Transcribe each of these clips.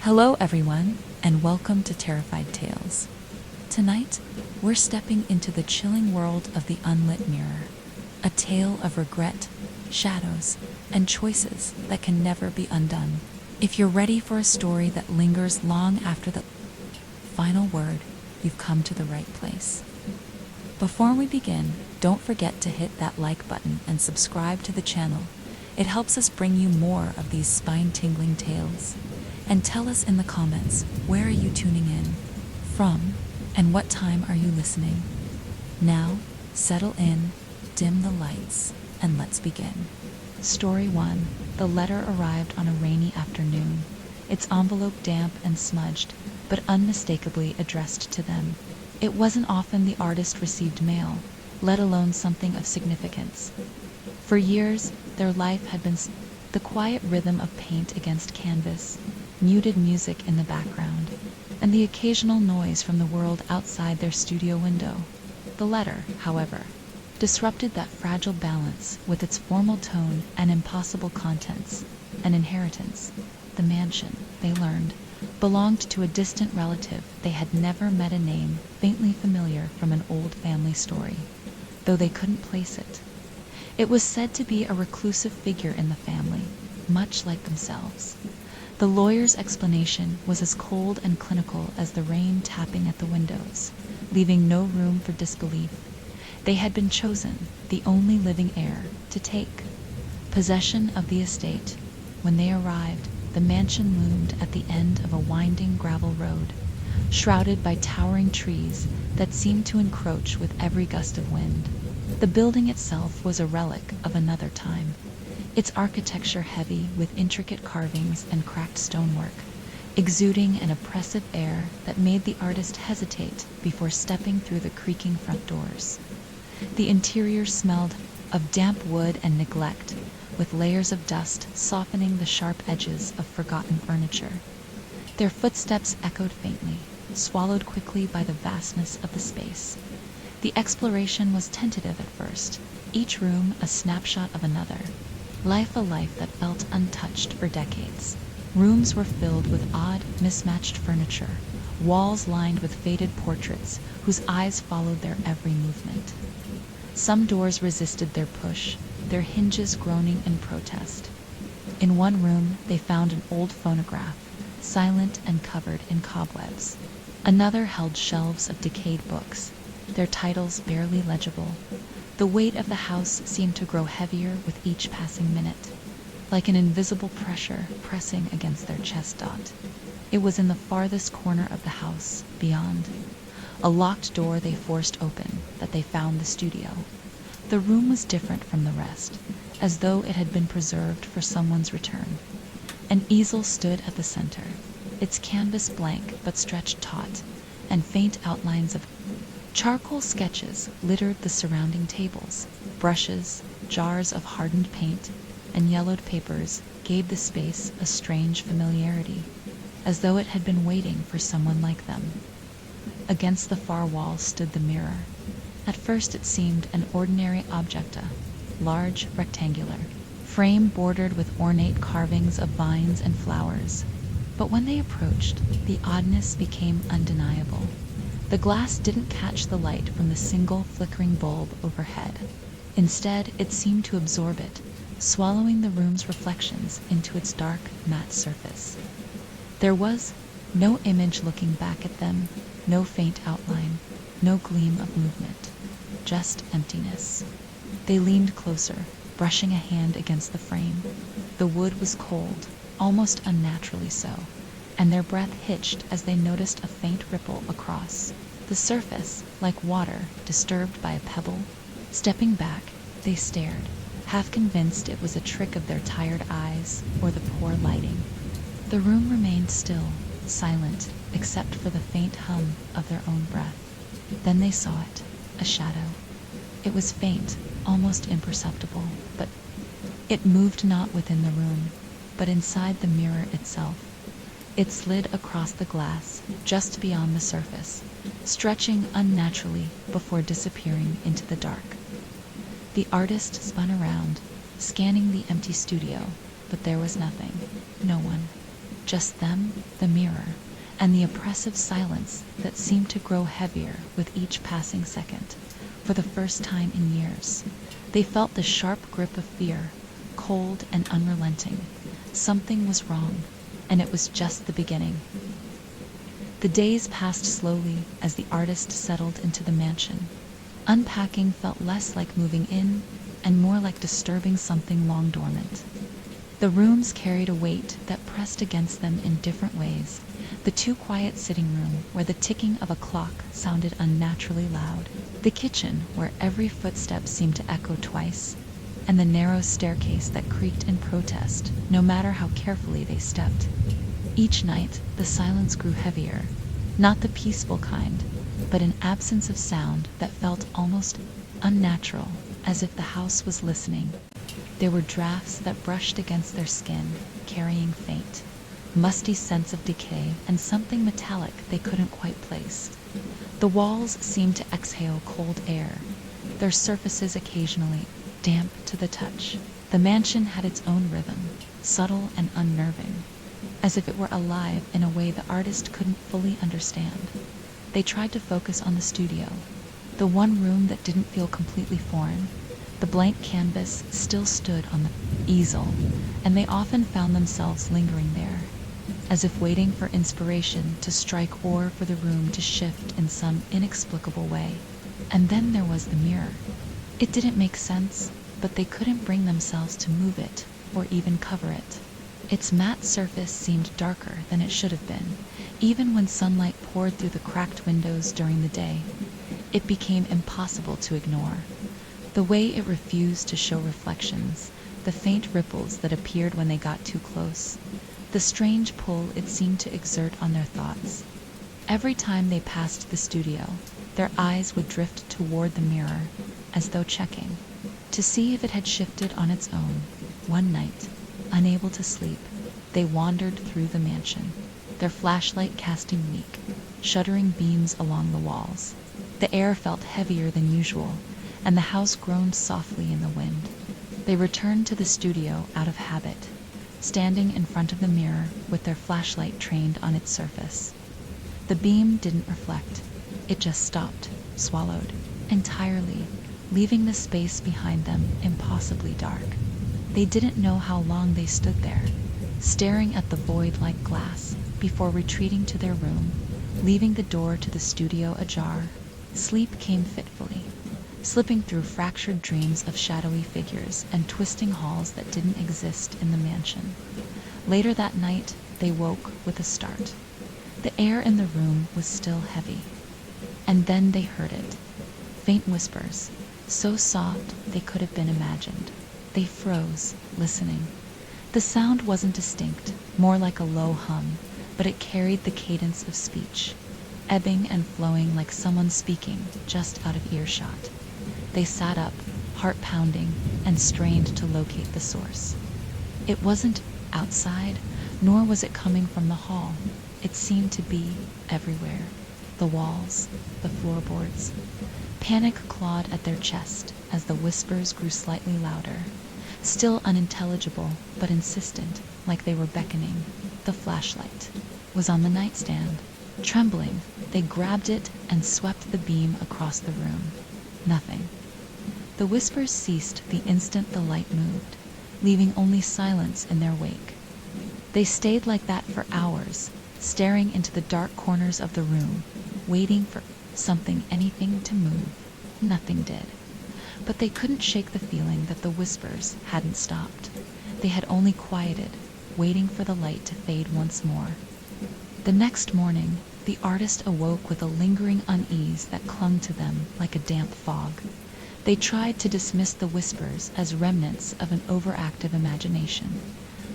Hello everyone, and welcome to Terrified Tales. Tonight, we're stepping into the chilling world of the unlit mirror, a tale of regret, shadows, and choices that can never be undone. If you're ready for a story that lingers long after the final word, you've come to the right place. Before we begin, don't forget to hit that like button and subscribe to the channel. It helps us bring you more of these spine-tingling tales. And tell us in the comments, where are you tuning in from and what time are you listening? Now, settle in, dim the lights, and let's begin. Story 1. The letter arrived on a rainy afternoon, its envelope damp and smudged, but unmistakably addressed to them. It wasn't often the artist received mail, let alone something of significance. For years, their life had been the quiet rhythm of paint against canvas, muted music in the background, and the occasional noise from the world outside their studio window. The letter, however, disrupted that fragile balance with its formal tone and impossible contents. An inheritance, the mansion, they learned, belonged to a distant relative they had never met, a name faintly familiar from an old family story, though they couldn't place it. It was said to be a reclusive figure in the family, much like themselves. The lawyer's explanation was as cold and clinical as the rain tapping at the windows, leaving no room for disbelief. They had been chosen, the only living heir, to take possession of the estate. When they arrived, the mansion loomed at the end of a winding gravel road, shrouded by towering trees that seemed to encroach with every gust of wind. The building itself was a relic of another time, its architecture heavy with intricate carvings and cracked stonework, exuding an oppressive air that made the artist hesitate before stepping through the creaking front doors. The interior smelled of damp wood and neglect, with layers of dust softening the sharp edges of forgotten furniture. Their footsteps echoed faintly, swallowed quickly by the vastness of the space. The exploration was tentative at first, each room a snapshot of another. Life a life that felt untouched for decades. Rooms were filled with odd, mismatched furniture, walls lined with faded portraits whose eyes followed their every movement. Some doors resisted their push, their hinges groaning in protest. In one room, they found an old phonograph, silent and covered in cobwebs. Another held shelves of decayed books, their titles barely legible. The weight of the house seemed to grow heavier with each passing minute, like an invisible pressure pressing against their chest dot. It was in the farthest corner of the house, beyond a locked door they forced open, that they found the studio. The room was different from the rest, as though it had been preserved for someone's return. An easel stood at the center, its canvas blank but stretched taut, and faint outlines of charcoal sketches littered the surrounding tables. Brushes, jars of hardened paint, and yellowed papers gave the space a strange familiarity, as though it had been waiting for someone like them. Against the far wall stood the mirror. At first it seemed an ordinary objecta, large, rectangular, frame bordered with ornate carvings of vines and flowers. But when they approached, the oddness became undeniable. The glass didn't catch the light from the single flickering bulb overhead. Instead, it seemed to absorb it, swallowing the room's reflections into its dark, matte surface. There was no image looking back at them, no faint outline, no gleam of movement, just emptiness. They leaned closer, brushing a hand against the frame. The wood was cold, almost unnaturally so, and their breath hitched as they noticed a faint ripple across the surface, like water disturbed by a pebble. Stepping back, they stared, half convinced it was a trick of their tired eyes or the poor lighting. The room remained still, silent, except for the faint hum of their own breath. Then they saw it, a shadow. It was faint, almost imperceptible, but it moved not within the room, but inside the mirror itself. It slid across the glass, just beyond the surface, stretching unnaturally before disappearing into the dark. The artist spun around, scanning the empty studio, but there was nothing, no one. Just them, the mirror, and the oppressive silence that seemed to grow heavier with each passing second. For the first time in years, they felt the sharp grip of fear, cold and unrelenting. Something was wrong, and it was just the beginning. The days passed slowly as the artist settled into the mansion. Unpacking felt less like moving in and more like disturbing something long dormant. The rooms carried a weight that pressed against them in different ways. The too quiet sitting room, where the ticking of a clock sounded unnaturally loud. The kitchen, where every footstep seemed to echo twice. And the narrow staircase that creaked in protest, no matter how carefully they stepped. Each night, the silence grew heavier, not the peaceful kind, but an absence of sound that felt almost unnatural, as if the house was listening. There were drafts that brushed against their skin, carrying faint, musty scents of decay and something metallic they couldn't quite place. The walls seemed to exhale cold air, their surfaces occasionally damp to the touch. The mansion had its own rhythm, subtle and unnerving, as if it were alive in a way the artist couldn't fully understand. They tried to focus on the studio, the one room that didn't feel completely foreign. The blank canvas still stood on the easel, and they often found themselves lingering there, as if waiting for inspiration to strike or for the room to shift in some inexplicable way. And then there was the mirror. It didn't make sense, but they couldn't bring themselves to move it or even cover it. Its matte surface seemed darker than it should have been, even when sunlight poured through the cracked windows during the day. It became impossible to ignore. The way it refused to show reflections, the faint ripples that appeared when they got too close, the strange pull it seemed to exert on their thoughts. Every time they passed the studio, their eyes would drift toward the mirror, as though checking, to see if it had shifted on its own. One night, unable to sleep, they wandered through the mansion, their flashlight casting weak, shuddering beams along the walls. The air felt heavier than usual, and the house groaned softly in the wind. They returned to the studio out of habit, standing in front of the mirror with their flashlight trained on its surface. The beam didn't reflect. It just stopped, swallowed, entirely, leaving the space behind them impossibly dark. They didn't know how long they stood there, staring at the void like glass, before retreating to their room, leaving the door to the studio ajar. Sleep came fitfully, slipping through fractured dreams of shadowy figures and twisting halls that didn't exist in the mansion. Later that night, they woke with a start. The air in the room was still heavy. And then they heard it. Faint whispers, so soft they could have been imagined. They froze, listening. The sound wasn't distinct, more like a low hum, but it carried the cadence of speech, ebbing and flowing like someone speaking just out of earshot. They sat up, heart pounding, and strained to locate the source. It wasn't outside, nor was it coming from the hall. It seemed to be everywhere. The walls, the floorboards. Panic clawed at their chest as the whispers grew slightly louder, still unintelligible but insistent, like they were beckoning. The flashlight was on the nightstand. Trembling, they grabbed it and swept the beam across the room. Nothing. The whispers ceased the instant the light moved, leaving only silence in their wake. They stayed like that for hours, staring into the dark corners of the room, waiting for something, anything to move. Nothing did. But they couldn't shake the feeling that the whispers hadn't stopped. They had only quieted, waiting for the light to fade once more. The next morning, the artist awoke with a lingering unease that clung to them like a damp fog. They tried to dismiss the whispers as remnants of an overactive imagination,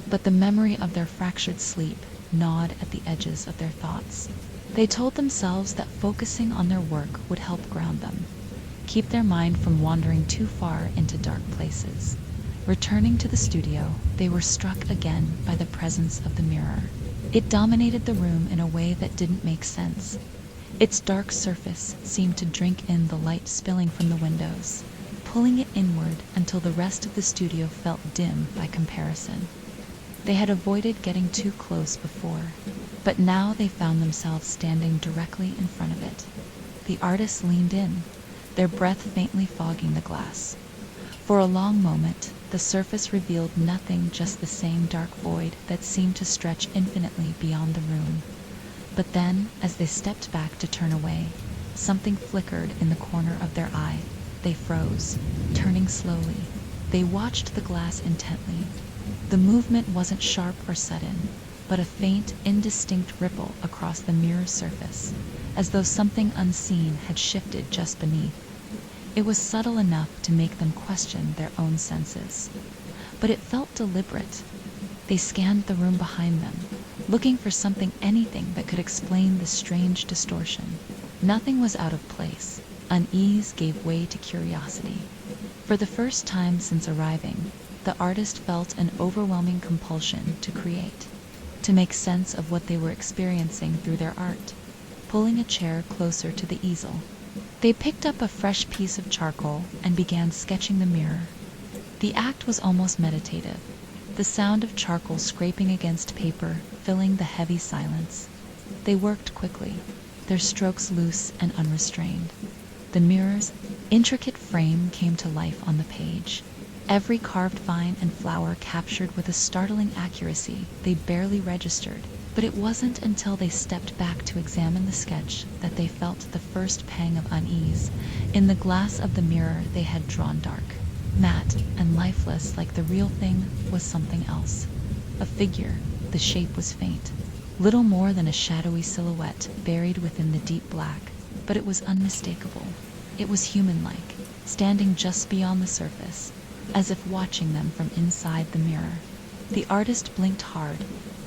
but the memory of their fractured sleep gnawed at the edges of their thoughts. They told themselves that focusing on their work would help ground them, keep their mind from wandering too far into dark places. Returning to the studio, they were struck again by the presence of the mirror. It dominated the room in a way that didn't make sense. Its dark surface seemed to drink in the light spilling from the windows, pulling it inward until the rest of the studio felt dim by comparison. They had avoided getting too close before, but now they found themselves standing directly in front of it. The artists leaned in, their breath faintly fogging the glass. For a long moment, the surface revealed nothing, just the same dark void that seemed to stretch infinitely beyond the room. But then, as they stepped back to turn away, something flickered in the corner of their eye. They froze, turning slowly. They watched the glass intently. The movement wasn't sharp or sudden, but a faint, indistinct ripple across the mirror's surface, as though something unseen had shifted just beneath. It was subtle enough to make them question their own senses, but it felt deliberate. They scanned the room behind them, looking for something, anything that could explain the strange distortion. Nothing was out of place. Unease gave way to curiosity. For the first time since arriving, the artist felt an overwhelming compulsion to create, to make sense of what they were experiencing through their art. Pulling a chair closer to the easel, they picked up a fresh piece of charcoal and began sketching the mirror. The act was almost meditative, the sound of charcoal scraping against paper filling the heavy silence. They worked quickly, their strokes loose and unrestrained. The mirror's intricate frame came to life on the page, every carved vine and flower captured with a startling accuracy they barely registered. But it wasn't until they stepped back to examine the sketch that they felt the first pang of unease. In the glass of the mirror they had drawn dark, matte, and lifeless like the real thing, was something else. A figure. The shape was faint, little more than a shadowy silhouette buried within the deep black, but it was unmistakable. It was human-like, standing just beyond the surface, as if watching them from inside the mirror. The artist blinked hard,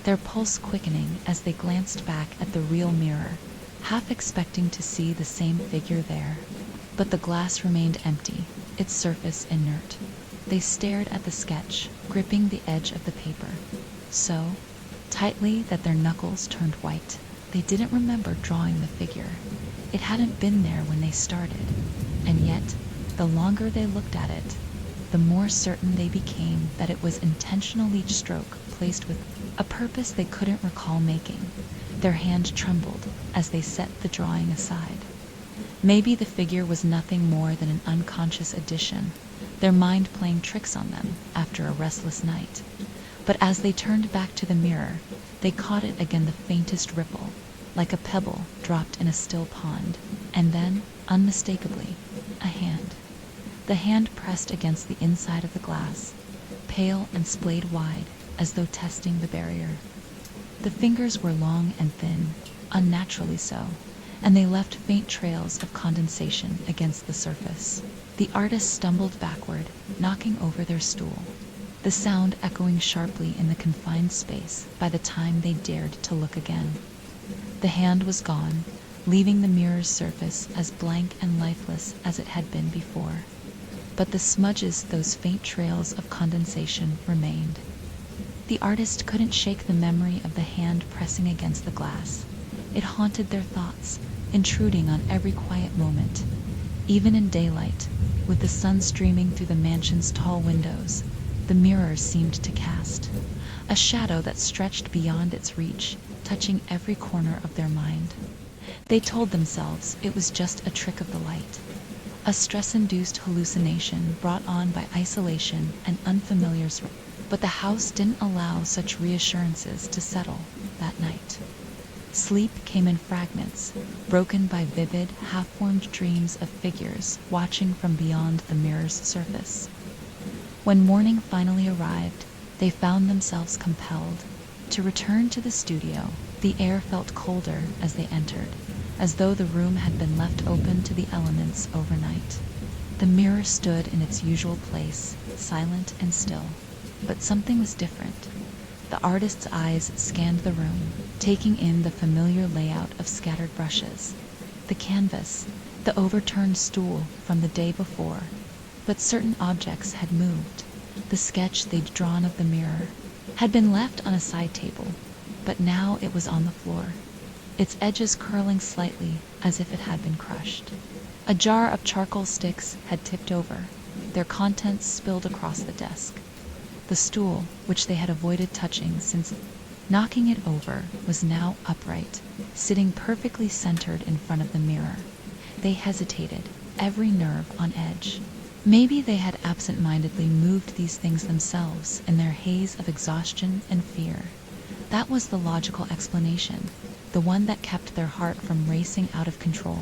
their pulse quickening as they glanced back at the real mirror, half expecting to see the same figure there. But the glass remained empty, its surface inert. They stared at the sketch, gripping the edge of the paper, so tightly that their knuckles turned white. They didn't remember drawing the figure. It hadn't been there when they started, and yet, the longer they looked at it, the more certain they became that it was intentional, each stroke placed with a purpose they couldn't recall making. Their hand trembled as they set the drawing aside. Maybe the figure was nothing more than an unconscious addition, their mind playing tricks on them after a restless night. But as they turned back to the mirror, they caught it again, the faintest ripple, like a pebble dropped in a still pond, and then, unmistakably, a hand. The hand pressed against the inside of the glass, pale and splayed wide, as though testing the barrier. The fingers were long and thin, unnaturally so, and they left faint trails of condensation against the surface. The artist stumbled backward, knocking over their stool, the sound echoing sharply in the confined space by the time they dared to look again. The hand was gone, leaving the mirror's surface as blank and lifeless as it had been before. But the smudges, those faint trails of condensation, remained. The artist couldn't shake the memory of the hand pressing against the glass. It haunted their thoughts, intruding on every quiet moment. Even in daylight, with the sun streaming through the mansion's tall windows, the mirror seemed to cast a shadow that stretched beyond its reach, touching every corner of their mind. They told themselves it was just a trick of the light, a stress-induced hallucination brought on by isolation and unfamiliar surroundings. But the house didn't allow such reassurances to settle that night. Sleep came in fragments, broken by vivid, half-formed dreams of figures watching from beyond the mirror's surface. When morning finally arrived, they found themselves compelled to return to the studio. The air felt colder as they entered, as though the room had been left open to the elements overnight. The mirror stood in its usual place, silent and still. But something was different. The artist's eyes scanned the room, taking in the familiar layout of scattered brushes, the canvas, the overturned stool from the day before. But certain objects had moved. The sketch they'd drawn of the mirror had been left on a side table, but now it was on the floor, its edges curling slightly as if it had been crushed. A jar of charcoal sticks had tipped over, their contents spilled across the desk. The stool, which they had avoided touching since knocking it over, was now upright, sitting perfectly centered in front of the mirror. They hesitated, every nerve on edge. Maybe they had absent-mindedly moved these things themselves in their haze of exhaustion and fear. That was the logical explanation, the one that kept their heart from racing out of control.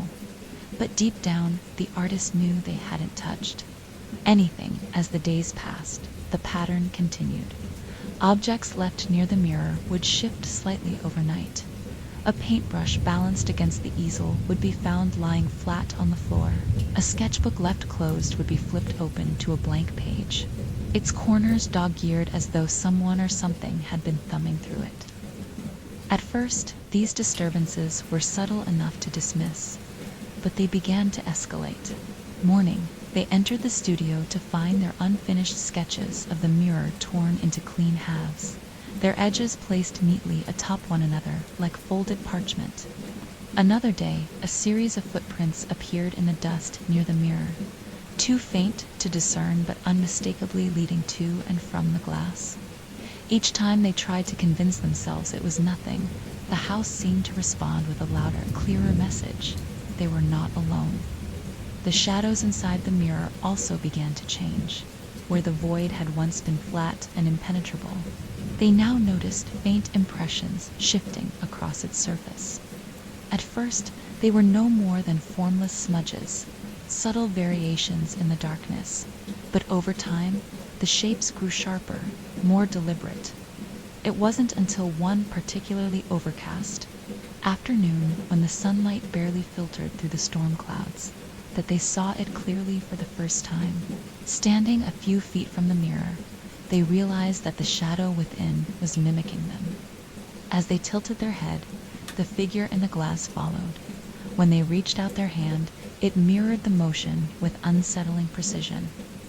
But deep down, the artist knew they hadn't touched anything. As the days passed, the pattern continued. Objects left near the mirror would shift slightly overnight. A paintbrush balanced against the easel would be found lying flat on the floor. A sketchbook left closed would be flipped open to a blank page, its corners dog-eared as though someone or something had been thumbing through it. At first, these disturbances were subtle enough to dismiss, but they began to escalate. Morning, they entered the studio to find their unfinished sketches of the mirror torn into clean halves, their edges placed neatly atop one another like folded parchment. Another day, a series of footprints appeared in the dust near the mirror, too faint to discern but unmistakably leading to and from the glass. Each time they tried to convince themselves it was nothing, the house seemed to respond with a louder, clearer message. They were not alone. The shadows inside the mirror also began to change. Where the void had once been flat and impenetrable, they now noticed faint impressions shifting across its surface. At first, they were no more than formless smudges, subtle variations in the darkness, but over time, the shapes grew sharper, more deliberate. It wasn't until one particularly overcast afternoon, when the sunlight barely filtered through the storm clouds, that they saw it clearly for the first time. Standing a few feet from the mirror, they realized that the shadow within was mimicking them. As they tilted their head, the figure in the glass followed. When they reached out their hand, it mirrored the motion with unsettling precision.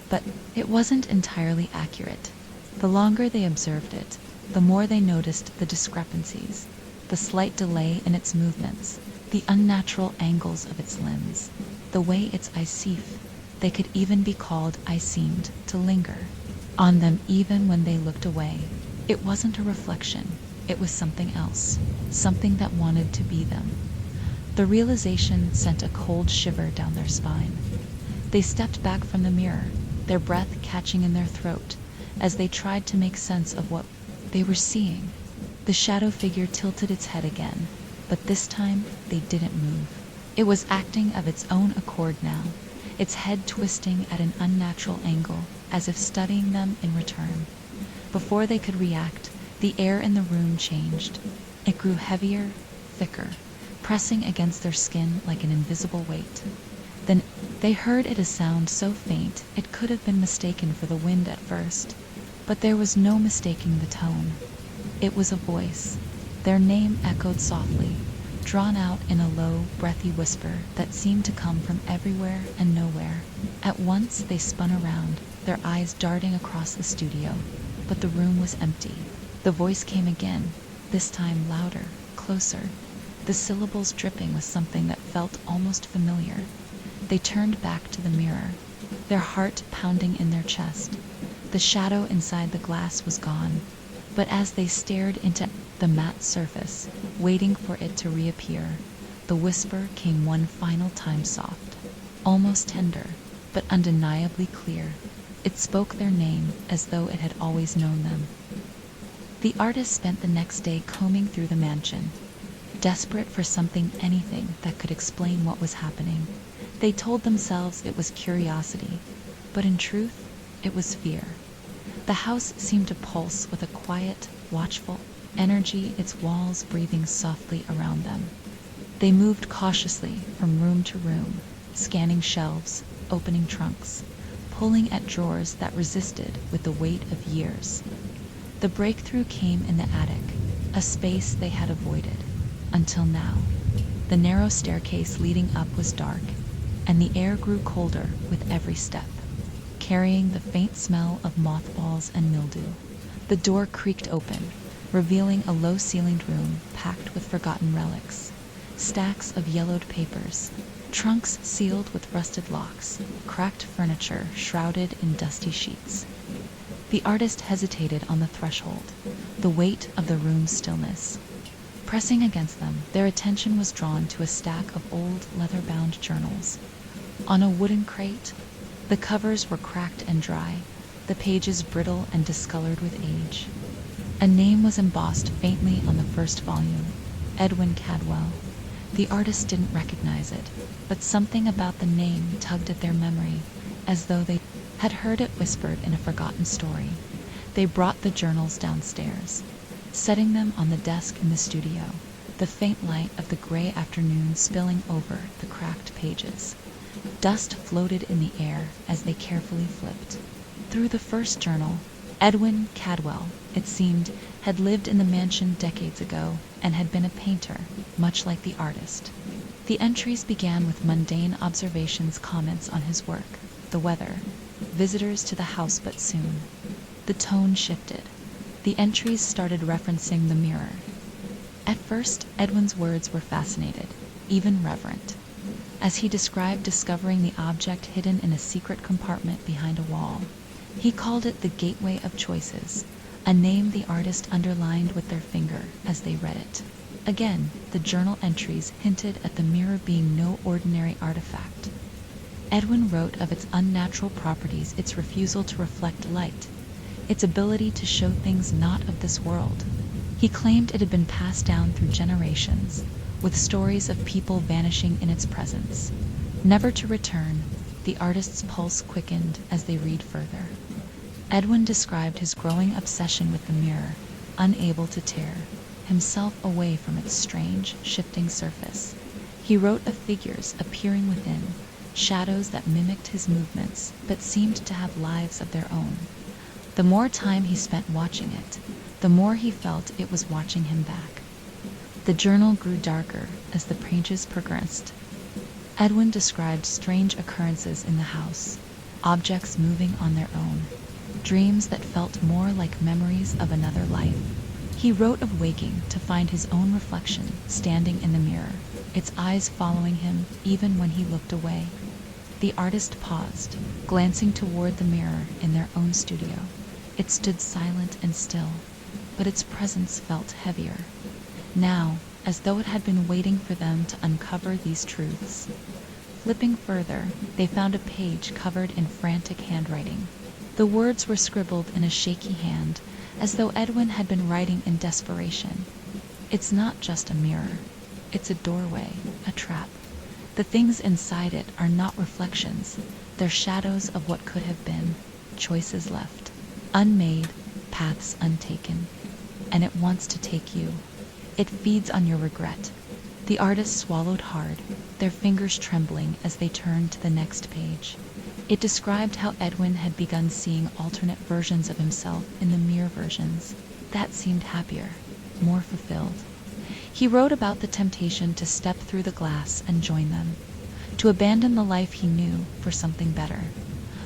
But it wasn't entirely accurate. The longer they observed it, the more they noticed the discrepancies, the slight delay in its movements, the unnatural angles of its limbs, the way its eyes seemed, they could even be called eyes, seemed to linger on them even when they looked away. It wasn't a reflection, it was something else, something that wanted to be them. The realization sent a cold shiver down their spine. They stepped back from the mirror, their breath catching in their throat, as they tried to make sense of what they were seeing. The shadow figure tilted its head again, but this time they didn't move. It was acting of its own accord now, its head twisting at an unnatural angle, as if studying them in return. Before they could react, the air in the room changed. It grew heavier, thicker, pressing against their skin like an invisible weight. Then they heard it, a sound so faint it could have been mistaken for the wind at first, but there was no mistaking the tone. It was a voice. Their name echoed softly, drawn out in a low, breathy whisper that seemed to come from everywhere and nowhere. At once they spun around, their eyes darting across the studio, but the room was empty. The voice came again, this time louder, closer, the syllables dripping with something that felt almost familiar. They turned back to the mirror, their heart pounding in their chest. The shadow inside the glass was gone, but as they stared into the matte surface, waiting for it to reappear, the whisper came one final time, soft, almost tender, but undeniably clear. It spoke their name as though it had always known them. The artist spent the next day combing through the mansion, desperate for something, anything that could explain what was happening. They told themselves it was curiosity, but in truth, it was fear. The house seemed to pulse with a quiet, watchful energy, its walls breathing softly around them. They moved cautiously from room to room, scanning shelves, opening trunks, pulling at drawers that resisted with the weight of years. The breakthrough came in the attic, a space they had avoided until now. The narrow staircase leading up was dark, and the air grew colder with every step, carrying the faint smell of mothballs and mildew. The door creaked open, revealing a low-ceilinged room packed with forgotten relics, stacks of yellowed papers, trunks sealed with rusted locks, cracked furniture shrouded in dusty sheets. The artist hesitated on the threshold, the weight of the room's stillness. Pressing against them, their attention was drawn to a stack of old leather-bound journals. On a wooden crate, the covers were cracked and dry, the pages brittle and discolored with age. A name was embossed faintly on the first volume, Edwin Cadwell. The artist didn't recognize it, but something about the name tugged at their memory, as though they had heard it whispered in a forgotten story. They brought the journals downstairs, setting them on the desk in the studio, the faint light of the gray afternoon spilling over the cracked pages. Dust floated in the air as they carefully flipped. Through the first journal, Edwin Cadwell, it seemed, had lived in the mansion decades ago and had been a painter, much like the artist. The entries began with mundane observations, comments on his work, the weather, visitors to the house but soon. The tone shifted. The entries started referencing the mirror. At first, Edwin's words were fascinated, even reverent, as he described discovering the object hidden in a secret compartment behind a wall. He called it the Gateway of Choices, a name the artist underlined with their finger as they read it. Again, the journal entries hinted at the mirror being no ordinary artifact. Edwin wrote of its unnatural properties, its refusal to reflect light, its ability to show things not of this world. He claimed it had been passed down through generations, with stories of people vanishing in its presence, never to return. The artist's pulse quickened as they read further. Edwin described his growing obsession with the mirror, unable to tear himself away from its strange, shifting surface. He wrote of figures appearing within, shadows that mimicked his movements but seemed to have lives of their own. The more time he spent watching it, the more he felt it was watching him back. The journal grew darker as the pages progressed. Edwin described strange occurrences in the house, objects moving on their own, dreams that felt more like memories of another life. He wrote of waking to find his own reflection standing in the mirror, its eyes following him even when he looked away. The artist paused, glancing toward the mirror in their own studio. It stood silent and still, but its presence felt heavier, now, as though it had been waiting for them to uncover these truths. Flipping further, they found a page covered in frantic handwriting. The words were scribbled in a shaky hand, as though Edwin had been writing in desperation. It's not just a mirror. It's a doorway, a trap. The things inside it are not reflections. They're shadows of what could have been, choices left, unmade, paths untaken. And it wants to take you. It feeds on your regret. The artist swallowed hard, their fingers trembling as they turned to the next page. It described how Edwin had begun seeing alternate versions of himself in the mirror versions. That seemed happier, more fulfilled. He wrote about the temptation to step through the glass and join them, to abandon the life he knew for something better.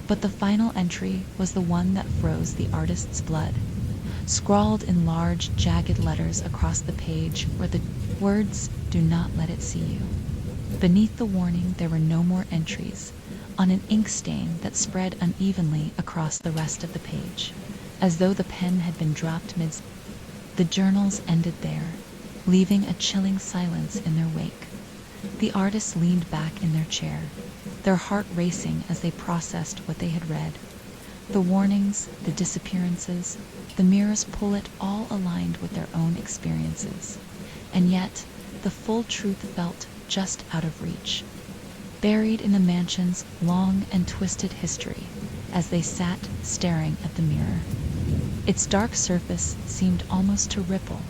But the final entry was the one that froze the artist's blood. Scrawled in large, jagged letters across the page were the words, "Do not let it see you." Beneath the warning, there were no more entries, on an ink stain that spread unevenly across the rest of the page, as though the pen had been dropped mid. The journals ended there, leaving a chilling silence in their wake. The artists leaned back in their chair, their heart racing as they processed what they had read. The warnings, the disappearances, the mirror's pull, it all aligned with their own experiences. And yet, the full truth felt just out of reach, buried in the mansion's long and twisted history as they sat staring at the mirror. Its dark surface seemed almost to ripple,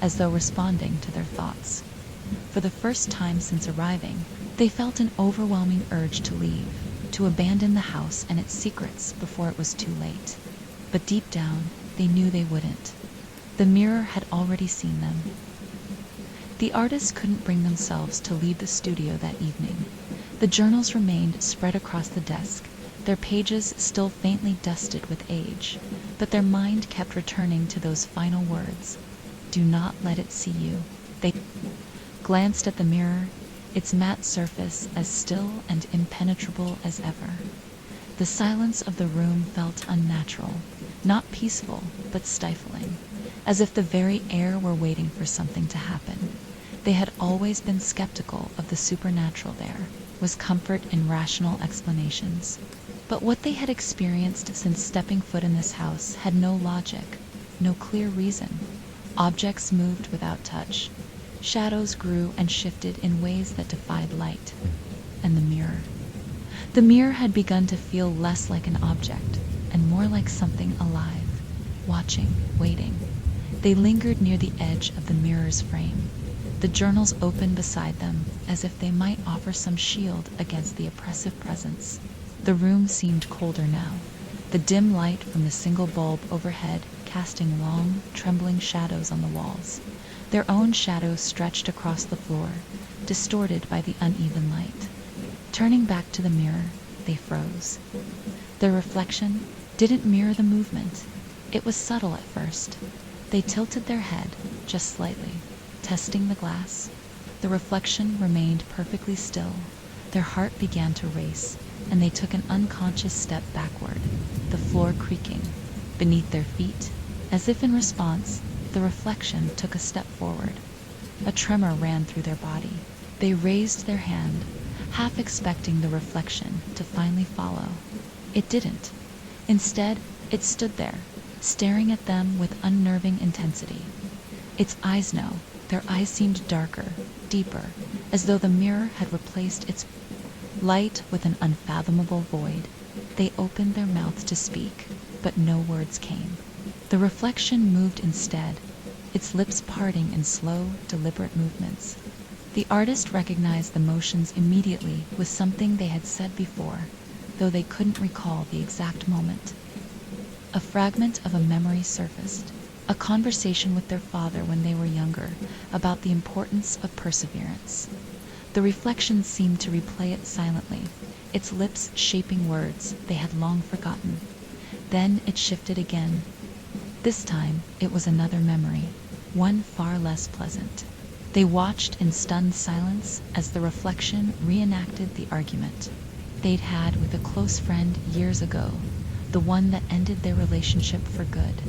as though responding to their thoughts. For the first time since arriving, they felt an overwhelming urge to leave, to abandon the house and its secrets before it was too late. But deep down, they knew they wouldn't. The mirror had already seen them. The artists couldn't bring themselves to leave the studio that evening. The journals remained spread across the desk, their pages still faintly dusted with age, but their mind kept returning to those final words, "Do not let it see you." They glanced at the mirror, its matte surface as still and impenetrable as ever. The silence of the room felt unnatural, not peaceful, but stifling, as if the very air were waiting for something to happen. They had always been skeptical of the supernatural there, was comfort in rational explanations. But what they had experienced since stepping foot in this house had no logic, no clear reason. Objects moved without touch. Shadows grew and shifted in ways that defied light. And the mirror. The mirror had begun to feel less like an object and more like something alive, watching, waiting. They lingered near the edge of the mirror's frame, the journals open beside them as if they might offer some shield against the oppressive presence. The room seemed colder now, the dim light from the single bulb overhead casting long, trembling shadows on the walls. Their own shadows stretched across the floor, distorted by the uneven light. Turning back to the mirror, they froze. Their reflection didn't mirror the movement. It was subtle at first. They tilted their head, just slightly, testing the glass. The reflection remained perfectly still. Their heart began to race, and they took an unconscious step backward, the floor creaking beneath their feet. As if in response, the reflection took a step forward. A tremor ran through their body. They raised their hand, half expecting the reflection to finally follow. It didn't. Instead, it stood there, staring at them with unnerving intensity. Its eyes their eyes seemed darker, deeper, as though the mirror had replaced its light with an unfathomable void. They opened their mouths to speak, but no words came. The reflection moved instead, its lips parting in slow, deliberate movements. The artist recognized the motions immediately with something they had said before, though they couldn't recall the exact moment. A fragment of a memory surfaced, a conversation with their father when they were younger about the importance of perseverance. The reflection seemed to replay it silently, its lips shaping words they had long forgotten. Then it shifted again. This time it was another memory, one far less pleasant. They watched in stunned silence as the reflection reenacted the argument they'd had with a close friend years ago, the one that ended their relationship for good.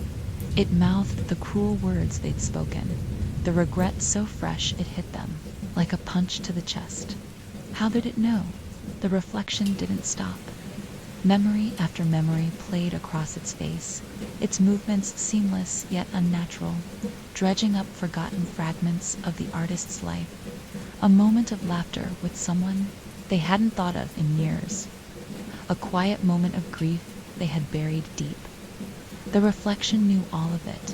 It mouthed the cruel words they'd spoken, the regret so fresh it hit them, like a punch to the chest. How did it know? The reflection didn't stop. Memory after memory played across its face, its movements seamless yet unnatural, dredging up forgotten fragments of the artist's life. A moment of laughter with someone they hadn't thought of in years. A quiet moment of grief they had buried deep. The reflection knew all of it.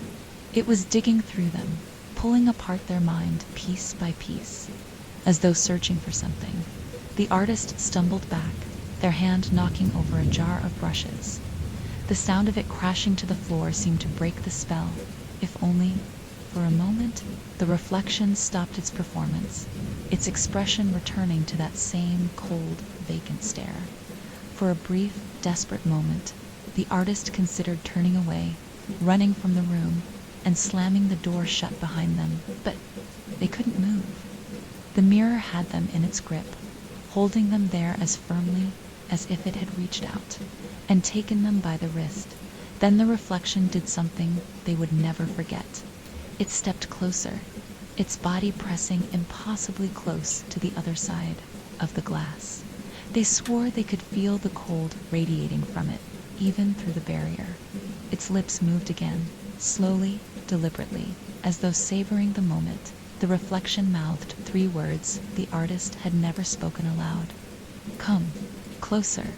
It was digging through them, pulling apart their mind piece by piece, as though searching for something. The artist stumbled back, their hand knocking over a jar of brushes. The sound of it crashing to the floor seemed to break the spell, if only, for a moment, the reflection stopped its performance, its expression returning to that same cold, vacant stare. For a brief, desperate moment, the artist considered turning away, running from the room, and slamming the door shut behind them, but they couldn't move. The mirror had them in its grip, holding them there as firmly as if it had reached out and taken them by the wrist. Then the reflection did something they would never forget. It stepped closer, its body pressing impossibly close to the other side of the glass. They swore they could feel the cold radiating from it, even through the barrier. Its lips moved again, slowly, deliberately, as though savoring the moment. The reflection mouthed 3 words the artist had never spoken aloud. Come. Closer.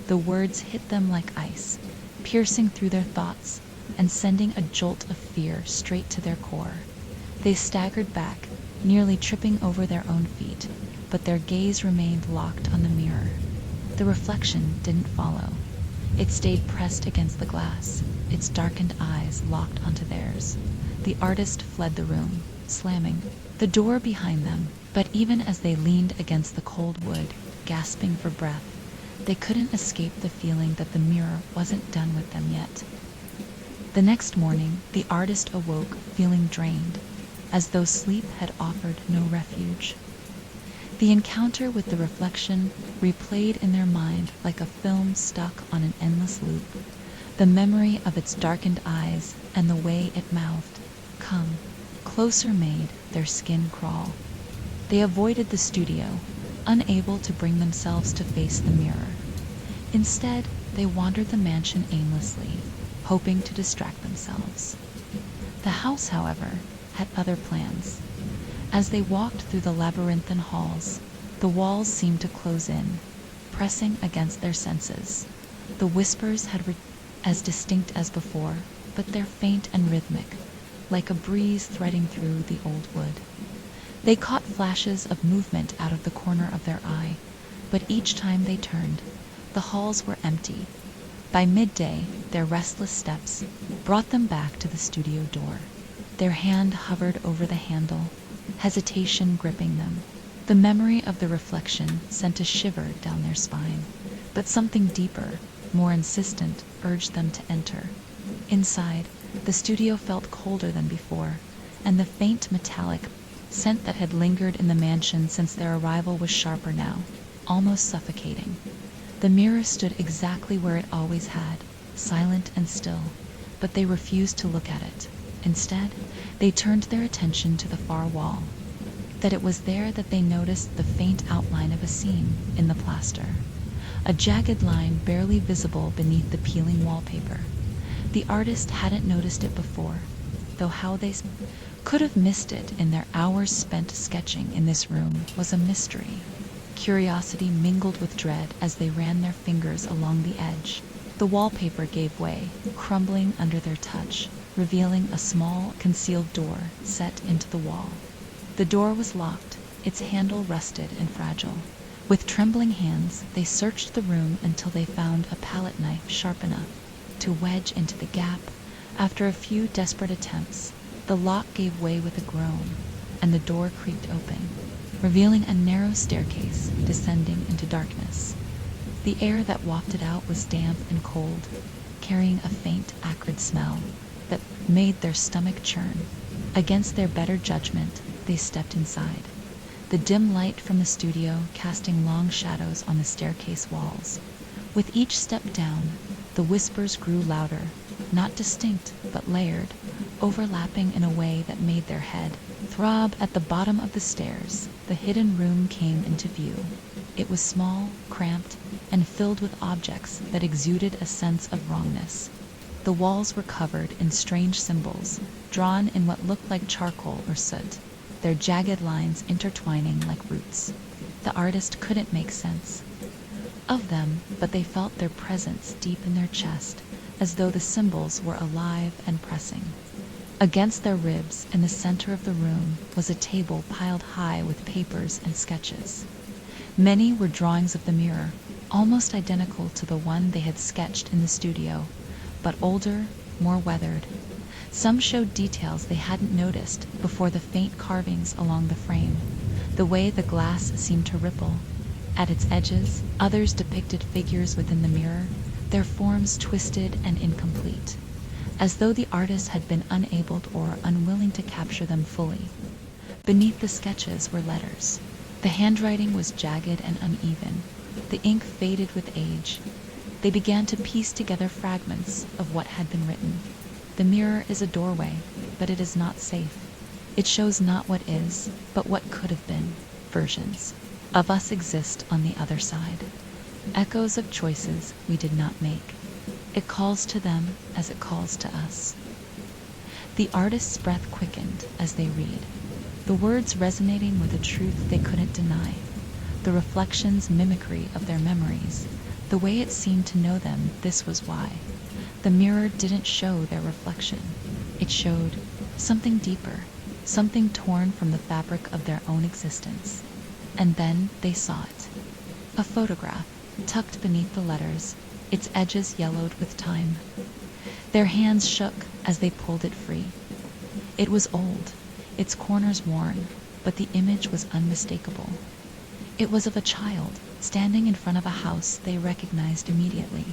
The words hit them like ice, piercing through their thoughts and sending a jolt of fear straight to their core. They staggered back, nearly tripping over their own feet, but their gaze remained locked on the mirror. The reflection didn't follow. It stayed pressed against the glass, its darkened eyes locked onto theirs. The artist fled the room, slamming the door behind them, but even as they leaned against the cold wood, gasping for breath, they couldn't escape the feeling that the mirror wasn't done with them yet. The next morning, the artist awoke feeling drained, as though sleep had offered no refuge. The encounter with the reflection replayed in their mind like a film stuck on an endless loop, The memory of its darkened eyes and the way it mouthed, "Come," closer made their skin crawl. They avoided the studio, unable to bring themselves to face the mirror. Instead, they wandered the mansion aimlessly, hoping to distract themselves. The house, however, had other plans. As they walked through the labyrinthine halls, the walls seemed to close in, pressing against their senses. The whispers had as distinct as before, but they're faint and rhythmic, like a breeze threading through the old wood. They caught flashes of movement out of the corner of their eye, but each time they turned, the halls were empty. By midday, their restless steps brought them back to the studio door. Their hand hovered over the handle, hesitation gripping them. The memory of the reflection sent a shiver down their spine, but something deeper, more insistent, urged them to enter. Inside, the studio felt colder than before, and the faint metallic scent that had lingered in the mansion since their arrival was sharper now, almost suffocating. The mirror stood exactly where it always had, silent and still, but they refused to look at it. Instead, they turned their attention to the far wall. That it was there that they noticed the faint outline of a seam in the plaster, a jagged line barely visible beneath the peeling wallpaper. The artist hadn't noticed it before, though how they could have missed it in their hours spent sketching in this room was a mystery. Curiosity mingled with dread as they ran their fingers along the edge. The wallpaper gave way, crumbling under their touch, revealing a small, concealed door set into the wall. The door was locked, its handle rusted and fragile. With trembling hands, they searched the room until they found a palette knife sharp enough to wedge into the gap. After a few desperate attempts, the lock gave way with a groan, and the door creaked open, revealing a narrow staircase descending into darkness. The air that wafted out was damp and cold, carrying a faint, acrid smell that made their stomach churn. Against their better judgment, they stepped inside, the dim light from the studio casting long shadows on the staircase walls. With each step down, the whispers grew louder, not distinct, but layered, overlapping in a way that made their head throb. At the bottom of the stairs, the hidden room came into view. It was small, cramped, and filled with objects that exuded a sense of wrongness. The walls were covered in strange symbols, drawn in what looked like charcoal or soot, their jagged lines intertwining like roots. The artist couldn't make sense of them, but they felt their presence deep in their chest, as though the symbols were alive and pressing. Against their ribs, in the center of the room, was a table piled high with papers and sketches. Many were drawings of the mirror, almost identical to the one they had sketched in the studio, but older, more weathered. Some showed details they hadn't noticed before: the faint carvings along the frame, the way the glass seemed to ripple at its edges. Others depicted figures within the mirror, their forms twisted and incomplete, as though the artist had been unable or unwilling to capture them fully. Beneath the sketches were letters. The handwriting was jagged and uneven, the ink faded with age. They began to piece together fragments of what had been written. The mirror is a doorway, but it is not safe. It shows not what is, but what could have been. Versions of us exist on the other side, echoes of choices we did not make. It calls to them as it calls to us. The artist's breath quickened as they read, the words resonating with a truth they couldn't deny, the reflections mimicry of their memories, the way it seemed to know them. This was why. The mirror didn't show their reflection. It showed something deeper, something torn from the fabric of their own existence. And then they saw it. A photograph, tucked beneath the letters, its edges yellowed with time. Their hands shook as they pulled it free. It was old, its corners worn, but the image was unmistakable. It was of a child, standing in front of a house they recognized immediately.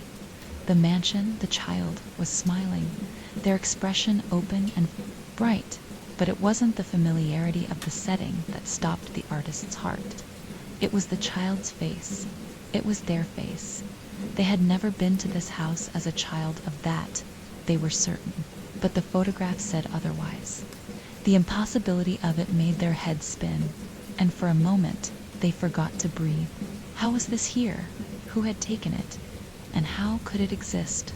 The mansion, the child, was smiling, their expression open and bright, but it wasn't the familiarity of the setting that stopped the artist's heart. It was the child's face. It was their face. They had never been to this house as a child, of that they were certain. But the photograph said otherwise. The impossibility of it made their heads spin, and for a moment they forgot to breathe. How was this here? Who had taken it? And how could it exist?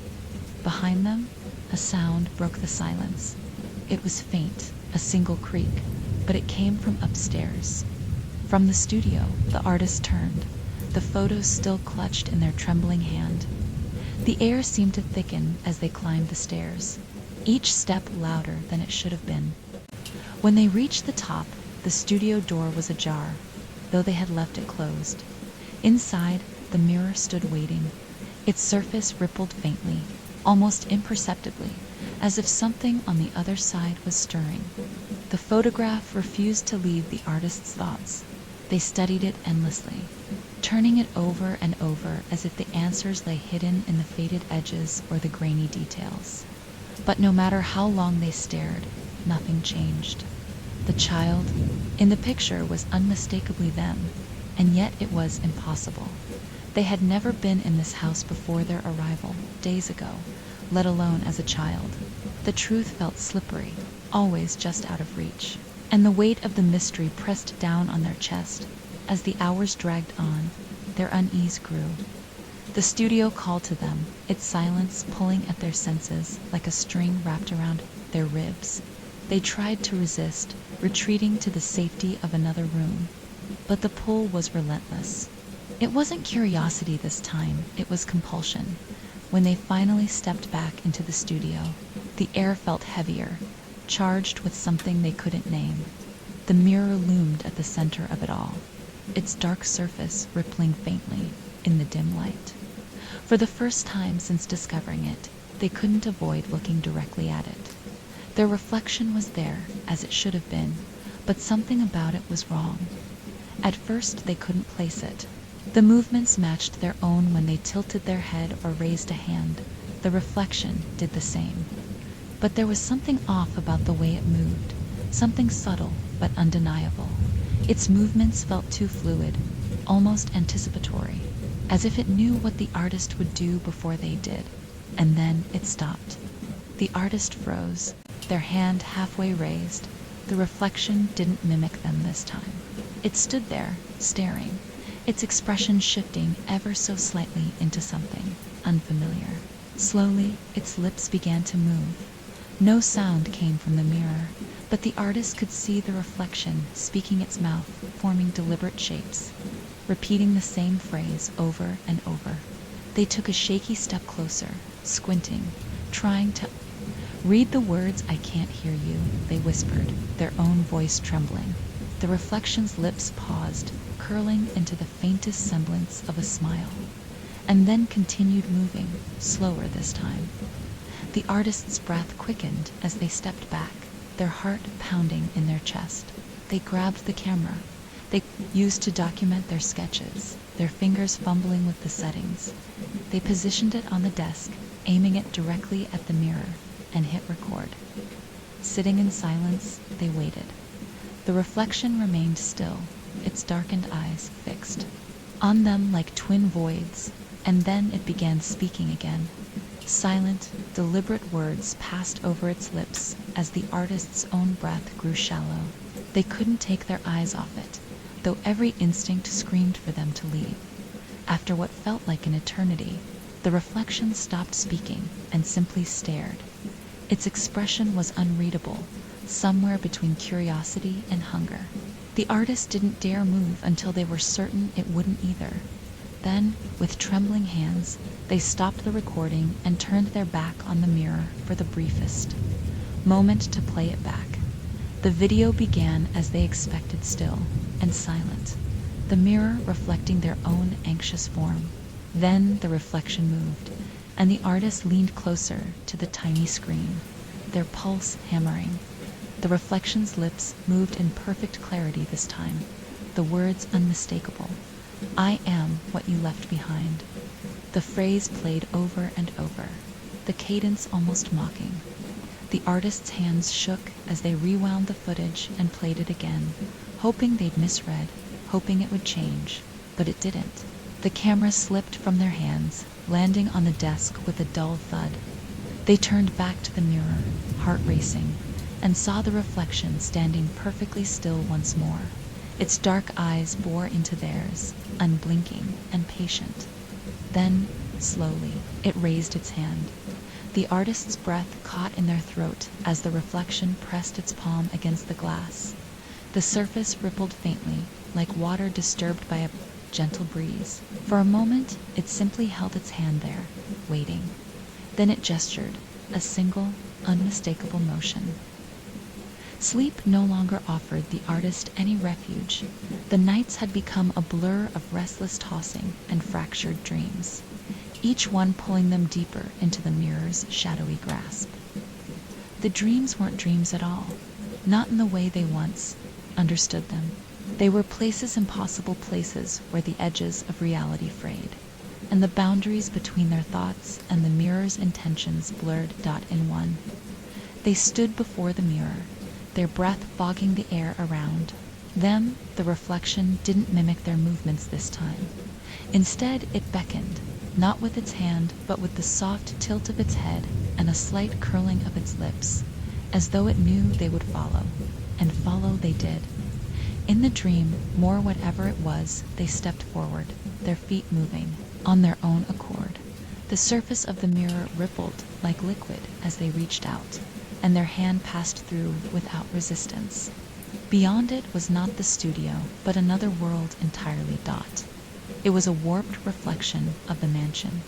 Behind them, a sound broke the silence. It was faint, a single creak, but it came from upstairs. From the studio, the artist turned, the photos still clutched in their trembling hand. The air seemed to thicken as they climbed the stairs, each step louder than it should have been. When they reached the top, the studio door was ajar, though they had left it closed. Inside, the mirror stood waiting. Its surface rippled faintly, almost imperceptibly, as if something on the other side was stirring. The photograph refused to leave the artist's thoughts. They studied it endlessly, turning it over and over as if the answers lay hidden in the faded edges or the grainy details. But no matter how long they stared, nothing changed. The child in the picture was unmistakably them, and yet it was impossible. They had never been in this house before their arrival, days ago, let alone as a child. The truth felt slippery, always just out of reach, and the weight of the mystery pressed down on their chest. As the hours dragged on, their unease grew. The studio called to them, its silence pulling at their senses like a string wrapped around their ribs. They tried to resist, retreating to the safety of another room, but the pull was relentless. It wasn't curiosity this time, it was compulsion. When they finally stepped back into the studio, the air felt heavier, charged with something they couldn't name. The mirror loomed at the center of it all, its dark surface rippling faintly in the dim light. For the first time since discovering it, they couldn't avoid looking directly at it. Their reflection was there, as it should have been, but something about it was wrong. At first they couldn't place it. The movements matched their own when they tilted their head or raised a hand. The reflection did the same. But there was something off about the way it moved, something subtle but undeniable. Its movements felt too fluid, almost anticipatory, as if it knew what the artist would do before they did. And then it stopped. The artist froze, their hand halfway raised. The reflection didn't mimic them this time. It stood there, staring, its expression shifting ever so slightly into something unfamiliar. Slowly, its lips began to move. No sound came from the mirror, but the artist could see the reflection speaking its mouth, forming deliberate shapes, repeating the same phrase over and over. They took a shaky step closer, squinting, trying to read the words. "I can't hear you," they whispered, their own voice trembling. The reflection's lips paused, curling into the faintest semblance of a smile, and then continued moving, slower this time. The artist's breath quickened as they stepped back, their heart pounding in their chest. They grabbed the camera they used to document their sketches, their fingers fumbling with the settings. They positioned it on the desk, aiming it directly at the mirror, and hit record. Sitting in silence, they waited. The reflection remained still, its darkened eyes fixed on them like twin voids, and then it began speaking again. Silent, deliberate words passed over its lips as the artist's own breath grew shallow. They couldn't take their eyes off it, though every instinct screamed for them to leave. After what felt like an eternity, the reflection stopped speaking and simply stared. Its expression was unreadable, somewhere between curiosity and hunger. The artist didn't dare move until they were certain it wouldn't either. Then, with trembling hands, they stopped the recording and turned their back on the mirror for the briefest moment to play it back. The video began as they expected, still and silent, the mirror reflecting their own anxious form. Then the reflection moved, and the artist leaned closer to the tiny screen, their pulse hammering. The reflection's lips moved in perfect clarity this time, the words unmistakable. "I am what you left behind." The phrase played over and over, the cadence almost mocking. The artist's hands shook as they rewound the footage and played it again, hoping they'd misread, hoping it would change. But it didn't. The camera slipped from their hands, landing on the desk with a dull thud. They turned back to the mirror, heart racing, and saw the reflection standing perfectly still once more. Its dark eyes bore into theirs, unblinking and patient. Then, slowly, it raised its hand. The artist's breath caught in their throat as the reflection pressed its palm against the glass. The surface rippled faintly, like water disturbed by a gentle breeze. For a moment, it simply held its hand there, waiting. Then it gestured, a single, unmistakable motion. Sleep no longer offered the artist any refuge. The nights had become a blur of restless tossing and fractured dreams, each one pulling them deeper into the mirror's shadowy grasp. The dreams weren't dreams at all, not in the way they once understood them. They were places, impossible places, where the edges of reality frayed, and the boundaries between their thoughts and the mirror's intentions blurred in one. They stood before the mirror, their breath fogging the air around them. The reflection didn't mimic their movements this time. Instead, it beckoned, not with its hand, but with the soft tilt of its head and a slight curling of its lips, as though it knew they would follow. And follow they did. In the dream, more whatever it was, they stepped forward, their feet moving, on their own accord. The surface of the mirror rippled like liquid as they reached out, and their hand passed through without resistance. Beyond it was not the studio, but another world entirely. It was a warped reflection of the mansion,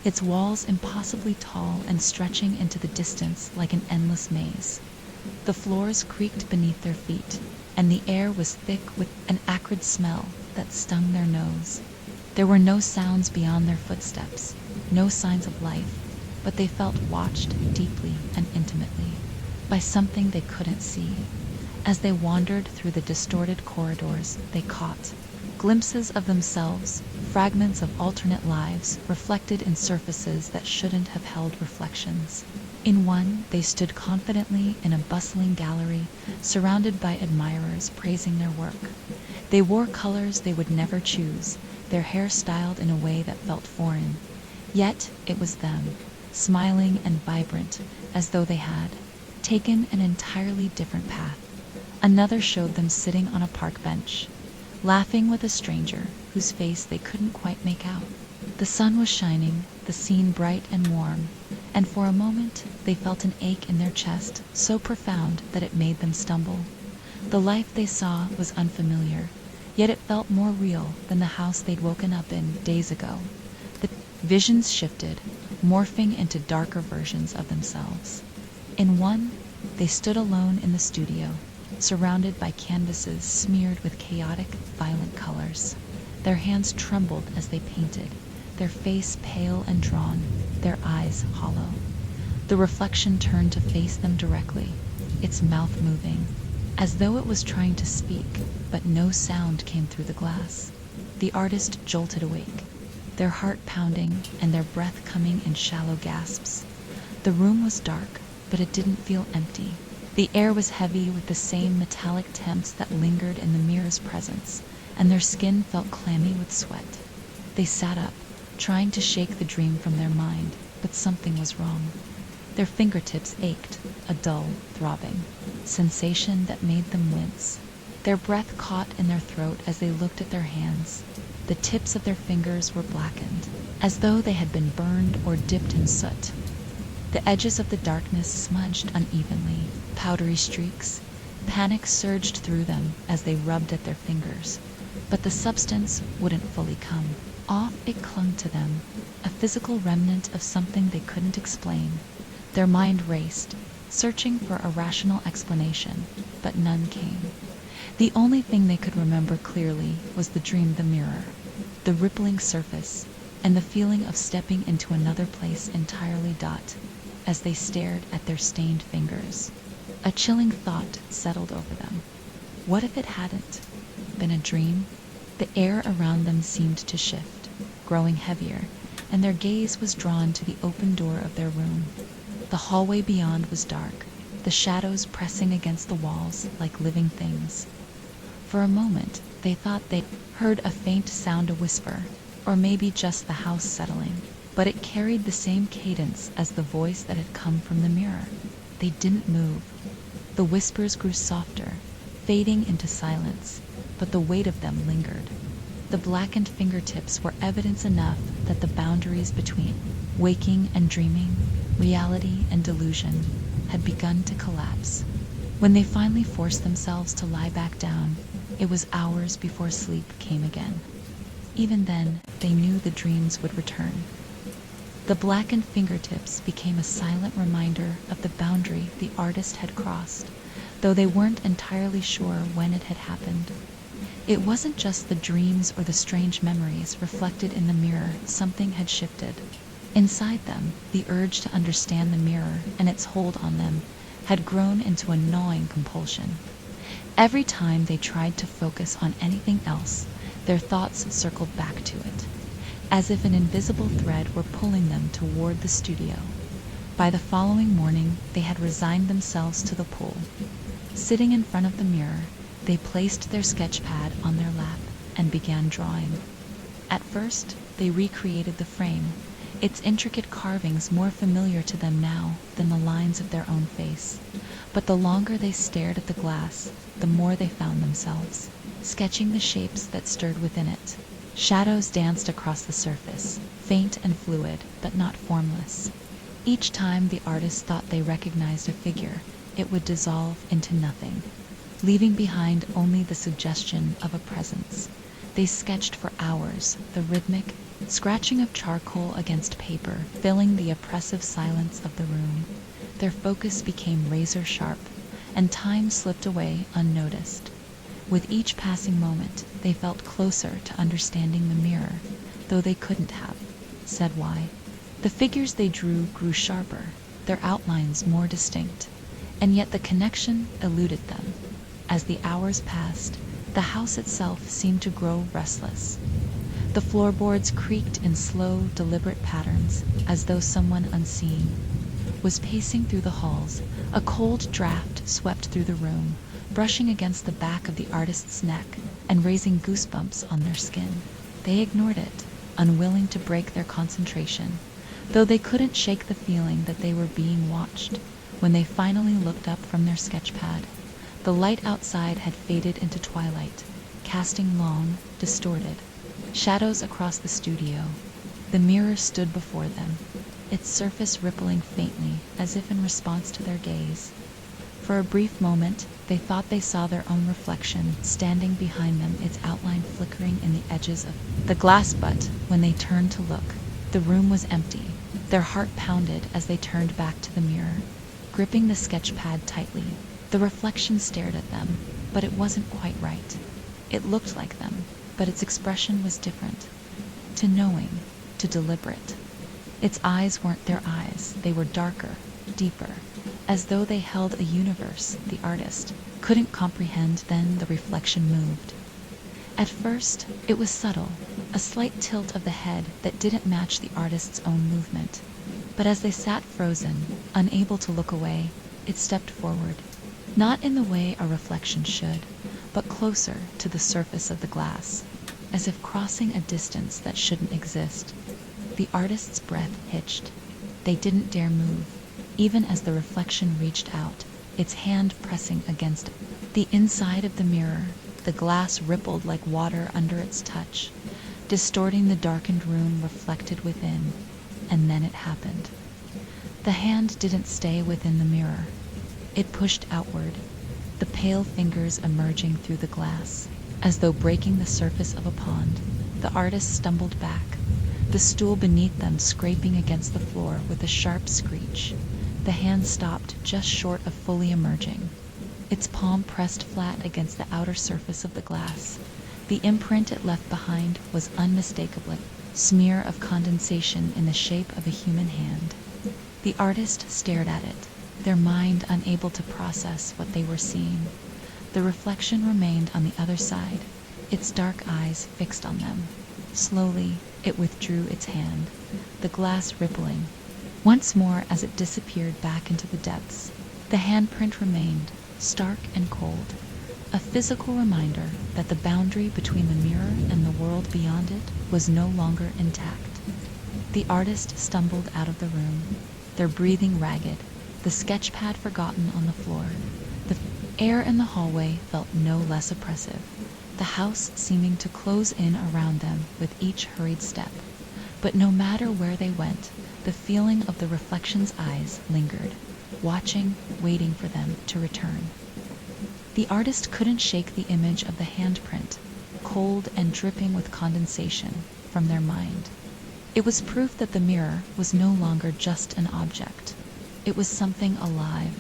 its walls impossibly tall and stretching into the distance like an endless maze. The floors creaked beneath their feet, and the air was thick with an acrid smell that stung their nose. There were no sounds beyond their footsteps, no signs of life, but they felt watched deeply and intimately by something they couldn't see. As they wandered through the distorted corridors, they caught glimpses of themselves, fragments of alternate lives reflected in surfaces that shouldn't have held reflections. In one, they stood confidently in a bustling gallery, surrounded by admirers praising their work. They wore colors they would never choose, their hair styled in a way that felt foreign. Yet it was them, smiling and vibrant, as though they had taken an entirely different path. Another showed them sitting on a park bench, laughing with a stranger whose face they couldn't quite make out. The sun was shining, the scene bright and warm, and for a moment they felt an ache in their chest so profound that it made them stumble. The life they saw was unfamiliar, yet it felt more real than the house they'd woken up in days ago. The visions shifted, morphing into darker versions of themselves. In one, they stood alone in the studio, surrounded by canvases smeared with chaotic, violent colors. Their hands trembled as they painted, their face pale and drawn, their eyes hollow. The reflection turned to face them directly, its mouth moving, as though it was trying to speak, but no sound came through the glass. The artist jolted awake, their heart pounding and their breath coming in shallow gasps. The room was dark, but it didn't feel empty. The air was heavy with the same metallic temps that lingered in the mirror's presence, and their skin felt clammy with sweat. They sat up, trying to shake the dream from their mind, but something was wrong. Their fingertips ached, a dull, throbbing sensation that made them wince. Their breath caught in their throat as they looked at their hands. The tips of their fingers were blackened, as though they had been burned or dipped in soot. The edges of the darkness smudged unevenly, powdery streaks. Panic surged through them as they rubbed at their fingers, but the substance wouldn't fully come off. It clung to them, a physical remnant of something they couldn't explain. Their mind raced, searching for a rational explanation, but none came. The only thing they could remember clearly was the dream, the mirror, the rippling surface, and the feeling of stepping into another place entirely. As they stared at their stained fingers, a chilling thought settled over them. What if it hadn't been a dream? The air around them seemed to shift, growing heavier, and their gaze was drawn to the open door of their room. The hallway beyond was dark, the shadows pressing against the walls like living things. For a moment, they thought they heard a faint sound, a whisper, or maybe just the house settling, but it carried the same cadence as the voice that had come from the mirror. They didn't move. The whispers grew softer, fading into silence, but the weight of them lingered. The blackened fingertips were evidence enough that the boundaries between waking and dreaming, reality and delusion, had begun to collapse. When they finally forced themselves to lie back down, it was hours before sleep came again. Even then, they knew the dreams would return. The blackened fingertips became a silent reminder of the boundary the artist had crossed, though they weren't entirely sure when it had happened. It wasn't just the dreams or the strange memories reflected in the mirror, something had shifted. Inside them, the urge to understand the mirror and its hold on them had grown into a gnawing compulsion. Every time they tried to focus on anything else, their thoughts circled back to it, as if an invisible thread were pulling them toward the studio. By the following morning, they had resigned themselves to the pull. Sitting in front of the mirror, they placed their sketch pad on their lap and began drawing. At first, they recreated the frame, its intricate carvings more familiar to them now than the lines of their own face. But the longer they stared at the glass, the more they found themselves sketching the shapes that stirred within it. Shadows danced across the surface, faint and fluid, but not formless. Each time the artist thought they recognized a figure, it would dissolve into nothing, leaving behind only the suggestion of a presence. They sketched for hours, the rhythmic scratching of charcoal against paper filling the oppressive silence of the room. Their focus became razor sharp, and time slipped away unnoticed. With each passing moment, they felt closer to understanding the mirror, though they couldn't have said why. The figures they drew grew sharper, their outlines more distinct, and yet the connection eluded them. As the hours passed, the house itself seemed to grow restless. The floorboards creaked in slow, deliberate patterns, as though someone unseen was pacing through the halls. A cold draft swept through the room, brushing against the back of the artist's neck and raising goosebumps on their skin. They ignored it, unwilling to break their concentration, though they couldn't shake the feeling that they were being watched. When they finally looked up from their sketch pad, the light outside had faded into twilight, casting long, distorted shadows across the studio. The mirror stood before them, its surface rippling faintly as if in response to their gaze. For a brief moment, they thought they saw their own reflection standing behind them, its outline flickering in the edges of the glass. But when they turned to look, the room was empty. Their heart pounded as they turned back to the mirror, gripping the sketch pad tightly. The reflection stared at them, but it wasn't quite right. It looked like them, but its expression was different. To knowing, to deliberate. Its eyes weren't their eyes, they were darker, deeper, as though they held a universe the artist couldn't comprehend. Then the reflection moved. At first, it was subtle, a slight tilt of the head that didn't match the artist's own movement. But as they sat frozen, unable to look away, it stepped forward, not in the way a reflection should, but closer to the surface of the glass, as if crossing a distance that shouldn't exist. The artist's breath hitched. They didn't dare move, even as the reflection reached out, its hand pressing against the inside of the mirror. The glass rippled like water under its touch, distorting the darkened room reflected within. And then it happened. The hand didn't stay within the mirror. It pushed outward, the pale fingers emerging through the glass, as though breaking the surface of a pond. The artist stumbled back, the stool beneath them scraping against the floor with a sharp screech. The hand stopped just short of fully emerging, its palm pressed flat against the outer surface of the glass. The imprint it left behind was unmistakably a smear of condensation in the shape of a human hand. The artist stared at it, their mind unable to process what they were seeing. The reflection remained on the other side, its dark eyes fixed on them. Slowly, it withdrew its hand, the glass rippling once more as it disappeared back into the depths. The handprint remained, stark and cold, a physical reminder that the boundary between the mirror and the world beyond it was no longer intact. The artist stumbled out of the room, their breathing ragged, the sketchpad forgotten on the floor. The air in the hallway felt no less oppressive, the house seeming to close in around them with each hurried step. But no matter where they went, the feeling of the reflection's eyes lingered, watching, waiting for them to return. The artist couldn't shake the image of the handprint, cold and dripping with condensation, from their mind. It was proof that the mirror was no longer just an object. It was something alive,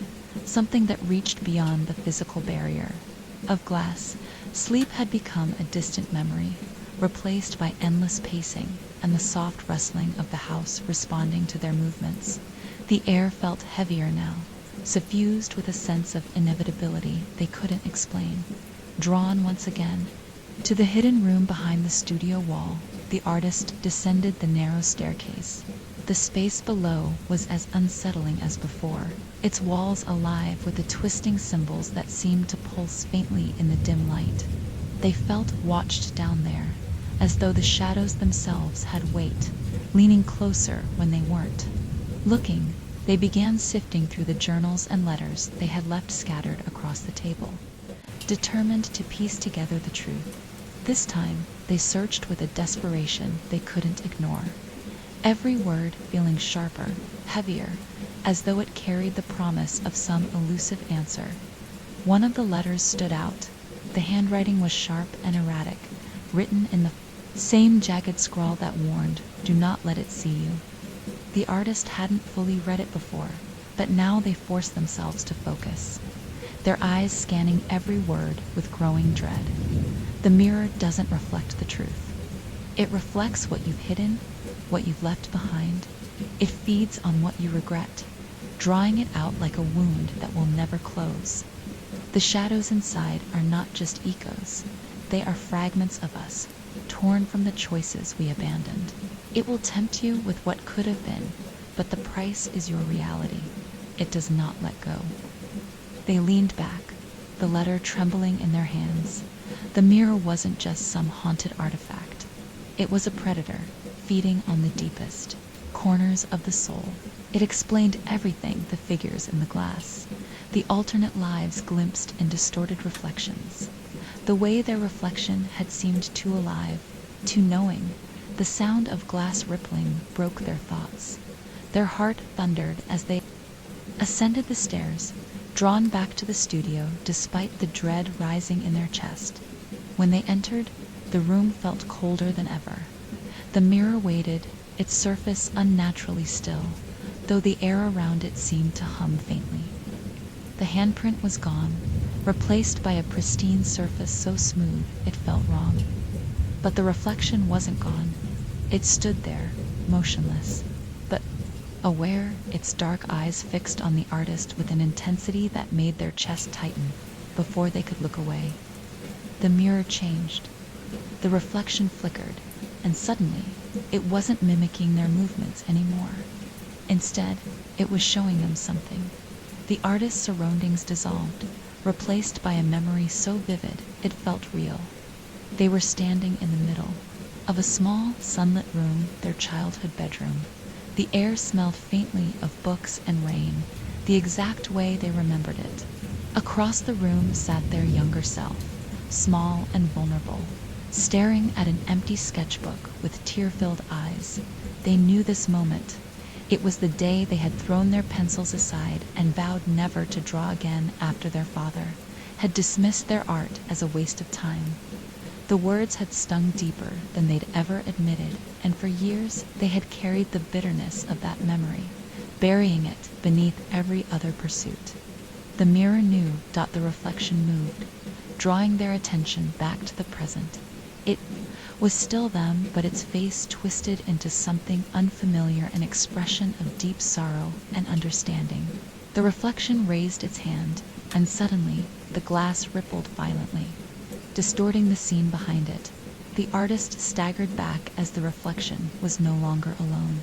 something that reached beyond the physical barrier. Of glass, sleep had become a distant memory, replaced by endless pacing and the soft rustling of the house responding to their movements. The air felt heavier now, suffused with a sense of inevitability they couldn't explain. Drawn once again to the hidden room behind the studio wall, the artist descended the narrow staircase. The space below was as unsettling as before, its walls alive with the twisting symbols that seemed to pulse faintly in the dim light. They felt watched down there, as though the shadows themselves had weight, leaning closer when they weren't. Looking, they began sifting through the journals and letters they had left scattered across the table, determined to piece together the truth. This time, they searched with a desperation they couldn't ignore, every word feeling sharper, heavier, as though it carried the promise of some elusive answer. One of the letters stood out. The handwriting was sharp and erratic, written in the same jagged scrawl that warned, "Do not let it see you." The artist hadn't fully read it before, but now they forced themselves to focus, their eyes scanning every word with growing dread. The mirror doesn't reflect the truth. It reflects what you've hidden, what you've left behind. It feeds on what you regret, drawing it out like a wound that will never close. The shadows inside are not just echoes. They are fragments of us, torn from the choices we abandoned. It will tempt you with what could have been, but the price is your reality. It does not let go. They leaned back, the letter trembling in their hands. The mirror wasn't just some haunted artifact. It was a predator, feeding on the deepest corners of the soul. It explained everything: the figures in the glass, the alternate lives glimpsed in distorted reflections, the way their reflection had seemed too alive, too knowing. The sound of glass rippling broke their thoughts. Their heart thundered as they ascended the stairs, drawn back to the studio despite the dread rising in their chest. When they entered, the room felt colder than ever. The mirror waited, its surface unnaturally still, though the air around it seemed to hum faintly. The handprint was gone, replaced by a pristine surface so smooth it felt wrong. But the reflection wasn't gone. It stood there, motionless, but aware, its dark eyes fixed on the artist with an intensity that made their chest tighten before they could look away. The mirror changed. The reflection flickered, and suddenly, it wasn't mimicking their movements anymore. Instead, it was showing them something. The artist's surroundings dissolved, replaced by a memory so vivid it felt real. They were standing in the middle of a small, sunlit room, their childhood bedroom. The air smelled faintly of books and rain, the exact way they remembered it. Across the room sat their younger self, small and vulnerable, staring at an empty sketchbook with tear-filled eyes. They knew this moment. It was the day they had thrown their pencils aside and vowed never to draw again after their father had dismissed their art as a waste of time. The words had stung deeper than they'd ever admitted, and for years they had carried the bitterness of that memory, burying it beneath every other pursuit. The mirror knew. The reflection moved, drawing their attention back to the present. It was still them, but its face twisted into something unfamiliar, an expression of deep sorrow and understanding. The reflection raised its hand, and suddenly the glass rippled violently, distorting the scene behind it. The artist staggered back as the reflection was no longer alone.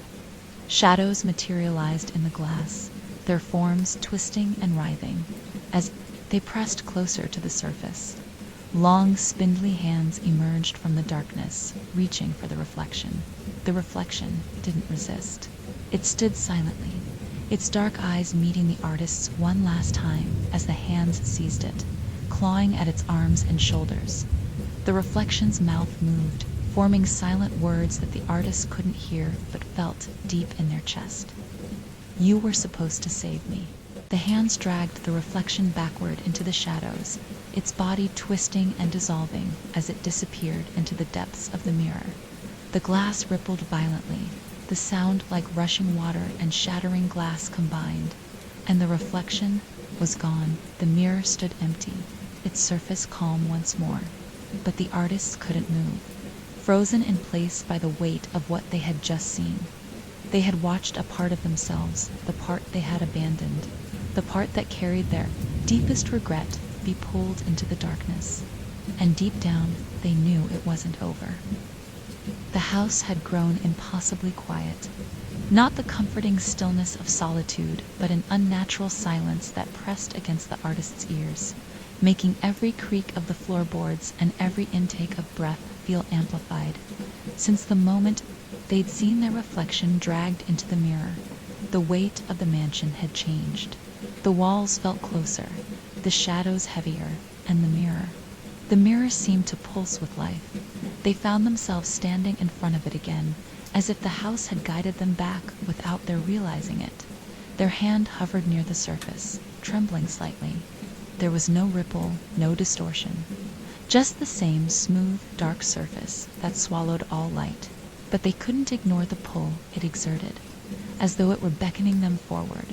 Shadows materialized in the glass, their forms twisting and writhing as they pressed closer to the surface. Long, spindly hands emerged from the darkness, reaching for the reflection. The reflection didn't resist. It stood silently, its dark eyes meeting the artist's one last time as the hands seized it, clawing at its arms and shoulders. The reflection's mouth moved, forming silent words that the artist couldn't hear but felt deep in their chest. "You were supposed to save me." The hands dragged the reflection backward into the shadows, its body twisting and dissolving as it disappeared into the depths of the mirror. The glass rippled violently, the sound like rushing water and shattering glass combined, and the reflection was gone. The mirror stood empty, its surface calm once more. But the artists couldn't move, frozen in place by the weight of what they had just seen. They had watched a part of themselves, the part they had abandoned, the part that carried their deepest regret, be pulled into the darkness. And deep down, they knew it wasn't over. The house had grown impossibly quiet. Not the comforting stillness of solitude, but an unnatural silence that pressed against the artist's ears, making every creak of the floorboards and every intake of breath feel amplified. Since the moment they'd seen their reflection dragged into the mirror, the weight of the mansion had changed. The walls felt closer, the shadows heavier, and the mirror seemed to pulse with life. They found themselves standing in front of it again, as if the house had guided them back without their realizing it. Their hand hovered near the surface, trembling slightly. There was no ripple, no distortion. Just the same smooth, dark surface that swallowed all light. But they couldn't ignore the pull it exerted, as though it were beckoning them forward.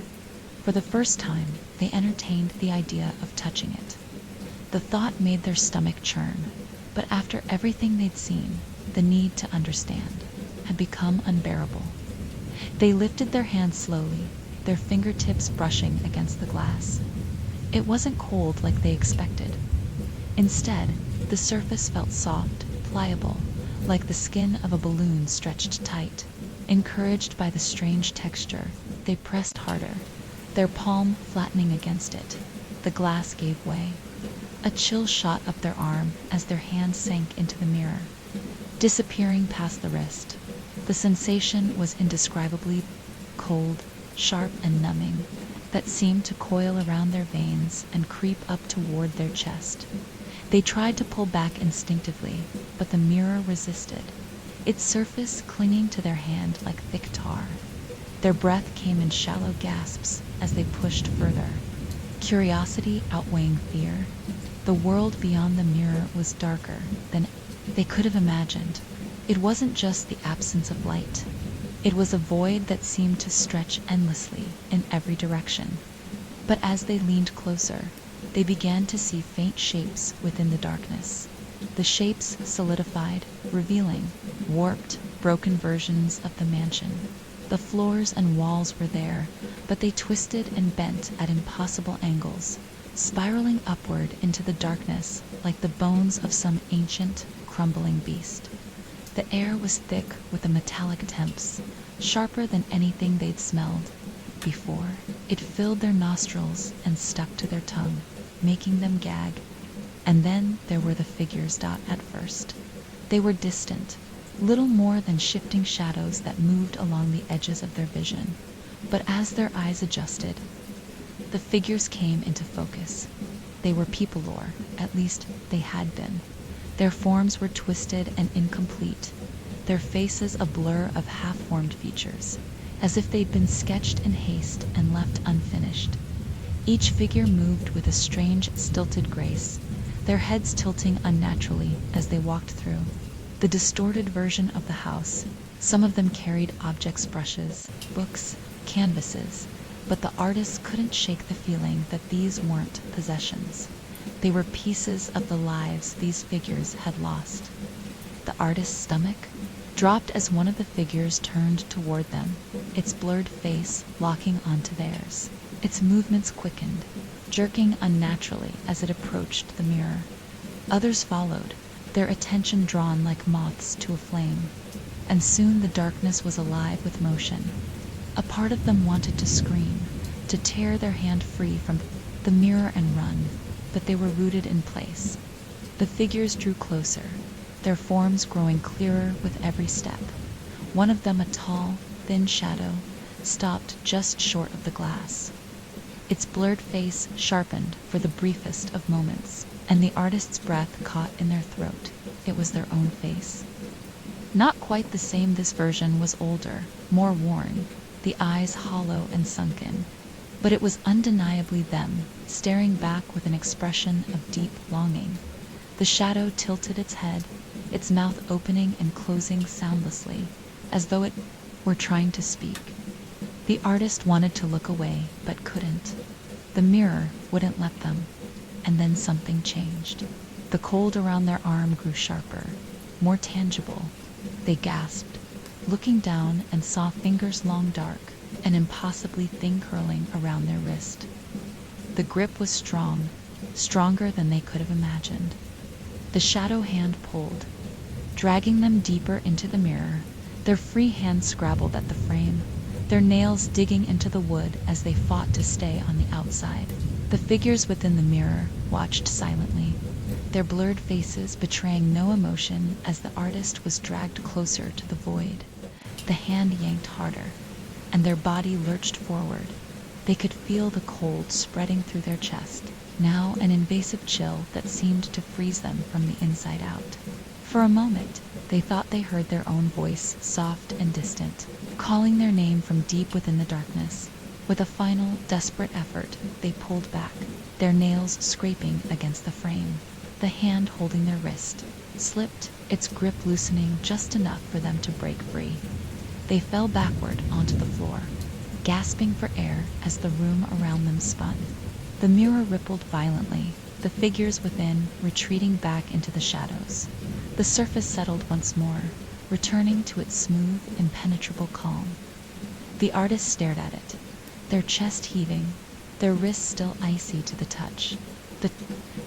For the first time, they entertained the idea of touching it. The thought made their stomach churn, but after everything they'd seen, the need to understand had become unbearable. They lifted their hands slowly, their fingertips brushing against the glass. It wasn't cold like they expected. Instead, the surface felt soft, pliable, like the skin of a balloon stretched tight. Encouraged by the strange texture, they pressed harder, their palm flattening against it. The glass gave way. A chill shot up their arm as their hand sank into the mirror, disappearing past the wrist. The sensation was indescribably cold, sharp and numbing, that seemed to coil around their veins and creep up toward their chest. They tried to pull back instinctively, but the mirror resisted, its surface clinging to their hand like thick tar. Their breath came in shallow gasps as they pushed further, curiosity outweighing fear. The world beyond the mirror was darker than they could have imagined. It wasn't just the absence of light. It was a void that seemed to stretch endlessly in every direction. But as they leaned closer, they began to see faint shapes within the darkness. The shapes solidified, revealing warped, broken versions of the mansion. The floors and walls were there, but they twisted and bent at impossible angles, spiraling upward into the darkness like the bones of some ancient, crumbling beast. The air was thick with a metallic temps, sharper than anything they'd smelled before. It filled their nostrils and stuck to their tongue, making them gag. And then there were the figures. At first, they were distant, little more than shifting shadows that moved along the edges of their vision. But as their eyes adjusted, the figures came into focus. They were people, or at least they had been. Their forms were twisted and incomplete, their faces a blur of half-formed features, as if they'd been sketched in haste and left unfinished. Each figure moved with a strange, stilted grace, their heads tilting unnaturally as they walked through the distorted version of the house. Some of them carried objects, brushes, books, canvases, but the artists couldn't shake the feeling that these weren't possessions. They were pieces of the lives these figures had lost. The artist's stomach dropped as one of the figures turned toward them, its blurred face locking onto theirs. Its movements quickened, jerking unnaturally as it approached the mirror. Others followed, their attention drawn like moths to a flame, and soon the darkness was alive with motion. A part of them wanted to scream, to tear their hand free from the mirror and run, but they were rooted in place. The figures drew closer, their forms growing clearer with every step. One of them, a tall, thin shadow, stopped just short of the glass. Its blurred face sharpened for the briefest of moments, and the artist's breath caught in their throat. It was their own face. Not quite the same. This version was older, more worn, the eyes hollow and sunken. But it was undeniably them, staring back with an expression of deep longing. The shadow tilted its head, its mouth opening and closing soundlessly, as though it were trying to speak. The artist wanted to look away, but couldn't. The mirror wouldn't let them. And then something changed. The cold around their arm grew sharper, more tangible. They gasped, looking down, and saw fingers long dark and impossibly thin curling around their wrist. The grip was strong, stronger than they could have imagined. The shadow hand pulled, dragging them deeper into the mirror. Their free hand scrabbled at the frame, their nails digging into the wood as they fought to stay on the outside. The figures within the mirror watched silently, their blurred faces betraying no emotion as the artist was dragged closer to the void. The hand yanked harder, and their body lurched forward. They could feel the cold spreading through their chest, now an invasive chill that seemed to freeze them from the inside out. For a moment, they thought they heard their own voice, soft and distant, calling their name from deep within the darkness. With a final, desperate effort, they pulled back, their nails scraping against the frame. The hand holding their wrist slipped, its grip loosening just enough for them to break free. They fell backward onto the floor, gasping for air as the room around them spun. The mirror rippled violently, the figures within retreating back into the shadows. The surface settled once more, returning to its smooth, impenetrable calm. The artist stared at it, their chest heaving, their wrists still icy to the touch. The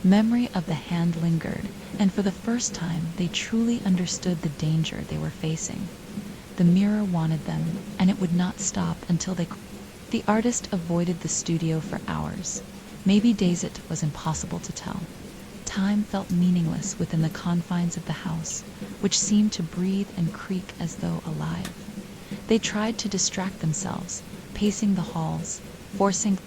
memory of the hand lingered, and for the first time they truly understood the danger they were facing. The mirror wanted them, and it would not stop until they... The artist avoided the studio for hours, maybe days. It was impossible to tell. Time felt meaningless within the confines of the house, which seemed to breathe and creak as though alive. They tried to distract themselves, pacing the halls, forcing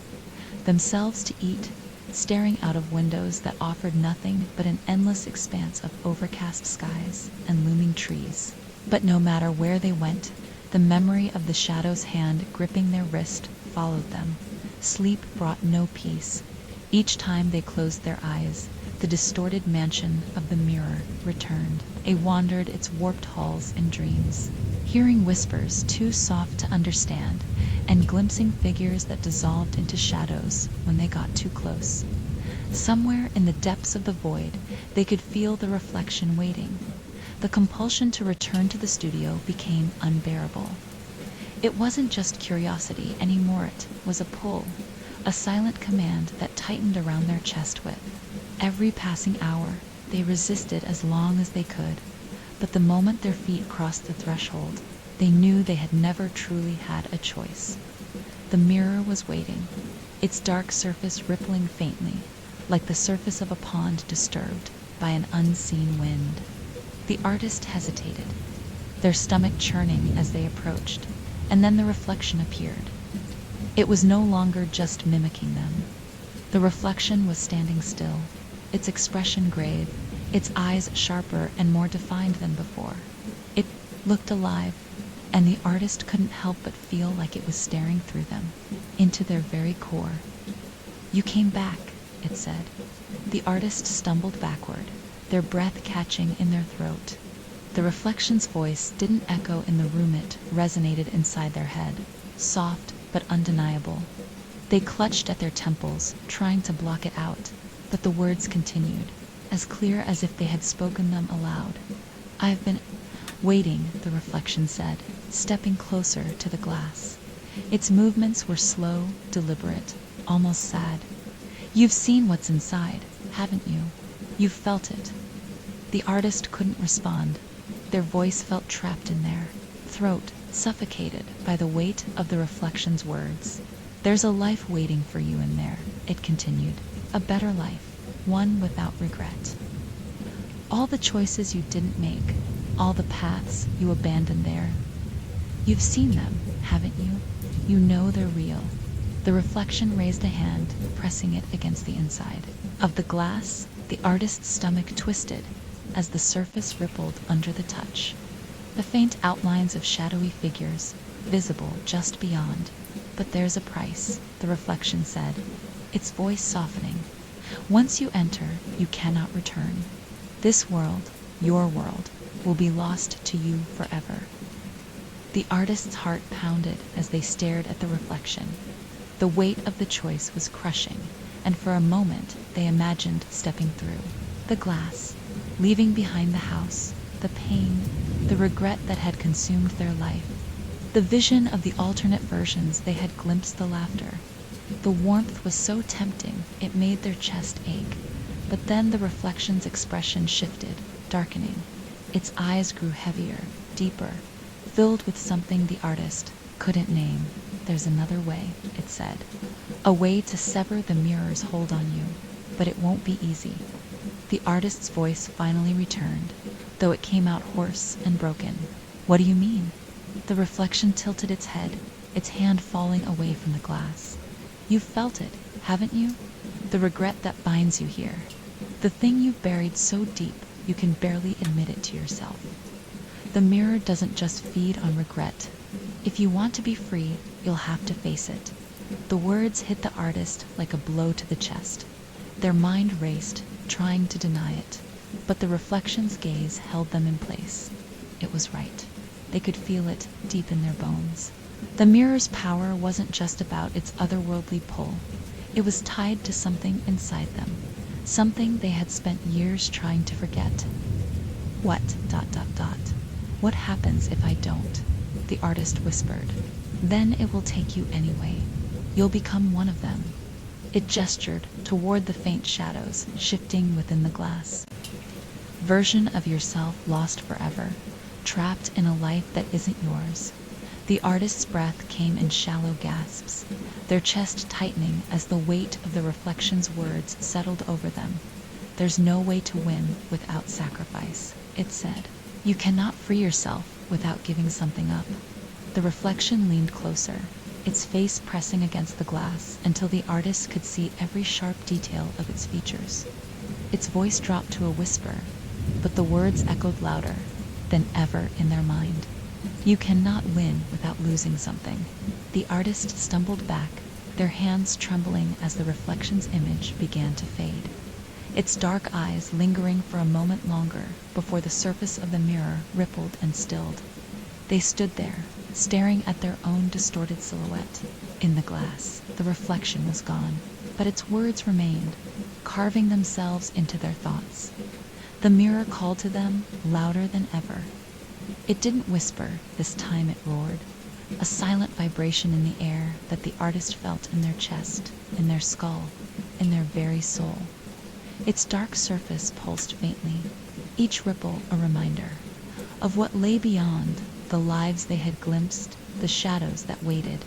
themselves to eat, staring out of windows that offered nothing but an endless expanse of overcast skies and looming trees. But no matter where they went, the memory of the shadow's hand gripping their wrist followed them. Sleep brought no peace. Each time they closed their eyes, the distorted mansion of the mirror returned. They wandered its warped halls in dreams, hearing whispers too soft to understand, and glimpsing figures that dissolved into shadows when they got too close. Somewhere in the depths of the void, they could feel the reflection waiting. The compulsion to return to the studio became unbearable. It wasn't just curiosity anymore, it was a pull, a silent command that tightened around their chest width. Every passing hour, they resisted as long as they could, but the moment their feet crossed the threshold, they knew they had never truly had a choice. The mirror was waiting, its dark surface rippling faintly, like the surface of a pond disturbed by an unseen wind. The artist hesitated, their stomach churning as they approached, and then the reflection appeared. It was no longer just mimicking them. The reflection was standing still, its expression grave, its eyes sharper and more defined than before. It looked alive, and the artist couldn't help but feel like it was staring through them, into their very core. "You came back," it said. The artist stumbled backward, their breath catching in their throat. The reflection's voice didn't echo in the room, it resonated inside their head, soft but undeniable. They clutched at their temples, trying to block it out, but the words continued, as clear as if they had spoken them aloud. "I've been waiting," the reflection said, stepping closer to the glass. Its movements were slow, deliberate, almost sad. "You've seen what's inside, haven't you? You've felt it." The artist couldn't respond. Their voice felt trapped in their throat, suffocated by the weight of the reflection's words. "There's a life waiting for you in there," it continued. "A better life, one without regret." All the choices you didn't make, all the paths you abandoned there. You've seen them, haven't you? You know they're real. The reflection raised a hand, pressing it against the inside of the glass. The artist's stomach twisted as the surface rippled under the touch. The faint outlines of shadowy figures, visible just beyond. But there's a price, the reflection said, its voice softening. Once you enter, you cannot return. This world, your world, will be lost to you forever. The artist's heart pounded as they stared at the reflection. The weight of the choice was crushing, and for a moment they imagined stepping through the glass, leaving behind the house, the pain, the regret that had consumed their life. The vision of the alternate versions they had glimpsed, the laughter. The warmth was so tempting it made their chest ache. But then the reflection's expression shifted, darkening. Its eyes grew heavier, deeper, filled with something the artist couldn't name. There's another way, it said. A way to sever the mirror's hold on you. But it won't be easy. The artist's voice finally returned, though it came out hoarse and broken. What do you mean? The reflection tilted its head, its hand falling away from the glass. You've felt it, haven't you? The regret that binds you here. The thing you've buried so deep you can barely admit it to yourself. The mirror doesn't just feed on regret. If you want to be free, you'll have to face it. The words hit the artist like a blow to the chest. Their mind raced, trying to deny it. But the reflection's gaze held them in place. It was right. They could feel it deep in their bones. The mirror's power wasn't just about its otherworldly pull. It was tied to something inside them, something they had spent years trying to forget. What? What happens if I don't? The artist whispered. Then it will take you anyway. You'll become one of them. It gestured toward the faint shadows shifting within the glass. Version of yourself lost forever, trapped in a life that isn't yours. The artist's breath came in shallow gasps, their chest tightening as the weight of the reflection's words settled over them. There's no way to win without sacrifice, it said. You cannot free yourself without giving something up. The reflection leaned closer, its face pressing against the glass until the artist could see every sharp detail of its features. Its voice dropped to a whisper, but the words echoed louder than ever in their mind. You cannot win without losing something. The artist stumbled back, their hands trembling as the reflection's image began to fade. Its dark eyes lingering for a moment longer before the surface of the mirror rippled and stilled. They stood there, staring at their own distorted silhouette. In the glass, the reflection was gone, but its words remained, carving themselves into their thoughts. The mirror called to them louder than ever. It didn't whisper, this time it roared, a silent vibration in the air that the artist felt in their chest, in their skull, in their very soul. Its dark surface pulsed faintly, each ripple a reminder of what lay beyond, the lives they had glimpsed, the shadows that waited,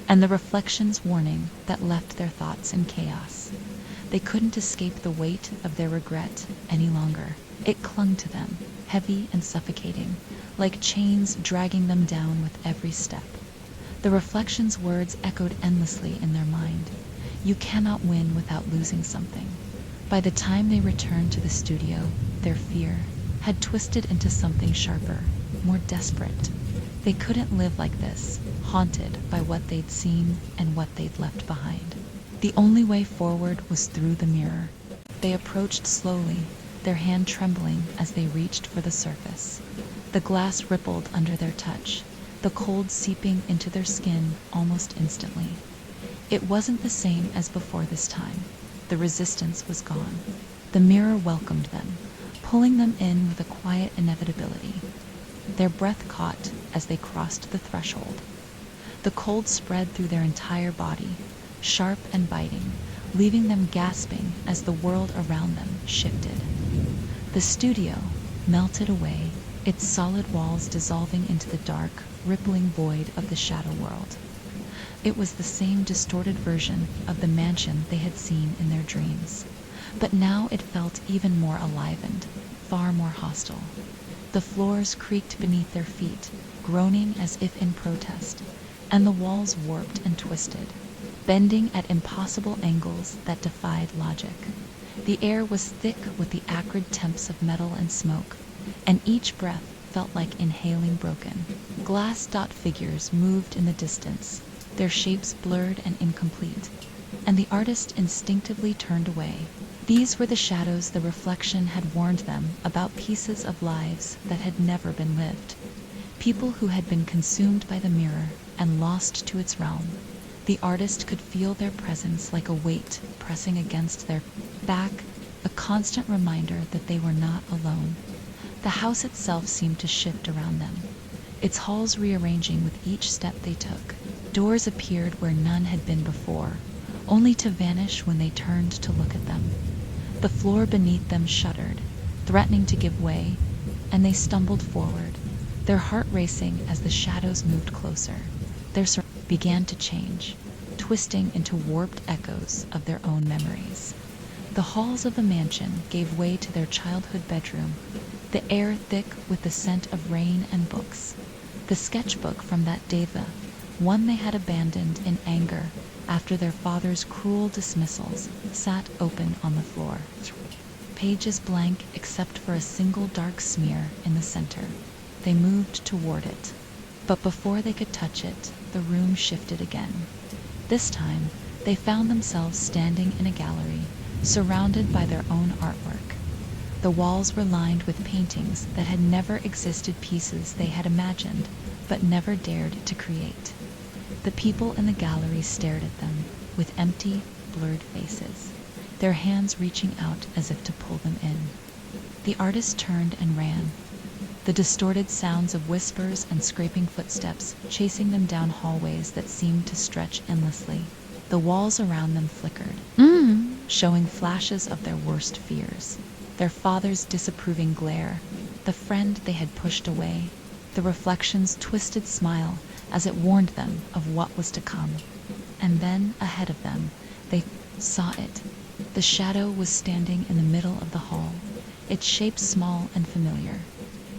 and the reflection's warning that left their thoughts in chaos. They couldn't escape the weight of their regret any longer. It clung to them, heavy and suffocating, like chains dragging them down with every step. The reflection's words echoed endlessly in their mind. You cannot win without losing something. By the time they returned to the studio, their fear had twisted into something sharper, more desperate. They couldn't live like this, haunted by what they'd seen and what they'd left behind. The only way forward was through the mirror. They approached slowly, their hand trembling as they reached for the surface. The glass rippled under their touch, the cold seeping into their skin almost instantly. It wasn't the same as before this time. The resistance was gone. The mirror welcomed them, pulling them in with a quiet inevitability. Their breath caught as they crossed the threshold. The cold spread through their entire body, sharp and biting, leaving them gasping as the world around them shifted. The studio melted away, its solid walls dissolving into the dark, rippling void of the shadow world. It was the same distorted version of the mansion they had seen in their dreams, but now it felt even more alivened, far more hostile. The floors creaked beneath their feet, groaning as if in protest, and the walls warped and twisted, bending at impossible angles that defied logic. The air was thick with the acrid temps of metal and smoke, and each breath felt like inhaling broken. Glass-dot figures moved in the distance, their shapes blurred and incomplete, and the artist instinctively turned away. These were the shadows the reflection had warned them about, pieces of lives that had never been lived. People who had been consumed by the mirror and lost to its realm. The artist could feel their presence like a weight pressing against their back, a constant reminder that they were not alone. The house itself seemed to shift around them, its halls rearranging with each step they took. Doors appeared where none had been before, only to vanish when they turned to look at them. The floor beneath them shuddered, threatening to give way, and they stumbled forward, their heart racing as the shadows moved closer. Their surroundings began to change, twisting into warped echoes of their own memories. The halls of the mansion gave way to their childhood bedroom, the air thick with the scent of rain and books. The sketchbook from that day, the one they had abandoned in anger after their father's cruel dismissals, sat open on the floor. Pages blank except for a single dark smear in the center. They moved toward it, but before they could touch it, the room shifted again. This time, they found themselves standing in a gallery, surrounded by their own artwork. The walls were lined with paintings that had never existed, pieces they had imagined, but never dared to create. The people in the gallery stared at them with empty, blurred faces, their hands reaching out as if to pull them in. The artist turned and ran, the distorted sounds of whispers and scraping footsteps chasing them down hallways that seemed to stretch endlessly. The walls around them flickered, showing flashes of their worst fears, their father's disapproving glare, the friend they had pushed away, the reflection's twisted smile as it warned them of what was to come. And then, ahead of them, they saw it. The shadow was standing in the middle of the hall, its shape small and familiar.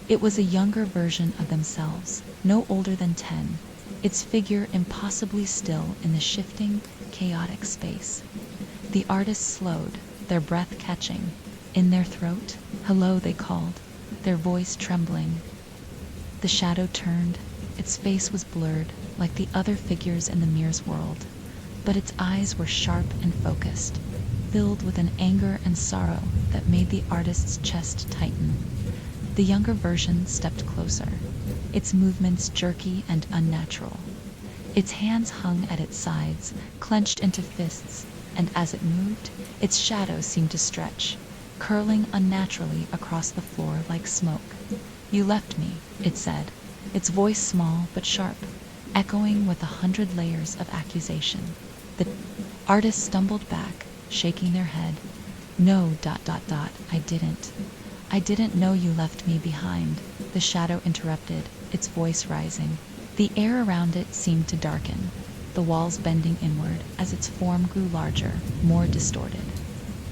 It was a younger version of themselves, no older than 10, its figure impossibly still in the shifting, chaotic space. The artists slowed, their breath catching. In their throat, "Hello," they called, their voice trembling. The shadow turned. Its face was blurred, like the other figures in the mirror's world, but its eyes were sharp and focused, filled with an anger and sorrow that made the artist's chest tighten. The younger version stepped closer, its movements jerky and unnatural. Its hands hung at its sides, clenched into fists, and as it moved, its shadow seemed to stretch, curling unnaturally across the floor like smoke. "You left me," it said, its voice small but sharp, echoing with 100 layers of accusation. The artist stumbled back, shaking their head. "No, ... I didn't. I didn't know you left me behind," the shadow interrupted, its voice rising. The air around it seemed to darken, the walls bending inward as its form grew larger, more distorted.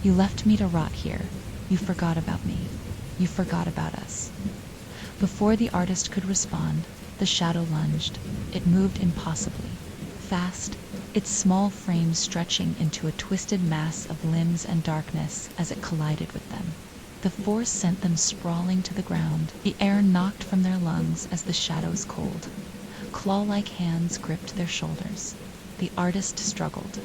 "You left me to rot here. You forgot about me. You forgot about us." Before the artist could respond, the shadow lunged. It moved impossibly, fast, its small frame stretching into a twisted mass of limbs and darkness as it collided with them. The force sent them sprawling to the ground, the air knocked from their lungs as the shadows cold. Claw-like hands gripped their shoulders. The artist struggled,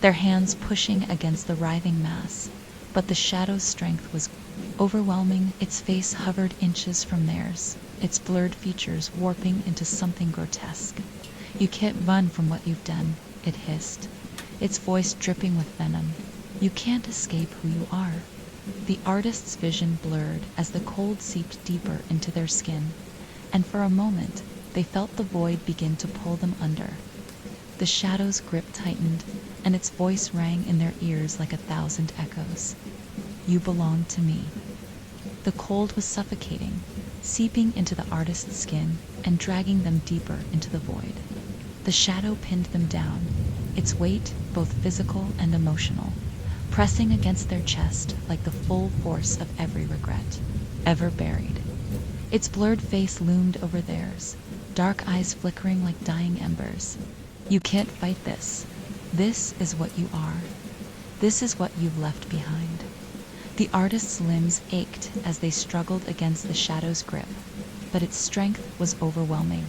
their hands pushing against the writhing mass, but the shadow's strength was overwhelming. Its face hovered inches from theirs, its blurred features warping into something grotesque. "You can't run from what you've done," it hissed, its voice dripping with venom. "You can't escape who you are." The artist's vision blurred as the cold seeped deeper into their skin, and for a moment they felt the void begin to pull them under. The shadow's grip tightened, and its voice rang in their ears like 1,000 echoes. "You belong to me." The cold was suffocating, seeping into the artist's skin and dragging them deeper into the void. The shadow pinned them down, its weight both physical and emotional, pressing against their chest like the full force of every regret. ever buried. Its blurred face loomed over theirs, dark eyes flickering like dying embers. You can't fight this. This is what you are. This is what you've left behind. The artist's limbs ached as they struggled against the shadow's grip, but its strength was overwhelming.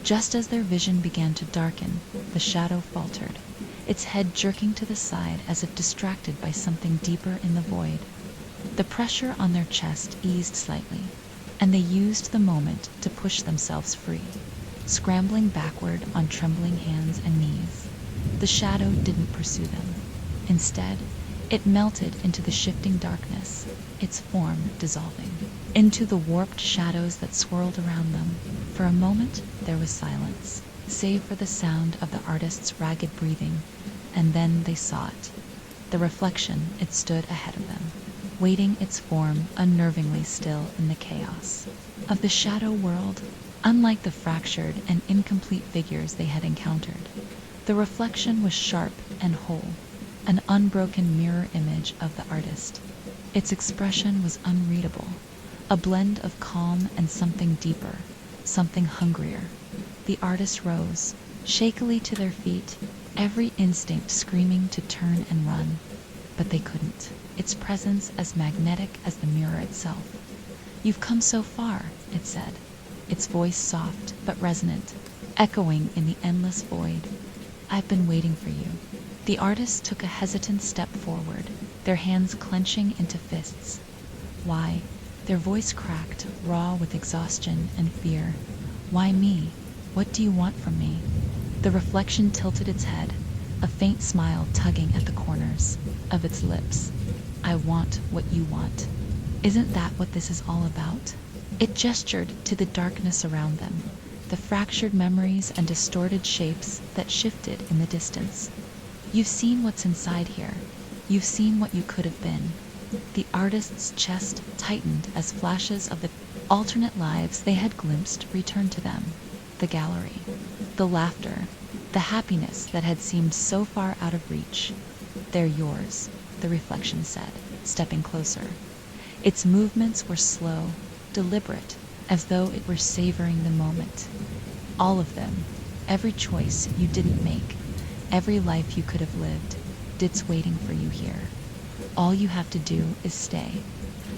Just as their vision began to darken, the shadow faltered, its head jerking to the side as if distracted by something deeper in the void. The pressure on their chest eased slightly, and they used the moment to push themselves free, scrambling backward on trembling hands and knees. The shadow didn't pursue them. Instead, it melted into the shifting darkness, its form dissolving into the warped shadows that swirled around them. For a moment, there was silence, save for the sound of the artist's ragged breathing, and then they saw it. The reflection, it stood ahead of them, waiting its form unnervingly still in the chaos of the shadow world. Unlike the fractured and incomplete figures they had encountered, the reflection was sharp and whole, an unbroken mirror image of the artist. Its expression was unreadable, a blend of calm and something deeper, something hungrier. The artist rose, shakily to their feet, every instinct screaming to turn and run. But they couldn't, its presence as magnetic as the mirror itself. "You've come so far," it said, its voice soft but resonant, echoing in the endless void. "I've been waiting for you." The artist took a hesitant step forward, their hands clenching into fists. "Why?" Their voice cracked, raw with exhaustion and fear. "Why me? What do you want from me?" The reflection tilted its head, a faint smile tugging at the corners of its lips. "I want what you want. Isn't that what this is all about?" It gestured to the darkness around them, the fractured memories and distorted shapes that shifted in the distance. "You've seen what's inside here. You've seen what you could have been." The artist's chest tightened as flashes of the alternate lives they had glimpsed returned to them. The gallery, the laughter, the happiness that had seemed so far out of reach. "They're yours," the reflection said, stepping closer. Its movements were slow, deliberate, as though it were savoring the moment. "All of them, every choice you didn't make, every life you could have lived, it's waiting for you here. All you have to do is stay."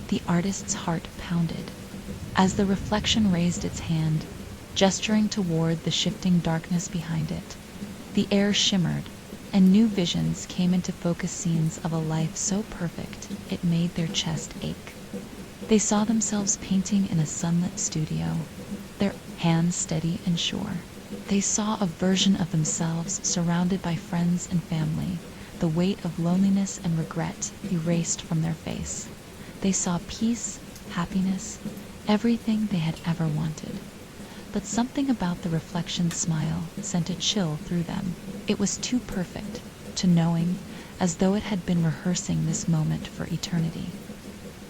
The artist's heart pounded. As the reflection raised its hand, gesturing toward the shifting darkness behind it, the air shimmered, and new visions came into focus, scenes of a life so perfect it made their chest ache. They saw themselves painting in a sunlit studio, their hands steady and sure. They saw a version of themselves surrounded by friends and family, the weight of loneliness and regret erased from their face. They saw peace, happiness, everything they had ever wanted. But something about the reflection's smile sent a chill through them. It was too perfect, too knowing, as though it had been rehearsing this moment for eternity.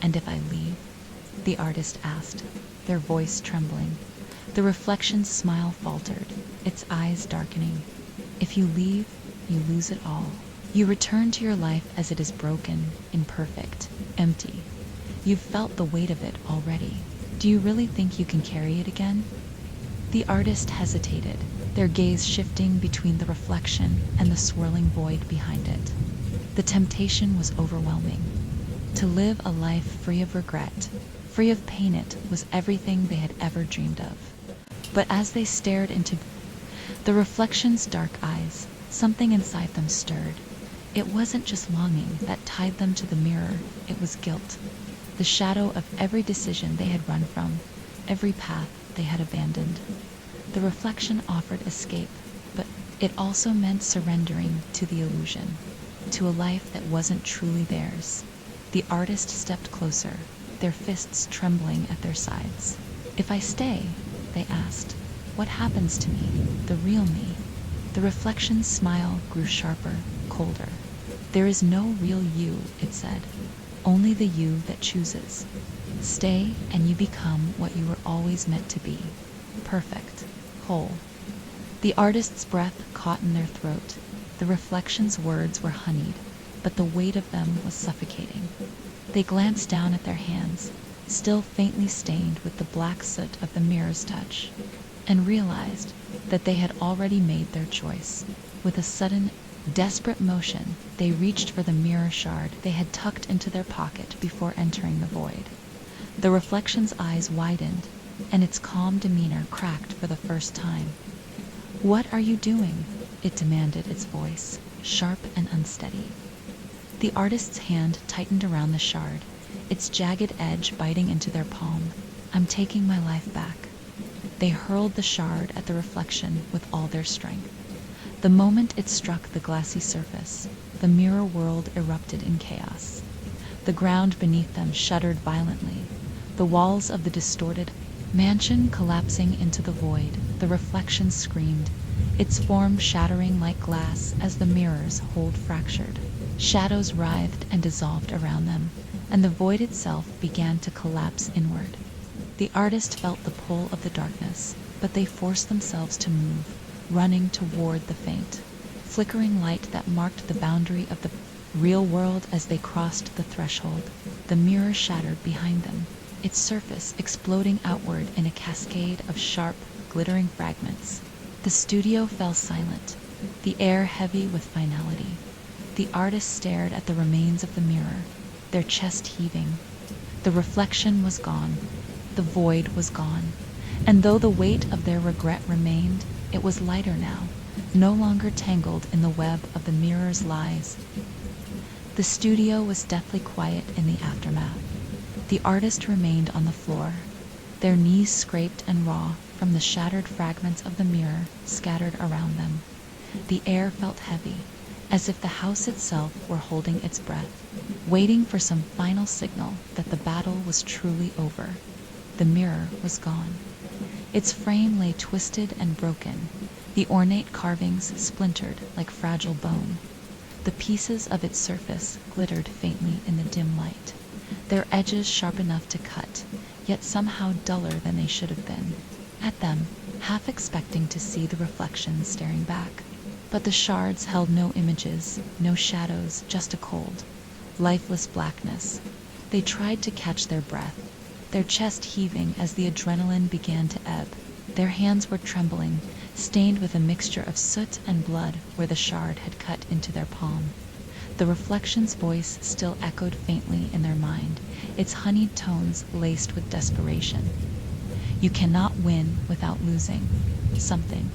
"And if I leave?" the artist asked, their voice trembling. The reflection's smile faltered, its eyes darkening. "If you leave, you lose it all. You return to your life as it is broken, imperfect, empty. You've felt the weight of it already. Do you really think you can carry it again?" The artist hesitated, their gaze shifting between the reflection and the swirling void behind it. The temptation was overwhelming. To live a life free of regret, free of pain, it was everything they had ever dreamed of. But as they stared into the reflection's dark eyes, something inside them stirred. It wasn't just longing that tied them to the mirror, it was guilt. The shadow of every decision they had run from, every path they had abandoned. The reflection offered escape, but it also meant surrendering to the illusion, to a life that wasn't truly theirs. The artist stepped closer, their fists trembling at their sides. "If I stay," they asked, "what happens to me, the real me?" The reflection's smile grew sharper, colder. "There is no real you," it said, "only the you that chooses. Stay and you become what you were always meant to be, perfect, whole." The artist's breath caught in their throat. The reflection's words were honeyed, but the weight of them was suffocating. They glanced down at their hands, still faintly stained with the black soot of the mirror's touch, and realized that they had already made their choice. With a sudden, desperate motion, they reached for the mirror shard they had tucked into their pocket before entering the void. The reflection's eyes widened, and its calm demeanor cracked for the first time. "What are you doing?" it demanded, its voice sharp and unsteady. The artist's hand tightened around the shard, its jagged edge biting into their palm. "I'm taking my life back." They hurled the shard at the reflection with all their strength. The moment it struck the glassy surface, the mirror world erupted in chaos. The ground beneath them shuddered violently, the walls of the distorted mansion collapsing into the void. The reflection screamed, its form shattering like glass as the mirror's hold fractured. Shadows writhed and dissolved around them, and the void itself began to collapse inward. The artist felt the pull of the darkness, but they forced themselves to move, running toward the faint, flickering light that marked the boundary of the real world. As they crossed the threshold, the mirror shattered behind them, its surface exploding outward in a cascade of sharp, glittering fragments. The studio fell silent, the air heavy with finality. The artist stared at the remains of the mirror, their chest heaving. The reflection was gone, the void was gone, and though the weight of their regret remained, it was lighter now, no longer tangled in the web of the mirror's lies. The studio was deathly quiet in the aftermath. The artist remained on the floor, their knees scraped and raw from the shattered fragments of the mirror scattered around them. The air felt heavy, as if the house itself were holding its breath, waiting for some final signal that the battle was truly over. The mirror was gone. Its frame lay twisted and broken, the ornate carvings splintered like fragile bone. The pieces of its surface glittered faintly in the dim light, their edges sharp enough to cut, yet somehow duller than they should have been. At them, half expecting to see the reflection staring back. But the shards held no images, no shadows, just a cold, lifeless blackness. They tried to catch their breath, their chest heaving as the adrenaline began to ebb. Their hands were trembling, stained with a mixture of soot and blood where the shard had cut into their palm. The reflection's voice still echoed faintly in their mind, its honeyed tones laced with desperation. "You cannot win without losing something."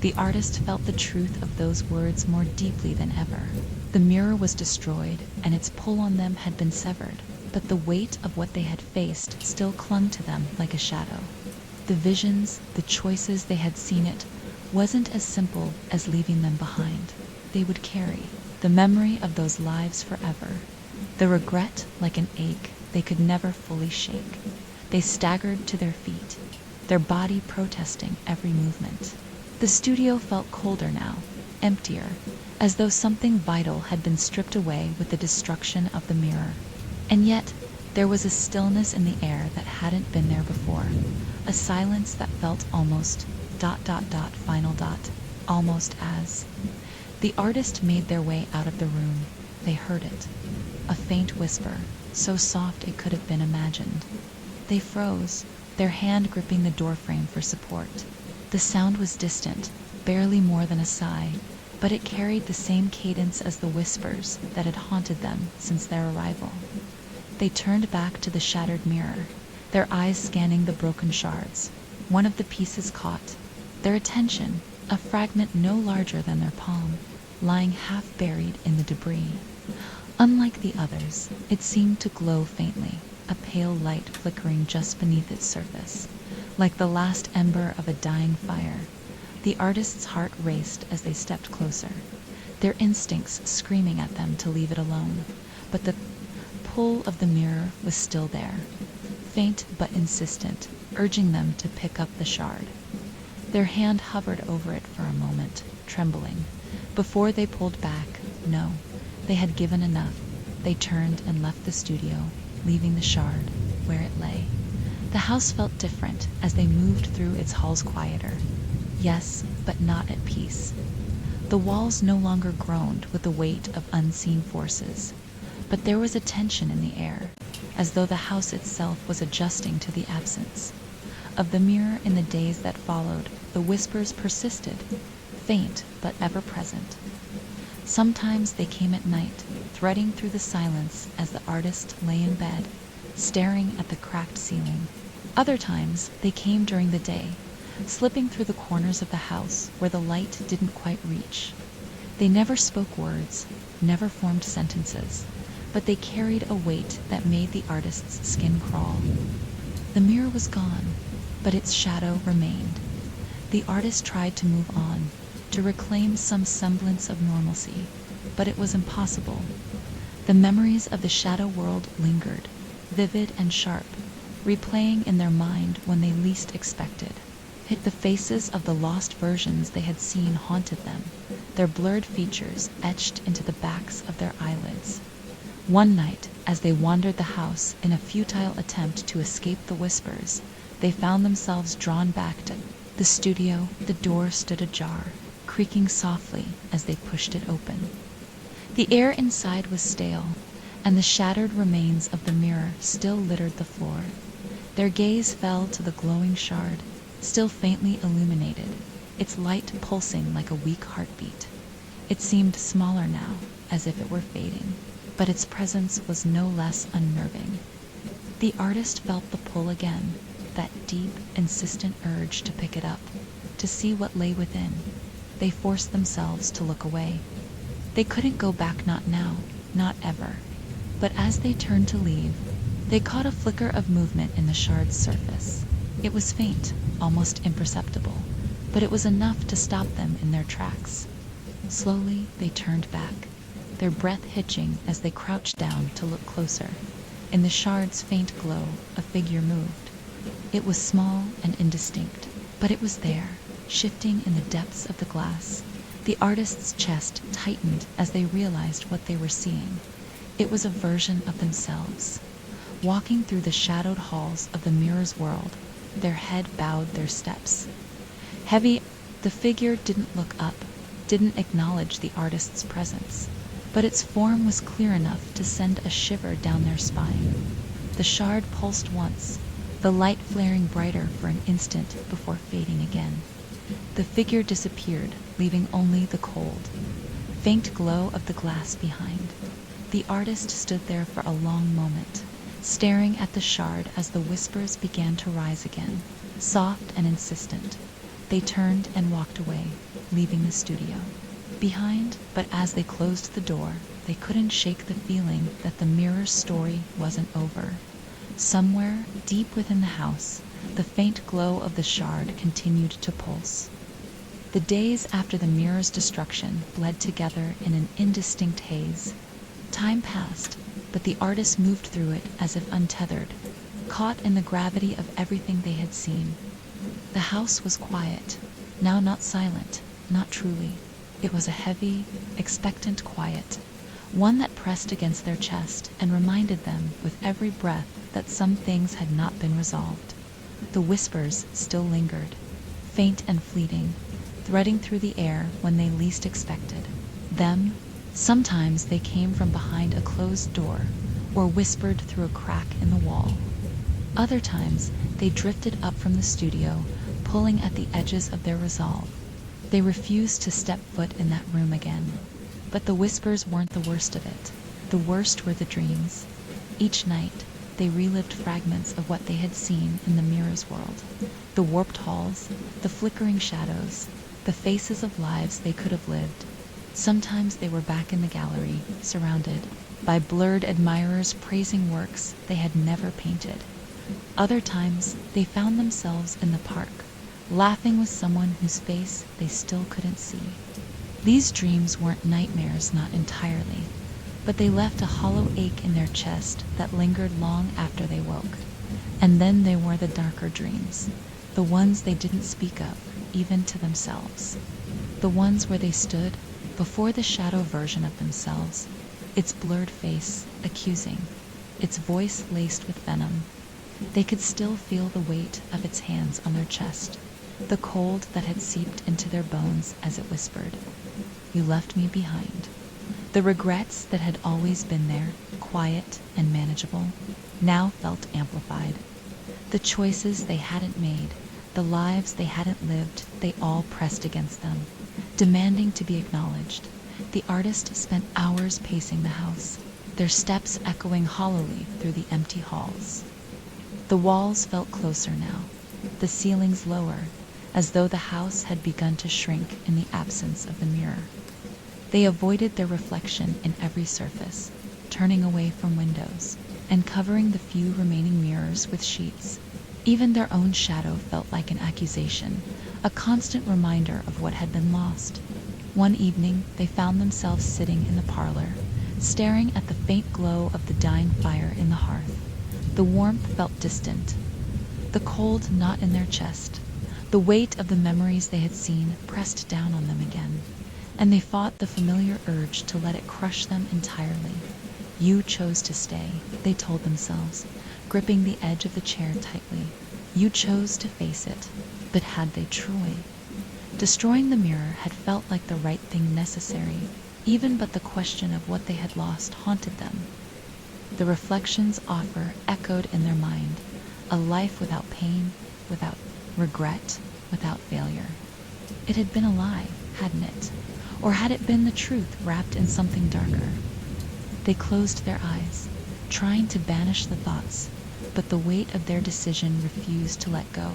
The artist felt the truth of those words more deeply than ever. The mirror was destroyed, and its pull on them had been severed, but the weight of what they had faced still clung to them like a shadow. The visions, the choices they had seen, it wasn't as simple as leaving them behind. They would carry the memory of those lives forever, the regret like an ache they could never fully shake. They staggered to their feet, their body protesting every movement. The studio felt colder now, emptier, as though something vital had been stripped away with the destruction of the mirror. And yet, there was a stillness in the air that hadn't been there before, a silence that felt almost ... almost as. The artist made their way out of the room. They heard it, a faint whisper, so soft it could have been imagined. They froze, their hand gripping the doorframe for support. The sound was distant, barely more than a sigh, but it carried the same cadence as the whispers that had haunted them since their arrival. They turned back to the shattered mirror, their eyes scanning the broken shards. One of the pieces caught their attention, a fragment no larger than their palm, lying half buried in the debris. Unlike the others, it seemed to glow faintly, a pale light flickering just beneath its surface, like the last ember of a dying fire. The artist's heart raced as they stepped closer, their instincts screaming at them to leave it alone. But the pull of the mirror was still there, faint but insistent, urging them to pick up the shard. Their hand hovered over it for a moment, trembling, before they pulled back. No, they had given enough. They turned and left the studio, leaving the shard where it lay. The house felt different as they moved through its halls, quieter. Yes, but not at peace. The walls no longer groaned with the weight of unseen forces, but there was a tension in the air, as though the house itself was adjusting to the absence of the mirror. In the days that followed, the whispers persisted, faint but ever present. Sometimes they came at night, threading through the silence as the artist lay in bed, staring at the cracked ceiling. Other times they came during the day, slipping through the corners of the house where the light didn't quite reach. They never spoke words, never formed sentences, but they carried a weight that made the artist's skin crawl. The mirror was gone, but its shadow remained. The artist tried to move on, to reclaim some semblance of normalcy, but it was impossible. The memories of the shadow world lingered, vivid and sharp, replaying in their mind when they least expected. The faces of the lost versions they had seen haunted them, their blurred features etched into the backs of their eyelids. One night, as they wandered the house in a futile attempt to escape the whispers, they found themselves drawn back to the studio. The door stood ajar, creaking softly as they pushed it open. The air inside was stale, and the shattered remains of the mirror still littered the floor. Their gaze fell to the glowing shard, still faintly illuminated, its light pulsing like a weak heartbeat. It seemed smaller now, as if it were fading, but its presence was no less unnerving. The artist felt the pull again, that deep, insistent urge to pick it up, to see what lay within. They forced themselves to look away. They couldn't go back, not now, not ever. But as they turned to leave, they caught a flicker of movement in the shard's surface. It was faint, almost imperceptible, but it was enough to stop them in their tracks. Slowly, they turned back, their breath hitching as they crouched down to look closer. In the shard's faint glow, a figure moved. It was small and indistinct, but it was there, shifting in the depths of the glass. The artist's chest tightened as they realized what they were seeing. It was a version of themselves, walking through the shadowed halls of the mirror's world, their head bowed, their steps heavy. The figure didn't look up, didn't acknowledge the artist's presence, but its form was clear enough to send a shiver down their spine. The shard pulsed once, the light flaring brighter for an instant before fading again. The figure disappeared, leaving only the cold, faint glow of the glass behind. The artist stood there for a long moment, staring at the shard as the whispers began to rise again, soft and insistent. They turned and walked away, leaving the studio behind, but as they closed the door, they couldn't shake the feeling that the mirror's story wasn't over. Somewhere, deep within the house, the faint glow of the shard continued to pulse. The days after the mirror's destruction bled together in an indistinct haze. Time passed, but the artist moved through it as if untethered, caught in the gravity of everything they had seen. The house was quiet, now not silent, not truly. It was a heavy, expectant quiet, one that pressed against their chest and reminded them with every breath that some things had not been resolved. The whispers still lingered, faint and fleeting, threading through the air when they least expected them. Sometimes they came from behind a closed door or whispered through a crack in the wall. Other times they drifted up from the studio, pulling at the edges of their resolve. They refused to step foot in that room again. But the whispers weren't the worst of it. The worst were the dreams. Each night, they relived fragments of what they had seen in the mirror's world. The warped halls, the flickering shadows, the faces of lives they could have lived. Sometimes they were back in the gallery, surrounded by blurred admirers praising works they had never painted. Other times, they found themselves in the park, laughing with someone whose face they still couldn't see. These dreams weren't nightmares, not entirely, but they left a hollow ache in their chest that lingered long after they woke. And then there were the darker dreams, the ones they didn't speak of, even to themselves. The ones where they stood before the shadow version of themselves, its blurred face accusing, its voice laced with venom. They could still feel the weight of its hands on their chest, the cold that had seeped into their bones as it whispered, "You left me behind." The regrets that had always been there, quiet and manageable, now felt amplified. The choices they hadn't made, the lives they hadn't lived, they all pressed against them, demanding to be acknowledged. The artist spent hours pacing the house, their steps echoing hollowly through the empty halls. The walls felt closer now, the ceilings lower, as though the house had begun to shrink in the absence of the mirror. They avoided their reflection in every surface, turning away from windows and covering the few remaining mirrors with sheets. Even their own shadow felt like an accusation, a constant reminder of what had been lost. One evening, they found themselves sitting in the parlor, staring at the faint glow of the dying fire in the hearth. The warmth felt distant, the cold not in their chest. The weight of the memories they had seen pressed down on them again, and they fought the familiar urge to let it crush them entirely. You chose to stay, they told themselves, gripping the edge of the chair tightly. You chose to face it, but had they truly? Destroying the mirror had felt like the right thing necessary, even but the question of what they had lost haunted them. The reflection's offer echoed in their mind, a life without pain, without regret, without failure. It had been a lie, hadn't it? Or had it been the truth wrapped in something darker? They closed their eyes, trying to banish the thoughts, but the weight of their decision refused to let go.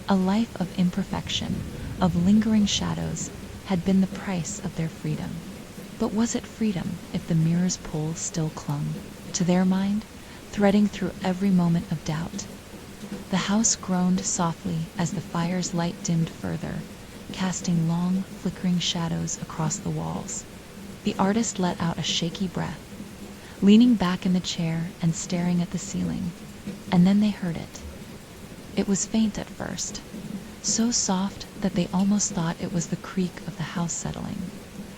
A life of imperfection, of lingering shadows, had been the price of their freedom. But was it freedom if the mirror's pull still clung to their mind, threading through every moment of doubt? The house groaned softly as the fire's light dimmed further, casting long, flickering shadows across the walls. The artist let out a shaky breath, leaning back in the chair and staring at the ceiling. And then they heard it. It was faint at first, so soft that they almost thought it was the creak of the house settling.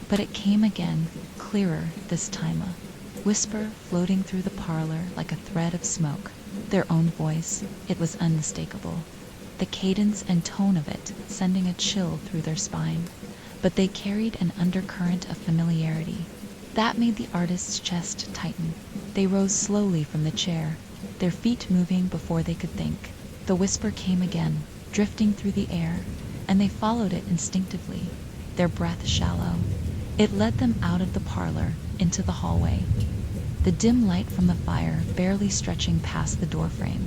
But it came again, clearer this time, a whisper floating through the parlor like a thread of smoke. Their own voice, it was unmistakable, the cadence and tone of it sending a chill through their spine. But they carried an undercurrent of familiarity. That made the artist's chest tighten. They rose slowly from the chair, their feet moving before they could think. The whisper came again, drifting through the air, and they followed it instinctively, their breath shallow. It led them out of the parlor, into the hallway, the dim light from the fire barely stretching past the doorframe.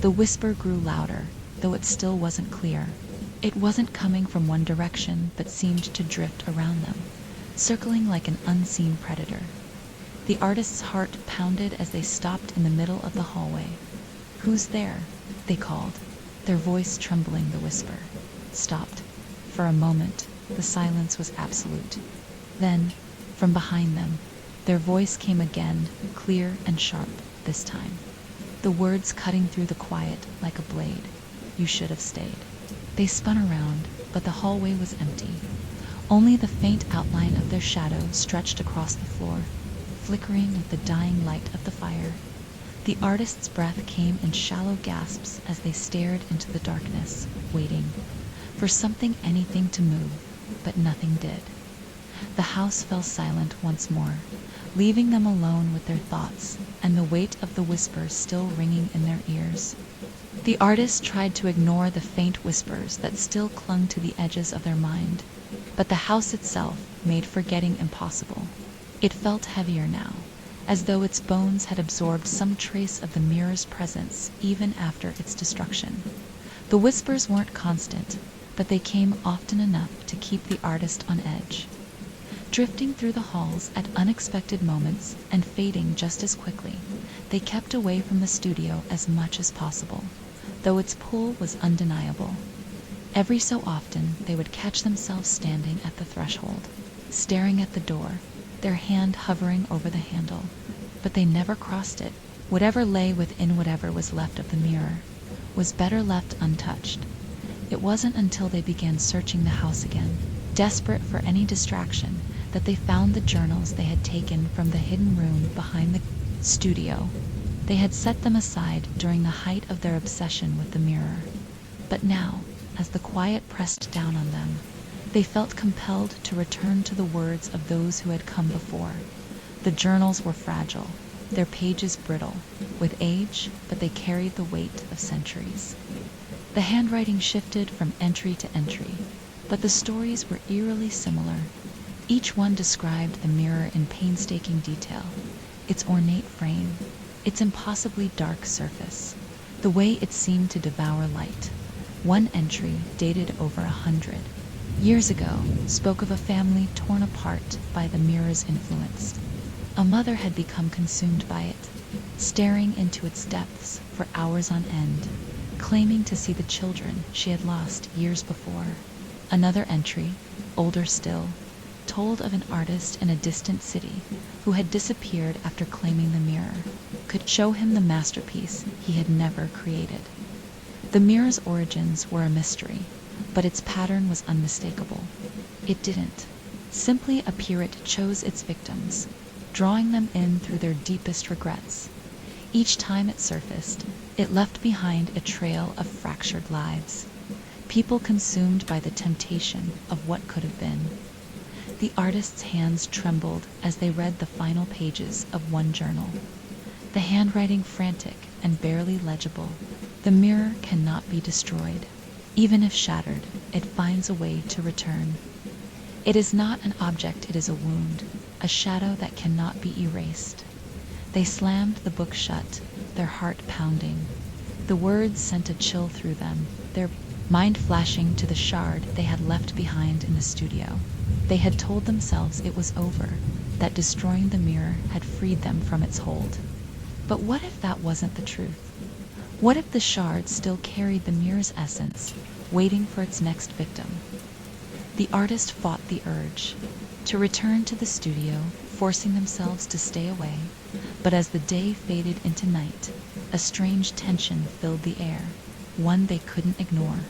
The whisper grew louder, though it still wasn't clear. It wasn't coming from one direction, but seemed to drift around them, circling like an unseen predator. The artist's heart pounded as they stopped in the middle of the hallway. "Who's there?" they called, their voice trembling. The whisper stopped. For a moment, the silence was absolute. Then, from behind them, their voice came again, clear and sharp this time, the words cutting through the quiet like a blade. "You should have stayed." They spun around, but the hallway was empty. Only the faint outline of their shadow stretched across the floor, flickering with the dying light of the fire. The artist's breath came in shallow gasps as they stared into the darkness, waiting for something, anything to move, but nothing did. The house fell silent once more, leaving them alone with their thoughts and the weight of the whisper still ringing in their ears. The artist tried to ignore the faint whispers that still clung to the edges of their mind, but the house itself made forgetting impossible. It felt heavier now, as though its bones had absorbed some trace of the mirror's presence even after its destruction. The whispers weren't constant, but they came often enough to keep the artist on edge, drifting through the halls at unexpected moments and fading just as quickly. They kept away from the studio as much as possible, though its pull was undeniable. Every so often they would catch themselves standing at the threshold, staring at the door, their hand hovering over the handle, but they never crossed it. Whatever lay within, whatever was left of the mirror, was better left untouched. It wasn't until they began searching the house again, desperate for any distraction, that they found the journals they had taken from the hidden room behind the studio. They had set them aside during the height of their obsession with the mirror. But now, as the quiet pressed down on them, they felt compelled to return to the words of those who had come before. The journals were fragile, their pages brittle with age, but they carried the weight of centuries. The handwriting shifted from entry to entry, but the stories were eerily similar. Each one described the mirror in painstaking detail, its ornate frame, its impossibly dark surface, the way it seemed to devour light. One entry, dated over 100 years ago, spoke of a family torn apart by the mirror's influence. A mother had become consumed by it, staring into its depths for hours on end, claiming to see the children she had lost years before. Another entry, older still, told of an artist in a distant city who had disappeared after claiming the mirror could show him the masterpiece he had never created. The mirror's origins were a mystery, but its pattern was unmistakable. It didn't simply appear, it chose its victims, drawing them in through their deepest regrets. Each time it surfaced, it left behind a trail of fractured lives, people consumed by the temptation of what could have been. The artist's hands trembled as they read the final pages of one journal, the handwriting frantic and barely legible. The mirror cannot be destroyed. Even if shattered, it finds a way to return. It is not an object, it is a wound, a shadow that cannot be erased. They slammed the book shut, their heart pounding. The words sent a chill through them, their mind flashing to the shard they had left behind in the studio. They had told themselves it was over, that destroying the mirror had freed them from its hold. But what if that wasn't the truth? What if the shard still carried the mirror's essence, waiting for its next victim? The artist fought the urge to return to the studio, forcing themselves to stay away. But as the day faded into night, a strange tension filled the air, one they couldn't ignore.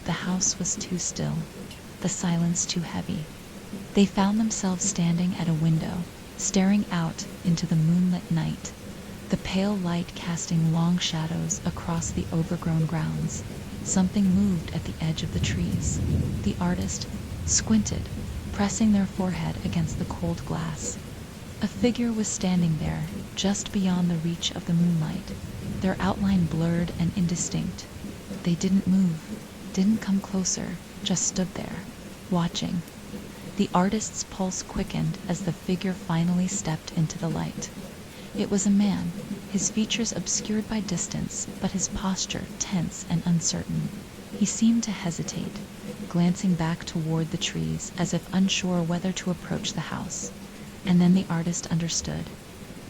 The house was too still, the silence too heavy. They found themselves standing at a window, staring out into the moonlit night, the pale light casting long shadows across the overgrown grounds. Something moved at the edge of the trees. The artist squinted, pressing their forehead against the cold glass. A figure was standing there, just beyond the reach of the moonlight, their outline blurred and indistinct. They didn't move, didn't come closer, just stood there, watching. The artist's pulse quickened as the figure finally stepped into the light. It was a man, his features obscured by distance, but his posture tense and uncertain. He seemed to hesitate, glancing back toward the trees as if unsure whether to approach the house. And then the artist understood.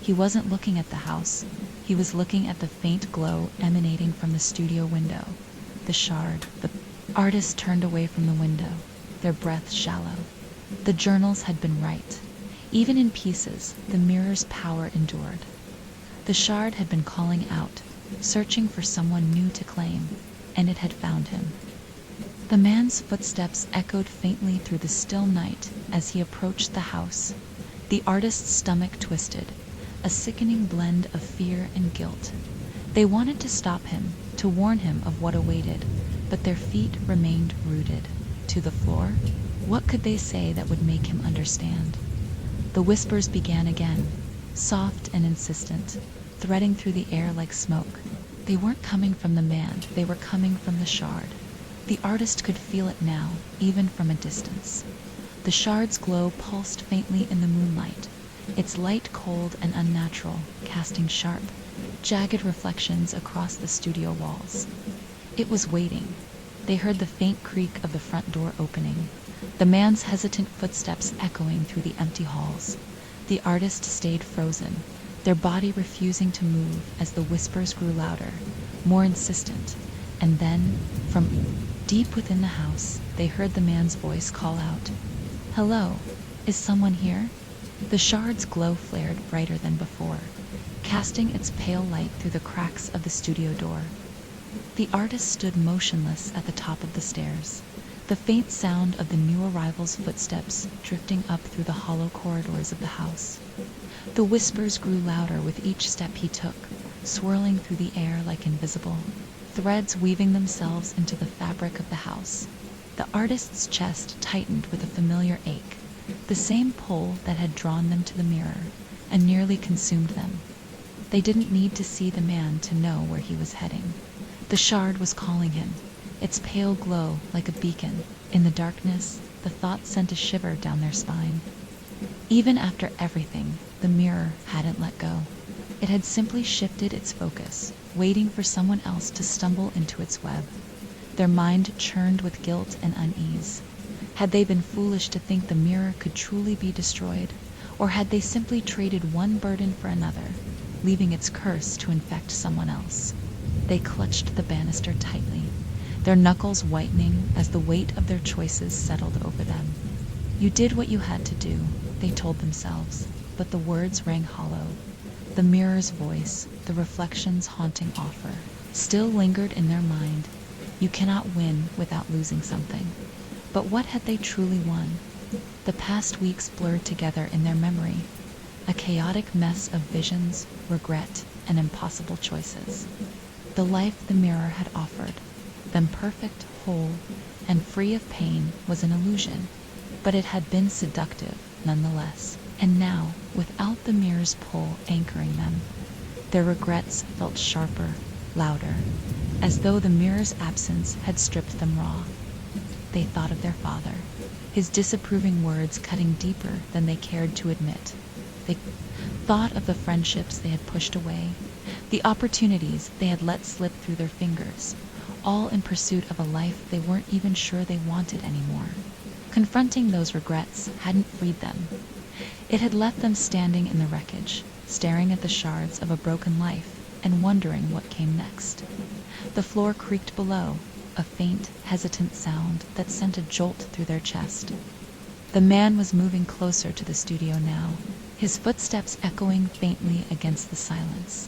He wasn't looking at the house. He was looking at the faint glow emanating from the studio window. The shard. The artist turned away from the window, their breath shallow. The journals had been right. Even in pieces, the mirror's power endured. The shard had been calling out, searching for someone new to claim, and it had found him. The man's footsteps echoed faintly through the still night as he approached the house. The artist's stomach twisted, a sickening blend of fear and guilt. They wanted to stop him, to warn him of what awaited, but their feet remained rooted to the floor. What could they say that would make him understand? The whispers began again, soft and insistent, threading through the air like smoke. They weren't coming from the man, they were coming from the shard. The artist could feel it now, even from a distance. The shard's glow pulsed faintly in the moonlight, its light cold and unnatural, casting sharp, jagged reflections across the studio walls. It was waiting. They heard the faint creak of the front door opening, the man's hesitant footsteps echoing through the empty halls. The artist stayed frozen, their body refusing to move as the whispers grew louder, more insistent. And then, from deep within the house, they heard the man's voice call out, "Hello, is someone here?" The shard's glow flared brighter than before, casting its pale light through the cracks of the studio door. The artist stood motionless at the top of the stairs, the faint sound of the new arrival's footsteps drifting up through the hollow corridors of the house. The whispers grew louder with each step he took, swirling through the air like invisible threads weaving themselves into the fabric of the house. The artist's chest tightened with a familiar ache, the same pull that had drawn them to the mirror and nearly consumed them. They didn't need to see the man to know where he was heading. The shard was calling him, its pale glow like a beacon. In the darkness, the thought sent a shiver down their spine. Even after everything, the mirror hadn't let go. It had simply shifted its focus, waiting for someone else to stumble into its web. Their mind churned with guilt and unease. Had they been foolish to think the mirror could truly be destroyed? Or had they simply traded one burden for another, leaving its curse to infect someone else? They clutched the banister tightly, their knuckles whitening as the weight of their choices settled over them. You did what you had to do, they told themselves, but the words rang hollow. The mirror's voice, the reflection's haunting offer, still lingered in their mind. You cannot win without losing something. But what had they truly won? The past weeks blurred together in their memory, a chaotic mess of visions, regret, and impossible choices. The life the mirror had offered, them perfect, whole, and free of pain, was an illusion, but it had been seductive nonetheless. And now, without the mirror's pull anchoring them, their regrets felt sharper, louder, as though the mirror's absence had stripped them raw. They thought of their father, his disapproving words cutting deeper than they cared to admit. They thought of the friendships they had pushed away, the opportunities they had let slip through their fingers, all in pursuit of a life they weren't even sure they wanted anymore. Confronting those regrets hadn't freed them. It had left them standing in the wreckage, staring at the shards of a broken life and wondering what came next. The floor creaked below, a faint, hesitant sound that sent a jolt through their chest. The man was moving closer to the studio now, his footsteps echoing faintly against the silence.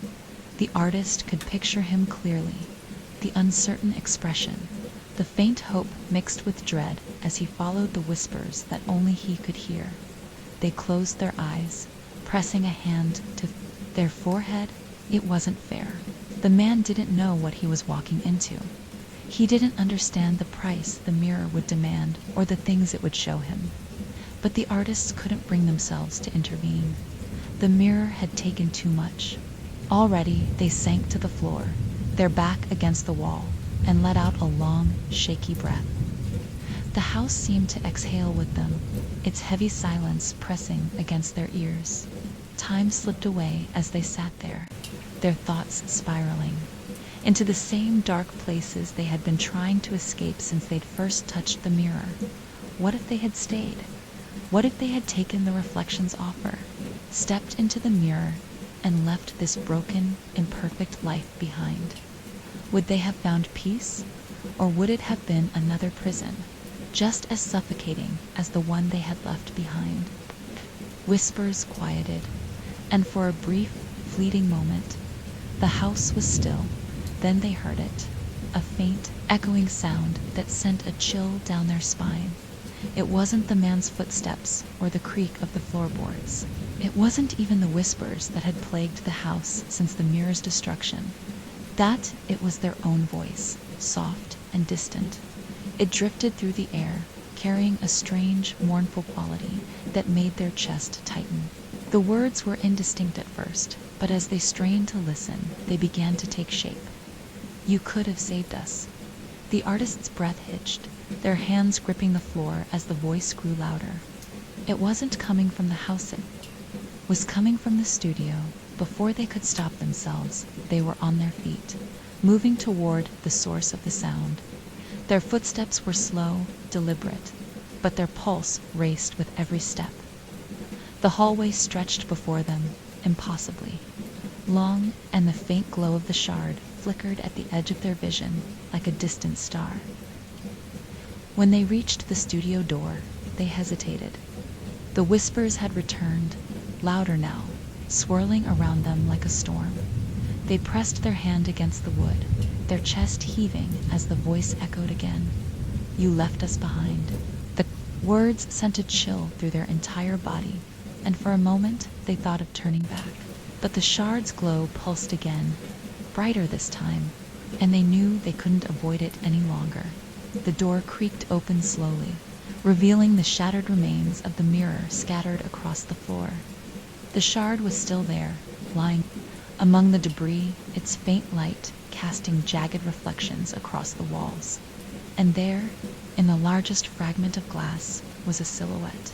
The artist could picture him clearly, the uncertain expression, the faint hope mixed with dread as he followed the whispers that only he could hear. They closed their eyes, pressing a hand to their forehead. It wasn't fair. The man didn't know what he was walking into. He didn't understand the price the mirror would demand or the things it would show him. But the artists couldn't bring themselves to intervene. The mirror had taken too much. Already they sank to the floor, their back against the wall, and let out a long, shaky breath. The house seemed to exhale with them, its heavy silence pressing against their ears. Time slipped away as they sat there, their thoughts spiraling into the same dark places they had been trying to escape since they'd first touched the mirror. What if they had stayed? What if they had taken the reflection's offer, stepped into the mirror, and left this broken, imperfect life behind? Would they have found peace, or would it have been another prison, just as suffocating as the one they had left behind? Whispers quieted, and for a brief, fleeting moment, the house was still. Then they heard it, a faint, echoing sound that sent a chill down their spine. It wasn't the man's footsteps or the creak of the floorboards. It wasn't even the whispers that had plagued the house since the mirror's destruction. It was their own voice, soft and distant. It drifted through the air, carrying a strange, mournful quality that made their chest tighten. The words were indistinct at first, but as they strained to listen, they began to take shape. You could have saved us. The artist's breath hitched, their hands gripping the floor as the voice grew louder. It wasn't coming from the house, it was coming from the studio. Before they could stop themselves, they were on their feet, moving toward the source of the sound. Their footsteps were slow, deliberate, but their pulse raced with every step. The hallway stretched before them, impossibly long, and the faint glow of the shard flickered at the edge of their vision like a distant star. When they reached the studio door, they hesitated. The whispers had returned, louder now, swirling around them like a storm. They pressed their hand against the wood, their chest heaving as the voice echoed again. You left us behind. The words sent a chill through their entire body, and for a moment they thought of turning back. But the shard's glow pulsed again, brighter this time, and they knew they couldn't avoid it any longer. The door creaked open slowly, revealing the shattered remains of the mirror scattered across the floor. The shard was still there, lying among the debris, its faint light casting jagged reflections across the walls. And there, in the largest fragment of glass, was a silhouette.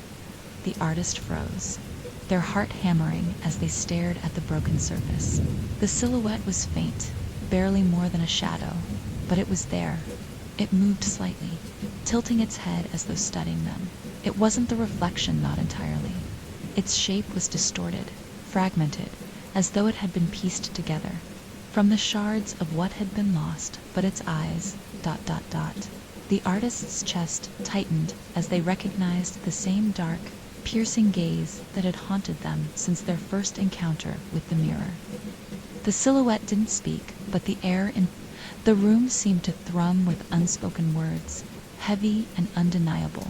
The artist froze, their heart hammering as they stared at the broken surface. The silhouette was faint, barely more than a shadow, but it was there. It moved slightly, tilting its head as though studying them. It wasn't the reflection, not entirely. Its shape was distorted, fragmented, as though it had been pieced together from the shards of what had been lost, but its eyes, ... The artist's chest tightened as they recognized the same dark, piercing gaze that had haunted them since their first encounter with the mirror. The silhouette didn't speak, but the air in the room seemed to thrum with unspoken words, heavy and undeniable.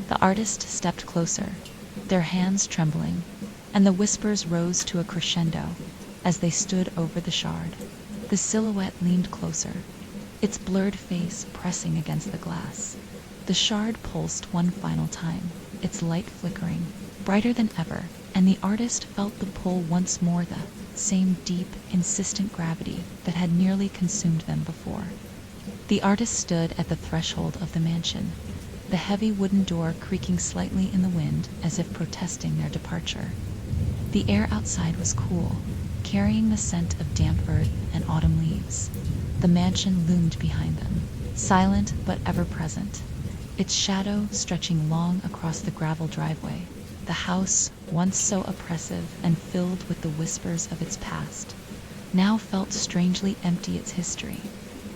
The artist stepped closer, their hands trembling, and the whispers rose to a crescendo as they stood over the shard. The silhouette leaned closer, its blurred face pressing against the glass. The shard pulsed one final time, its light flickering, brighter than ever, and the artist felt the pull once more, the same deep, insistent gravity that had nearly consumed them before. The artist stood at the threshold of the mansion, the heavy wooden door creaking slightly in the wind as if protesting their departure. The air outside was cool, carrying the scent of damp earth and autumn leaves. The mansion loomed behind them, silent but ever-present, its shadow stretching long across the gravel driveway. The house, once so oppressive and filled with the whispers of its past, now felt strangely empty. Its history,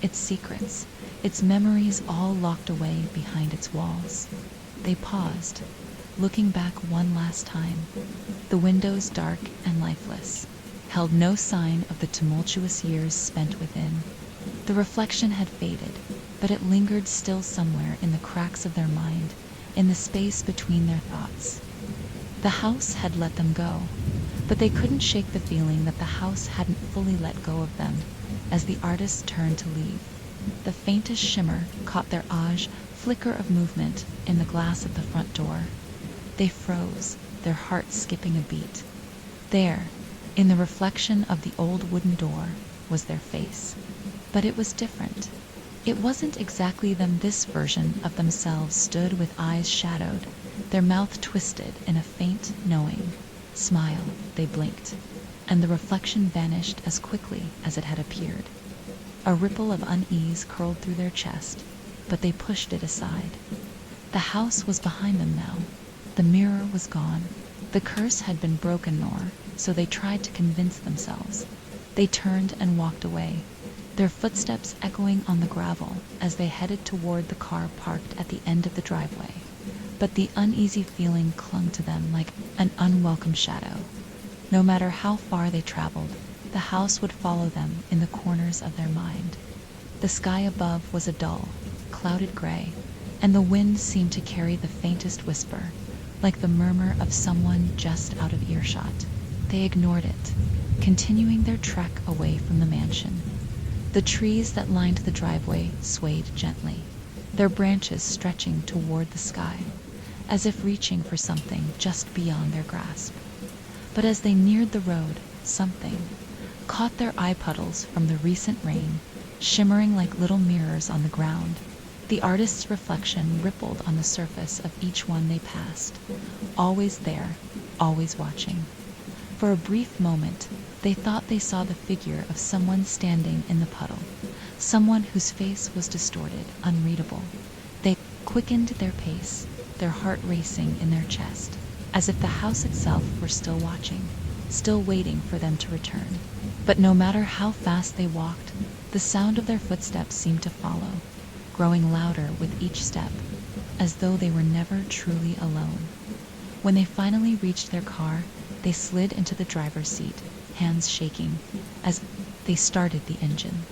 its secrets, its memories all locked away behind its walls. They paused, looking back one last time. The windows, dark and lifeless, held no sign of the tumultuous years spent within. The reflection had faded, but it lingered still somewhere in the cracks of their mind, in the space between their thoughts. The house had let them go, but they couldn't shake the feeling that the house hadn't fully let go of them as the artist turned to leave. The faintest shimmer caught their eyes, flicker of movement in the glass of the front door. They froze, their hearts skipping a beat. There, in the reflection of the old wooden door, was their face. But it was different. It wasn't exactly them. This version of themselves stood with eyes shadowed, their mouth twisted in a faint, knowing smile. They blinked, and the reflection vanished as quickly as it had appeared. A ripple of unease curled through their chest, but they pushed it aside. The house was behind them now. The mirror was gone. The curse had been broken, nor so they tried to convince themselves. They turned and walked away, their footsteps echoing on the gravel as they headed toward the car parked at the end of the driveway. But the uneasy feeling clung to them like an unwelcome shadow. No matter how far they traveled, the house would follow them in the corners of their mind. The sky above was a dull, clouded gray, and the wind seemed to carry the faintest whisper, like the murmur of someone just out of earshot. They ignored it, continuing their trek away from the mansion. The trees that lined the driveway swayed gently, their branches stretching toward the sky, as if reaching for something just beyond their grasp. But as they neared the road, something caught their eye puddles from the recent rain, shimmering like little mirrors on the ground. The artist's reflection rippled on the surface of each one they passed, always there, always watching. For a brief moment, they thought they saw the figure of someone standing in the puddle, someone whose face was distorted, unreadable. They quickened their pace, their heart racing in their chest, as if the house itself were still watching, still waiting for them to return. But no matter how fast they walked, the sound of their footsteps seemed to follow, growing louder with each step, as though they were never truly alone. When they finally reached their car, they slid into the driver's seat, hands shaking, as they started the engine.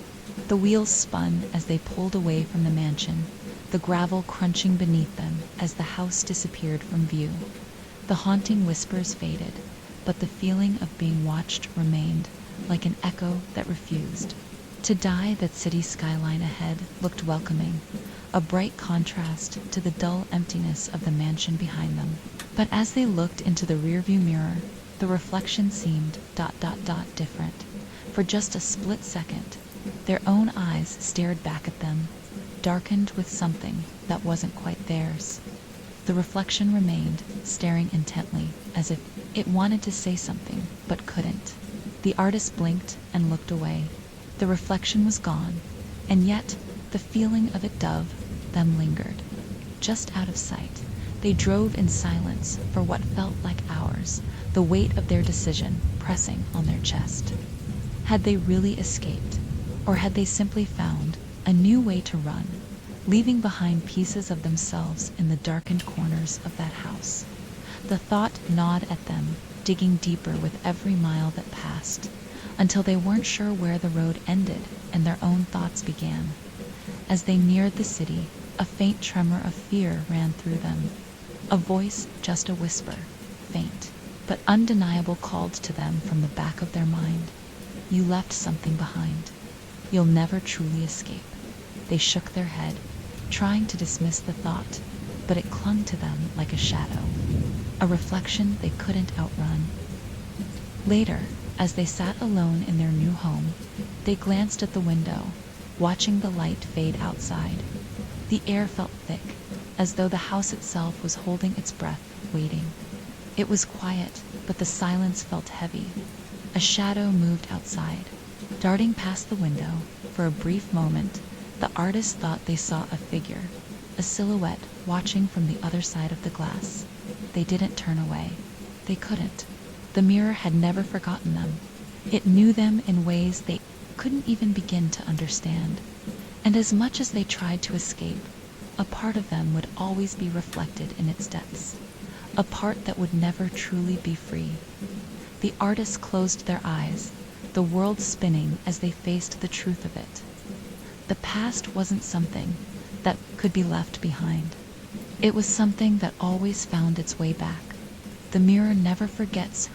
The wheels spun as they pulled away from the mansion, the gravel crunching beneath them as the house disappeared from view. The haunting whispers faded, but the feeling of being watched remained, like an echo that refused to die. That city skyline ahead looked welcoming, a bright contrast to the dull emptiness of the mansion behind them. But as they looked into the rearview mirror, the reflection seemed ... different. For just a split second, their own eyes stared back at them, darkened with something that wasn't quite theirs. The reflection remained, staring intently, as if it wanted to say something, but couldn't. The artist blinked and looked away. The reflection was gone, and yet the feeling of it dove them lingered. Just out of sight, they drove in silence for what felt like hours, the weight of their decision pressing on their chest. Had they really escaped, or had they simply found a new way to run, leaving behind pieces of themselves in the darkened corners of that house? The thought gnawed at them, digging deeper with every mile that passed, until they weren't sure where the road ended and their own thoughts began. As they neared the city, a faint tremor of fear ran through them. A voice, just a whisper, faint but undeniable, called to them from the back of their mind. You left something behind. You'll never truly escape. They shook their head, trying to dismiss the thought, but it clung to them like a shadow, a reflection they couldn't outrun. Later, as they sat alone in their new home, they glanced at the window, watching the light fade outside. The air felt thick, as though the house itself was holding its breath, waiting. It was quiet, but the silence felt heavy. A shadow moved outside, darting past the window. For a brief moment, the artist thought they saw a figure, a silhouette watching from the other side of the glass. They didn't turn away. They couldn't. The mirror had never forgotten them. It knew them in ways they couldn't even begin to understand. And as much as they tried to escape, a part of them would always be reflected in its depths, a part that would never truly be free. The artists closed their eyes, the world spinning as they faced the truth of it. The past wasn't something that could be left behind. It was something that always found its way back. The mirror never forgets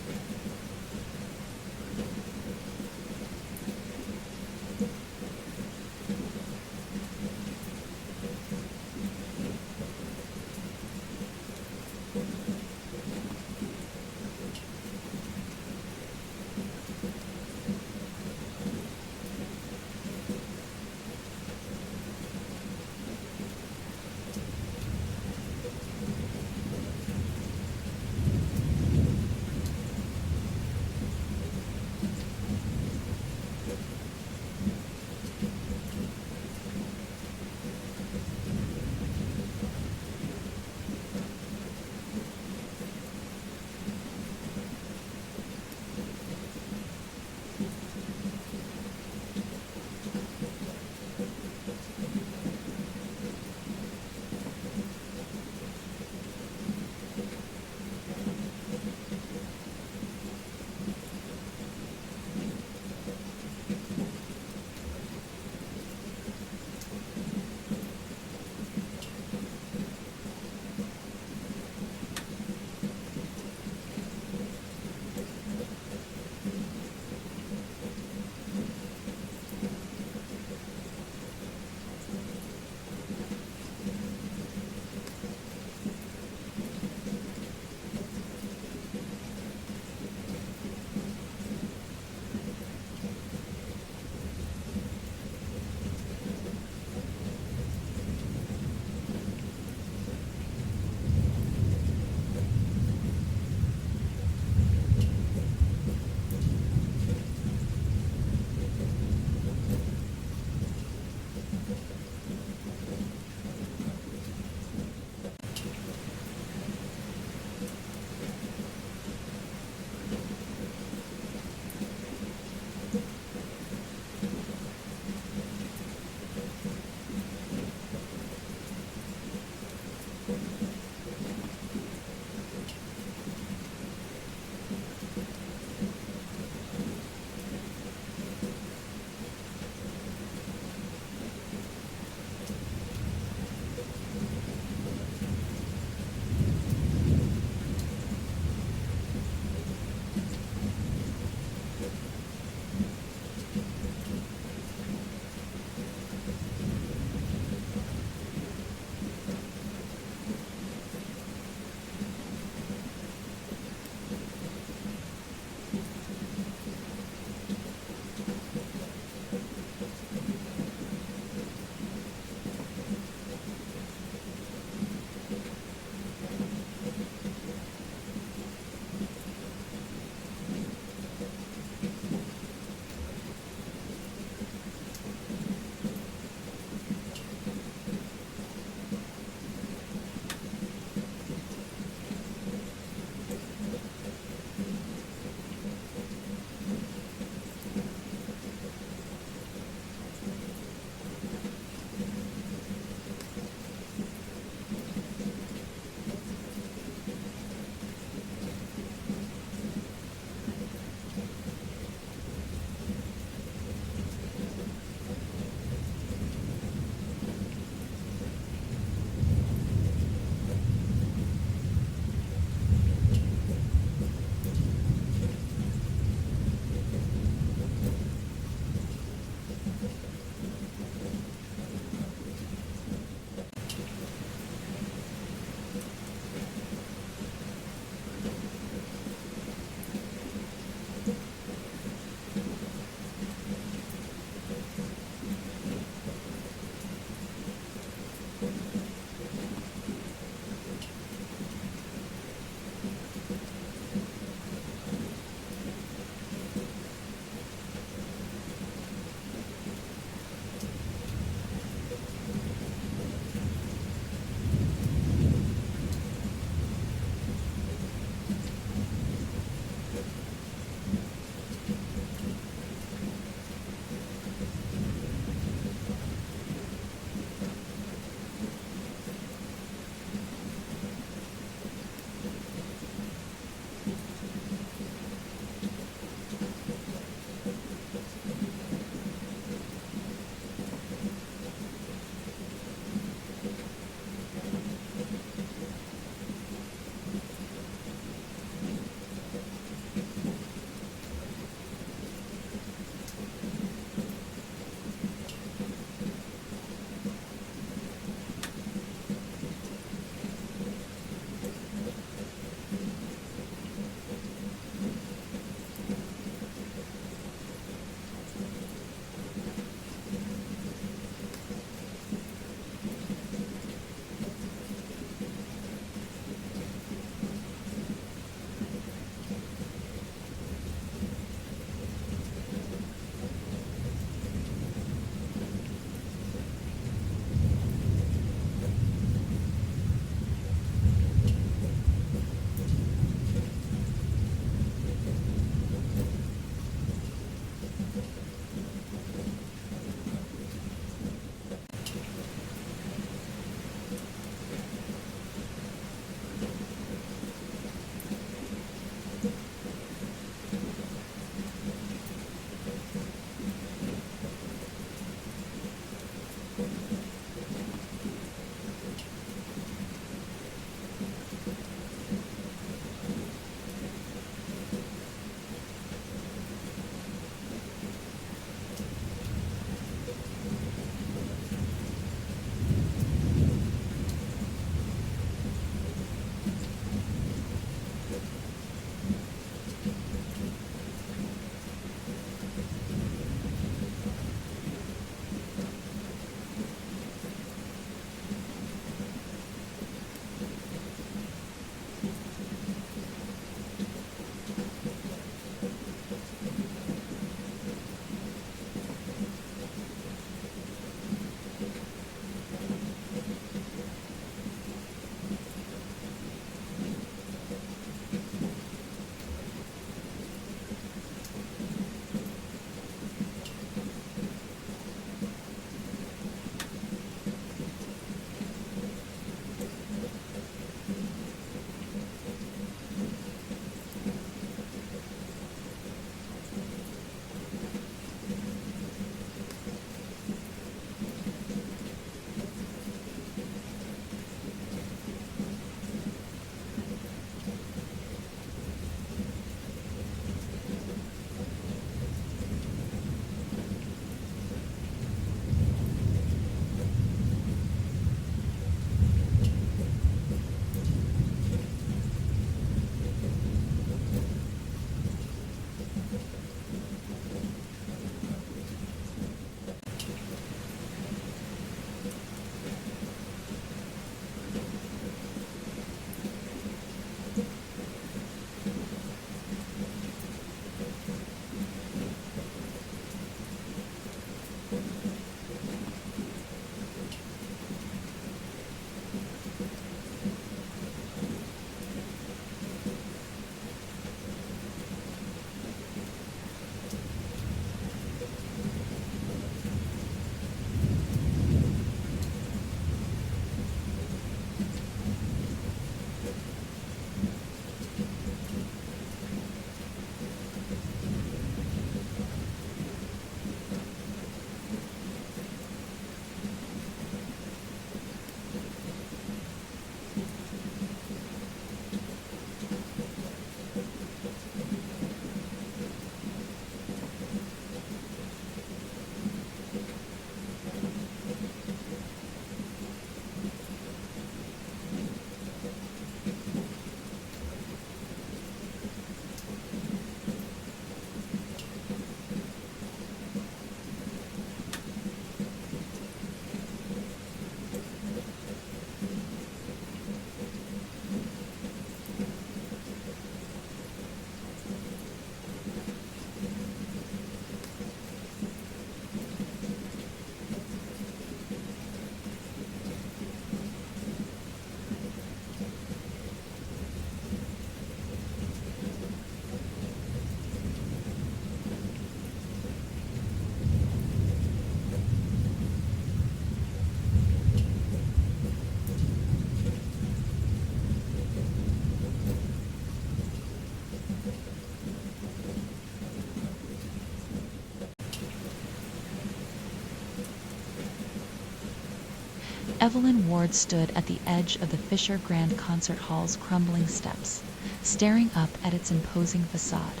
Evelyn Ward stood at the edge of the Fisher Grand Concert Hall's crumbling steps, staring up at its imposing facade.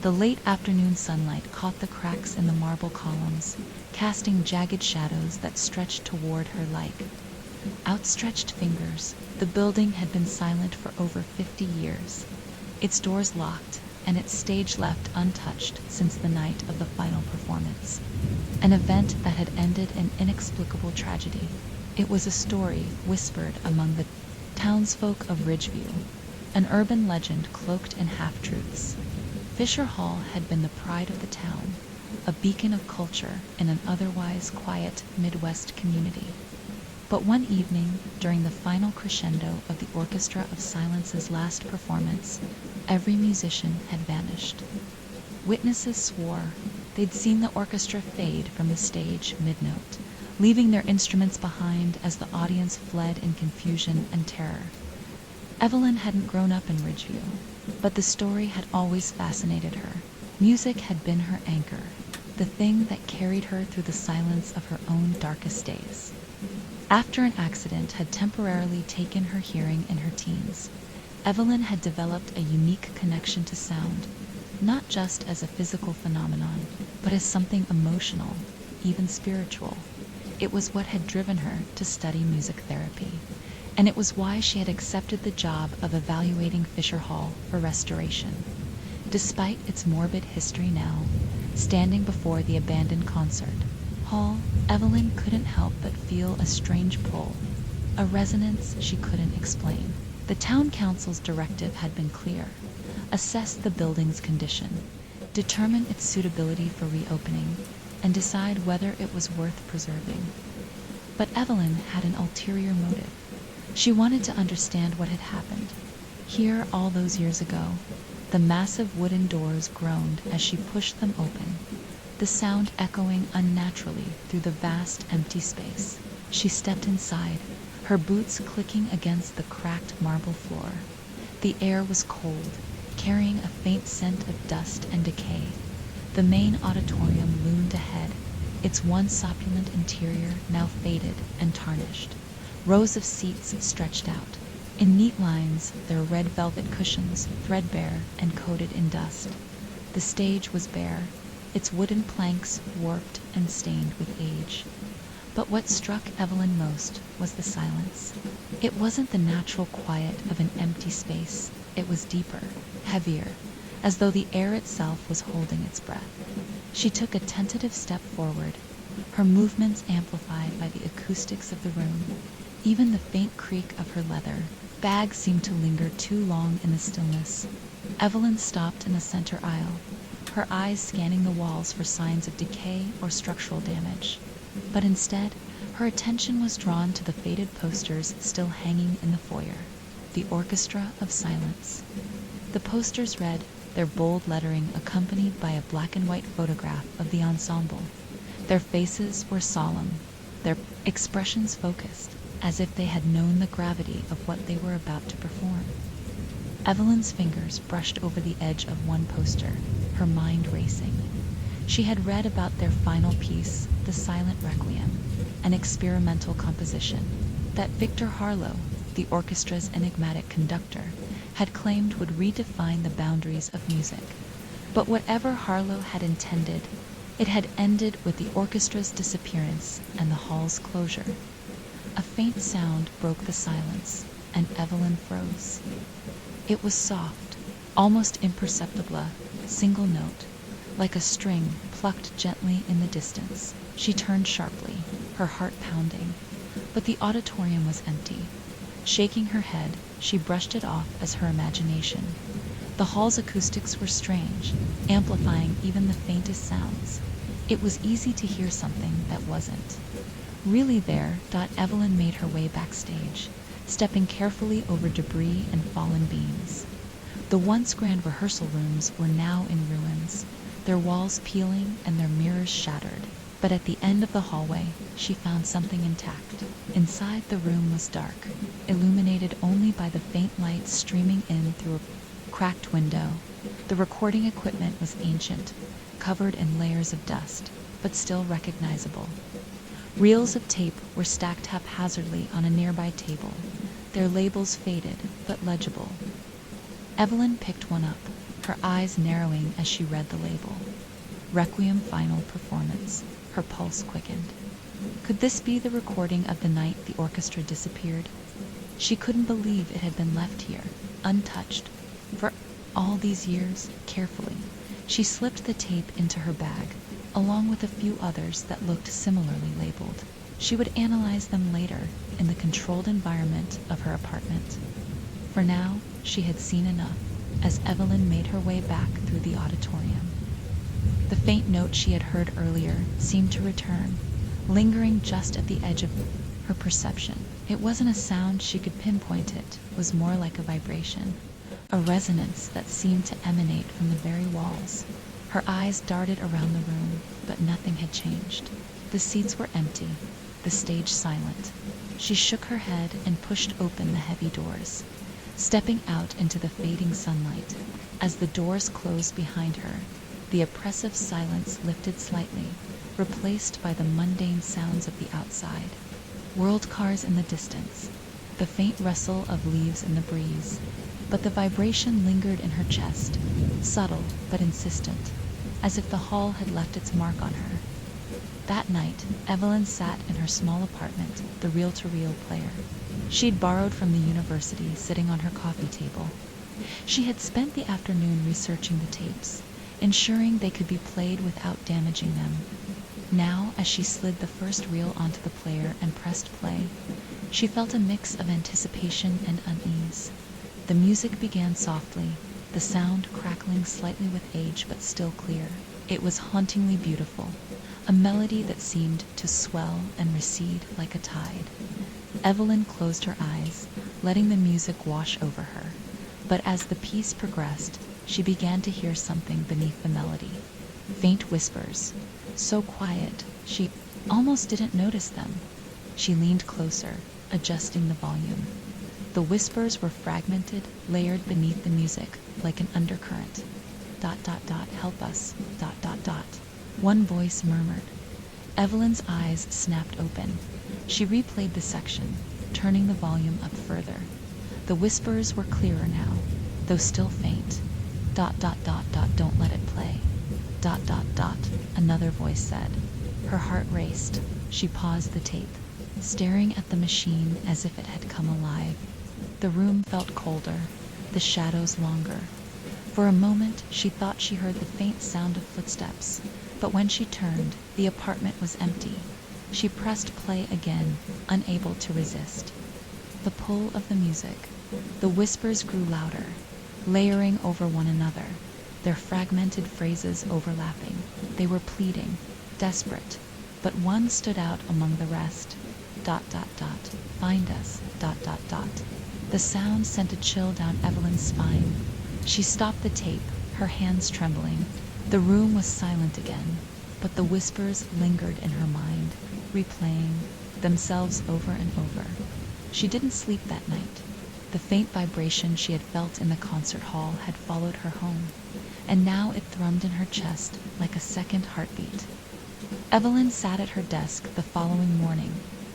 The late afternoon sunlight caught the cracks in the marble columns, casting jagged shadows that stretched toward her like outstretched fingers. The building had been silent for over 50 years, its doors locked and its stage left untouched since the night of the final performance. An event that had ended in inexplicable tragedy. It was a story whispered among the townsfolk of Ridgeview, an urban legend cloaked in half-truths. Fisher Hall had been the pride of the town, a beacon of culture in an otherwise quiet Midwest community. But one evening, during the final crescendo of the Orchestra of Silence's last performance, every musician had vanished. Witnesses swore they'd seen the orchestra fade from the stage mid-note, leaving their instruments behind as the audience fled in confusion and terror. Evelyn hadn't grown up in Ridgeview, but the story had always fascinated her. Music had been her anchor, the thing that carried her through the silence of her own darkest days. After an accident had temporarily taken her hearing in her teens, Evelyn had developed a unique connection to sound, not just as a physical phenomenon, but as something emotional, even spiritual. It was what had driven her to study music therapy, and it was why she had accepted the job of evaluating Fisher Hall for restoration. Despite its morbid history now, standing before the abandoned concert hall, Evelyn couldn't help but feel a strange pull, a resonance she couldn't explain. The town council's directive had been clear: assess the building's condition, determine its suitability for reopening, and decide whether it was worth preserving. But Evelyn had an ulterior motive. She wanted to understand what had happened. Here, all those years ago, the massive wooden doors groaned as she pushed them open, the sound echoing unnaturally through the vast empty space. She stepped inside, her boots clicking against the cracked marble floor. The air was cold, carrying a faint scent of dust and decay. The main auditorium loomed ahead, its once opulent interior now faded and tarnished. Rows of seats stretched out, in neat lines, their red velvet cushions threadbare and coated in dust. The stage was bare, its wooden planks warped and stained with age. But what struck Evelyn most was the silence. It wasn't the natural quiet of an empty space. It was deeper, heavier, as though the air itself was holding its breath. She took a tentative step forward, her movements amplified by the acoustics of the room. Even the faint creak of her leather bag seemed to linger too long in the stillness. Evelyn stopped in the center aisle, her eyes scanning the walls for signs of decay or structural damage. But instead, her attention was drawn to the faded posters still hanging in the foyer. The Orchestra of Silence. The posters read, their bold lettering accompanied by a black and white photograph of the ensemble. Their faces were solemn, their expressions focused, as if they had known the gravity of what they were about to perform. Evelyn's fingers brushed over the edge of one poster, her mind racing. She had read about their final piece, The Silent Requiem, an experimental composition that Victor Harlow, the orchestra's enigmatic conductor, had claimed would redefine the boundaries of music. But whatever Harlow had intended, it had ended with the orchestra's disappearance and the hall's closure. A faint sound broke the silence, and Evelyn froze. It was soft, almost imperceptible, a single note, like a string plucked gently in the distance. She turned sharply, her heart pounding, but the auditorium was empty. Shaking her head, she brushed it off as her imagination. The hall's acoustics were strange, amplifying even the faintest sounds. It was easy to hear something that wasn't really there. Evelyn made her way backstage, stepping carefully over debris and fallen beams. The once grand rehearsal rooms were now in ruins, their walls peeling and their mirrors shattered. But at the end of the hallway, she found something intact. Inside, the room was dark, illuminated only by the faint light streaming in through a cracked window. The recording equipment was ancient, covered in layers of dust, but still recognizable. Reels of tape were stacked haphazardly on a nearby table, their labels faded but legible. Evelyn picked one up, her eyes narrowing as she read the label. Requiem Final Performance. Her pulse quickened. Could this be the recording of the night the orchestra disappeared? She couldn't believe it had been left here, untouched, for all these years. Carefully, she slipped the tape into her bag, along with a few others that looked similarly labeled. She would analyze them later in the controlled environment of her apartment. For now, she had seen enough as Evelyn made her way back through the auditorium. The faint note she had heard earlier seemed to return, lingering just at the edge of her perception. It wasn't a sound she could pinpoint, it was more like a vibration, a resonance that seemed to emanate from the very walls. Her eyes darted around the room, but nothing had changed. The seats were empty, the stage silent. She shook her head and pushed open the heavy doors, stepping out into the fading sunlight. As the doors closed behind her, the oppressive silence lifted slightly, replaced by the mundane sounds of the outside. World cars in the distance, the faint rustle of leaves in the breeze, but the vibration lingered in her chest, subtle but insistent, as if the hall had left its mark on her. That night, Evelyn sat in her small apartment, the reel-to-reel player she'd borrowed from the university, sitting on her coffee table. She had spent the afternoon researching the tapes, ensuring they could be played without damaging them. Now, as she slid the first reel onto the player and pressed play, she felt a mix of anticipation and unease. The music began softly, the sound crackling slightly with age but still clear. It was hauntingly beautiful, a melody that seemed to swell and recede like a tide. Evelyn closed her eyes, letting the music wash over her. But as the piece progressed, she began to hear something beneath the melody. Faint whispers, so quiet she almost didn't notice them. She leaned closer, adjusting the volume. The whispers were fragmented, layered beneath the music, like an undercurrent. ... help us ... One voice murmured. Evelyn's eyes snapped open. She replayed the section, turning the volume up further. The whispers were clearer now, though still faint. ... Don't let it play. ... Another voice said. Her heart raced. She paused the tape, staring at the machine as if it had come alive. The room felt colder, the shadows longer. For a moment, she thought she heard the faint sound of footsteps, but when she turned, the apartment was empty. She pressed play again, unable to resist. The pull of the music. The whispers grew louder, layering over one another, their fragmented phrases overlapping. They were pleading, desperate, but one stood out among the rest. ... Find us ... The sound sent a chill down Evelyn's spine. She stopped the tape, her hands trembling. The room was silent again, but the whispers lingered in her mind, replaying themselves over and over. She didn't sleep that night. The faint vibration she had felt in the concert hall had followed her home, and now it thrummed in her chest like a second heartbeat. Evelyn sat at her desk the following morning,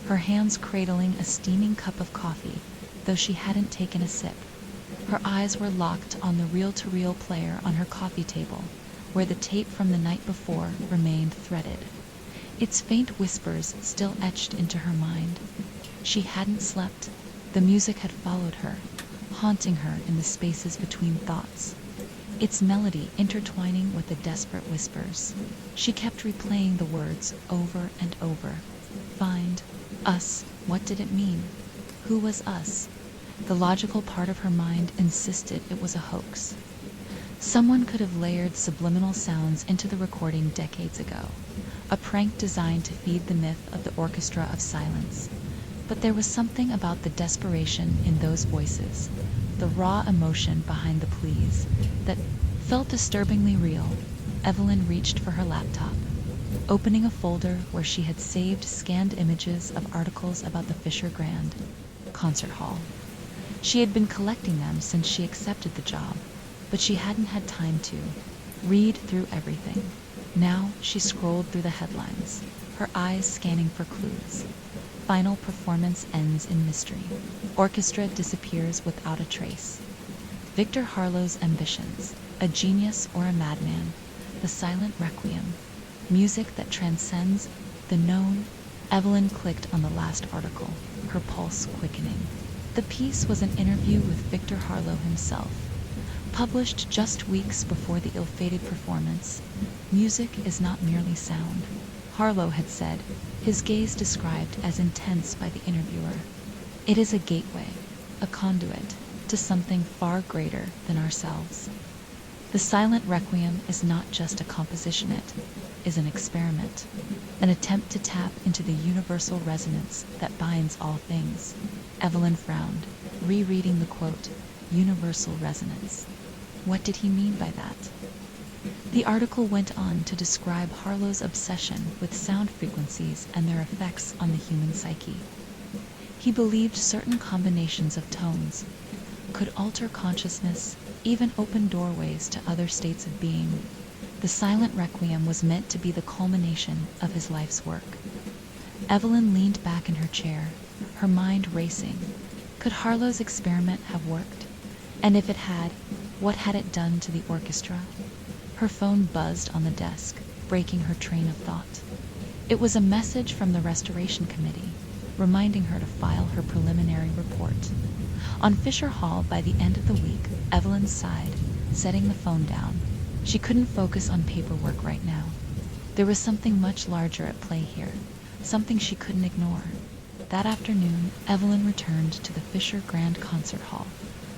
her hands cradling a steaming cup of coffee, though she hadn't taken a sip. Her eyes were locked on the reel-to-reel player on her coffee table, where the tape from the night before remained threaded, its faint whispers still etched into her mind. She hadn't slept. The music had followed her, haunting her in the spaces between thoughts, its melody intertwining with the desperate whispers. She kept replaying the words over and over. Find us. What did it mean? Who was us? The logical part of her mind insisted it was a hoax. Someone could have layered subliminal sounds into the recording decades ago, a prank designed to feed the myth of the orchestra of silence. But there was something about the desperation in those voices, the raw emotion behind the pleas, that felt disturbingly real. Evelyn reached for her laptop, opening a folder where she had saved scanned images of articles about the Fisher Grand concert hall. She had been collecting them since she accepted the job, but she hadn't had time to read through everything. Now she scrolled through the headlines, her eyes scanning for clues. Final performance ends in mystery. Orchestra disappears without a trace. Victor Harlow's ambitions, a genius or a madman, the silent requiem, music that transcends the known. Evelyn clicked on the last article, her pulse quickening. The piece was an interview with Victor Harlow himself, published just weeks before the ill-fated performance. Music is not merely sound, Harlow had said, his gaze described as intense by the interviewer. It is a gateway, a conduit, to something far greater than ourselves. The silent requiem is not just a composition, it is an experiment, an attempt to tap into the universal resonance that binds all things. Evelyn frowned, rereading the quote, universal resonance. What did he mean by that? The article went on to describe Harlow's obsession with sound frequencies and their effects on the human psyche. He believed certain combinations of tones could alter consciousness, even open doorways to other states of being. The silent requiem was meant to be the culmination of his life's work. Evelyn leaned back in her chair, her mind racing. Could Harlow's experiment have worked? And if it had, what had it done to the orchestra? Her phone buzzed on the desk, breaking her train of thought. It was a message from the Restoration Committee, reminding her to file her preliminary report. On Fisher Hall, by the end of the week, Evelyn sighed, setting the phone down. She couldn't focus on paperwork right now. There was something much larger at play here, something she couldn't ignore. That afternoon, Evelyn returned to the Fisher Grand Concert Hall.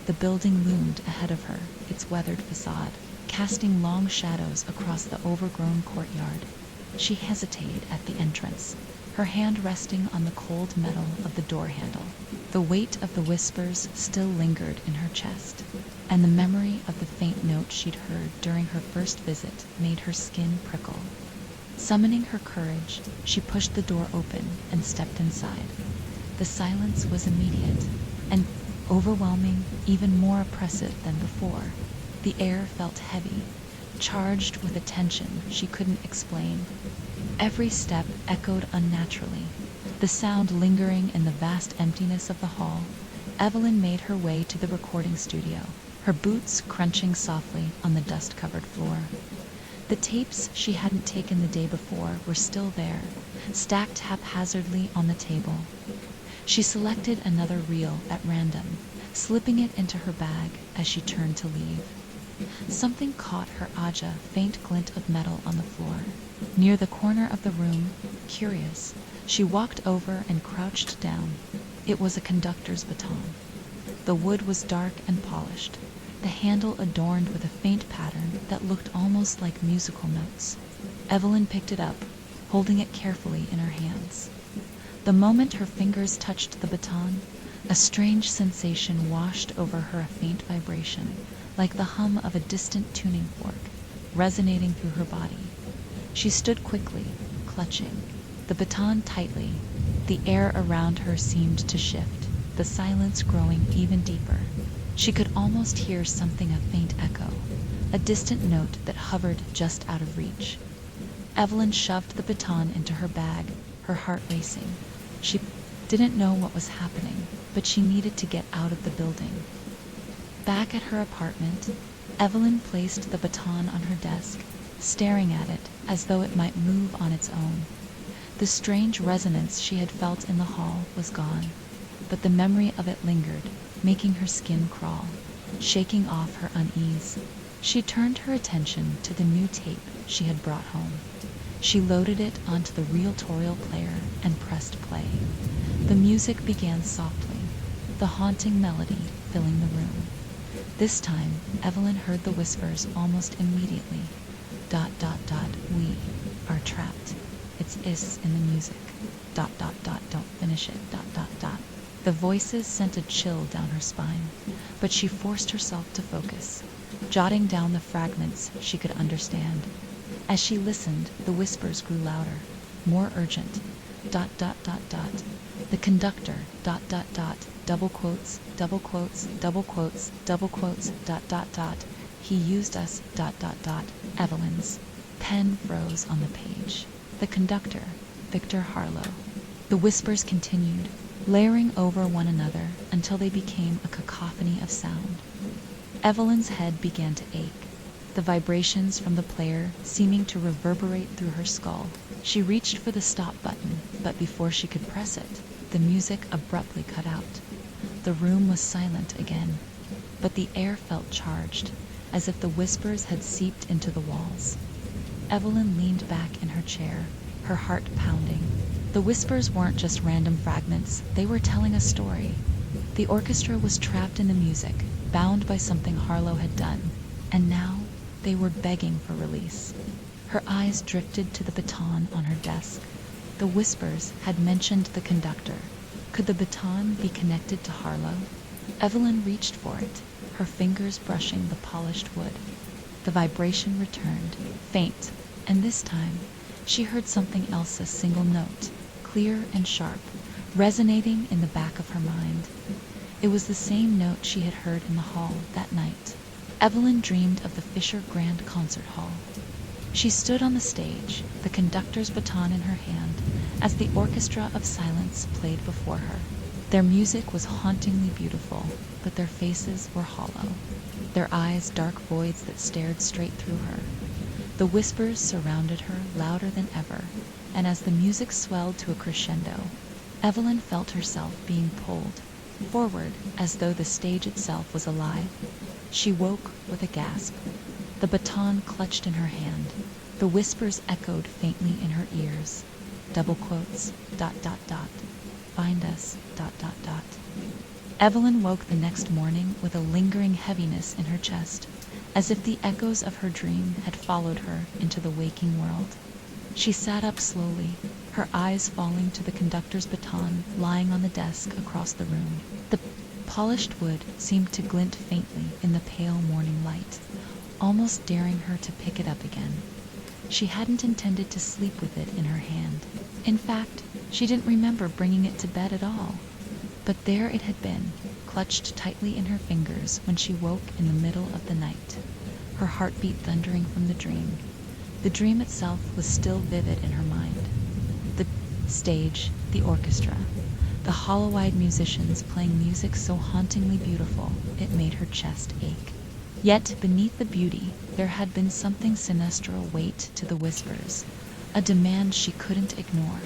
The building loomed ahead of her, its weathered facade, casting long shadows across the overgrown courtyard. She hesitated at the entrance, her hand resting on the cold metal of the door handle. The weight of the whispers still lingered in her chest, and the memory of the faint note she'd heard during her first visit made her skin prickle. Summoning her courage, she pushed the door open and stepped inside. The silence was immediate, and overwhelming, even more oppressive than before. The air felt heavy, charged with a tension she couldn't explain. Every step echoed unnaturally, the sound lingering in the vast emptiness of the hall. Evelyn made her way to the recording studio, her boots crunching softly on the dust-covered floor. The tapes she hadn't taken the day before were still there, stacked haphazardly on the table. She selected another reel at random, slipping it into her bag as she turned to leave. Something caught her eye, a faint glint of metal on the floor. Near the corner of the room, curious, she walked over and crouched down. It was a conductor's baton. The wood was dark and polished, the handle adorned with a faint pattern that looked almost like musical notes. Evelyn picked it up, holding it carefully in her hands. The moment her fingers touched the baton, a strange sensation washed over her, a faint vibration, like the hum of a distant tuning fork, resonating through her body. She stood quickly, clutching the baton tightly. The air around her seemed to shift, the silence growing even deeper. She could almost hear something, a faint echo, a distant note that hovered just out of reach. Evelyn shoved the baton into her bag, her heart racing. She didn't know what was happening, but she needed to get out of the building. Back at her apartment, Evelyn placed the baton on her desk, staring at it as though it might move on its own. The strange resonance she had felt in the hall was gone, but the memory of it lingered, making her skin crawl, shaking off her unease. She turned her attention to the new tape she had brought home. She loaded it onto the reel-to-reel player and pressed play. The music began softly, the haunting melody filling the room. This time, Evelyn heard the whispers almost immediately. ... We are trapped. It's is in the music. ... Don't finish it. ... The voices sent a chill down her spine, but she forced herself to focus, jotting down the fragments she could understand. As she listened, the whispers grew louder, more urgent. ... The conductor ... double quotes, double quotes, double quotes, double quotes. ... He used us ... Evelyn's pen froze on the page. The conductor, Victor Harlow. The whispers continued, layering over one another until they became a cacophony of sound. Evelyn's head began to ache, the vibrations from the player seeming to reverberate through her skull. She reached for the stop button, but before she could press it, the music abruptly cut out. The room was silent again, but the air felt charged, as if the whispers had seeped into the walls. Evelyn leaned back in her chair, her heart pounding. The whispers weren't just random fragments, they were telling a story. The orchestra was trapped in the music, bound by something Harlow had done, and now they were begging for release. Her eyes drifted to the baton on her desk. The whispers had mentioned the conductor. Could the baton be connected to Harlow? Evelyn reached for it, her fingers brushing the polished wood. The vibration returned, faint, and this time she heard something else, a single note, clear and sharp, resonating in the back of her mind. It was the same note she had heard in the hall that night. Evelyn dreamed of the Fisher Grand Concert Hall. She stood on the stage, the conductor's baton in her hand, as the orchestra of silence played before her. Their music was hauntingly beautiful, but their faces were hollow, their eyes dark voids that stared straight through her. The whispers surrounded her louder than ever, and as the music swelled to a crescendo, Evelyn felt herself being pulled forward as though the stage itself was alive. She woke with a gasp. The baton clutched in her hand. The whispers echoed faintly in her ears. Double quotes, ... Find us, ... Evelyn woke the next morning with a lingering heaviness in her chest, as if the echoes of her dream had followed her into the waking world. She sat up slowly, her eyes falling to the conductor's baton lying on the desk across the room. The polished wood seemed to glint faintly in the pale morning light, almost daring her to pick it up again. She hadn't intended to sleep with it in her hand. In fact, she didn't remember bringing it to bed at all. But there it had been, clutched tightly in her fingers when she woke in the middle of the night, her heartbeat thundering from the dream. The dream itself was still vivid in her mind. The stage, the orchestra, the hollow-eyed musicians playing music so hauntingly beautiful it made her chest ache. Yet beneath the beauty, there had been something sinestral weight to the whispers, a demand she couldn't ignore.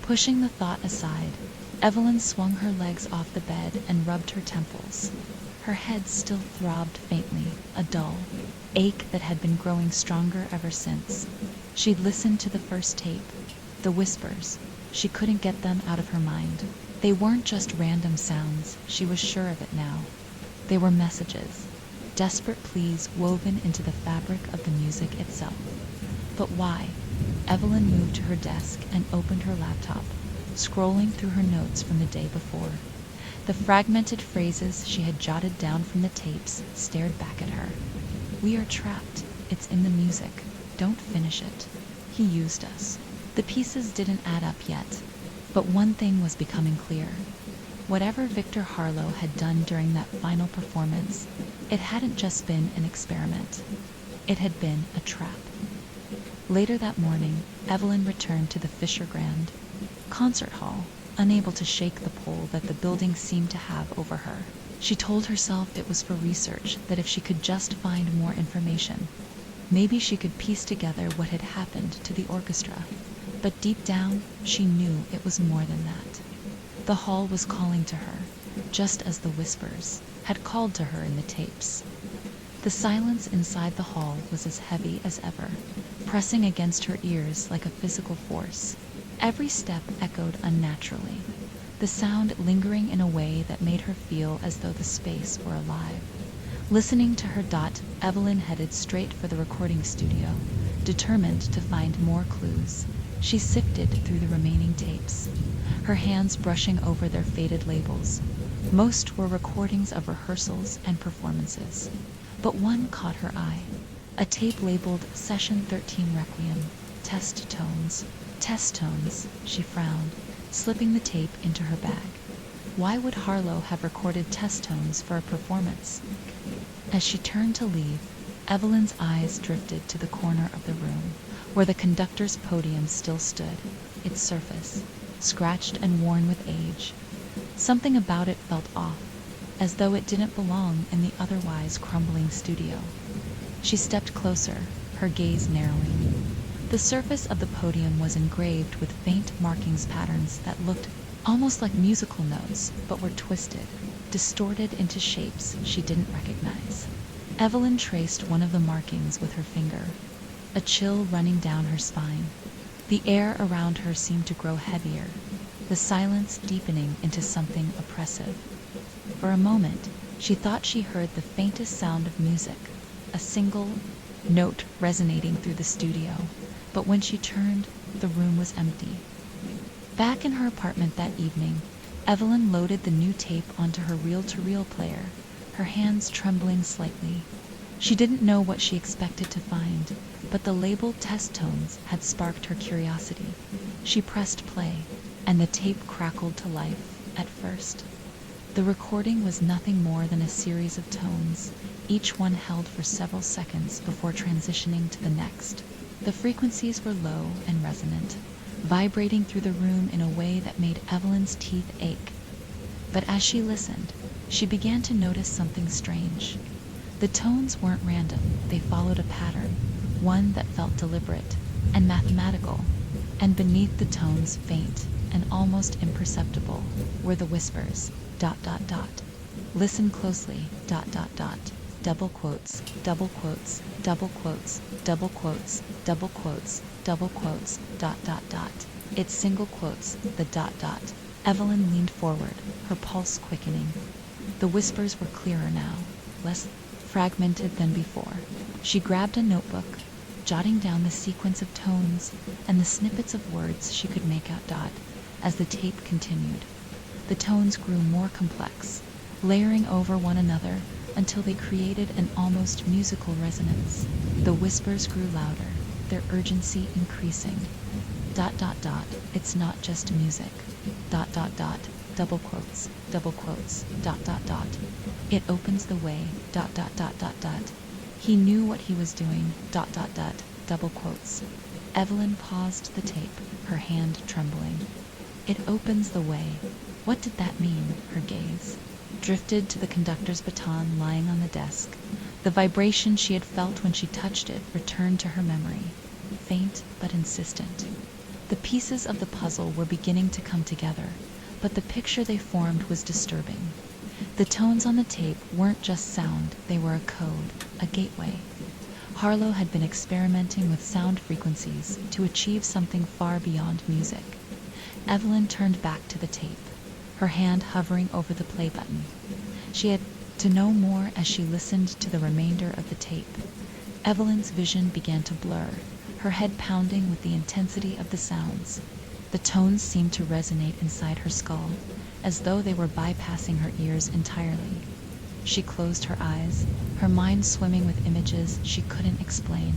Pushing the thought aside, Evelyn swung her legs off the bed and rubbed her temples. Her head still throbbed faintly, a dull ache that had been growing stronger ever since. She'd listened to the first tape, the whispers. She couldn't get them out of her mind. They weren't just random sounds, she was sure of it now. They were messages, desperate pleas woven into the fabric of the music itself. But why? Evelyn moved to her desk and opened her laptop, scrolling through her notes from the day before. The fragmented phrases she had jotted down from the tapes stared back at her. "We are trapped. It's in the music. Don't finish it. He used us." The pieces didn't add up yet, but one thing was becoming clear. Whatever Victor Harlow had done during that final performance, it hadn't just been an experiment. It had been a trap. Later that morning, Evelyn returned to the Fisher Grand Concert Hall, unable to shake the pull that the building seemed to have over her. She told herself it was for research, that if she could just find more information, maybe she could piece together what had happened to the orchestra. But deep down, she knew it was more than that. The hall was calling to her, just as the whispers had called to her in the tapes. The silence inside the hall was as heavy as ever, pressing against her ears like a physical force. Every step echoed unnaturally, the sound lingering in a way that made her feel as though the space were alive. Listening to her dot, Evelyn headed straight for the recording studio, determined to find more clues. She sifted through the remaining tapes, her hands brushing over their faded labels. Most were recordings of rehearsals and performances, but one caught her eye. A tape labeled Session 13 Requiem, Test Tones. Test tones, she frowned, slipping the tape into her bag. Why would Harlow have recorded test tones for a performance? As she turned to leave, Evelyn's eyes drifted to the corner of the room, where the conductor's podium still stood. its surface, scratched and worn with age. Something about it felt off, as though it didn't belong in the otherwise crumbling studio. She stepped closer, her gaze narrowing. The surface of the podium was engraved with faint markings patterns that looked almost like musical notes, but were twisted, distorted into shapes she didn't recognize. Evelyn traced one of the markings with her finger, a chill running down her spine. The air around her seemed to grow heavier, the silence deepening into something oppressive. For a moment, she thought she heard the faintest sound of music, a single note resonating through the studio, but when she turned, the room was empty. Back in her apartment that evening, Evelyn loaded the new tape onto her reel-to-reel player, her hands trembling slightly. She didn't know what she expected to find, but the labeled test tones had sparked her curiosity. She pressed play, and the tape crackled to life. At first, the recording was nothing more than a series of tones, each one held for several seconds before transitioning to the next. The frequencies were low and resonant, vibrating through the room in a way that made Evelyn's teeth ache. But as she listened, she began to notice something strange. The tones weren't random, they followed a pattern, one that felt deliberate and mathematical. And beneath the tones, faint and almost imperceptible, were the whispers, ... Listen closely, ... Double quotes, double quotes, double quotes, double quotes, double quotes, double quotes, ... It's single quotes, the ... Evelyn leaned forward, her pulse quickening. The whispers were clearer now, less fragmented than before. She grabbed a notebook, jotting down the sequence of tones and the snippets of words she could make out. As the tape continued, the tones grew more complex, layering over one another until they created an almost musical resonance. The whispers grew louder, their urgency increasing. ... It's not just music. ... Double quotes, double quotes, ... It opens the way. ... He knew what he was doing. ... Double quotes. Evelyn paused the tape, her hand trembling. It opens the way. What did that mean? Her gaze drifted to the conductor's baton lying on the desk. The vibration she had felt when she touched it returned to her memory, faint but insistent. The pieces of the puzzle were beginning to come together, but the picture they formed was disturbing. The tones on the tape weren't just sound, they were a code, a gateway. Harlow had been experimenting with sound frequencies to achieve something far beyond music. Evelyn turned back to the tape, her hand hovering over the play button. She had to know more as she listened to the remainder of the tape. Evelyn's vision began to blur, her head pounding with the intensity of the sounds. The tones seemed to resonate inside her skull, as though they were bypassing her ears entirely. She closed her eyes, her mind swimming with images she couldn't explain.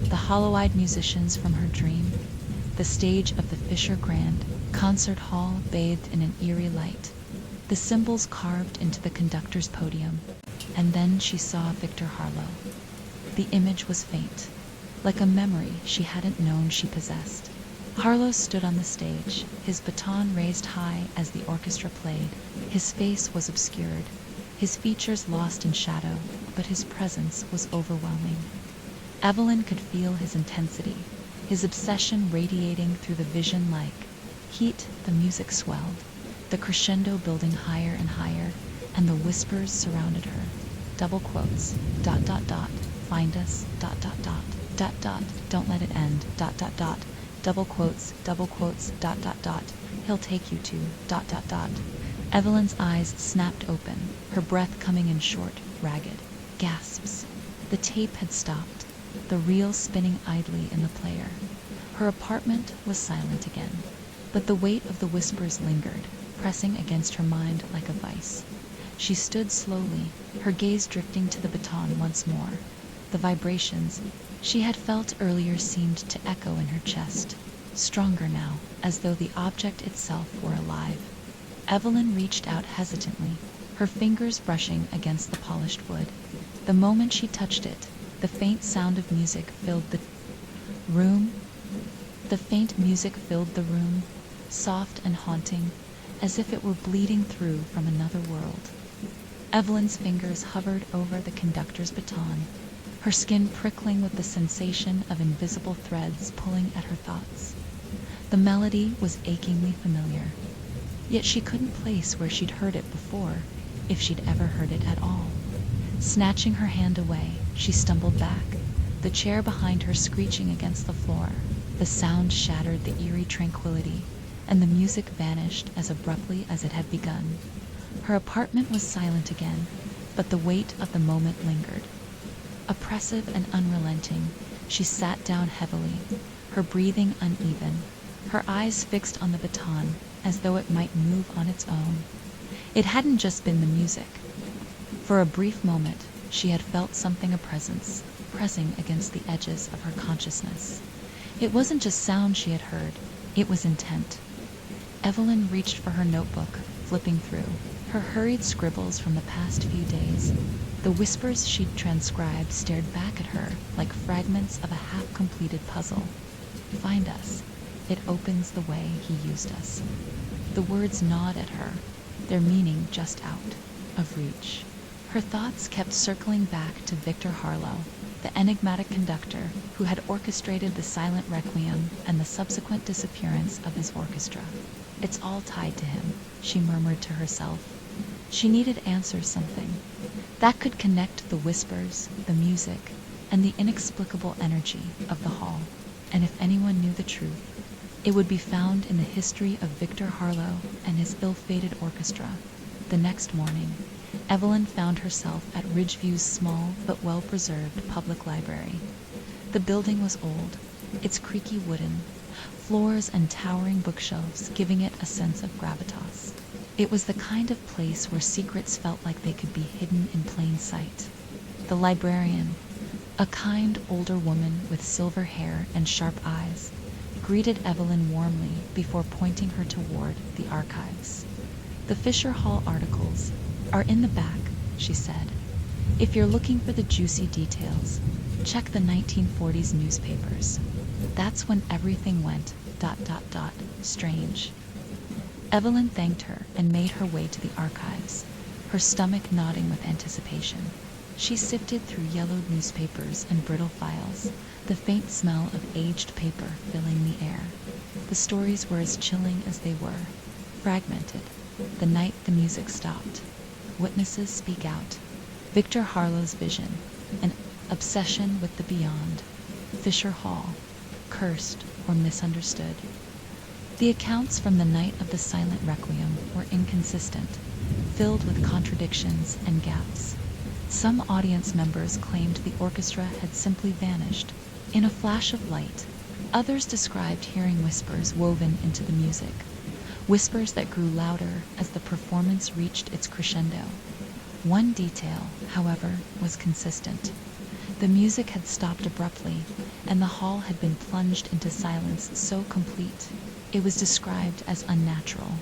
The hollow-eyed musicians from her dream, the stage of the Fisher Grand concert hall bathed in an eerie light, the symbols carved into the conductor's podium, and then she saw Victor Harlow. The image was faint, like a memory she hadn't known she possessed. Harlow stood on the stage, his baton raised high as the orchestra played. His face was obscured, his features lost in shadow, but his presence was overwhelming. Evelyn could feel his intensity, his obsession radiating through the vision like heat. The music swelled, the crescendo building higher and higher, and the whispers surrounded her. Double quotes, ... Find us, ... Don't let it end, ... Double quotes, double quotes, ... He'll take you to, ... Evelyn's eyes snapped open, her breath coming in short, ragged gasps. The tape had stopped, the reel spinning idly in the player. Her apartment was silent again, but the weight of the whispers lingered, pressing against her mind like a vice. She stood slowly, her gaze drifting to the baton once more. The vibrations she had felt earlier seemed to echo in her chest, stronger now, as though the object itself were alive. Evelyn reached out hesitantly, her fingers brushing against the polished wood. The moment she touched it, the faint sound of music filled the room. The faint music filled the room, soft and haunting, as if it were bleeding through from another world. Evelyn's fingers hovered over the conductor's baton, her skin prickling with the sensation of invisible threads pulling at her thoughts. The melody was achingly familiar, yet she couldn't place where she'd heard it before, if she'd ever heard it at all. Snatching her hand away, she stumbled back, the chair behind her screeching against the floor. The sound shattered the eerie tranquility, and the music vanished as abruptly as it had begun. Her apartment was silent again, but the weight of the moment lingered. Oppressive and unrelenting, she sat down heavily, her breathing uneven, her eyes fixed on the baton as though it might move on its own. It hadn't just been the music. For a brief moment, she had felt something, a presence, pressing against the edges of her consciousness. It wasn't just sound she had heard, it was intent. Evelyn reached for her notebook, flipping through her hurried scribbles from the past few days. The whispers she'd transcribed stared back at her like fragments of a half-completed puzzle. Find us. It opens the way he used us. The words gnawed at her, their meaning just out of reach. Her thoughts kept circling back to Victor Harlow, the enigmatic conductor who had orchestrated the silent requiem and the subsequent disappearance of his orchestra. It's all tied to him, she murmured to herself. She needed answers, something that could connect the whispers, the music, and the inexplicable energy of the hall. And if anyone knew the truth, it would be found in the history of Victor Harlow and his ill-fated orchestra. The next morning, Evelyn found herself at Ridgeview's small but well-preserved public library. The building was old, its creaky wooden floors and towering bookshelves giving it a sense of gravitas. It was the kind of place where secrets felt like they could be hidden in plain sight. The librarian, a kind older woman with silver hair and sharp eyes, greeted Evelyn warmly before pointing her toward the archives. The Fisher Hall articles are in the back, she said. If you're looking for the juicy details, check the 1940s newspapers. That's when everything went ... strange. Evelyn thanked her and made her way to the archives, her stomach nodding with anticipation. She sifted through yellowed newspapers and brittle files, the faint smell of aged paper filling the air. The stories were as chilling as they were, fragmented. The night the music stopped. Witnesses speak out. Victor Harlow's vision, an obsession with the beyond. Fisher Hall, cursed or misunderstood. The accounts from the night of the silent requiem were inconsistent, filled with contradictions and gaps. Some audience members claimed the orchestra had simply vanished in a flash of light. Others described hearing whispers woven into the music, whispers that grew louder as the performance reached its crescendo. One detail, however, was consistent. The music had stopped abruptly, and the hall had been plunged into silence so complete it was described as unnatural.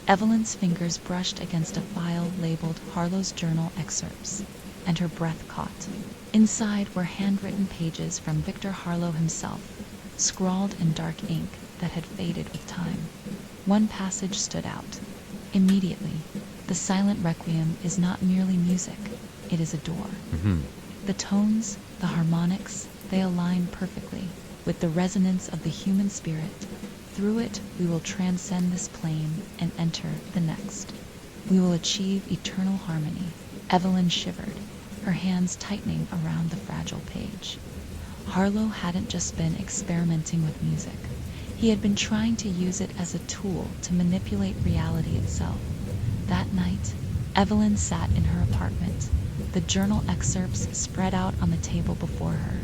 Evelyn's fingers brushed against a file labeled Harlow's Journal Excerpts, and her breath caught. Inside were handwritten pages from Victor Harlow himself, scrawled in dark ink that had faded with time. One passage stood out. Immediately, the silent requiem is not merely music, it is a door. The tones, the harmonics, they align perfectly with the resonance of the human spirit. Through it, we will transcend this plane and enter the next. We will achieve eternal harmony. Evelyn shivered, her hands tightening around the fragile page. Harlow hadn't just been experimenting with music. He had been trying to use it as a tool to manipulate reality itself. That night, Evelyn sat in her apartment, the journal excerpts spread out on the table before her.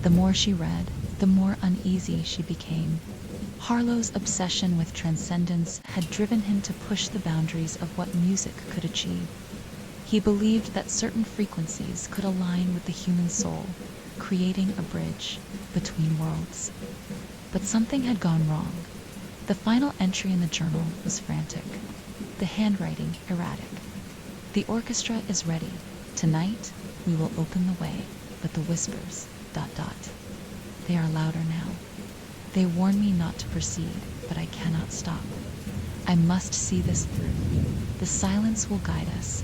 The more she read, the more uneasy she became. Harlow's obsession with transcendence had driven him to push the boundaries of what music could achieve. He believed that certain frequencies could align with the human soul, creating a bridge between worlds. But something had gone wrong. The final entry in the journal was frantic, the handwriting erratic. The orchestra is ready. Tonight, we will open the way, but the whispers, ... they are louder now. They warn me not to proceed, but I cannot stop. I must see this through. The silence will guide us.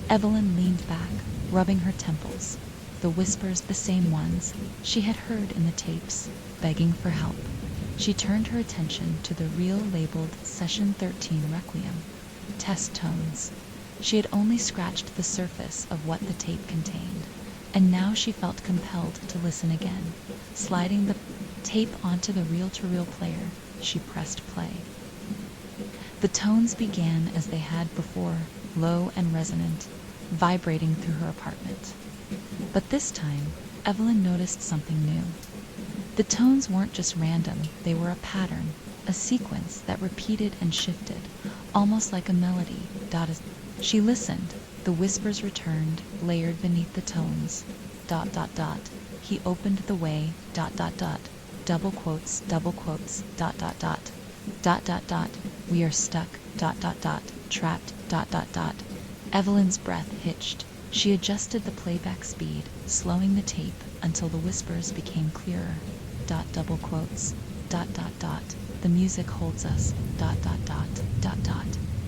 Evelyn leaned back, rubbing her temples. The whispers, the same ones she had heard in the tapes, begging for help. She turned her attention to the reel labeled Session 13 Requiem. Test tones. She had only scratched the surface of what the tape contained, and now she felt compelled to listen again. Sliding the tape onto the reel-to-reel player, she pressed play. The tones began as they had before, low and resonant, vibrating through her apartment. But this time, Evelyn noticed something new. The tones weren't just random, they were a pattern, a sequence that repeated and shifted, almost like a melody. She listened. The whispers returned, layered beneath the tones. ... He opened the way. ... Double quotes, ... We are stuck. ... Trapped. ... Evelyn's breath hitched. She adjusted the playback speed, slowing the tape until the whispers became clearer. ... Double quotes. ... The music holds us. ...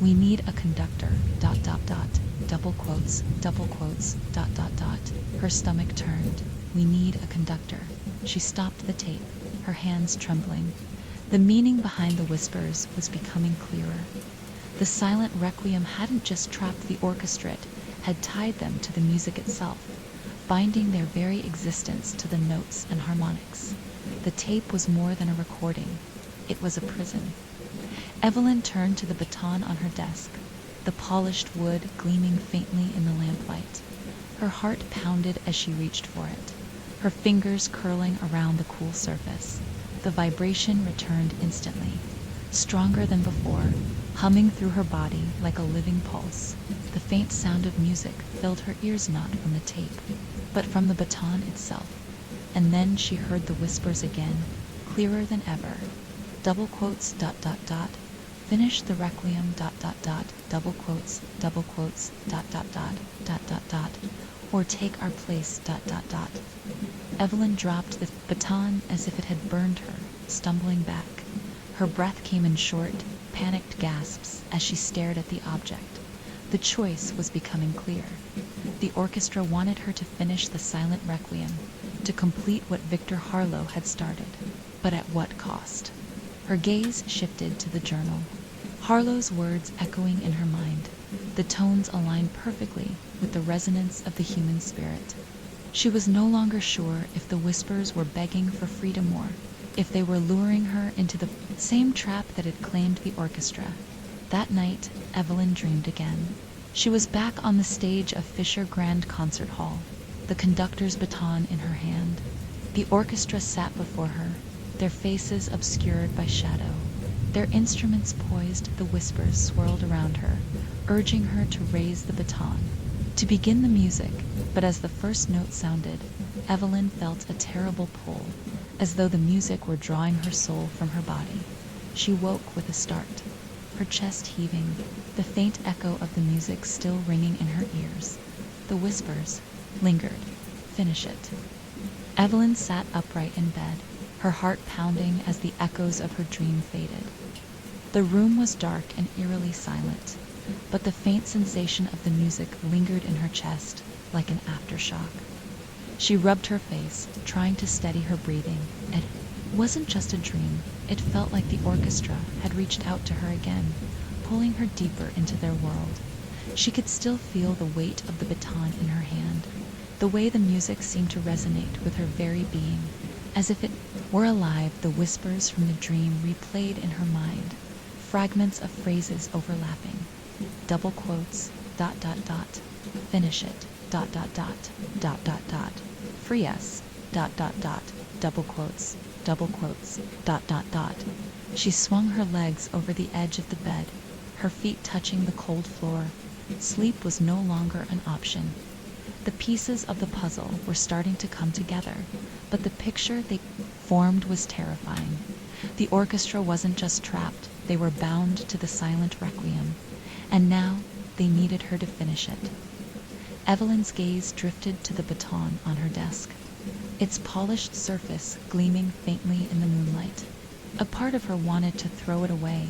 We need a conductor. ... Double quotes. ... Her stomach turned. We need a conductor. She stopped the tape, her hands trembling. The meaning behind the whispers was becoming clearer. The silent requiem hadn't just trapped the orchestra, it had tied them to the music itself, binding their very existence to the notes and harmonics. The tape was more than a recording. It was a prison. Evelyn turned to the baton on her desk, the polished wood gleaming faintly in the lamplight. Her heart pounded as she reached for it, her fingers curling around the cool surface. The vibration returned instantly, stronger than before, humming through her body like a living pulse. The faint sound of music filled her ears, not from the tape, but from the baton itself. And then she heard the whispers again, clearer than ever. Double quotes. ... Finish the requiem. ... Double quotes. ... Or take our place. ... Evelyn dropped the baton as if it had burned her, stumbling back. Her breath came in short, panicked gasps as she stared at the object. The choice was becoming clear. The orchestra wanted her to finish the silent requiem, to complete what Victor Harlow had started. But at what cost? Her gaze shifted to the journal, Harlow's words echoing in her mind. The tones aligned perfectly with the resonance of the human spirit. She was no longer sure if the whispers were begging for freedom or if they were luring her into the same trap that had claimed the orchestra. That night, Evelyn dreamed again. She was back on the stage of Fisher Grand Concert Hall, the conductor's baton in her hand. The orchestra sat before her, their faces obscured by shadow. Their instruments poised, the whispers swirled around her, urging her to raise the baton, to begin the music. But as the first note sounded, Evelyn felt a terrible pull, as though the music were drawing her soul from her body. She woke with a start, her chest heaving, the faint echo of the music still ringing in her ears. The whispers lingered. Finish it. Evelyn sat upright in bed, her heart pounding as the echoes of her dream faded. The room was dark and eerily silent, but the faint sensation of the music lingered in her chest like an aftershock. She rubbed her face, trying to steady her breathing. It wasn't just a dream. It felt like the orchestra had reached out to her again, pulling her deeper into their world. She could still feel the weight of the baton in her hand, the way the music seemed to resonate with her very being. As if it were alive, the whispers from the dream replayed in her mind, fragments of phrases overlapping. Double quotes. ... Finish it. ... Free us. ... Double quotes. Double quotes. ... She swung her legs over the edge of the bed, her feet touching the cold floor. Sleep was no longer an option. The pieces of the puzzle were starting to come together, but the picture they formed was terrifying. The orchestra wasn't just trapped, they were bound to the silent requiem, and now they needed her to finish it. Evelyn's gaze drifted to the baton on her desk, its polished surface gleaming faintly in the moonlight. A part of her wanted to throw it away,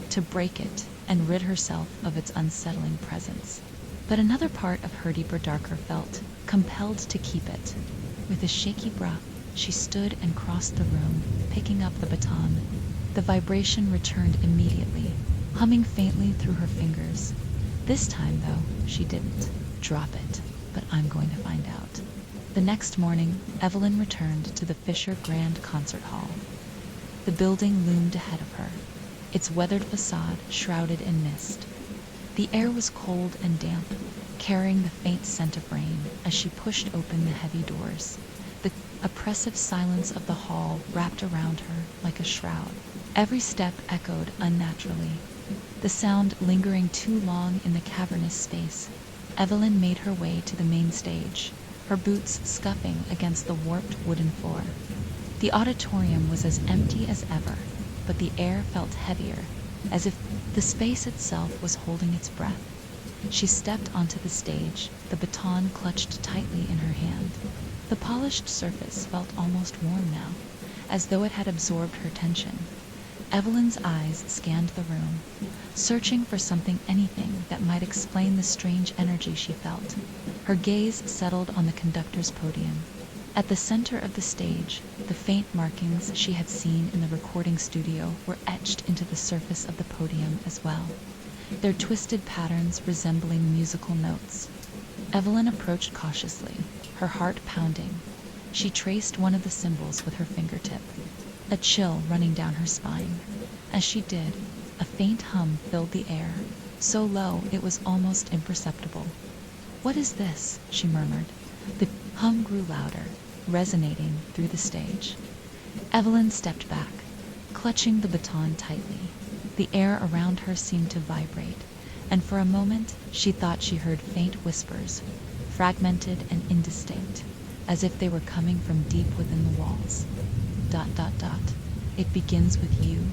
to break it, and rid herself of its unsettling presence. But another part of her deeper darker felt compelled to keep it. With a shaky breath, she stood and crossed the room, picking up the baton. The vibration returned immediately, humming faintly through her fingers. This time, though, she didn't drop it, but I'm going to find out. The next morning, Evelyn returned to the Fisher Grand Concert Hall. The building loomed ahead of her, its weathered facade shrouded in mist. The air was cold and damp, carrying the faint scent of rain as she pushed open the heavy doors. The oppressive silence of the hall wrapped around her like a shroud. Every step echoed unnaturally, the sound lingering too long in the cavernous space. Evelyn made her way to the main stage, her boots scuffing against the warped wooden floor. The auditorium was as empty as ever, but the air felt heavier, as if the space itself was holding its breath. She stepped onto the stage, the baton clutched tightly in her hand. The polished surface felt almost warm now, as though it had absorbed her tension. Evelyn's eyes scanned the room, searching for anything that might explain the strange energy she felt. Her gaze settled on the conductor's podium. At the center of the stage, the faint markings she had seen in the recording studio were etched into the surface of the podium as well, their twisted patterns resembling musical notes. Evelyn approached cautiously, her heart pounding. She traced one of the symbols with her fingertip, a chill running down her spine. As she did, a faint hum filled the air, so low it was almost imperceptible. "What is this?" she murmured. The hum grew louder, resonating through the stage. Evelyn stepped back, clutching the baton tightly. The air around her seemed to vibrate, and for a moment she thought she heard faint whispers, fragmented and indistinct, as if they were coming from deep within the walls. ... It begins with you ...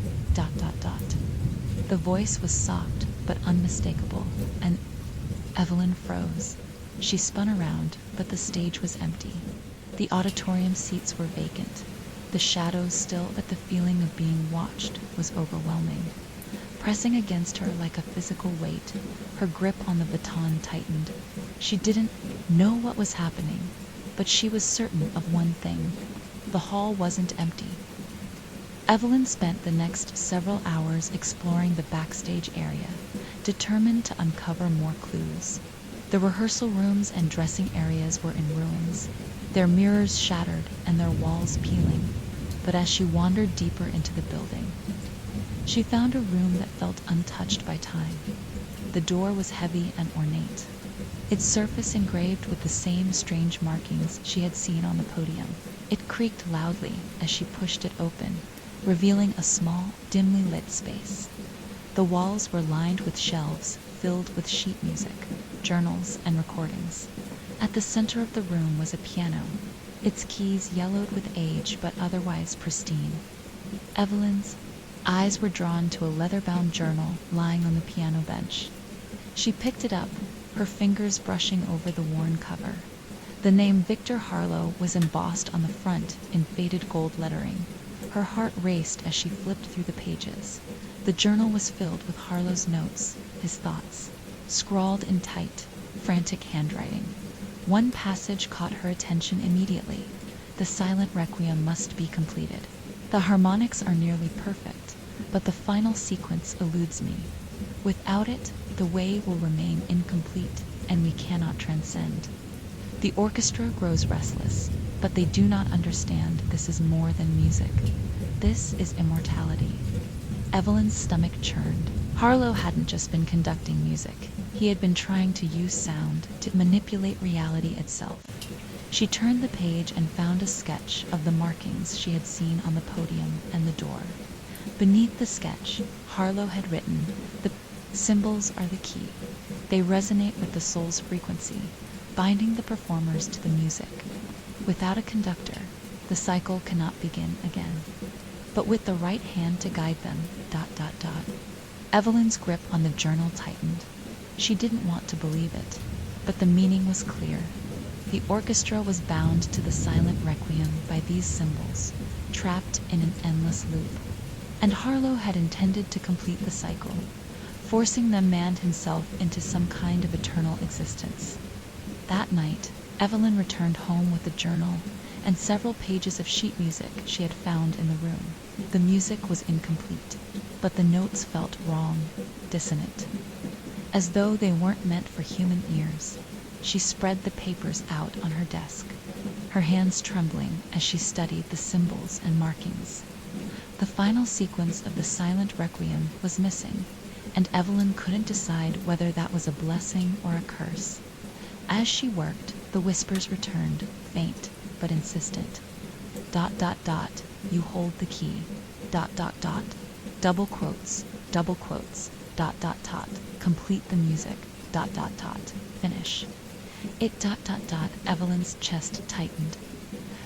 The voice was soft but unmistakable, and Evelyn froze. She spun around, but the stage was empty. The auditorium seats were vacant. The shadows still, but the feeling of being watched was overwhelming. Pressing against her like a physical weight, her grip on the baton tightened. She didn't know what was happening, but she was certain of one thing: the hall wasn't empty. Evelyn spent the next several hours exploring the backstage area, determined to uncover more clues. The rehearsal rooms and dressing areas were in ruins, their mirrors shattered and their walls peeling. But as she wandered deeper into the building, she found a room that felt untouched by time. The door was heavy and ornate, its surface engraved with the same strange markings she had seen on the podium. It creaked loudly as she pushed it open, revealing a small, dimly lit space. The walls were lined with shelves filled with sheet music, journals, and recordings. At the center of the room was a piano, its keys yellowed with age but otherwise pristine. Evelyn's eyes were drawn to a leather-bound journal lying on the piano bench. She picked it up, her fingers brushing over the worn cover. The name Victor Harlow was embossed on the front in faded gold lettering. Her heart raced as she flipped through the pages. The journal was filled with Harlow's notes, his thoughts, scrawled in tight, frantic handwriting. One passage caught her attention immediately. The silent requiem must be completed. The harmonics are nearly perfect, but the final sequence eludes me. Without it, the way will remain incomplete, and we cannot transcend. The orchestra grows restless, but they do not understand this is more than music. This is immortality. Evelyn's stomach churned. Harlow hadn't just been conducting music. He had been trying to use sound to manipulate reality itself. She turned the page and found a sketch of the markings she had seen on the podium and the door. Beneath the sketch, Harlow had written, "The symbols are the key. They resonate with the soul's frequency, binding the performers to the music. Without a conductor, the cycle cannot begin again. But with the right hand to guide them, ... Evelyn's grip on the journal tightened. She didn't want to believe it, but the meaning was clear. The orchestra was bound to the silent requiem by these symbols, trapped in an endless loop. And Harlow had intended to complete the cycle, forcing the man himself into some kind of eternal existence. That night, Evelyn returned home with a journal and several pages of sheet music she had found in the room. The music was incomplete, but the notes felt wrong, dissonant, as though they weren't meant for human ears. She spread the papers out on her desk, her hands trembling as she studied the symbols and markings. The final sequence of the silent requiem was missing, and Evelyn couldn't decide whether that was a blessing or a curse. As she worked, the whispers returned, faint but insistent. ... You hold the key. ... Double quotes, ... Complete the music. ... Finish. It ... Evelyn's chest tightened.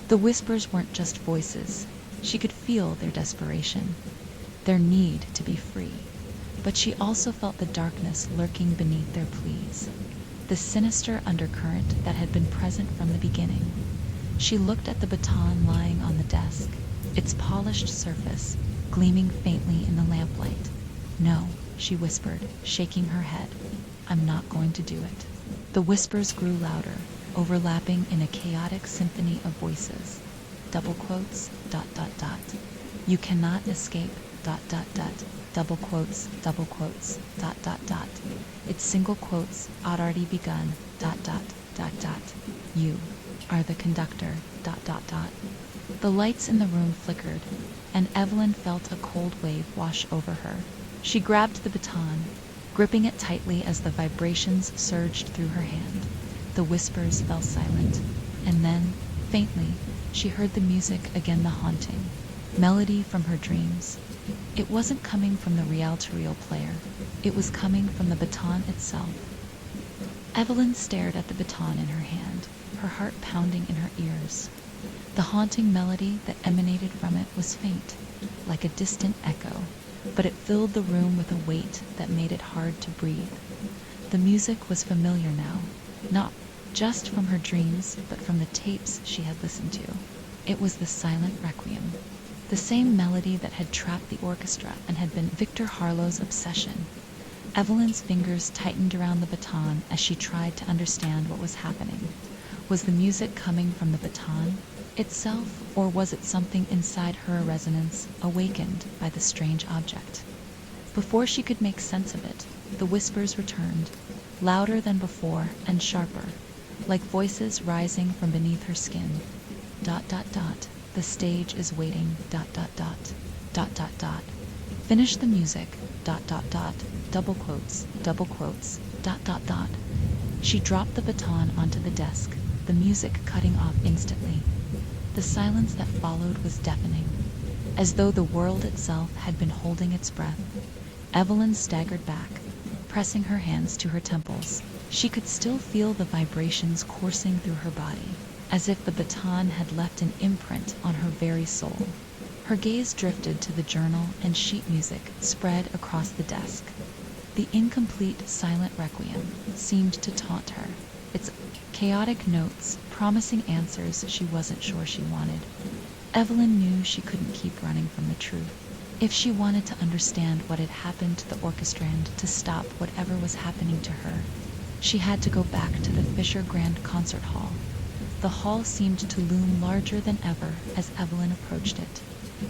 The whispers weren't just voices. She could feel their desperation, their need to be free. But she also felt the darkness lurking beneath their pleas, the sinister undercurrent that had been present from the beginning. She looked at the baton lying on the desk, its polished surface gleaming faintly in the lamplight. "No," she whispered, shaking her head. "I'm not going to do it." The whispers grew louder, overlapping in a chaotic symphony of voices. Double quotes, ... You cannot escape, ... Double quotes, ... It's single quotes, already begun, ... You are the conductor, ... The lights in the room flickered, and Evelyn felt a cold wave wash over her. She grabbed the baton, gripping it tightly as the vibrations surged through her hand. The whispers fell silent, and then, faintly, she heard the music again, the haunting melody from her dreams. It wasn't coming from the reel-to-reel player. It was coming from the baton itself. Evelyn stared at the baton in her hand, her heart pounding in her ears. The haunting melody that emanated from it was faint, like a distant echo, but it filled the room with a weight that made it hard to breathe. The music was familiar now, not just from her dreams, but from the tapes she had listened to. It was the silent requiem, the same melody that had trapped the orchestra and had been Victor Harlow's obsession. Evelyn's fingers tightened around the baton as she tried to understand what was happening. Was the music coming from the baton itself, or was it something inside her, a resonance awakened by the strange object? Before she could make sense of it, the whispers returned, louder than before and sharper, like voices rising from beneath her skin. ... The stage is waiting, ... Finish the music, ... Double quotes, ... She dropped the baton onto the desk, the music cutting off instantly. The silence that followed was deafening, as though the world itself had been holding its breath. Evelyn staggered back, pressing her hands to her temples. She could still feel the vibrations coursing through her body, as if the baton had left an imprint on her very soul. Her gaze drifted to the journal and sheet music spread across the desk. The incomplete silent requiem seemed to taunt her, its chaotic notes promising answers she wasn't sure she wanted. Evelyn knew she couldn't keep running from the truth. If she wanted to understand what had happened to the orchestra and to stop whatever was happening to her, she had to go back to the Fisher Grand Concert Hall. The hall seemed to loom larger than ever as Evelyn approached it,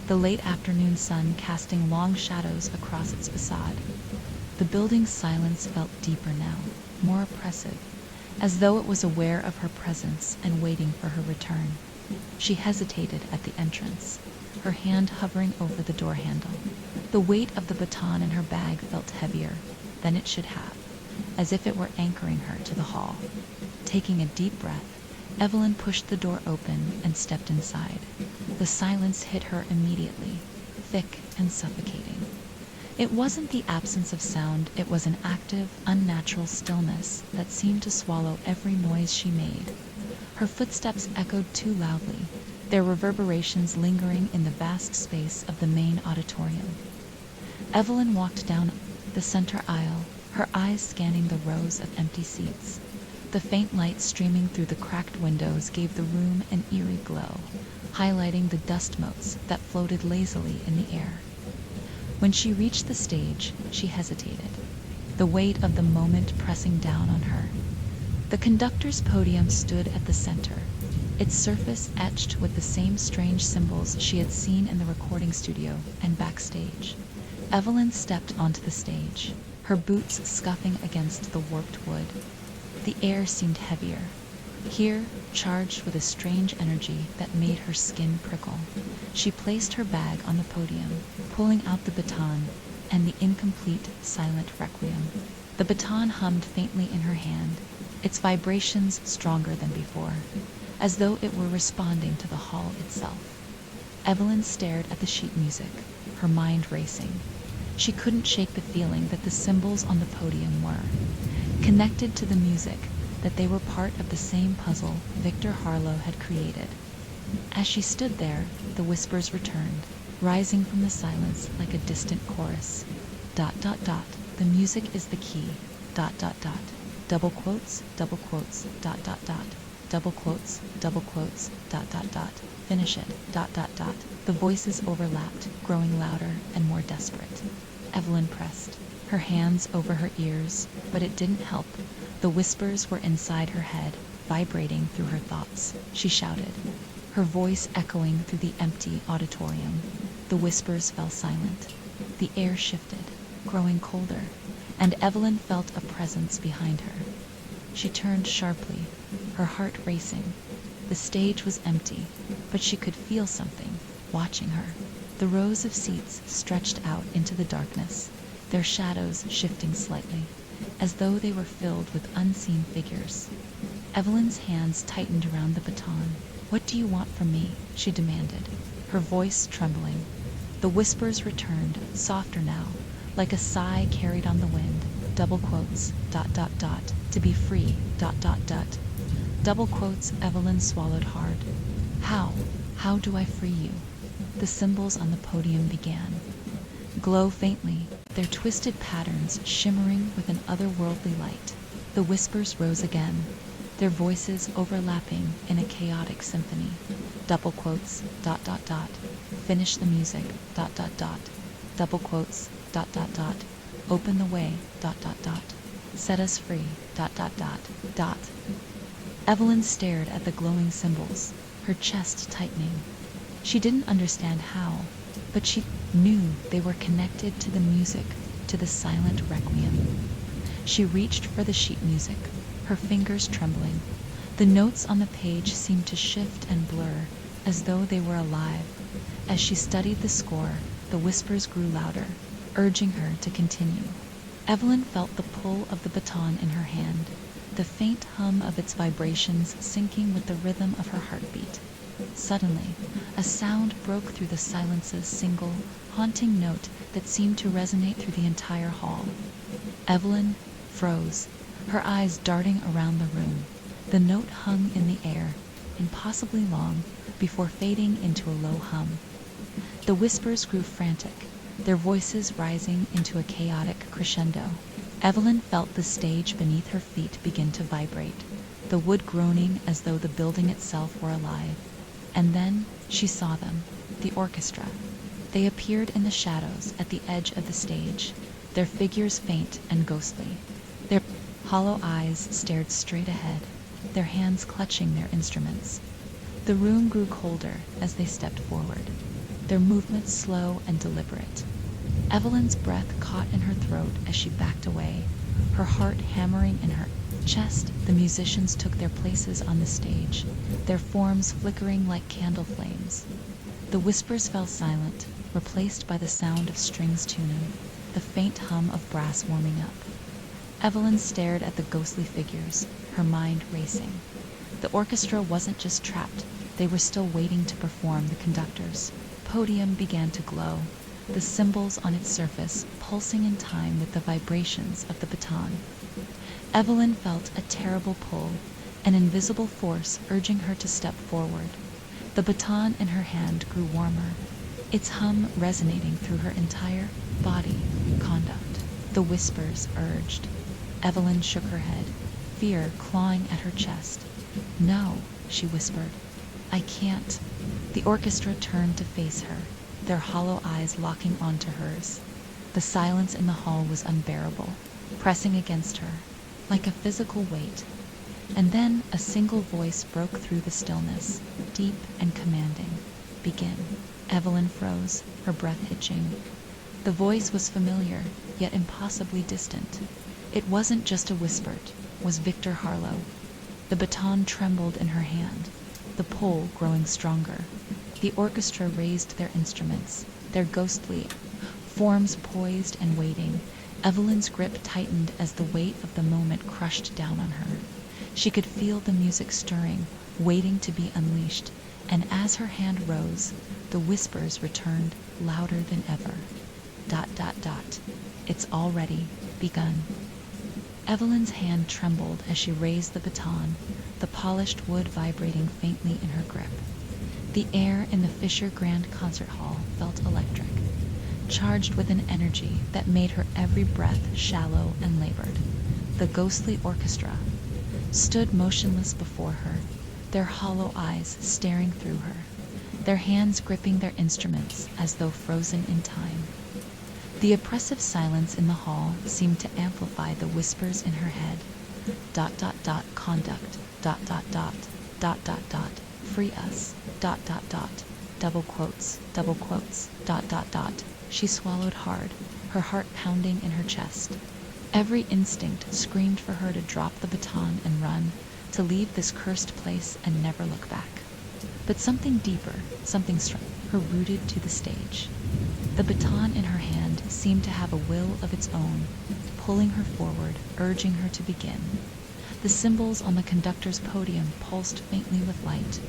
the late afternoon sun casting long shadows across its facade. The building's silence felt deeper now, more oppressive, as though it was aware of her presence and waiting for her return. She hesitated at the entrance, her hand hovering over the door handle. The weight of the baton in her bag felt heavier than it should have, as if it were anchoring her to the hall. Taking a deep breath, Evelyn pushed the door open and stepped inside. The silence hit her immediately, thick and suffocating. It wasn't the absence of sound, it was an active, unnatural stillness that seemed to swallow every noise she made. Her footsteps echoed too loudly, their reverberations lingering in the vast space of the main auditorium. Evelyn walked down the center aisle, her eyes scanning the rows of empty seats. The faint light streaming through the cracked windows gave the room an eerie glow, highlighting the dust motes that floated lazily in the air. When she reached the stage, she hesitated, the weight of the moment pressing down on her. The conductor's podium stood at the center, its surface etched with the same strange symbols she had seen in the recording studio and backstage. Evelyn stepped onto the stage, her boots scuffing against the warped wood. The air seemed heavier, here charged with a strange energy that made her skin prickle. She placed her bag on the podium, pulling out the baton and the incomplete, silent requiem. The baton hummed faintly in her hand, its vibrations stronger than before, as though it were responding to the hall itself. Evelyn stared at the sheet music, her mind racing. She couldn't shake the feeling that the symbols on the podium were connected to the music, that they were part of the same puzzle Victor Harlow had created. As she stood there, the whispers returned, rising from the silence like a distant chorus. ... The music is the key. ... Double quotes, double quotes, ... Double quotes, double quotes, ... Finish it. ... The voices overlapped, growing louder and more desperate. Evelyn pressed her hands over her ears, but it didn't help. The whispers were inside her head, vibrating through her thoughts. She shouted, her voice echoing through the empty auditorium. The whispers fell silent. The air shifted, growing colder, and Evelyn felt a presence behind her. She turned sharply, her heart racing. The stage was empty, but she could feel something watching her. The rows of seats stretched out into the darkness, their shadows shifting slightly, as though they were filled with unseen figures. Evelyn's hands tightened around the baton. "What do you want from me?" she demanded, her voice trembling. The whispers returned, softer now, like a sigh carried on the wind. Double quotes, ... To be free, ... Double quotes. Evelyn swallowed hard. How do I free you? The symbols on the podium began. Glow faintly, their twisted patterns shimmering with an otherworldly light. The whispers rose again, their voices overlapping in a chaotic symphony. Double quotes, ... Finish the music, ... Double quotes, ... Open the way, ... Set us free, ... Evelyn stared at the glowing symbols, her chest tightening. She didn't understand how, but she knew they were connected to the music, to the silent requiem. She reached for the sheet music, her fingers trembling. The notes on the page seemed to shift and blur, as though they were alive. As she studied the score, the whispers grew louder, urging her to continue. Evelyn felt the pull of the baton in her hand, the faint hum of its vibrations syncing with the rhythm of her heartbeat. Suddenly, a sound broke through the silence's single, haunting note that seemed to resonate through the entire hall. Evelyn froze, her eyes darting around the room. The note hung in the air, impossibly long, before fading into a low hum. The whispers grew frantic, their voices rising into a chaotic crescendo. Evelyn felt the stage beneath her feet begin to vibrate, the wood groaning as though the building itself were alive. And then she saw them, the orchestra. They appeared in the shadows at the edge of the stage, their figures faint and ghostly. Their hollow eyes stared straight ahead, their hands clutching their instruments. The room grew colder as they stepped forward, their movements slow and deliberate. Evelyn's breath caught in her throat as she backed away, her heart hammering in her chest. The musicians took their places on the stage, their forms flickering like candle flames. The whispers fell silent, replaced by the sound of strings tuning, the faint hum of brass warming up. Evelyn stared at the ghostly figures, her mind racing. The orchestra wasn't just trapped, they were still waiting to perform. The conductor's podium began to glow, the symbols on its surface pulsing in time with the vibrations of the baton. Evelyn felt a terrible pull, an invisible force urging her to step forward. The baton in her hand grew warmer, its hum resonating through her entire body. Conduct, the whispers urged. Evelyn shook her head, fear clawing at her chest. "No," she whispered. "I can't." The orchestra turned to face her, their hollow eyes locking onto hers. The silence in the hall was unbearable, pressing against her, like a physical weight. And then a single voice broke through the stillness, deep and commanding. "Begin." Evelyn froze, her breath hitching. The voice was familiar, yet impossibly distant. It wasn't just a whisper, it was Victor Harlow. The baton trembled in her hand, the pull growing stronger. The orchestra raised their instruments, their ghostly forms poised and waiting. Evelyn's grip tightened as the weight of the moment crushed down on her. She could feel the music stirring, waiting to be unleashed, and as her hand rose, the whispers returned louder than ever. ... It's already begun. Evelyn's hand trembled as she raised the baton, the polished wood vibrating faintly in her grip. The air in the Fisher Grand Concert Hall felt electric, charged with an energy that made her every breath shallow and labored. The ghostly orchestra stood motionless before her, their hollow eyes staring through her, their hands gripping their instruments as though frozen in time. The oppressive silence in the hall seemed to amplify the whispers in her head. ... Conduct ... Free us ... double quotes ... She swallowed hard, her heart pounding in her chest. Every instinct screamed for her to drop the baton and run, to leave this cursed place and never look back. But something deeper, something stronger, her rooted to the stage. The baton in her hand seemed to have a will of its own, pulling her forward, urging her to begin. The cymbals on the conductor's podium pulsed faintly with light,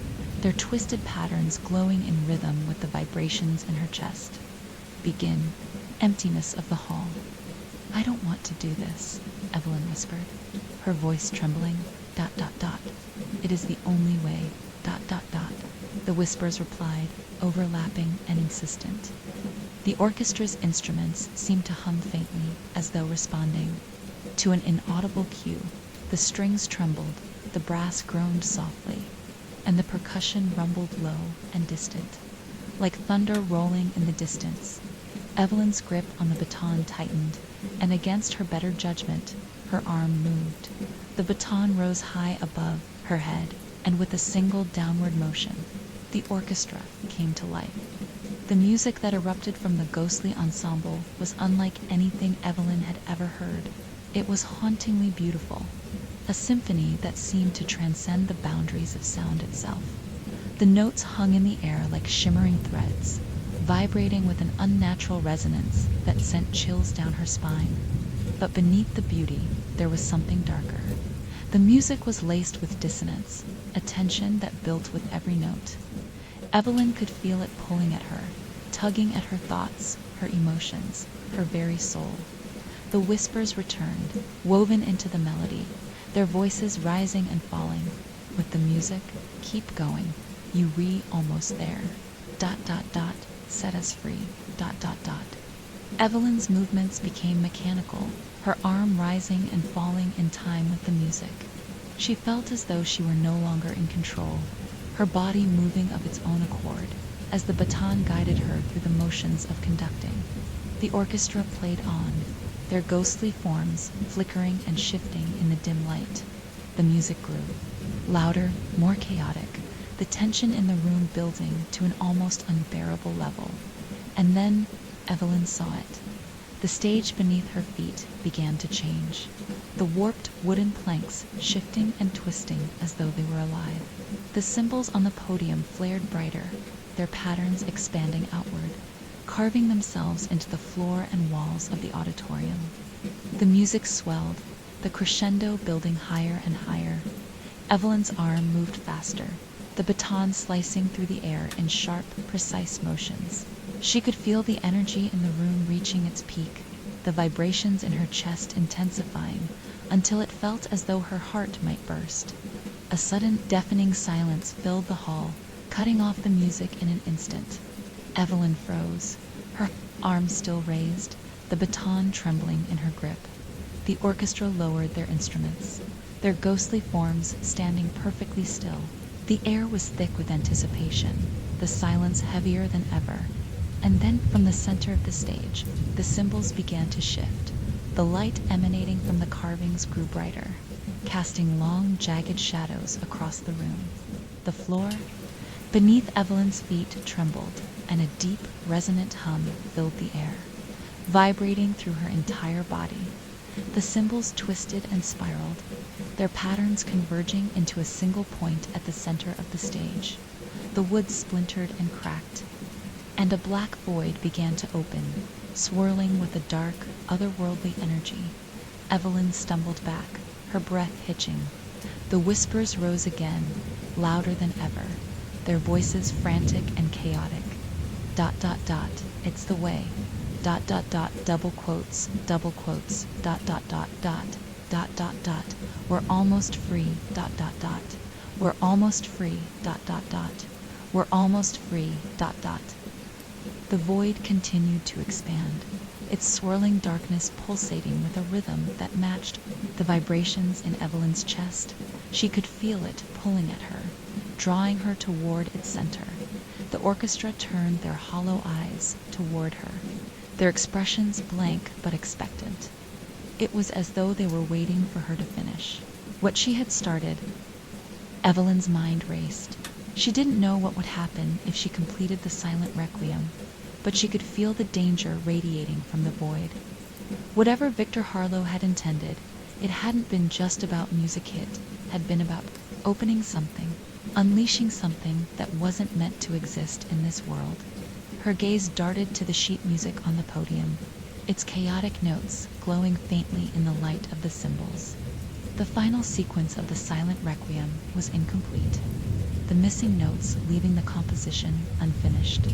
their twisted patterns glowing in rhythm with the vibrations in her chest. Begin. Emptiness of the hall. "I don't want to do this," Evelyn whispered, her voice trembling. ... It is the only way. ... The whispers replied, overlapping and insistent. The orchestra's instruments seemed to hum faintly, as though responding to an inaudible cue. The strings trembled, the brass groaned softly, and the percussion rumbled low and distant, like thunder rolling in the distance. Evelyn's grip on the baton tightened, and against her better judgment, her arm moved. The baton rose high above her head, and with a single downward motion, the orchestra came to life. The music that erupted from the ghostly ensemble was unlike anything Evelyn had ever heard. It was hauntingly beautiful, a symphony that seemed to transcend the boundaries of sound itself. The notes hung in the air like shimmering threads, vibrating with an unnatural resonance that sent chills down her spine. But beneath the beauty, there was something darker. The music was laced with dissonance, a tension that built with every note. Evelyn could feel it pulling at her, tugging at her thoughts, her emotions, her very soul. The whispers returned, woven into the melody, their voices rising and falling. With the music, keep going. You almost there. ... Set us free. ... Evelyn's movements became mechanical, her arm rising and falling in time with the music. She felt as though she were no longer in control, her body moving of its own accord, as the baton guided her through the motions of conducting. The orchestra played on, their ghostly forms flickering and shifting in the dim light. The music grew, louder, more chaotic, the tension in the room building to an almost unbearable level. And then Evelyn saw it. The stage beneath her feet began to change, the warped wooden planks shifting and twisting as though they were alive. The cymbals on the podium flared brighter, their patterns expanding outward, carving themselves into the floor and walls of the auditorium. The music swelled, the crescendo building higher and higher. Evelyn's arm moved faster, the baton slicing through the air in sharp, precise motions. She could feel the energy in the room reaching its peak, the vibrations in her chest intensifying until it felt as though her heart might burst. A sudden, deafening silence filled the hall, cutting off the music in an instant. Evelyn froze, her arms still raised, the baton trembling in her grip. The orchestra lowered their instruments, their ghostly forms standing perfectly still. The air was thick with anticipation, the silence heavier than ever. And then from the center of the stage, the cymbals began to shift. The light emanating from the carvings grew brighter, casting long, jagged shadows across the room. The floor beneath Evelyn's feet trembled, and a deep, resonant hum filled the air, vibrating through her entire body. The cymbals twisted and spiraled, their patterns converging into a single point at the center of the stage. The wood splintered and cracked, and a black void began to open, swirling with a dark, otherworldly energy. Evelyn stumbled back, her breath hitching. The whispers rose again, louder than ever, their voices frantic and chaotic. Dot dot dot, it's the way. Dot dot dot, double quotes, dot dot dot dot, dot dot dot. We're almost free, dot dot dot. We're almost free, dot dot dot. We're almost free, dot dot. The void continued to expand, its swirling darkness pulsating with a rhythm that matched the vibrations in Evelyn's chest. She could feel it pulling at her, drawing her toward its center. The orchestra turned their hollow eyes toward her, their expressions blank but expectant. It was as though they were waiting for her to finish what she had started. Evelyn's mind raced. She didn't know what would happen if she completed the silent requiem, but she could feel the danger radiating from the void. Whatever Victor Harlow had intended, it hadn't been just about music, it had been about opening something, unleashing something that wasn't meant to exist in this world. Her gaze darted to the sheet music on the podium, its chaotic notes glowing faintly in the light of the cymbals. The final sequence of the silent requiem was incomplete, the missing notes leaving the composition unfinished.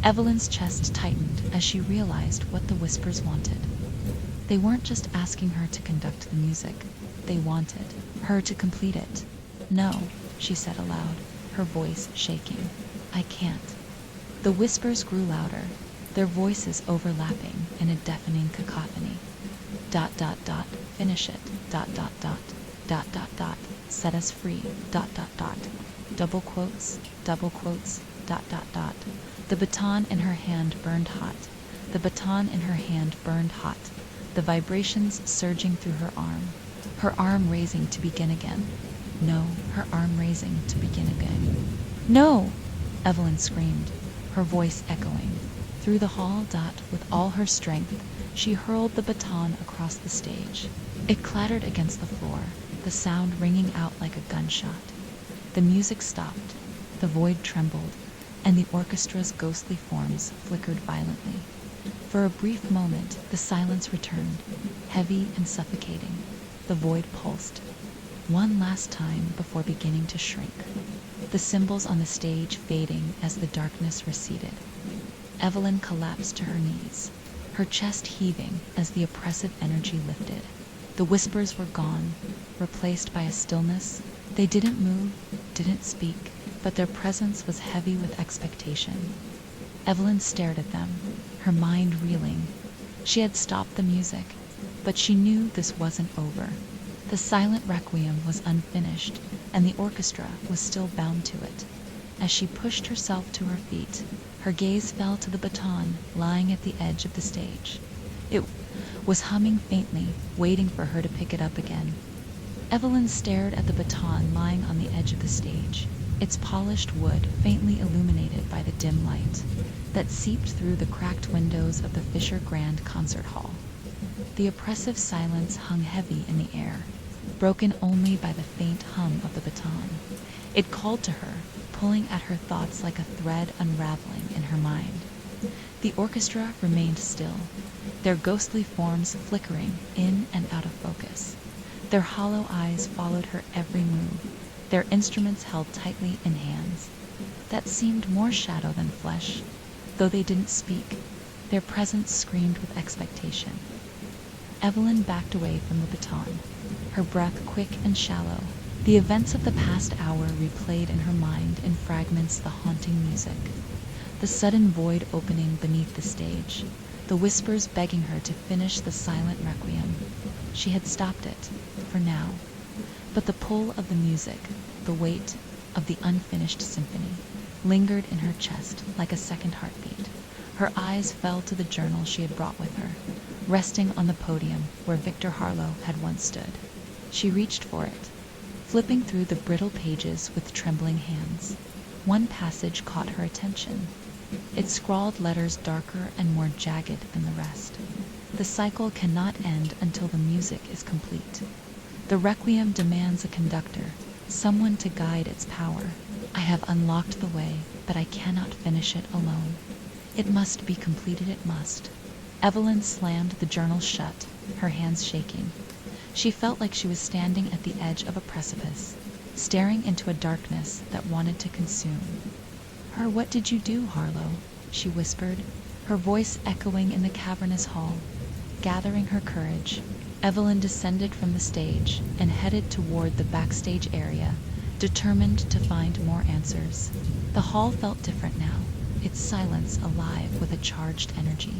Evelyn's chest tightened as she realized what the whispers wanted. They weren't just asking her to conduct the music, they wanted her to complete it. No, she said aloud, her voice shaking. I can't. The whispers grew louder, their voices overlapping in a deafening cacophony. Dot dot dot, finish it, dot dot dot, dot dot dot, set us free, dot dot dot, double quotes, dot dot dot. The baton in her hand burned hot. The baton in her hand burned hot, the vibrations surging through her arm raising to begin again. No, her arm raising to begin again. No! Evelyn screamed, her voice echoing. Through the hall, with all her strength, she hurled the baton across the stage. It clattered against the floor, the sound ringing out like a gunshot. The music stopped, the void trembled, and the orchestra's ghostly forms flickered violently. For a brief moment, the silence returned, heavy and suffocating. The void pulsed, one last time before beginning to shrink, the cymbals on the stage fading as the darkness receded. Evelyn collapsed to her knees, her chest heaving as the oppressive energy lifted. The whispers were gone, replaced by a stillness. They didn't move, didn't speak, but their presence was heavy with expectation. Evelyn stared at them, her mind reeling. She had stopped the music, but she knew this wasn't over. The silent requiem was unfinished, and the orchestra was still bound to it. As she pushed herself to her feet, her gaze fell to the baton lying at the edge of the stage. It was humming faintly, waiting for her to pick it up again. Evelyn stared at the baton lying on the edge of the stage, its polished wood faintly illuminated by the dim light that seeped through the cracked windows of the Fisher Grand Concert Hall. The oppressive silence hung heavy in the air, broken only by the faint hum of the baton. It called to her, pulling at her thoughts like a thread unraveling in her mind. The orchestra remained still, their ghostly forms flickering in and out of focus. Their hollow eyes followed her every move, their instruments held tightly in hands that seemed more shadow than flesh. Though they didn't speak, their presence screamed with expectation. Evelyn backed away from the baton, her breath quick and shallow. The events of the past hour replayed in her mind in fragments the haunting music. The sudden void opening beneath the stage, the whispers begging her to finish the silent requiem. She had stopped it, for now. But the pull of the music, the weight of the unfinished symphony, lingered in her chest like a second heartbeat. Her eyes fell to the journal she had brought with her, resting on the podium where Victor Harlow had once stood. She reached for it, flipping through the brittle pages with trembling hands. One passage caught her attention. It scrawled letters darker and more jagged than the rest. The cycle cannot end until the music is complete. The requiem demands a conductor, someone to guide its power. I have unlocked the way, but I cannot finish it alone. It must be completed, it must. Evelyn slammed the journal shut, her hands shaking. She felt like she was standing at the edge of a precipice, staring into a darkness that wanted to consume her. "What did you do, Harlow?" she whispered, her voice echoing in the cavernous hall. Gathering her courage, Evelyn descended from the stage and headed toward the backstage area, determined to find more answers. The hall felt different now, its silence alive with a charged energy.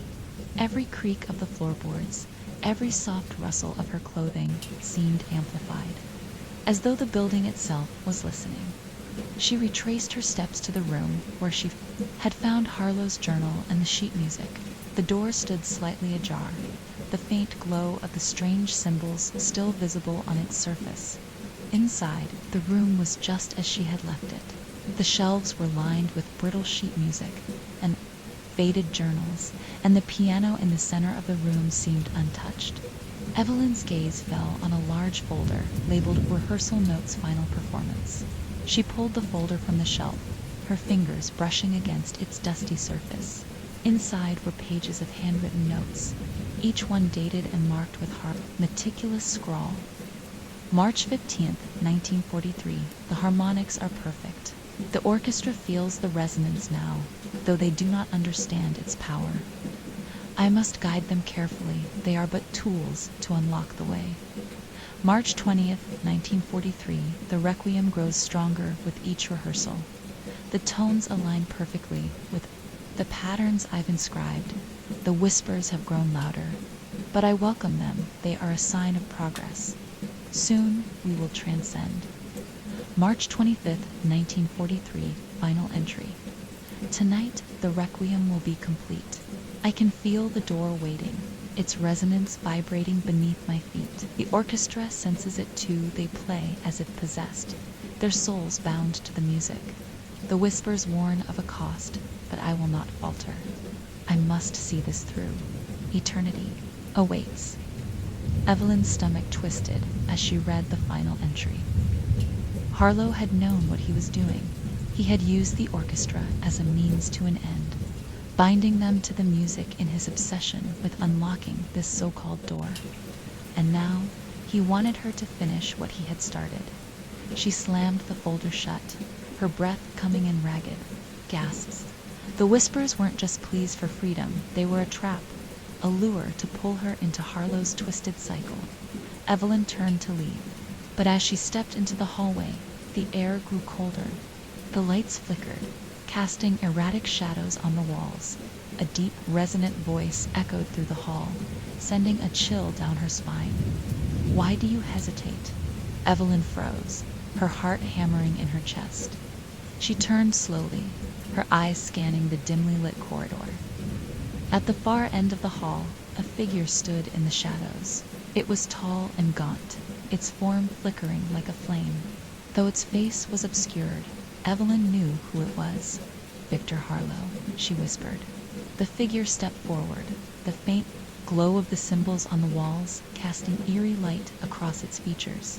Every creak of the floorboards, every soft rustle of her clothing seemed amplified, as though the building itself was listening. She retraced her steps to the room where she had found Harlow's journal and the sheet music. The door stood slightly ajar, the faint glow of the strange symbols still visible on its surface. Inside, the room was just as she had left it. The shelves were lined with brittle sheet music and faded journals, and the piano in the center of the room seemed untouched. Evelyn's gaze fell on a large folder labeled Rehearsal Notes Final Performance. She pulled the folder from the shelf, her fingers brushing against its dusty surface. Inside were pages of handwritten notes, each one dated and marked with meticulous scrawl. March 15th, 1943. The harmonics are perfect. The orchestra feels the resonance now, though they do not understand its power. I must guide them carefully. They are but tools to unlock the way. March 20th, 1943. The requiem grows stronger with each rehearsal. The tones align perfectly with the patterns I've inscribed. The whispers have grown louder, but I welcome them. They are a sign of progress. Soon we will transcend. March 25th, 1943. Final entry. Tonight, the requiem will be complete. I can feel the door waiting, its resonance vibrating beneath my feet. The orchestra senses it too. They play as if possessed, their souls bound to the music. The whispers warn of a cost, but I will not falter. I must see this through. Eternity awaits. Evelyn's stomach twisted as she read the final entry. Harlow had known what he was doing. He had used the orchestra as a means to an end, binding them to the music in his obsession with unlocking this so-called door. And now, he wanted her to finish what he had started. She slammed the folder shut, her breath coming in ragged gasps. The whispers weren't just pleas for freedom, they were a trap, a lure to pull her into Harlow's twisted cycle. Evelyn turned to leave, but as she stepped into the hallway, the air grew colder. The lights flickered, casting erratic shadows on the walls. A deep, resonant voice echoed through the hall, sending a chill down her spine. "Why do you hesitate?" Evelyn froze, her heart hammering in her chest. She turned slowly, her eyes scanning the dimly lit corridor. At the far end of the hall, a figure stood in the shadows. It was tall and gaunt, its form flickering like a flame. Though its face was obscured, Evelyn knew who it was. "Victor Harlow," she whispered. The figure stepped forward, the faint glow of the symbols on the walls casting eerie light across its features.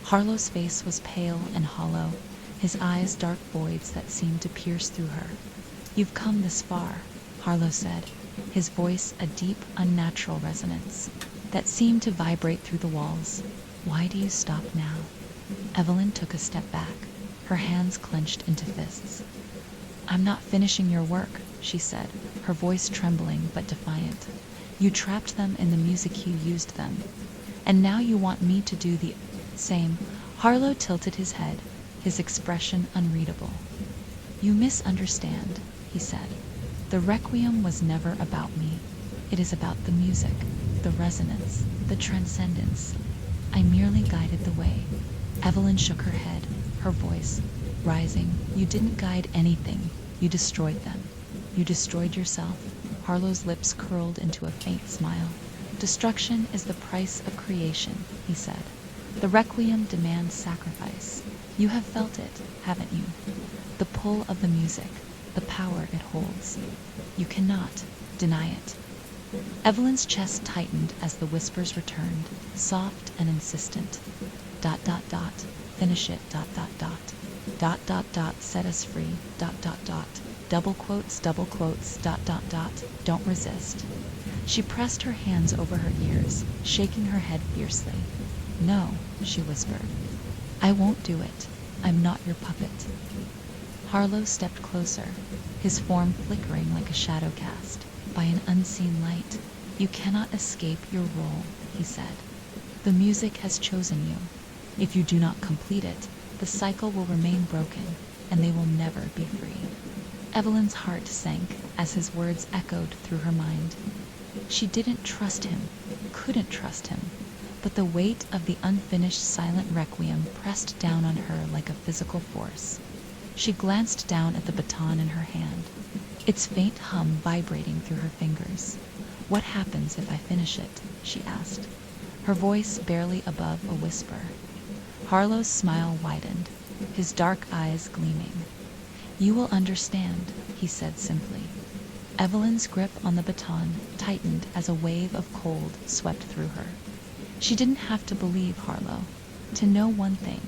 Harlow's face was pale and hollow, his eyes dark voids that seemed to pierce through her. "You've come this far," Harlow said, his voice a deep, unnatural resonance that seemed to vibrate through the walls. "Why do you stop now?" Evelyn took a step back, her hands clenched into fists. "I'm not finishing your work," she said, her voice trembling but defiant. "You trapped them in the music, you used them. And now you want me to do the same." Harlow tilted his head, his expression unreadable. "You misunderstand," he said. "The requiem was never about me. It is about the music, the resonance, the transcendence. I merely guided the way." Evelyn shook her head, her voice rising. "You didn't guide anything, you destroyed them." You destroyed yourself. Harlow's lips curled into a faint smile. Destruction is the price of creation, he said. The requiem demands sacrifice. You have felt it, haven't you? The pull of the music, the power it holds. You cannot deny it. Evelyn's chest tightened as the whispers returned, soft and insistent. ... Finish it. ... Set us free. ... Double quotes. Don't resist. She pressed her hands over her ears, shaking her head fiercely. No, she whispered. I won't do it. I'm not your puppet. Harlow stepped closer, his form flickering like a shadow cast by an unseen light. You cannot escape your role, he said. The music has chosen you. If you do not complete it, the cycle will remain broken, and they will never be free. Evelyn's heart sank as his words echoed through her mind. She didn't trust him, couldn't trust him, but the weight of the unfinished silent requiem pressed down on her like a physical force. She glanced down at the baton in her hand, its faint hum vibrating through her fingers. What happens if I finish it? She asked, her voice barely above a whisper. Harlow's smile widened, his dark eyes gleaming. You will understand, he said simply. Evelyn's grip on the baton tightened as a wave of cold swept through her. She didn't have to believe Harlow, to know one thing: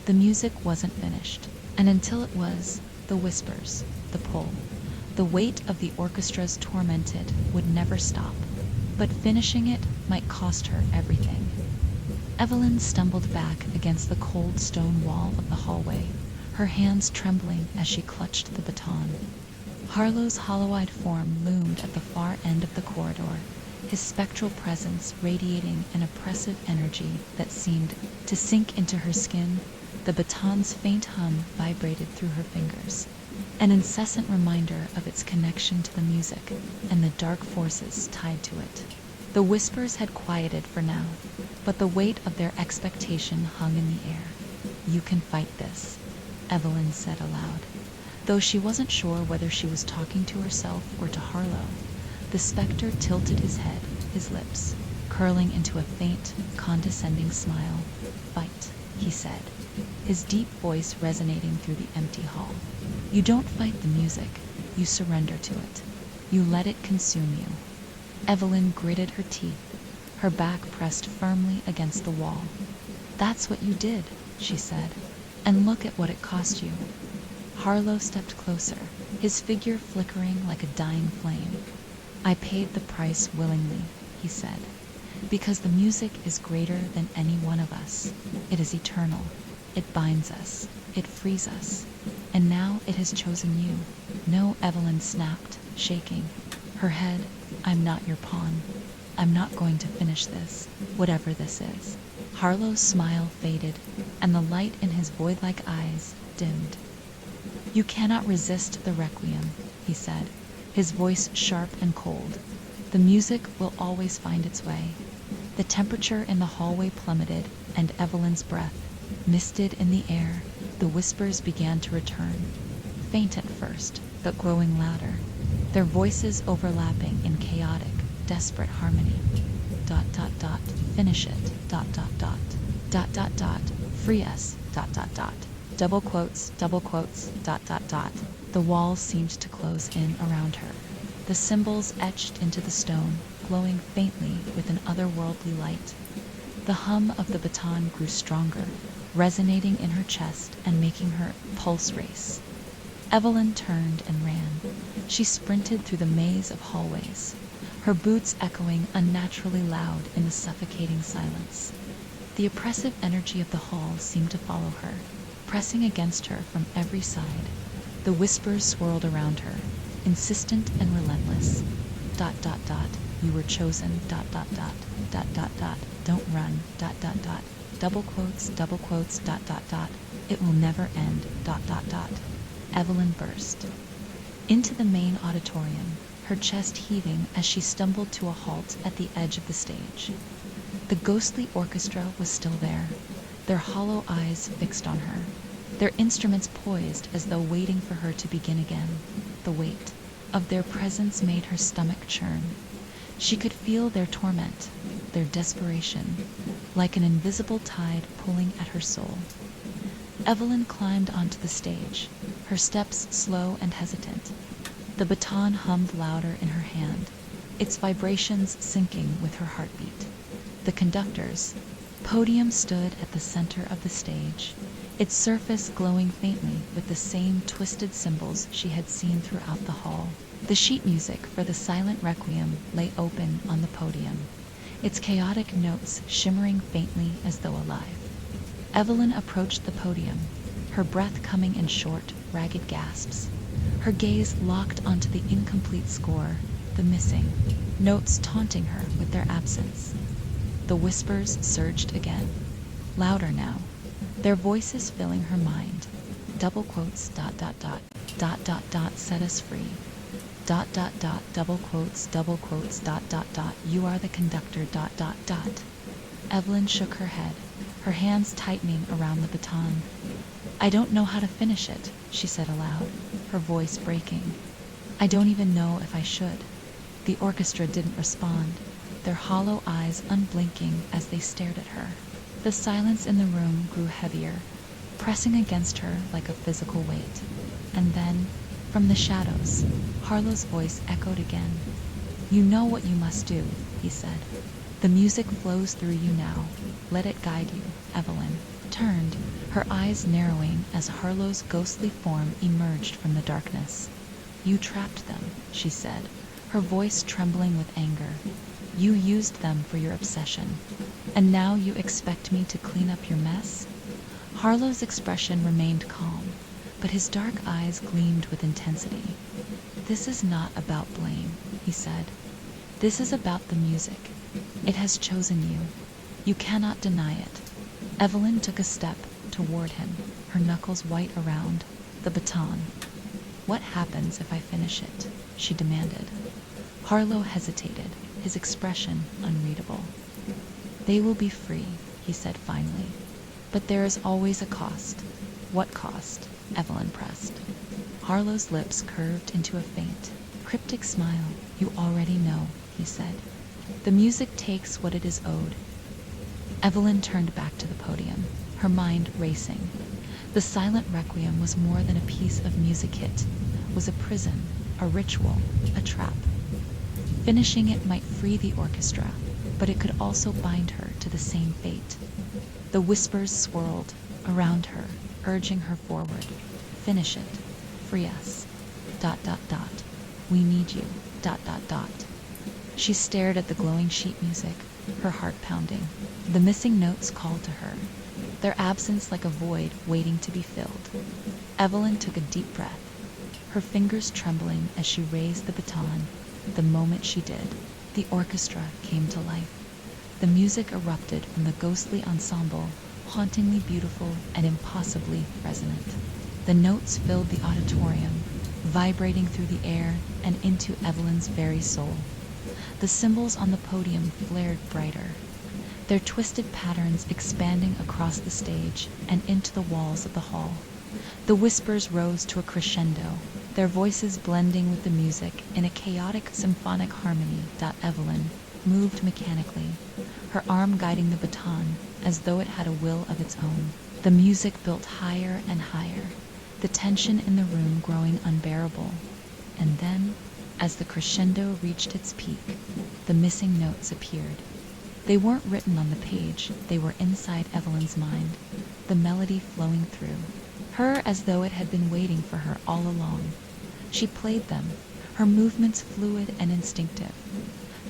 the music wasn't finished, and until it was, the whispers, the pull, the weight of the orchestra's tormented would never stop. But finishing it might cost her everything. Evelyn stumbled back against the cold stone wall of the hallway, her hands trembling as she clutched the baton. Harlow's hollow-eyed form loomed at the far end of the corridor, his spectral presence radiating an oppressive energy that seemed to sink into her skin. The baton's faint hum vibrated through her fingers, an incessant reminder of its connection to the music and the dark forces tied to it. The whispers had quieted for now, but the weight of their expectation hung in the air. You can fight this, Evelyn said aloud. Though she wasn't sure whether she was talking to herself or to Harlow, the specter tilted his head, his lips curling into a faint, condescending smile. Fight, he said, his deep voice resonating through the empty hall. You don't fight the music, you surrender to it. You let it consume you. Evelyn gritted her teeth, her back pressed firmly against the wall. That's what you did, she said, and look at what it cost you. Harlow stepped closer, his figure flickering like a dying flame. I paid the price willingly, he said, because the music is greater than any one of us. It is eternal. It binds us. It frees us. And now it has chosen you. No, Evelyn snapped, shaking her head. I'm not your pawn. I'm not going to finish this, whatever this is. Harlow's smile faded, and the light in his void-like eyes dimmed. You cannot resist the requiem, he said, his voice sharp and cold. The music will always find its way. The temperature in the hallway plummeted, and Evelyn's breath misted in the air. The whispers began to return, faint at first, but growing louder, their voices overlapping in chaotic, desperate harmony. ... Finish it. ... Free us. ... Double quotes. The walls seemed to close in around her, the symbols etched into the stone, glowing faintly with an otherworldly light. The hum of the baton grew stronger, resonating in her chest and making her pulse race. Evelyn turned and ran. She sprinted through the maze of hallways, her boots echoing unnaturally loud in the suffocating silence. The oppressive energy of the hall seemed to follow her, pressing against her from every side. The whispers swirled around her, insistent and relentless. ... You were chosen. ... Don't run. ... Double quotes. It will never end. ... Evelyn burst into the main auditorium, her chest heaving as she stumbled to a halt at the edge of the stage. The ghostly orchestra was still there, their hollow eyes fixed on her, their instruments poised as though waiting for her to begin again. The weight, of their presence made her stomach churn. She could feel their torment, their desperation, like an invisible tide pulling at her soul. Evelyn climbed onto the stage, her steps slow and hesitant. The baton hummed louder in her hand, its vibrations syncing with her heartbeat. The conductor's podium stood at the center of the stage, its surface glowing faintly with the same twisted symbols she had seen throughout the hall. The sheet music for the silent requiem lay open on the podium, its chaotic notes shimmering faintly as though alive. Evelyn approached the podium, her breath coming in short, ragged gasps. Her gaze locked onto the incomplete score, the missing notes taunting her with their absence. The whispers surged again, louder now, their voices filling her mind. Double quotes, dot, dot, dot, dot, dot, dot, set us free. Dot, dot, dot, double quotes, dot, dot, dot, you are the conductor, dot, dot, dot. Evelyn shook her head, her hands tightening around the baton. I don't know how to finish it, she said aloud, her voice breaking. I don't even know if I should. The orchestra didn't respond, their hollow eyes unblinking as they stared at her. The silence in the room grew heavier, pressing against her like a physical weight. And then, from the shadows, Harlow's voice echoed again. You know what you must do, he said. The music flows through you now. Let it guide you. Evelyn turned, her eyes narrowing as Harlow's ghostly form emerged from the darkness. You trapped them, she said, her voice trembling with anger. You used them for your obsession. And now you expect me to clean up your mess? Harlow's expression remained calm, but his dark eyes gleamed with intensity. This is not about blame, he said. This is about the music. It has chosen you. You cannot deny it. Evelyn took a step toward him, her knuckles white around the baton. What happens if I finish it? She demanded. Harlow hesitated, his expression unreadable. They will be free, he said finally. But there is always a cost. What cost? Evelyn pressed. Harlow's lips curved into a faint, cryptic smile. You already know, he said. The music takes what it is owed. Evelyn turned back to the podium, her mind racing. The silent requiem was more than a piece of music. It was a prison, a ritual, a trap. Finishing it might free the orchestra, but it could also bind her to the same fate. The whispers swirled around her, urging her forward. Finish it. Free us. Dot, dot, dot. We need you. Dot, dot, dot. She stared at the glowing sheet music, her heart pounding. The missing notes called to her, their absence like a void waiting to be filled. Evelyn took a deep breath, her fingers trembling as she raised the baton. The moment she did, the orchestra came to life. The music erupted from the ghostly ensemble, hauntingly beautiful and impossibly resonant. The notes filled the auditorium, vibrating through the air and into Evelyn's very soul. The symbols on the podium flared brighter, their twisted patterns expanding across the stage and into the walls of the hall. The whispers rose to a crescendo, their voices blending with the music in a chaotic symphonic harmony. Evelyn moved mechanically, her arm guiding the baton as though it had a will of its own. The music built higher and higher, the tension in the room growing unbearable. And then, as the crescendo reached its peak, the missing notes appeared. They weren't written on the page, they were inside Evelyn's mind, the melody flowing through her as though it had been waiting for her all along. She played them, her movements fluid and instinctive,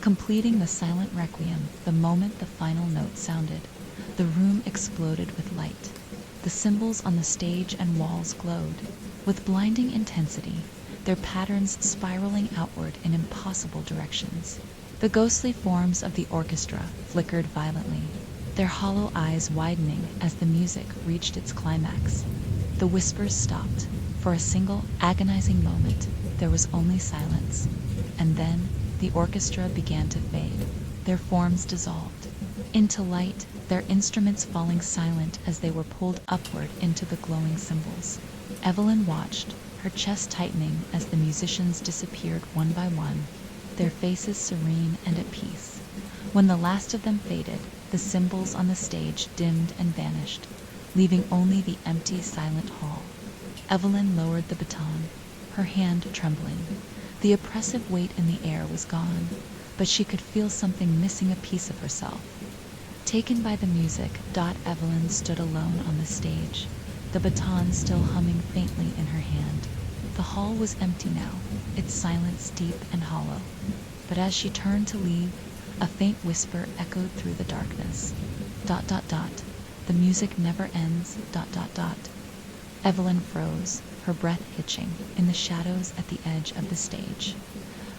completing the silent requiem the moment the final note sounded. The room exploded with light. The symbols on the stage and walls glowed with blinding intensity, their patterns spiraling outward in impossible directions. The ghostly forms of the orchestra flickered violently, their hollow eyes widening as the music reached its climax. The whispers stopped. For a single, agonizing moment, there was only silence. And then, the orchestra began to fade. Their forms dissolved into light, their instruments falling silent as they were pulled upward into the glowing symbols. Evelyn watched, her chest tightening as the musicians disappeared one by one, their faces serene and at peace. When the last of them faded, the cymbals on the stage dimmed and vanished, leaving only the empty, silent hall. Evelyn lowered the baton, her hand trembling. The oppressive weight in the air was gone, but she could feel something missing a piece of herself. Taken by the music, Evelyn stood alone on the stage, the baton still humming faintly in her hand. The hall was empty now, its silence deep and hollow. But as she turned to leave, a faint whisper echoed through the darkness. ... The music never ends. ... Evelyn froze, her breath hitching, in the shadows at the edge of the stage.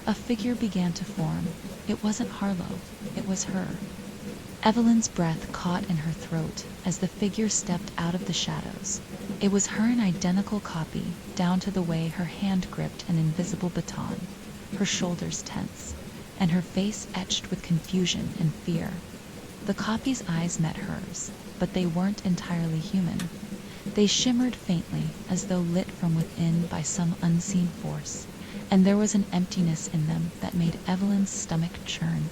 A figure began to form. It wasn't Harlow, it was her. Evelyn's breath caught in her throat as the figure stepped out of the shadows. It was her, an identical copy, down to the way her hand gripped an invisible baton, her shoulders tense, and her face etched with confusion and fear. The copy's eyes met hers, but they weren't entirely human. They shimmered faintly, as though lit from within by some unseen force, and there was an emptiness in them that made Evelyn's stomach churn.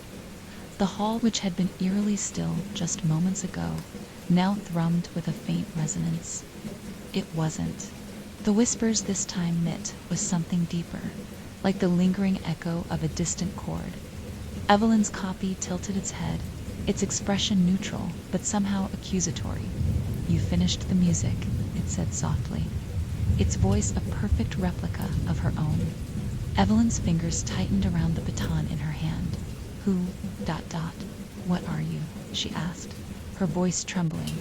The hall, which had been eerily still just moments ago, now thrummed with a faint resonance. It wasn't. The whispers this time knit with something deeper, like the lingering echo of a distant chord. Evelyn's copy tilted its head, its expression neutral, but somehow accusatory. "You finished the music," it said softly, its voice a perfect replica of her own. Evelyn's fingers tightened around the baton in her hand. "Who... what are you?" she asked, her voice trembling.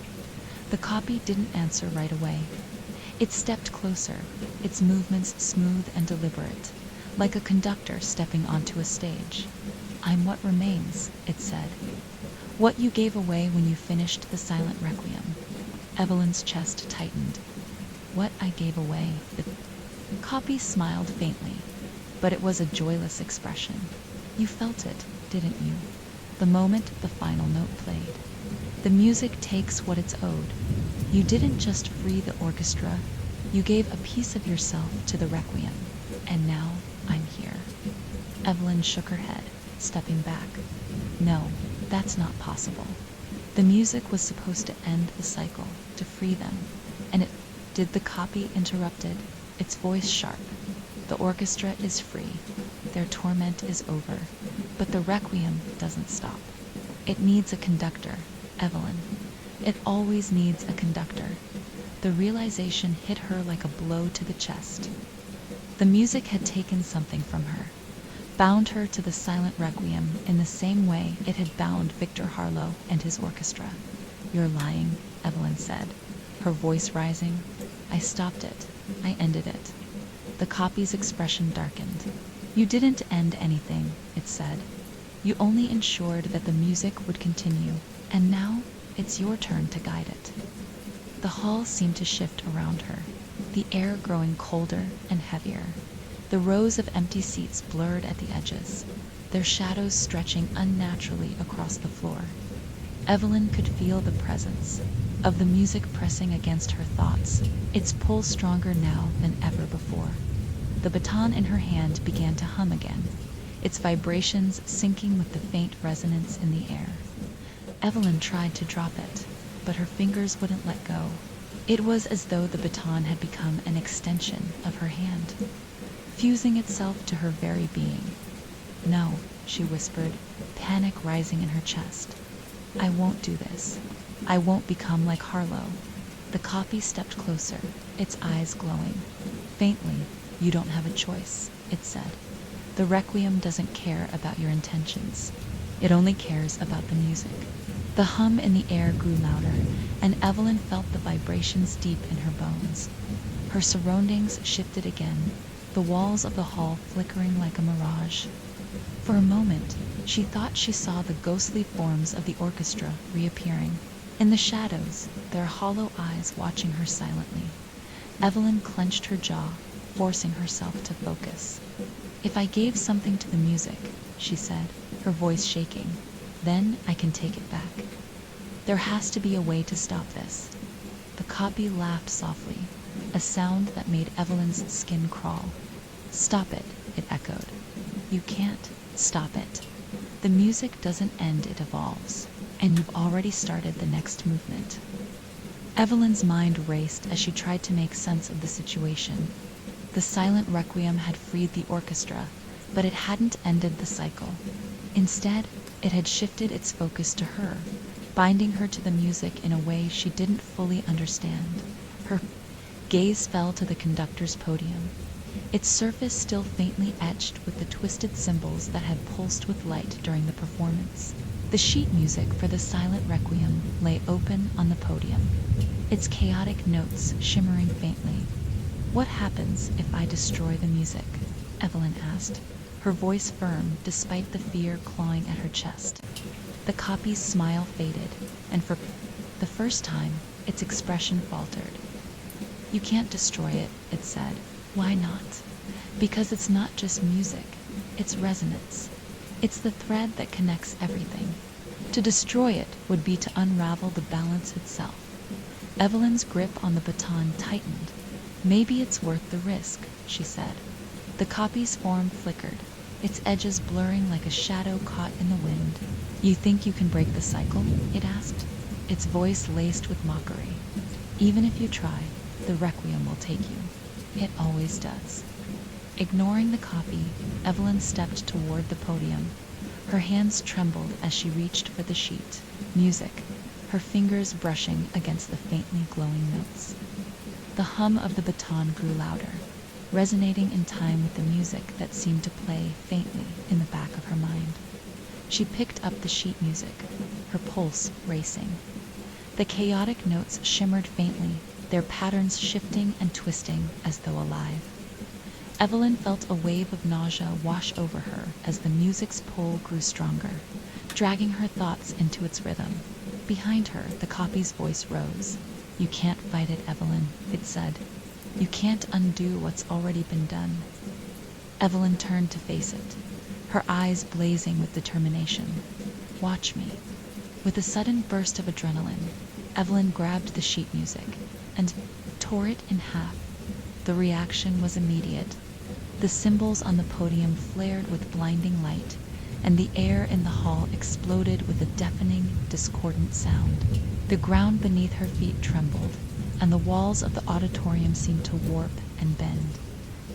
The copy didn't answer right away. It stepped closer, its movements smooth and deliberate, like a conductor stepping onto a stage. "I'm what remains," it said. "What you gave away when you finished the silent requiem." Evelyn's chest tightened. "What I gave away?" The copy smiled faintly, but it was a joyless expression. "You felt it, didn't you? The moment the final note played. The music takes what it's owed. You didn't just free the orchestra, you gave a piece of yourself to the requiem. And now I'm here." Evelyn shook her head, stepping back. "No, that's not possible. The music was supposed to end the cycle, to free them. And it did." The copy interrupted, its voice sharp. "The orchestra is free. Their torment is over. But the requiem doesn't stop. It needs a conductor, Evelyn. It always needs a conductor." The realization hit her like a blow to the chest. The music had taken something from her, bound her to the silent requiem in the same way it had bound Victor Harlow and his orchestra. "You're lying," Evelyn said, her voice rising. "I stopped it. I ended it." The copy's expression darkened. "You didn't end anything," it said. "You only ensured that the music would continue, and now it's your turn to guide it." The hall seemed to shift around her, the air growing colder and heavier. The rows of empty seats blurred at the edges, their shadows stretching unnaturally across the floor. Evelyn could feel the presence of the music pressing against her thoughts, its pull stronger now than ever before. The baton in her hand began to hum again, its vibrations syncing with the faint resonance in the air. Evelyn tried to drop it, but her fingers wouldn't let go. It was as though the baton had become an extension of her hand, fusing itself to her very being. "No," she whispered, panic rising in her chest. "I won't do this. I won't become like Harlow." The copy stepped closer, its eyes glowing. Faintly, "You don't have a choice," it said. "The requiem doesn't care about your intentions. It only cares about the music." The hum in the air grew louder, and Evelyn felt the vibrations deep in her bones. Her surroundings shifted again, the walls of the hall flickering like a mirage. For a moment, she thought she saw the ghostly forms of the orchestra reappearing. In the shadows, their hollow eyes watching her silently. Evelyn clenched her jaw, forcing herself to focus. "If I gave something to the music," she said, her voice shaking, "then I can take it back. There has to be a way to stop this." The copy laughed softly, a sound that made Evelyn's skin crawl. "Stop it," it echoed. "You can't stop it. The music doesn't end, it evolves, and you've already started the next movement." Evelyn's mind raced as she tried to make sense of the situation. The silent requiem had freed the orchestra, but it hadn't ended the cycle. Instead, it had shifted its focus to her, binding her to the music in a way she didn't fully understand. Her gaze fell to the conductor's podium, its surface still faintly etched with the twisted symbols that had pulsed with light during the performance. The sheet music for the silent requiem lay open on the podium, its chaotic notes shimmering faintly. "What happens if I destroy the music?" Evelyn asked, her voice firm despite the fear clawing at her chest. The copy's smile faded, and for the first time, its expression faltered. "You can't destroy it," it said. "Why not?" "Because it's not just music, it's resonance. It's the thread that connects everything. To destroy it would be to unravel the balance itself." Evelyn's grip on the baton tightened. "Maybe it's worth the risk," she said. The copy's form flickered, its edges blurring like a shadow caught in the wind. "You think you can break the cycle?" it asked, its voice laced with mockery. "Even if you try, the requiem will take you. It always does." Ignoring the copy, Evelyn stepped toward the podium. Her hands trembled as she reached for the sheet music, her fingers brushing against the faintly glowing notes. The hum of the baton grew louder, resonating in time with the music that seemed to play faintly in the back of her mind. She picked up the sheet music, her pulse racing. The chaotic notes shimmered faintly, their patterns shifting and twisting as though alive. Evelyn felt a wave of nausea wash over her as the music's pull grew stronger, dragging her thoughts into its rhythm. Behind her, the copy's voice rose. "You can't fight it, Evelyn," it said. "You can't undo what's already been done." Evelyn turned to face it, her eyes blazing with determination. "Watch me." With a sudden burst of adrenaline, Evelyn grabbed the sheet music and tore it in half. The reaction was immediate. The symbols on the podium flared with blinding light, and the air in the hall exploded with a deafening, discordant sound. The ground beneath her feet trembled, and the walls of the auditorium seemed to warp and bend.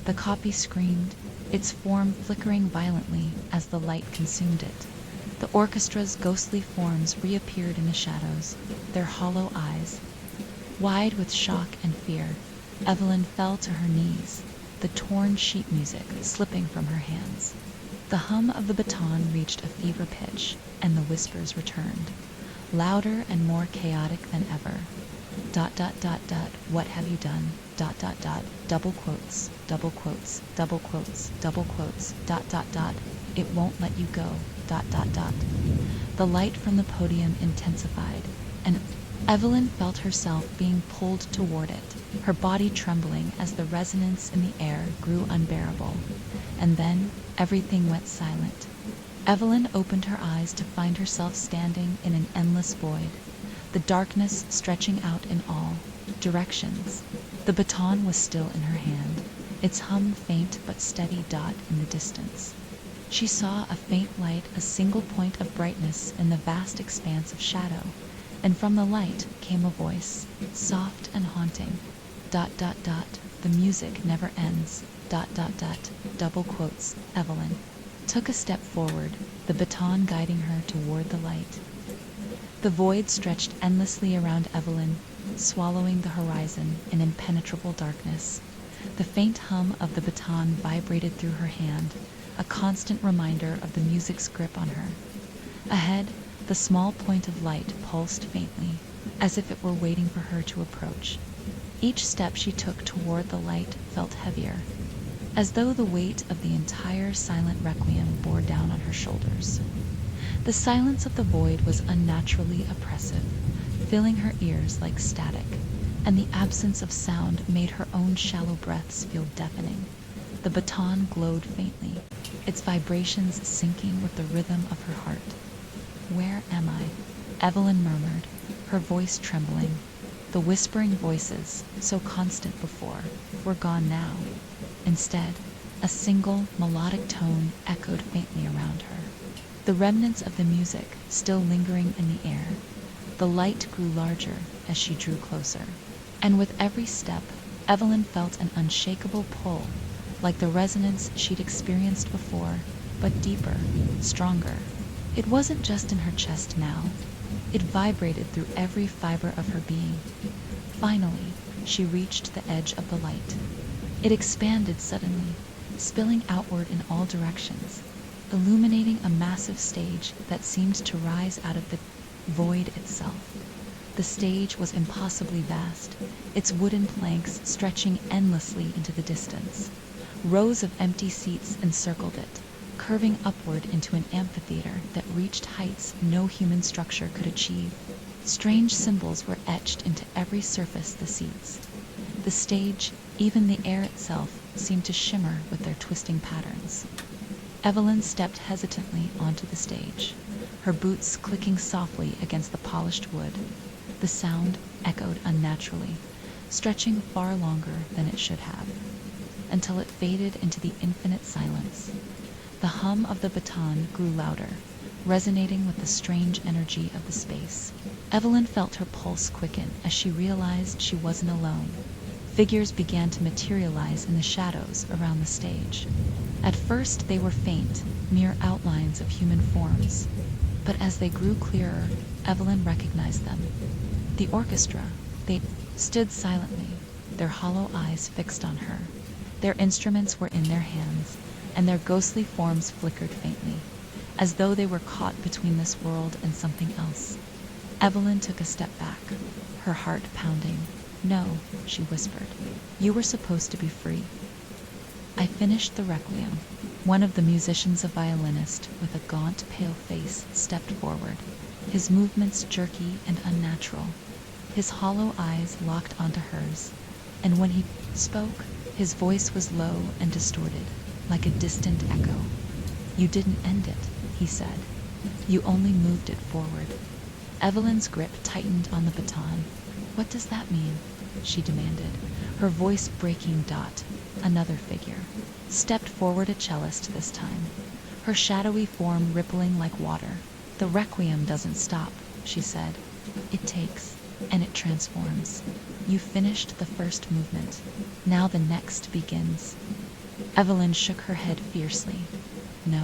The copy screamed, its form flickering violently as the light consumed it. The orchestra's ghostly forms reappeared in the shadows, their hollow eyes. Wide with shock and fear, Evelyn fell to her knees, the torn sheet music slipping from her hands. The hum of the baton reached a fever pitch, and the whispers returned, louder and more chaotic than ever. ... What have you done? ... Double quotes, double quotes, double quotes, double quotes, ... It won't let you go, ... The light from the podium intensified, and Evelyn felt herself being pulled toward it, her body trembling as the resonance in the air grew unbearable. And then everything went silent. Evelyn opened her eyes to find herself standing in an endless void, the darkness stretching out in all directions. The baton was still in her hand, its hum faint but steady dot in the distance. She saw a faint light, a single point of brightness in the vast expanse of shadow, and from the light came a voice, soft and haunting. ... The music never ends. ... Double quotes. Evelyn took a step forward, the baton guiding her toward the light. The void stretched endlessly around Evelyn, swallowing the horizon in impenetrable darkness. The faint hum of the baton vibrated through her hand, a constant reminder of the music's grip on her. Ahead, the small point of light pulsed faintly, as if it were waiting for her to approach. Each step she took toward the light felt heavier, as though the weight of the entire silent requiem bore down on her shoulders. The silence of the void was unnaturally oppressive, filling her ears like static, and the absence of sound made her own shallow breaths feel deafening. The baton glowed faintly, its vibrations syncing with the rhythm of her heart. "Where am I?" Evelyn murmured, her voice trembling. The whispering voices, so constant before, were gone now. Instead, a single melodic tone echoed faintly around her. The remnants of the music still lingering in the air. The light grew larger as she drew closer. And with every step, Evelyn felt an unshakable pull, like the resonance she'd experienced before, but deeper, stronger. It wasn't just in her chest now. It vibrated through every fiber of her being. Finally, she reached the edge of the light. It expanded suddenly, spilling outward in all directions, illuminating a massive stage that seemed to rise out of the void itself. The stage was impossibly vast, its wooden planks stretching endlessly into the distance. Rows of empty seats encircled it, curving upward into an amphitheater that reached heights no human structure could achieve. Strange symbols were etched into every surface the seats. The stage, even the air itself, seemed to shimmer with their twisting patterns. Evelyn stepped hesitantly onto the stage, her boots clicking softly against the polished wood. The sound echoed unnaturally, stretching far longer than it should have, until it faded into the infinite silence. The hum of the baton grew louder, resonating with the strange energy of the space. Evelyn felt her pulse quicken as she realized she wasn't alone. Figures began to materialize in the shadows around the stage. At first they were faint, mere outlines of human forms. But as they grew clearer, Evelyn recognized them. The orchestra. They stood silently, their hollow eyes fixed on her. Their instruments were in their hands, and their ghostly forms flickered faintly, as though they were caught between this world and something else. Evelyn took a step back, her heart pounding. "No," she whispered. "You were supposed to be free." I finished the requiem. One of the musicians, a violinist with a gaunt, pale face, stepped forward, his movements jerky and unnatural. His hollow eyes locked onto hers, and when he spoke, his voice was low and distorted, like a distant echo. "You didn't end it," he said. "You only moved it forward." Evelyn's grip tightened on the baton. "What does that mean?" she demanded, her voice breaking. Another figure stepped forward, a cellist this time, her shadowy form rippling like water. "The requiem doesn't stop," she said. "It takes, and it transforms. You finished the first movement. Now the next begins." Evelyn shook her head fiercely. "No,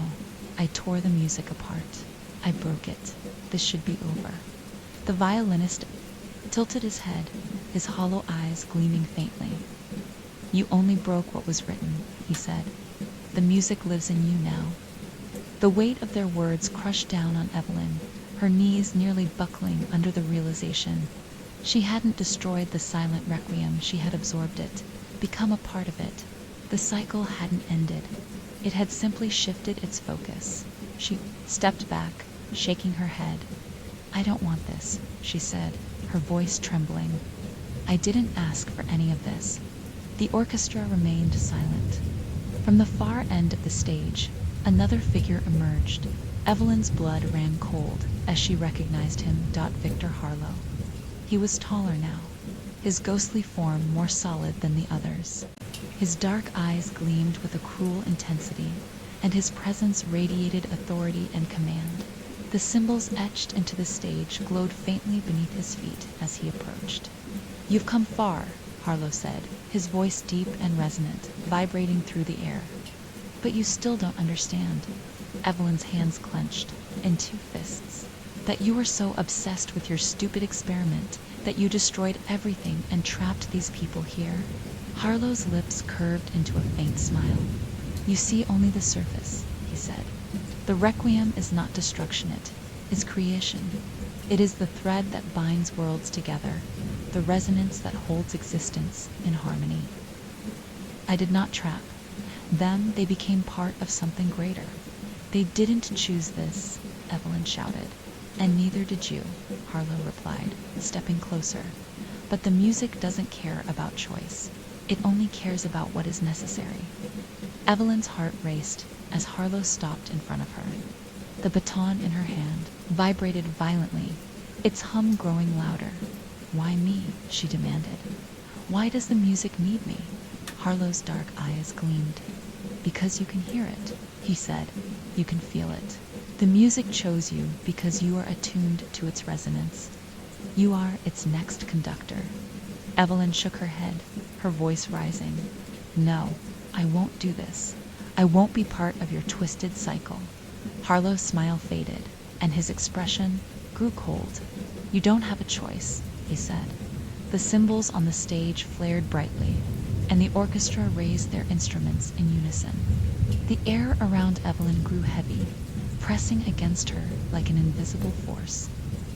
I tore the music apart. I broke it. This should be over." The violinist tilted his head, his hollow eyes gleaming faintly. "You only broke what was written," he said. "The music lives in you now." The weight of their words crushed down on Evelyn, her knees nearly buckling under the realization. She hadn't destroyed the silent requiem, she had absorbed it, become a part of it. The cycle hadn't ended. It had simply shifted its focus. She stepped back, shaking her head. "I don't want this," she said, her voice trembling. "I didn't ask for any of this." The orchestra remained silent. From the far end of the stage, another figure emerged. Evelyn's blood ran cold as she recognized him, Victor Harlow. He was taller now, his ghostly form more solid than the others. His dark eyes gleamed with a cruel intensity, and his presence radiated authority and command. The symbols etched into the stage glowed faintly beneath his feet as he approached. "You've come far," Harlow said, his voice deep and resonant, vibrating through the air. "But you still don't understand." Evelyn's hands clenched in two fists. "That you were so obsessed with your stupid experiment that you destroyed everything and trapped these people here." Harlow's lips curved into a faint smile. "You see only the surface," he said. "The requiem is not destruction, it is creation. It is the thread that binds worlds together, the resonance that holds existence in harmony. I did not trap them, they became part of something greater." "They didn't choose this," Evelyn shouted. "And neither did you," Harlow replied, stepping closer. "But the music doesn't care about choice. It only cares about what is necessary." Evelyn's heart raced as Harlow stopped in front of her. The baton in her hand vibrated violently, its hum growing louder. Why me? She demanded. Why does the music need me? Harlow's dark eyes gleamed. Because you can hear it, he said. You can feel it. The music chose you because you are attuned to its resonance. You are its next conductor. Evelyn shook her head, her voice rising. No, I won't do this. I won't be part of your twisted cycle. Harlow's smile faded, and his expression grew cold. You don't have a choice, he said. The cymbals on the stage flared brightly, and the orchestra raised their instruments in unison. The air around Evelyn grew heavy, pressing against her like an invisible force.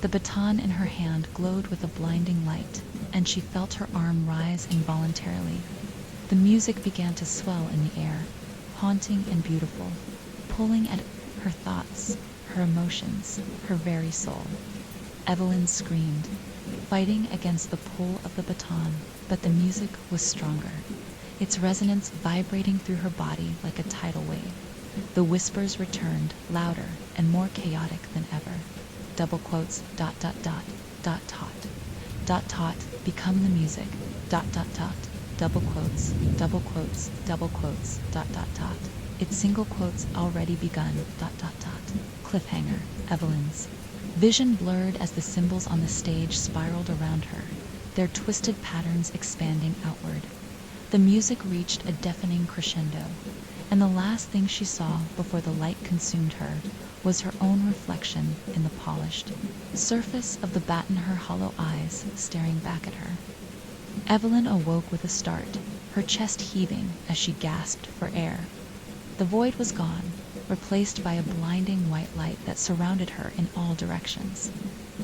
The baton in her hand glowed with a blinding light, and she felt her arm rise involuntarily. The music began to swell in the air, haunting and beautiful, pulling at her thoughts, her emotions, her very soul. Evelyn screamed, fighting against the pull of the baton, but the music was stronger, its resonance vibrating through her body like a tidal wave. The whispers returned, louder and more chaotic than ever. Double quotes, ... become the music, ... double quotes, double quotes, double quotes, ... Its single quotes already begun, ... Cliffhanger, Evelyn's vision blurred as the symbols on the stage spiraled around her, their twisted patterns expanding outward. The music reached a deafening crescendo, and the last thing she saw before the light consumed her was her own reflection in the polished surface of the bat in her hollow eyes staring back at her. Evelyn awoke with a start, her chest heaving as she gasped for air. The void was gone, replaced by a blinding white light that surrounded her in all directions.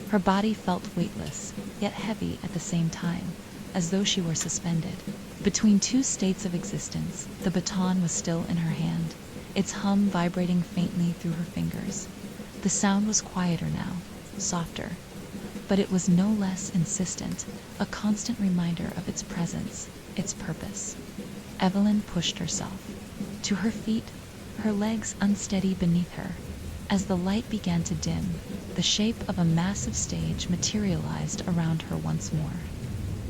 Her body felt weightless, yet heavy at the same time, as though she were suspended. Between two states of existence, the baton was still in her hand, its hum vibrating faintly through her fingers. The sound was quieter now, softer, but it was no less insistent, a constant reminder of its presence, its purpose. Evelyn pushed herself to her feet, her legs unsteady beneath her. As the light began to dim, the shape of a massive stage materialized around her once more.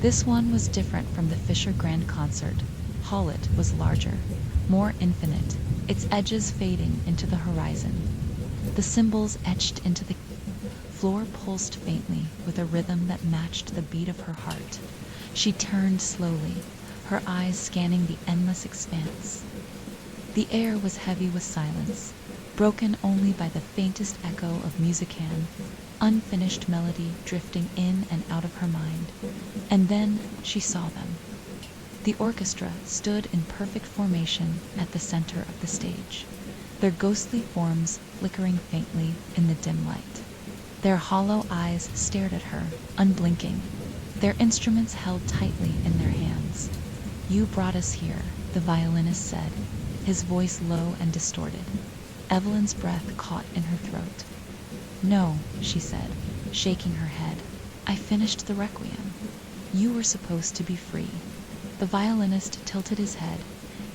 This one was different from the Fisher Grand Concert. Hallett was larger, more infinite, its edges fading into the horizon. The cymbals etched into the floor pulsed faintly with a rhythm that matched the beat of her heart. She turned slowly, her eyes scanning the endless expanse. The air was heavy with silence, broken only by the faintest echo of musican, unfinished melody drifting in and out of her mind. And then she saw them. The orchestra stood in perfect formation at the center of the stage, their ghostly forms flickering faintly in the dim light. Their hollow eyes stared at her, unblinking, their instruments held tightly in their hands. You brought us here, the violinist said, his voice low and distorted. Evelyn's breath caught in her throat. No, she said, shaking her head. I finished the requiem. You were supposed to be free. The violinist tilted his head,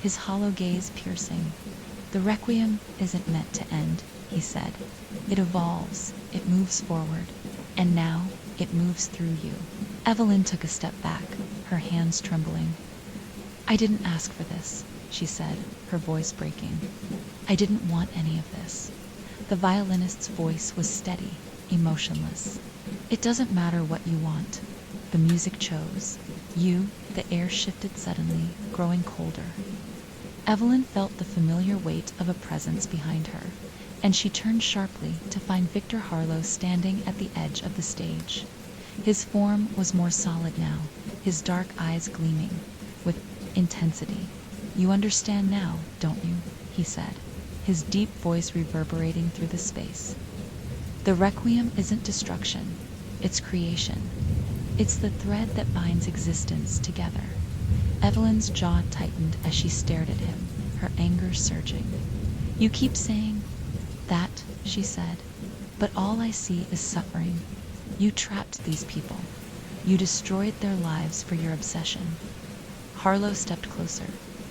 his hollow gaze piercing. The requiem isn't meant to end, he said. It evolves, it moves forward, and now it moves through you. Evelyn took a step back, her hands trembling. I didn't ask for this, she said, her voice breaking. I didn't want any of this. The violinist's voice was steady, emotionless. It doesn't matter what you want. The music chose. You, the air shifted suddenly, growing colder. Evelyn felt the familiar weight of a presence behind her, and she turned sharply to find Victor Harlow standing at the edge of the stage. His form was more solid now, his dark eyes gleaming with intensity. You understand now, don't you? He said, his deep voice reverberating through the space. The requiem isn't destruction, it's creation. It's the thread that binds existence together. Evelyn's jaw tightened as she stared at him, her anger surging. You keep saying that, she said, but all I see is suffering. You trapped these people. You destroyed their lives for your obsession. Harlow stepped closer,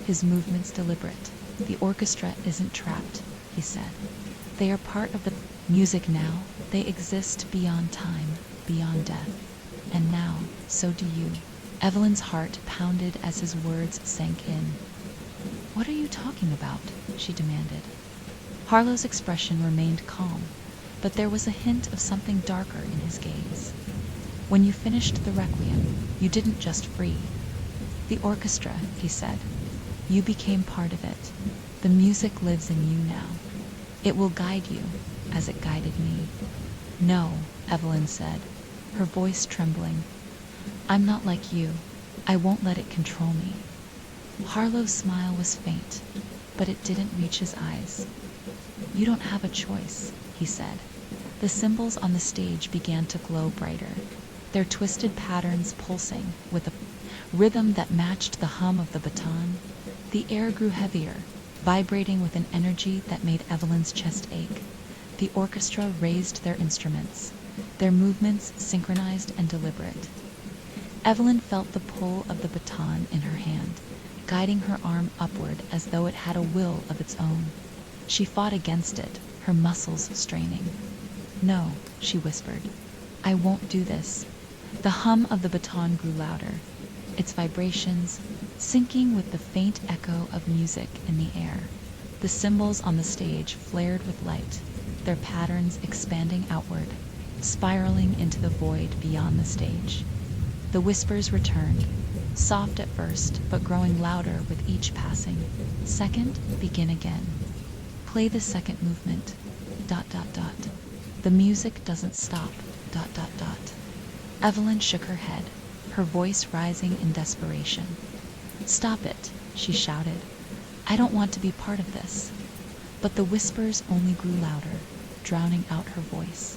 his movements deliberate. The orchestra isn't trapped, he said. They are part of the music now. They exist beyond time, beyond death. And now, so do you. Evelyn's heart pounded as his words sank in. What are you talking about? She demanded. Harlow's expression remained calm, but there was a hint of something darker in his gaze. When you finished the requiem, you didn't just free the orchestra, he said. You became part of it. The music lives in you now. It will guide you, as it guided me. No, Evelyn said, her voice trembling. I'm not like you. I won't let it control me. Harlow's smile was faint, but it didn't reach his eyes. You don't have a choice, he said. The cymbals on the stage began to glow brighter, their twisted patterns pulsing with a rhythm that matched the hum of the baton. The air grew heavier, vibrating with an energy that made Evelyn's chest ache. The orchestra raised their instruments, their movements synchronized and deliberate. Evelyn felt the pull of the baton in her hand, guiding her arm upward as though it had a will of its own. She fought against it, her muscles straining. No, she whispered. I won't do this. The hum of the baton grew louder, its vibrations syncing with the faint echo of music in the air. The cymbals on the stage flared with light, their patterns expanding outward, spiraling into the void beyond the stage. The whispers returned, soft at first, but growing louder with each passing. Second, begin again. Play the second movement. ... The music doesn't stop. ... Evelyn shook her head, her voice rising in desperation. Stop it, she shouted. I don't want to be part of this. But the whispers only grew louder, drowning out her voice.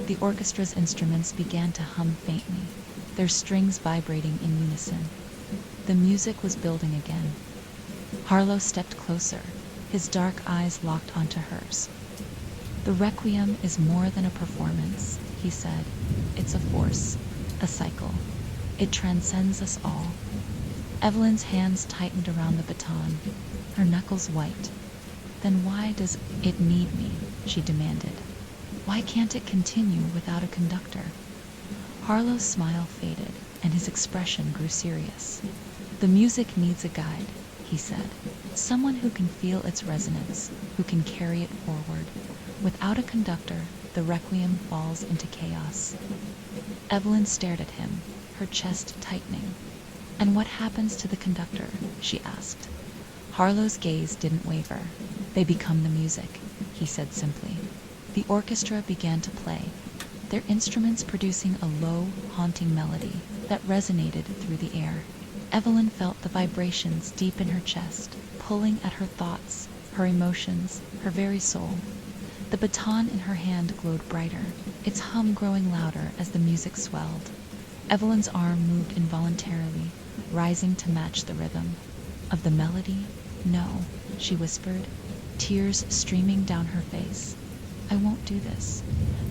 The orchestra's instruments began to hum faintly, their strings vibrating in unison. The music was building again. Harlow stepped closer, his dark eyes locked onto hers. The requiem is more than a performance, he said. It's a force, a cycle. It transcends us all. Evelyn's hands tightened around the baton, her knuckles white. Then why does it need me? She demanded. Why can't it continue without a conductor? Harlow's smile faded, and his expression grew serious. The music needs a guide, he said. Someone who can feel its resonance, who can carry it forward. Without a conductor, the requiem falls into chaos. Evelyn stared at him, her chest tightening. And what happens to the conductor? She asked. Harlow's gaze didn't waver. They become the music, he said simply. The orchestra began to play, their instruments producing a low, haunting melody that resonated through the air. Evelyn felt the vibrations deep in her chest, pulling at her thoughts, her emotions, her very soul. The baton in her hand glowed brighter, its hum growing louder as the music swelled. Evelyn's arm moved involuntarily, rising to match the rhythm. Of the melody? No, she whispered, tears streaming down her face. I won't do this.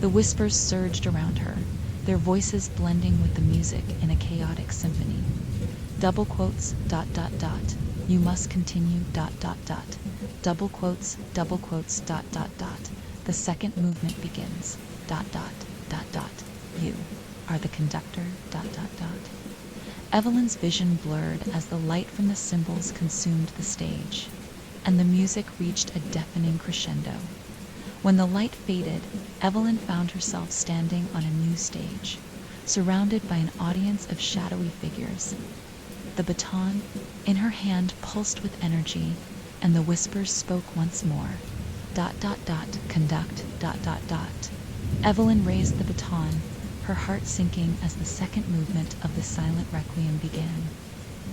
The whispers surged around her, their voices blending with the music in a chaotic symphony. Double quotes, ... You must continue, ... Double quotes, ... The second movement begins, ... You are the conductor, ... Evelyn's vision blurred as the light from the cymbals consumed the stage, and the music reached a deafening crescendo. When the light faded, Evelyn found herself standing on a new stage, surrounded by an audience of shadowy figures. The baton in her hand pulsed with energy, and the whispers spoke once more. ... Conduct, ... Evelyn raised the baton, her heart sinking as the second movement of the silent requiem began.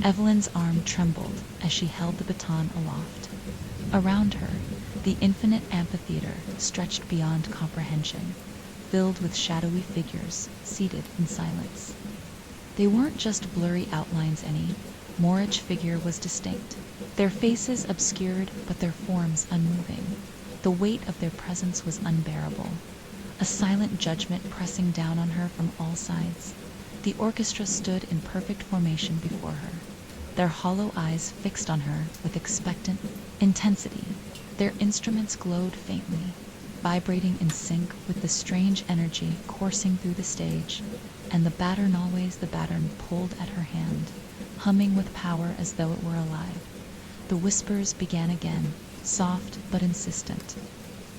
Evelyn's arm trembled as she held the baton aloft. Around her, the infinite amphitheater stretched beyond comprehension, filled with shadowy figures seated in silence. They weren't just blurry outlines anymore. Each figure was distinct, their faces obscured but their forms unmoving. The weight of their presence was unbearable, a silent judgment pressing down on her from all sides. The orchestra stood in perfect formation before her, their hollow eyes fixed on her with expectant intensity. Their instruments glowed faintly, vibrating in sync with the strange energy coursing through the stage. and the baton pulled at her hand, humming with power as though it were alive. The whispers began again, soft but insistent,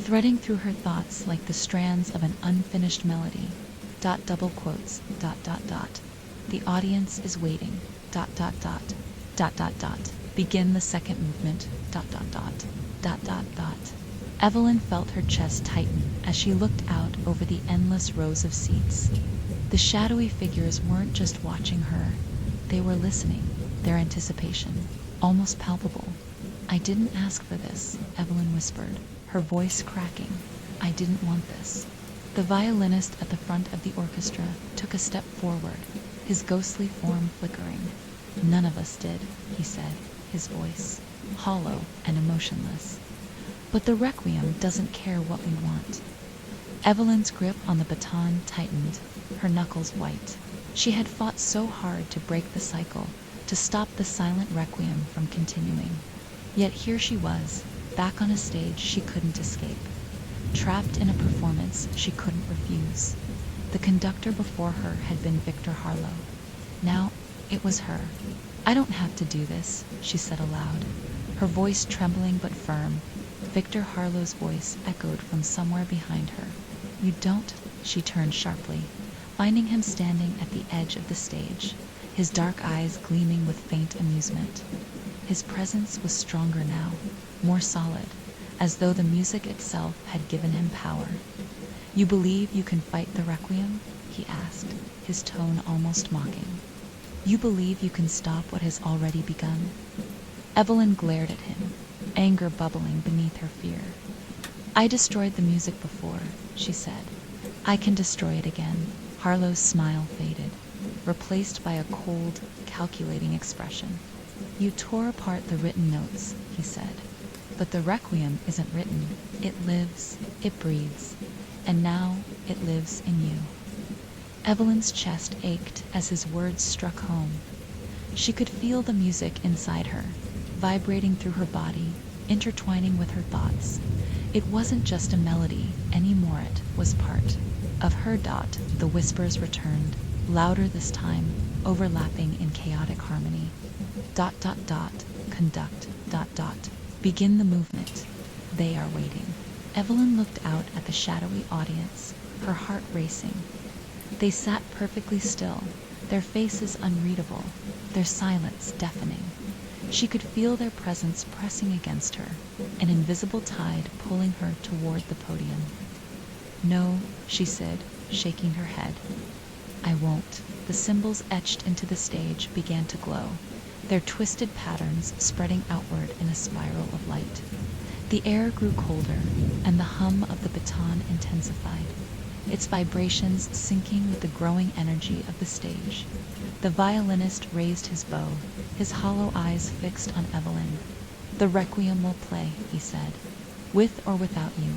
threading through her thoughts like the strands of an unfinished melody. Double quotes, The audience is waiting. Begin the second movement. Evelyn felt her chest tighten as she looked out over the endless rows of seats. The shadowy figures weren't just watching her, they were listening, their anticipation almost palpable. "I didn't ask for this," Evelyn whispered, her voice cracking. "I didn't want this." The violinist at the front of the orchestra took a step forward, his ghostly form flickering. "None of us did," he said, his voice hollow and emotionless. "But the Requiem doesn't care what we want." Evelyn's grip on the baton tightened, her knuckles white. She had fought so hard to break the cycle, to stop the silent Requiem from continuing. Yet here she was, back on a stage she couldn't escape, trapped in a performance she couldn't refuse. The conductor before her had been Victor Harlow. Now it was her. "I don't have to do this," she said aloud, her voice trembling but firm. Victor Harlow's voice echoed from somewhere behind her. "You don't?" She turned sharply, finding him standing at the edge of the stage, his dark eyes gleaming with faint amusement. His presence was stronger now, more solid, as though the music itself had given him power. "You believe you can fight the Requiem?" he asked, his tone almost mocking. "You believe you can stop what has already begun?" Evelyn glared at him, anger bubbling beneath her fear. "I destroyed the music before," she said. "I can destroy it again." Harlow's smile faded, replaced by a cold, calculating expression. "You tore apart the written notes," he said. "But the Requiem isn't written. It lives, it breathes, and now it lives in you." Evelyn's chest ached as his words struck home. She could feel the music inside her, vibrating through her body, intertwining with her thoughts. It wasn't just a melody anymore, it was part of her. The whispers returned, louder this time, overlapping in chaotic harmony. Conduct. Begin the movement. They are waiting. Evelyn looked out at the shadowy audience, her heart racing. They sat perfectly still, their faces unreadable, their silence deafening. She could feel their presence pressing against her, an invisible tide pulling her toward the podium. "No," she said, shaking her head. "I won't." The symbols etched into the stage began to glow, their twisted patterns spreading outward in a spiral of light. The air grew colder, and the hum of the baton intensified, its vibrations syncing with the growing energy of the stage. The violinist raised his bow, his hollow eyes fixed on Evelyn. "The Requiem will play," he said, "with or without you."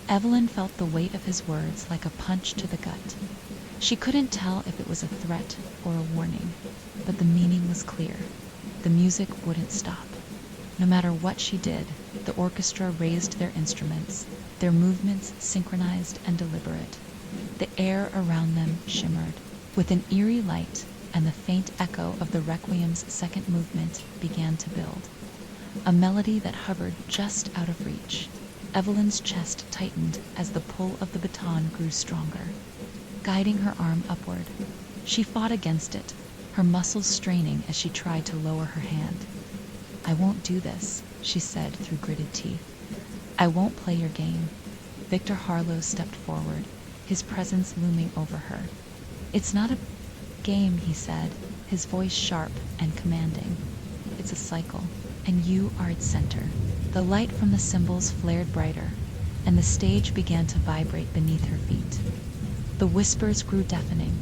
Evelyn felt the weight of his words like a punch to the gut. She couldn't tell if it was a threat or a warning, but the meaning was clear. The music wouldn't stop. No matter what she did, the orchestra raised their instruments, their movements synchronized and deliberate. The air around them shimmered with an eerie light, and the faint echo of the Requiem's second movement began to build. A melody that hovered just out of reach. Evelyn's chest tightened as the pull of the baton grew stronger, guiding her arm upward. She fought against it, her muscles straining as she tried to lower her hand. "I won't do this," she said through gritted teeth. "I won't play your game." Victor Harlow stepped forward, his presence looming over her. "It's not a game," he said, his voice sharp and commanding. "It's a cycle, and you are its center." The light from the cymbals flared brighter, and the stage began to vibrate beneath her feet. The whispers grew deafening,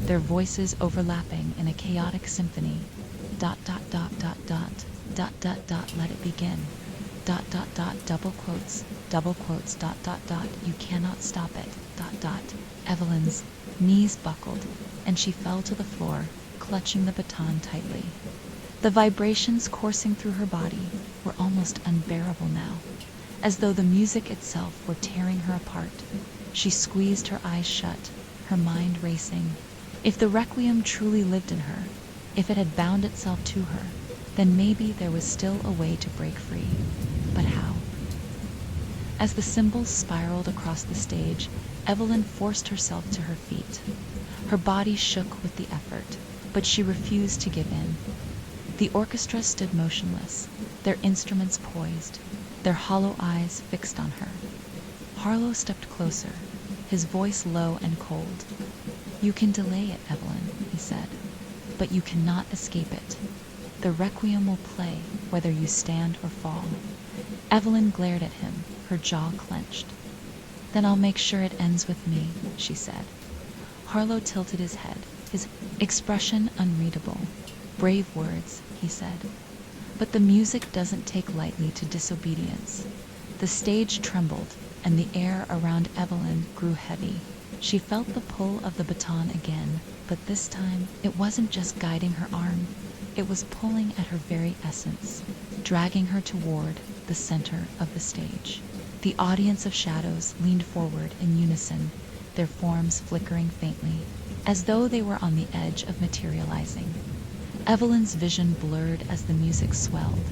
their voices overlapping in a chaotic symphony. Let it begin. Double quotes, you cannot stop it. Evelyn's knees buckled, and she fell to the floor, clutching the baton tightly. The vibrations coursing through her body were almost unbearable now, as though the music itself were tearing her apart. She squeezed her eyes shut, her mind racing. If the requiem truly lived in her, if it had bound itself to her, then maybe there was still a way to break free. But how? As the cymbals spiraled across the stage, Evelyn forced herself to her feet. Her body shook with the effort, but she refused to give in. The orchestra stood motionless, their instruments poised, their hollow eyes fixed on her. Harlow stepped closer, his voice low and cold. "You can delay it, Evelyn," he said, "but you cannot escape it. The requiem will play whether you stand or fall." Evelyn glared at him, her jaw clenched. "Then I'll make sure it ends with me," she said. Harlow tilted his head, his expression unreadable. "Brave words," he said. "But the music doesn't take lightly to disobedience." The stage trembled, and the air around Evelyn grew heavy. She felt the pull of the baton again, but this time it wasn't just guiding her arm. It was pulling at her very essence, dragging her toward the center of the stage. The audience of shadows leaned forward in unison, their forms flickering faintly, as though they were on the edge of materializing. Evelyn's vision blurred as the music swelled,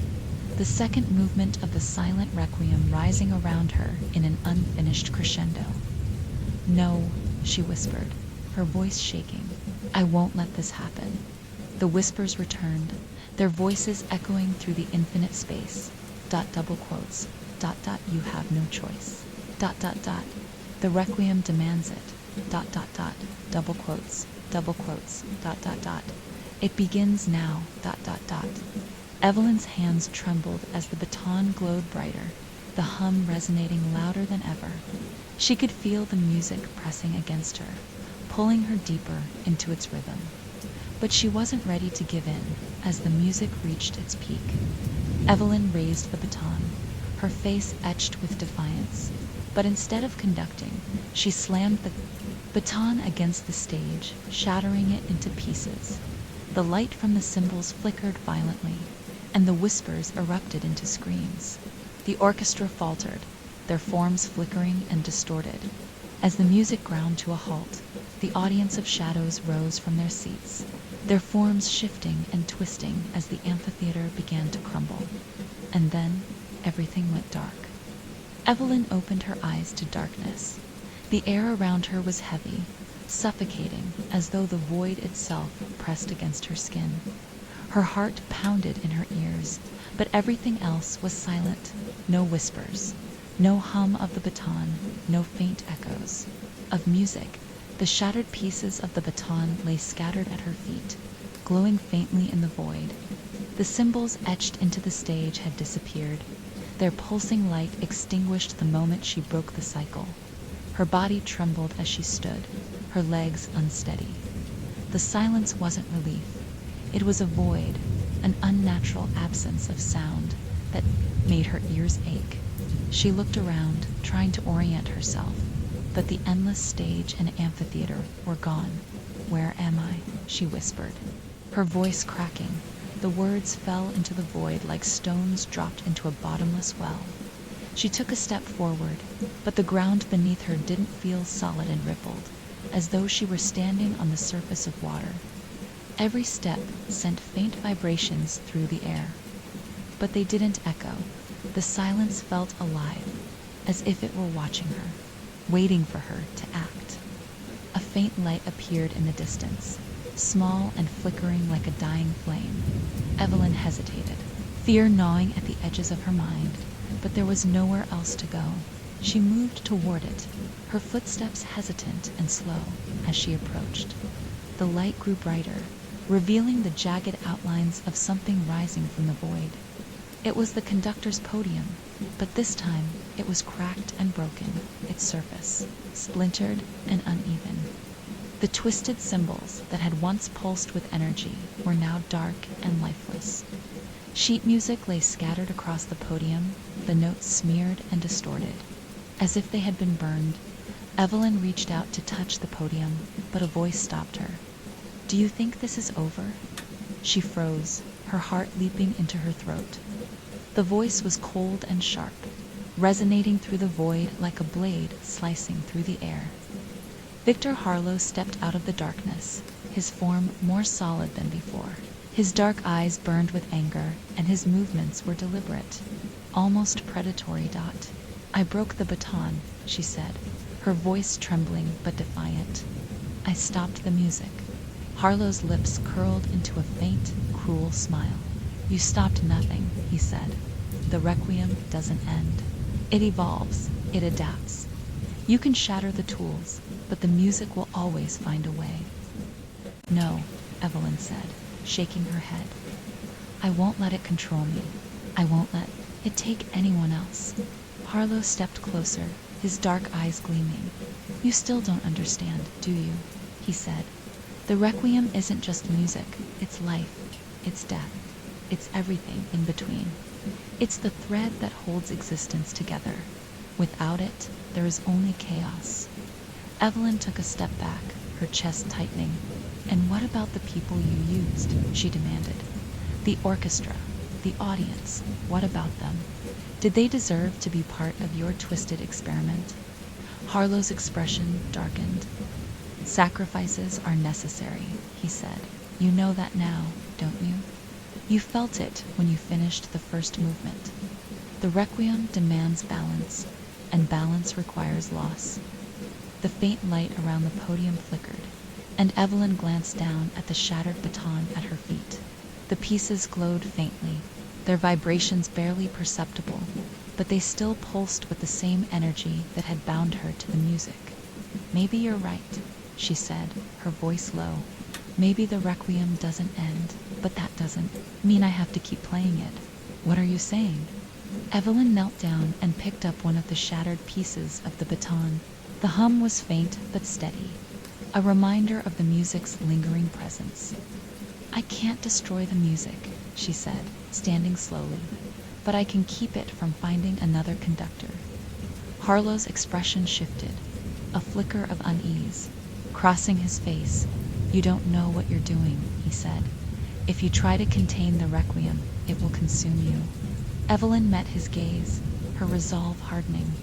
the second movement of the silent requiem rising around her in an unfinished crescendo. "No," she whispered, her voice shaking. "I won't let this happen." The whispers returned, their voices echoing through the infinite space. Double quotes, "You have no choice." "The requiem demands it." Double quotes, "It begins now." Evelyn's hands trembled as the baton glowed brighter, the hum resonating louder than ever. She could feel the music pressing against her, pulling her deeper into its rhythm. But she wasn't ready to give in as the music reached its peak. Evelyn raised the baton, her face etched with defiance. But instead of conducting, she slammed the baton against the stage, shattering it into pieces. The light from the cymbals flickered violently, and the whispers erupted into screams. The orchestra faltered, their forms flickering and distorted. As the music ground to a halt, the audience of shadows rose from their seats, their forms shifting and twisting as the amphitheater began to crumble. And then everything went dark. Evelyn opened her eyes to darkness. The air around her was heavy, suffocating, as though the void itself pressed against her skin. Her heart pounded in her ears, but everything else was silent. No whispers, no hum of the baton, no faint echoes. Of music, the shattered pieces of the baton lay scattered at her feet, glowing faintly in the void. The cymbals etched into the stage had disappeared. Their pulsing light extinguished the moment she broke the cycle. Her body trembled as she stood, her legs unsteady. The silence wasn't relief. It was a void, an unnatural absence of sound that made her ears ache. She looked around, trying to orient herself, but the endless stage and amphitheater were gone. "Where am I?" she whispered, her voice cracking. The words fell into the void like stones dropped into a bottomless well. She took a step forward, but the ground beneath her didn't feel solid and rippled, as though she were standing on the surface of water. Every step sent faint vibrations through the air, but they didn't echo. The silence felt alive, as if it were watching her, waiting for her to act. A faint light appeared in the distance, small and flickering like a dying flame. Evelyn hesitated, fear gnawing at the edges of her mind, but there was nowhere else to go. She moved toward it, her footsteps hesitant and slow as she approached. The light grew brighter, revealing the jagged outlines of something rising from the void. It was the conductor's podium, but this time it was cracked and broken, its surface splintered and uneven. The twisted cymbals that had once pulsed with energy were now dark and lifeless. Sheet music lay scattered across the podium, the notes smeared and distorted, as if they had been burned. Evelyn reached out to touch the podium, but a voice stopped her. "Do you think this is over?" She froze, her heart leaping into her throat. The voice was cold and sharp, resonating through the void like a blade slicing through the air. Victor Harlow stepped out of the darkness, his form more solid than before. His dark eyes burned with anger, and his movements were deliberate, almost predatory. I broke the baton, she said, her voice trembling but defiant. I stopped the music. Harlow's lips curled into a faint, cruel smile. You stopped nothing, he said. The requiem doesn't end. It evolves, it adapts. You can shatter the tools, but the music will always find a way. No, Evelyn said, shaking her head. I won't let it control me. I won't let it take anyone else. Harlow stepped closer, his dark eyes gleaming. You still don't understand, do you? He said. The requiem isn't just music, it's life, it's death, it's everything in between. It's the thread that holds existence together. Without it, there is only chaos. Evelyn took a step back, her chest tightening. And what about the people you used? She demanded. The orchestra, the audience, what about them? Did they deserve to be part of your twisted experiment? Harlow's expression darkened. Sacrifices are necessary, he said. You know that now, don't you? You felt it when you finished the first movement. The requiem demands balance, and balance requires loss. The faint light around the podium flickered, and Evelyn glanced down at the shattered baton at her feet. The pieces glowed faintly, their vibrations barely perceptible, but they still pulsed with the same energy that had bound her to the music. Maybe you're right, she said, her voice low. Maybe the requiem doesn't end, but that doesn't mean I have to keep playing it. What are you saying? Evelyn knelt down and picked up one of the shattered pieces of the baton. The hum was faint but steady, a reminder of the music's lingering presence. I can't destroy the music, she said, standing slowly, but I can keep it from finding another conductor. Harlow's expression shifted, a flicker of unease, crossing his face. You don't know what you're doing, he said. If you try to contain the requiem, it will consume you. Evelyn met his gaze, her resolve hardening.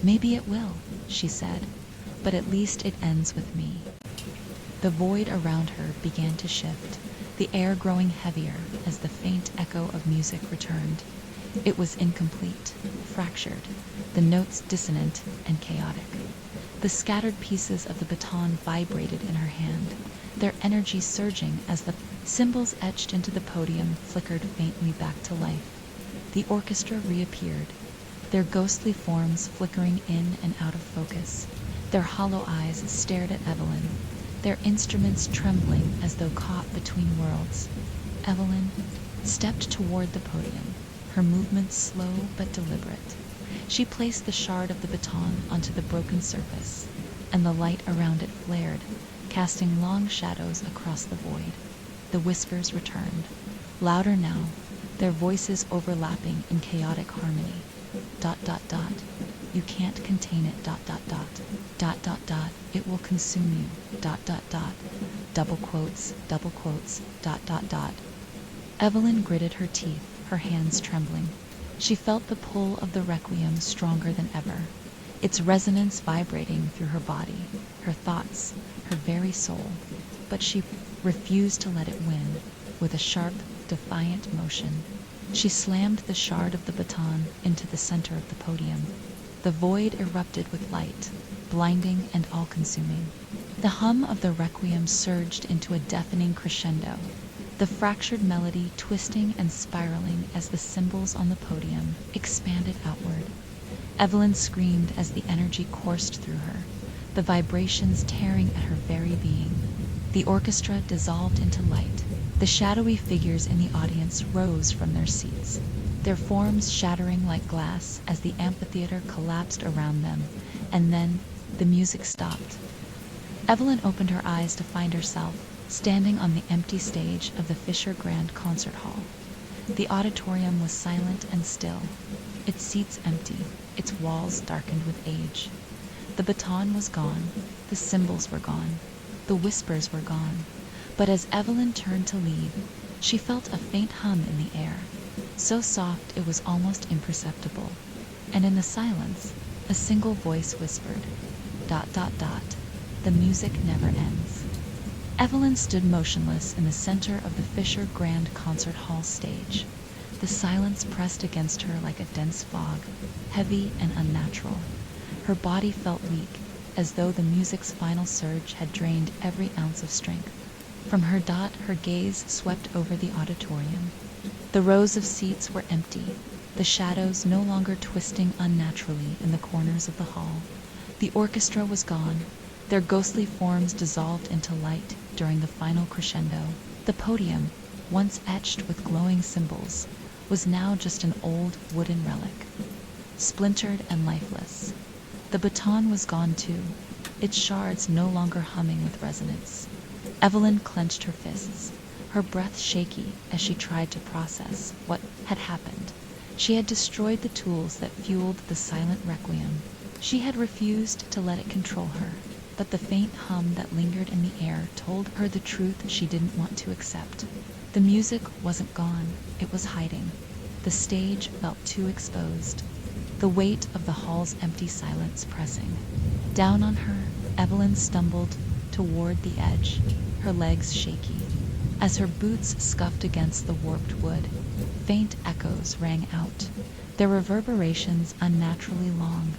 Maybe it will, she said, but at least it ends with me. The void around her began to shift, the air growing heavier as the faint echo of music returned. It was incomplete, fractured, the notes dissonant and chaotic. The scattered pieces of the baton vibrated in her hand, their energy surging as the cymbals etched into the podium flickered faintly back to life. The orchestra reappeared, their ghostly forms flickering in and out of focus. Their hollow eyes stared at Evelyn, their instruments trembling as though caught between worlds. Evelyn stepped toward the podium, her movements slow but deliberate. She placed the shard of the baton onto the broken surface, and the light around it flared, casting long shadows across the void. The whispers returned, louder now, their voices overlapping in chaotic harmony. ... You can't contain it. ... It will consume you. ... Double quotes. Evelyn gritted her teeth, her hands trembling. She felt the pull of the requiem stronger than ever, its resonance vibrating through her body, her thoughts, her very soul. But she refused to let it win. With a sharp, defiant motion, she slammed the shard of the baton into the center of the podium. The void erupted with light, blinding and all-consuming. The hum of the requiem surged into a deafening crescendo, the fractured melody twisting and spiraling as the cymbals on the podium expanded outward. Evelyn screamed as the energy coursed through her, the vibrations tearing at her very being. The orchestra dissolved into light. The shadowy figures in the audience rose from their seats, their forms shattering like glass as the amphitheater collapsed around them, and then the music stopped. Evelyn opened her eyes to find herself standing on the empty stage of the Fisher Grand Concert Hall. The auditorium was silent and still, its seats empty, its walls darkened with age. The baton was gone, the cymbals were gone, the whispers were gone. But as Evelyn turned to leave, she felt a faint hum in the air, so soft it was almost imperceptible. And in the silence, a single voice whispered, ... The music never ends. Evelyn stood motionless in the center of the Fisher Grand Concert Hall stage. The silence pressed against her like a dense fog, heavy and unnatural. Her body felt weak, as though the music's final surge had drained every ounce of strength. From her dot, her gaze swept over the auditorium. The rows of seats were empty, the shadows no longer twisting unnaturally in the corners of the hall. The orchestra was gone, their ghostly forms dissolved into light during the final crescendo. The podium, once etched with glowing symbols, was now just an old wooden relic, splintered and lifeless. The baton was gone too, its shards no longer humming with resonance. Evelyn clenched her fists, her breath shaky as she tried to process what had happened. She had destroyed the tools that fueled the silent requiem. She had refused to let it control her, but the faint hum that lingered in the air told her the truth she didn't want to accept. The music wasn't gone, it was hiding. The stage felt too exposed, the weight of the hall's empty silence pressing. Down on her, Evelyn stumbled toward the edge, her legs shaky. As her boots scuffed against the warped wood, faint echoes rang out, their reverberations unnaturally long.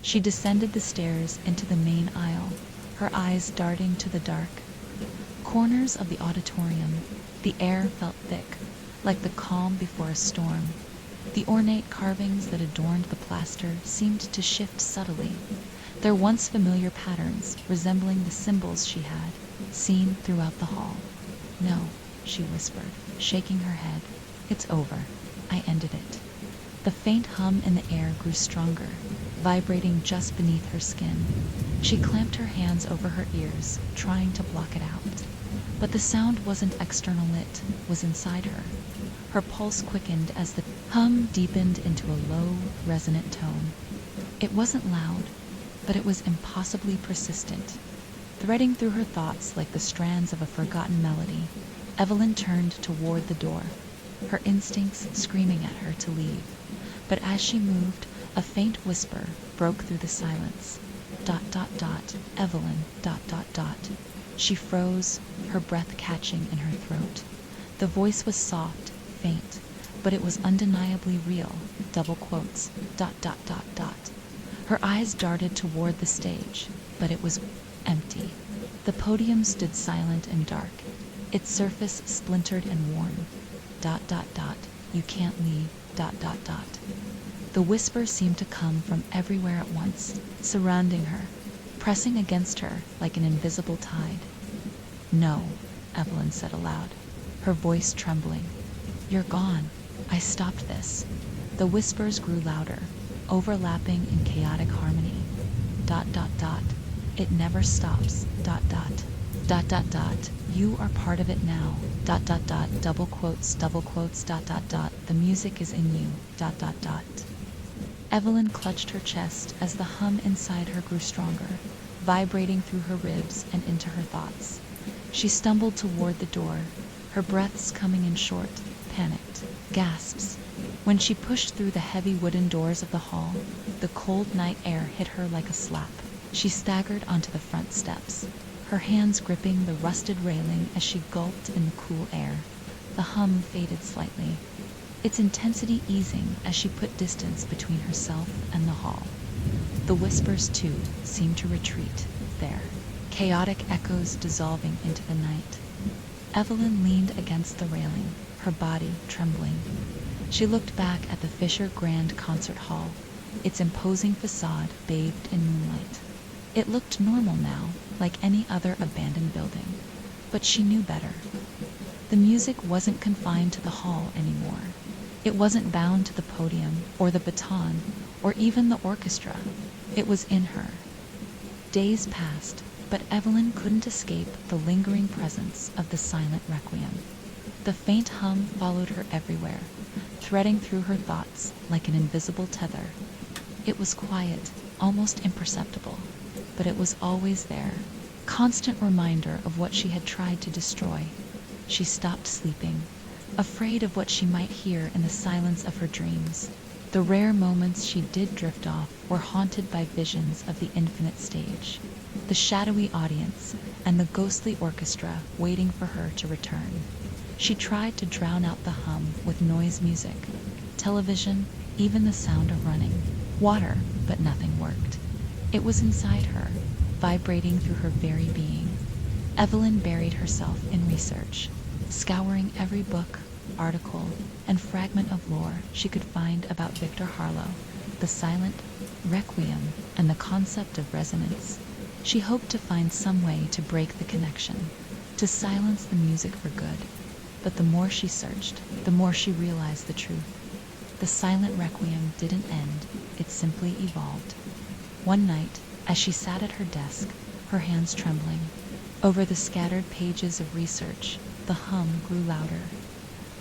She descended the stairs into the main aisle, her eyes darting to the dark corners of the auditorium. The air felt thick, like the calm before a storm. The ornate carvings that adorned the plaster seemed to shift subtly, their once familiar patterns resembling the symbols she had seen throughout the hall. "No," she whispered, shaking her head. "It's over. I ended it." The faint hum in the air grew stronger, vibrating just beneath her skin. She clamped her hands over her ears, trying to block it out. But the sound wasn't external, it was inside her. Her pulse quickened as the hum deepened into a low, resonant tone. It wasn't loud, but it was impossibly persistent, threading through her thoughts like the strands of a forgotten melody. Evelyn turned toward the door, her instincts screaming at her to leave. But as she moved, a faint whisper broke through the silence. Evelyn, She froze, her breath catching in her throat. The voice was soft, faint, but it was undeniably real. Double quotes, ... Her eyes darted toward the stage, but it was empty. The podium stood silent and dark, its surface splintered and worn. ... You can't leave, ... The whisper seemed to come from everywhere at once, surrounding her, pressing against her like an invisible tide. "No," Evelyn said aloud, her voice trembling. "You're gone. I stopped this." The whispers grew louder, overlapping in chaotic harmony. ... It never stops. ... You are part of it now. ... Double quotes, The music is in you. ... Evelyn clutched her chest as the hum inside her grew stronger, vibrating through her ribs and into her thoughts. She stumbled toward the door, her breaths coming in short, panicked gasps. When she pushed through the heavy wooden doors of the hall, the cold night air hit her like a slap. She staggered onto the front steps, her hands gripping the rusted railing as she gulped in the cool air. The hum faded slightly, its intensity easing as she put distance between herself and the hall. The whispers, too, seemed to retreat, their chaotic echoes dissolving into the night. Evelyn leaned against the railing, her body trembling. She looked back at the Fisher Grand Concert Hall, its imposing facade bathed in moonlight. It looked normal now, like any other abandoned building, but she knew better. The music wasn't confined to the hall anymore. It wasn't bound to the podium, or the baton, or even the orchestra. It was in her. Days passed, but Evelyn couldn't escape the lingering presence of the silent requiem. The faint hum followed her everywhere, threading through her thoughts like an invisible tether. It was quiet, almost imperceptible, but it was always there, constant reminder of what she had tried to destroy. She stopped sleeping, afraid of what she might hear in the silence of her dreams. The rare moments she did drift off were haunted by visions of the infinite stage, the shadowy audience, and the ghostly orchestra waiting for her to return. She tried to drown out the hum with noise music, television, even the sound of running water, but nothing worked. It was inside her, vibrating through her very being. Evelyn buried herself in research, scouring every book, article, and fragment of lore she could find about Victor Harlow, the silent requiem, and the concept of resonance. She hoped to find some way to break the connection, to silence the music for good. But the more she searched, the more she realized the truth. The silent requiem didn't end, it simply evolved. One night, as she sat at her desk, her hands trembling, over the scattered pages of research, the hum grew louder.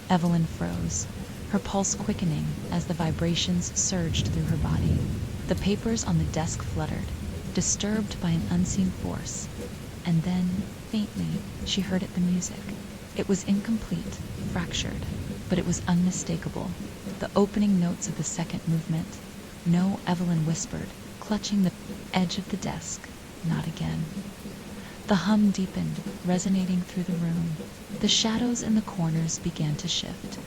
Evelyn froze, her pulse quickening as the vibrations surged through her body. The papers on the desk fluttered, disturbed by an unseen force. And then, faintly, she heard the music. It was incomplete, fractured, but it was unmistakable. The opening notes of the second movement. No, Evelyn whispered, clutching the edge of the desk. Not again. The hum deepened, resonating through the room. The shadows in the corners began to shift,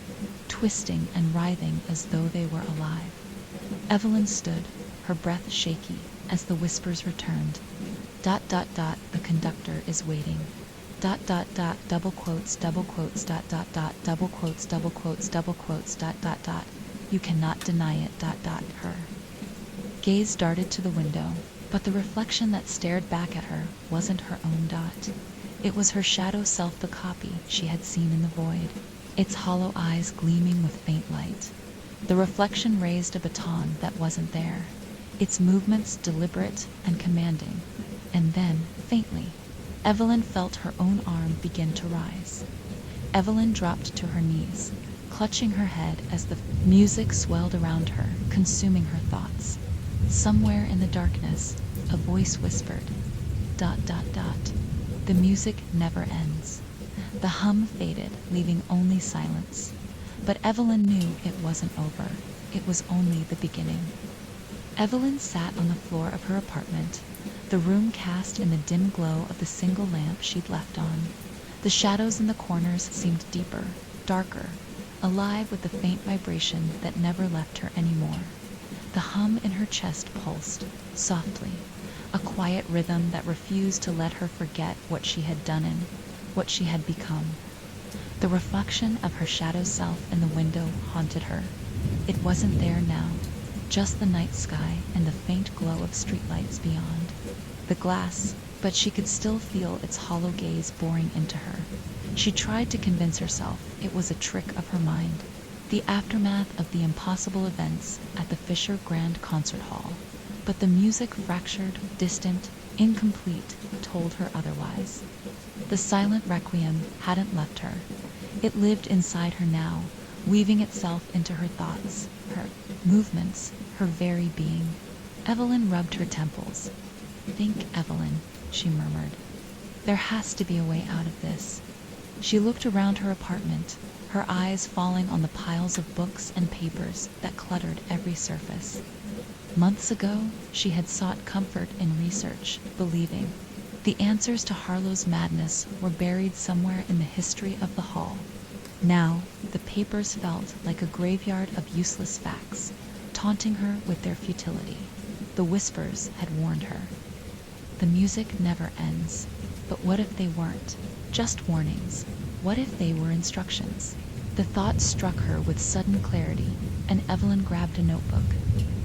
twisting and writhing as though they were alive. Evelyn stood, her breath shaky, as the whispers returned. ... The conductor is waiting. ... Double quotes, double quotes, ... Double quotes, double quotes, double quotes, ... You cannot deny it, ... Her gaze darted to the window, but the reflection that stared back at her wasn't her own Dot. It was her shadow self, the copy she had seen in the void, its hollow eyes gleaming with faint light. The reflection raised a baton that wasn't there, its movements deliberate and commanding. And then, faintly, Evelyn felt her own arm begin to rise. Evelyn dropped to her knees, clutching her head as the music swelled around her, consuming her thoughts. Somewhere in the darkness, a voice whispered, ... The music never ends. The hum faded, leaving only silence. But Evelyn knew it wasn't over. It was only the beginning. Evelyn sat on the floor of her apartment, the room cast in the dim glow of the single lamp she'd left on. The shadows in the corners seemed deeper, darker, alive with the faint vibration that never left her anymore. The hum in her chest pulsed, softly, a quiet rhythm that refused to let her forget what she had done and what she had become. The reflection of her shadow self in the window haunted her. It wasn't there now, just the night sky and the faint glow of streetlights beyond. The glass, but she could still feel its hollow gaze boring into her. She tried to convince herself it was a trick of her mind, the aftermath of the impossible events at the Fisher Grand Concert Hall. But the music, fractured, distant, incomplete, told her otherwise. The silent requiem hadn't left her. It lived inside her now, weaving itself into her thoughts, her movements, her very being. Evelyn rubbed her temples. "Think, Evelyn," she murmured. "There has to be a way out of this." She looked around her apartment, her eyes falling on the piles of books and papers that cluttered every surface. Months ago, she had sought comfort in research, believing the answers to Harlow's madness were buried somewhere in the history of the hall. Now, the papers felt like a graveyard of useless facts, taunting her with their futility. The whispers had warned her. The music never ends. But what if they weren't just warnings? What if they were instructions? The thought struck her with sudden clarity, and Evelyn grabbed a notebook.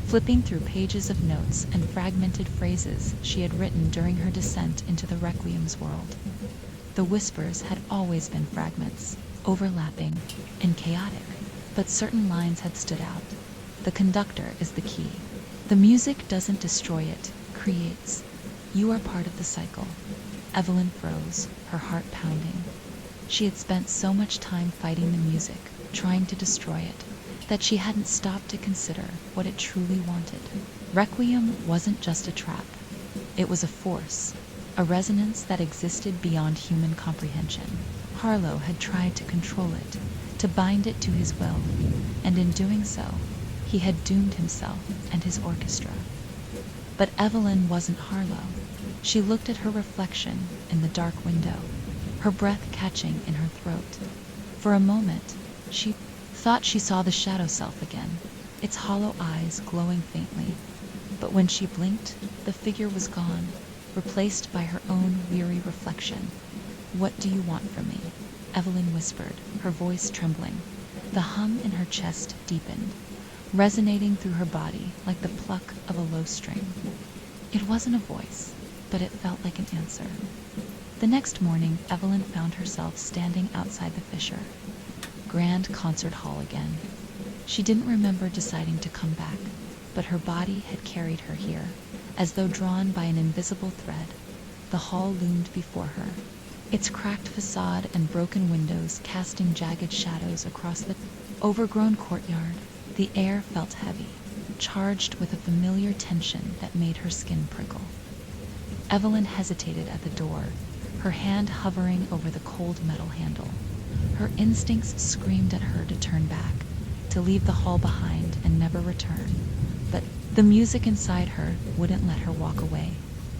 Flipping through pages of notes and fragmented phrases she had written during her descent into the Requiem's world. The whispers had always been fragments, overlapping and chaotic, but certain lines had stood out. The conductor is the key. The music doesn't destroy it, creates. You are part of the cycle. Evelyn froze, her heart pounding. She had spent so much time fighting the music, trying to destroy it, that she hadn't stopped to consider what it truly wanted. Requiem wasn't just a trap. It was a force, a resonance that existed beyond human comprehension. Harlow had tried to control it, to bind it to his will, and in doing so, He had doomed himself and his orchestra. But Evelyn wasn't Harlow. She looked at her reflection in the dark window, her breath catching in her throat. For a moment, she thought she saw the shadow self again, its hollow eyes glowing faintly. But when she blinked, the figure was gone, replaced by her own weary reflection. "What do you want from me?" Evelyn whispered, her voice trembling. The hum in her chest deepened, resonating through her body like the pluck of a low string. It wasn't a voice, but it felt like an answer. The next morning, Evelyn found herself standing outside the Fisher. Grand concert hall again. She didn't remember deciding to come back, but her body had carried her here, as though drawn by an invisible thread. The hall loomed before her, its cracked facade and broken windows casting jagged shadows across the overgrown courtyard. The air felt heavy, charged with a familiar tension that made her skin prickle. Evelyn hesitated at the door, her hand hovering over the cold metal handle. Her instincts screamed at her to turn back, to leave the hall behind and never return. But the music inside her wouldn't let her walk away.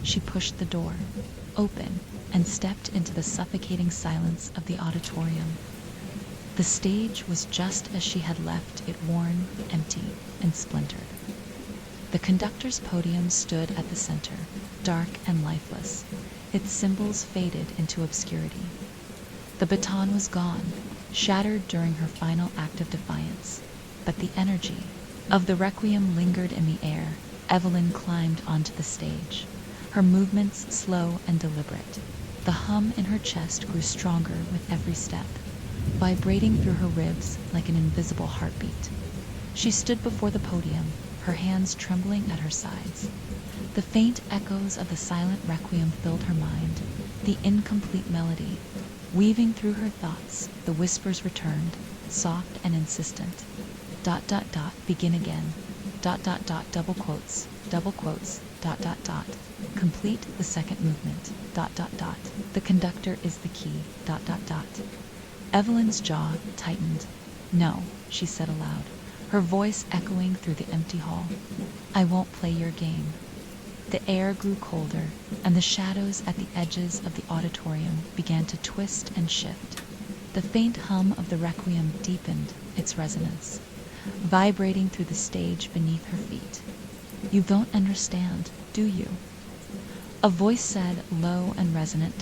She pushed the door open and stepped into the suffocating silence of the auditorium. The stage was just as she had left it, worn, empty, and splintered. The conductor's podium stood at the center, dark and lifeless, its symbols faded into obscurity. The baton was gone, shattered during her final act of defiance, but the energy of the requiem lingered in the air. Evelyn climbed onto the stage, her movements slow and deliberate. The hum in her chest grew stronger with every step, vibrating through her ribs like an invisible heartbeat. She stood before the podium, her hands trembling at her sides. The faint echoes of the silent requiem filled her mind, the incomplete melody. Weaving through her thoughts, the whispers returned, soft and insistent. ... begin again. ... double quotes, ... complete the second movement. ... the conductor is the key. ... Evelyn's jaw tightened. "No," she said aloud, her voice echoing through the empty hall. "I won't play your game." The air grew colder, and the shadows at the edges of the auditorium began to twist and shift. The faint hum of the requiem deepened its resonance, vibrating through the stage beneath her feet. "You don't understand, do you?" a voice said, low and resonant.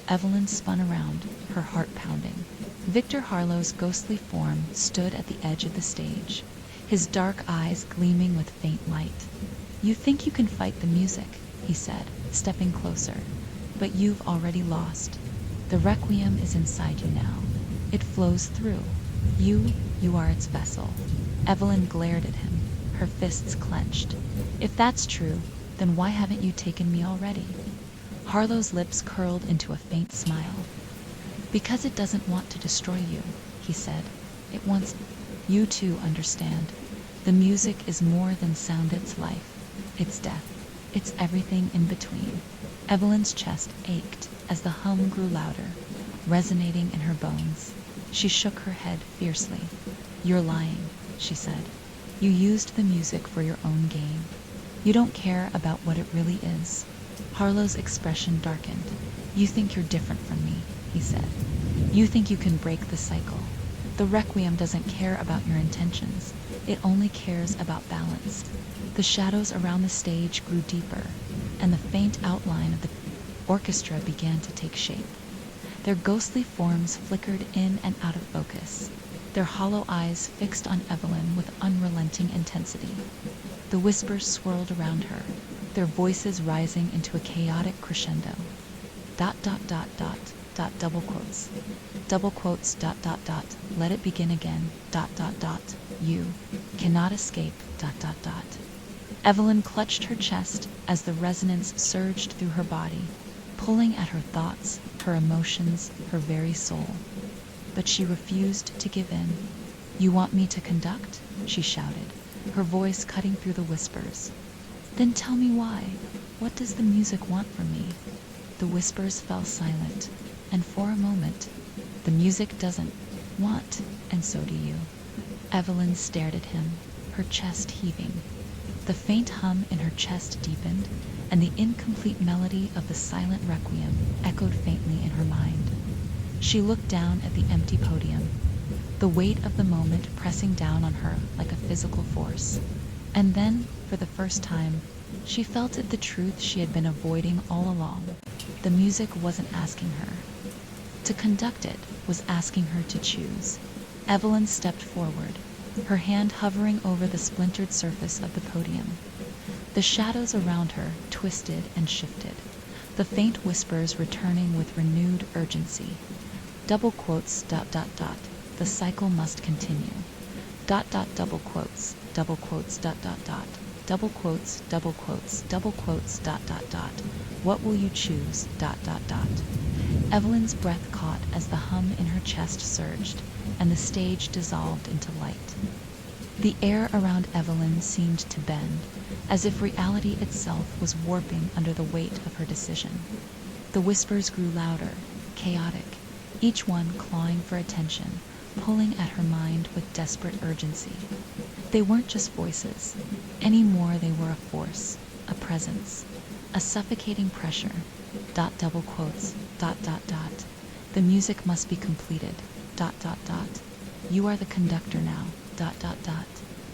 Evelyn spun around, her heart pounding. Victor Harlow's ghostly form stood at the edge of the stage, his dark eyes gleaming with faint light. "You think you can fight the music," he said, stepping closer, "but you've already lost. The requiem is inside you now. It flows through. You are its vessel." Evelyn glared at him, her fists clenched. "If that's true, then why haven't you taken me already?" Harlow's lips curled into a faint smile. "Because it doesn't want to destroy you," he said. "It wants you to understand. The music is more than sound, it's life. It's death. It's everything in between." Evelyn's chest ached as the hum grew louder, resonating in her bones. She shook her head fiercely. "You're lying," she said. "You used the music for your own gain. You don't care about what it really is." Harlow's expression darkened. "You think you're different from me," he said. "You think you can break the cycle. The requiem doesn't care about your intentions. It only cares about balance." The shadows around the stage grew deeper, and the faint outline of the orchestra began to take shape. Their ghostly forms flickered in and out of focus, their hollow eyes fixed on Evelyn with unrelenting intensity. The whispers swirled around her, their voices rising into a chaotic crescendo. ... double quotes, ... let it begin again. ... you cannot escape. ... Evelyn clutched her chest as the resonance surged through her body, pulling at her thoughts, her emotions, her very soul. But she refused to give in. "You want me to conduct?" she shouted, her voice cutting through the whispers. "Then tell me why. What does the music want from me?" The whispers fell silent, and for a moment, "The music doesn't want, and so do you." Evelyn stared at him, her chest heaving. The faint hum in her chest deepened, and the incomplete melody of the silent requiem echoed faintly in her mind. She looked down at the empty podium, the weight of the moment pressing down on her like a physical force. And then, for the first time, she felt it, the truth she had been avoiding all along. The music wasn't asking her to conduct, it was asking her to choose. Evelyn stepped forward, her hand hovering over the splintered surface of the podium. The shadows around her twisted and shifted, the faint whispers returning with renewed urgency. Double quotes, ... The cycle must continue. ... Double quotes, double quotes, ... Double quotes, double quotes, double quotes, ... What will you choose, ... Evelyn's breath caught as the hum in her chest surged, and the stage dissolved into light. The air around Evelyn seemed to bend, as if reality itself was warping under the weight of her decision. The whispers grew louder, chaotic, each one clawing for attention, pulling at her mind with desperate urgency. They weren't just voices. Anymore, they were a force, a presence, a suffocating pressure. ... Double quotes, ... The music must be completed. ... You are the conductor now. ...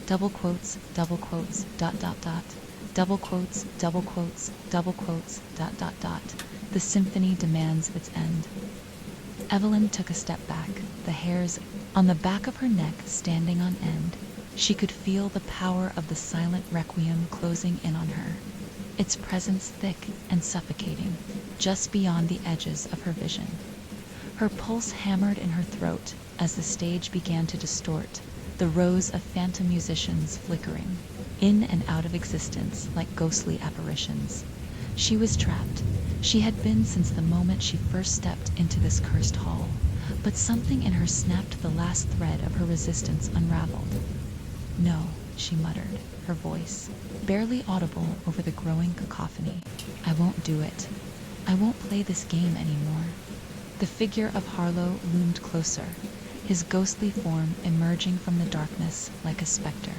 Double quotes, double quotes, ... Double quotes, double quotes, double quotes, ... The symphony demands its end. Evelyn took a step back, the hairs on the back of her neck standing on end. She could feel the power of the silent requiem closing in on her, its presence thick and suffocating, just beyond the edges of her vision. Her pulse hammered in her throat as the stage began to distort, the rows of phantom musicians flickering in and out of existence like ghostly apparitions. She was trapped. She had been since the moment she first stepped into this cursed hall, but something in her snapped, the last thread of her resistance unraveled. No, she muttered, her voice barely audible over the growing cacophony. I won't do it. I won't play this game anymore. The figure of Harlow loomed closer, his ghostly form emerging from the darkness like a specter.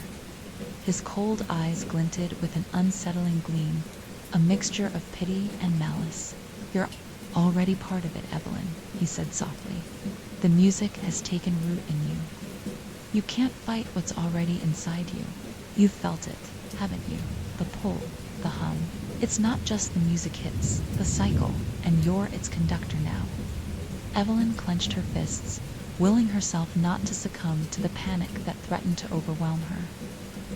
His cold eyes glinted with an unsettling gleam, a mixture of pity and malice. You're already part of it, Evelyn, he said softly. The music has taken root in you. You can't fight what's already inside you. You've felt it, haven't you? The pull, the hum. It's not just the music hits, the cycle, and you're its conductor now. Evelyn clenched her fists, willing herself not to succumb to the panic that threatened to overwhelm her.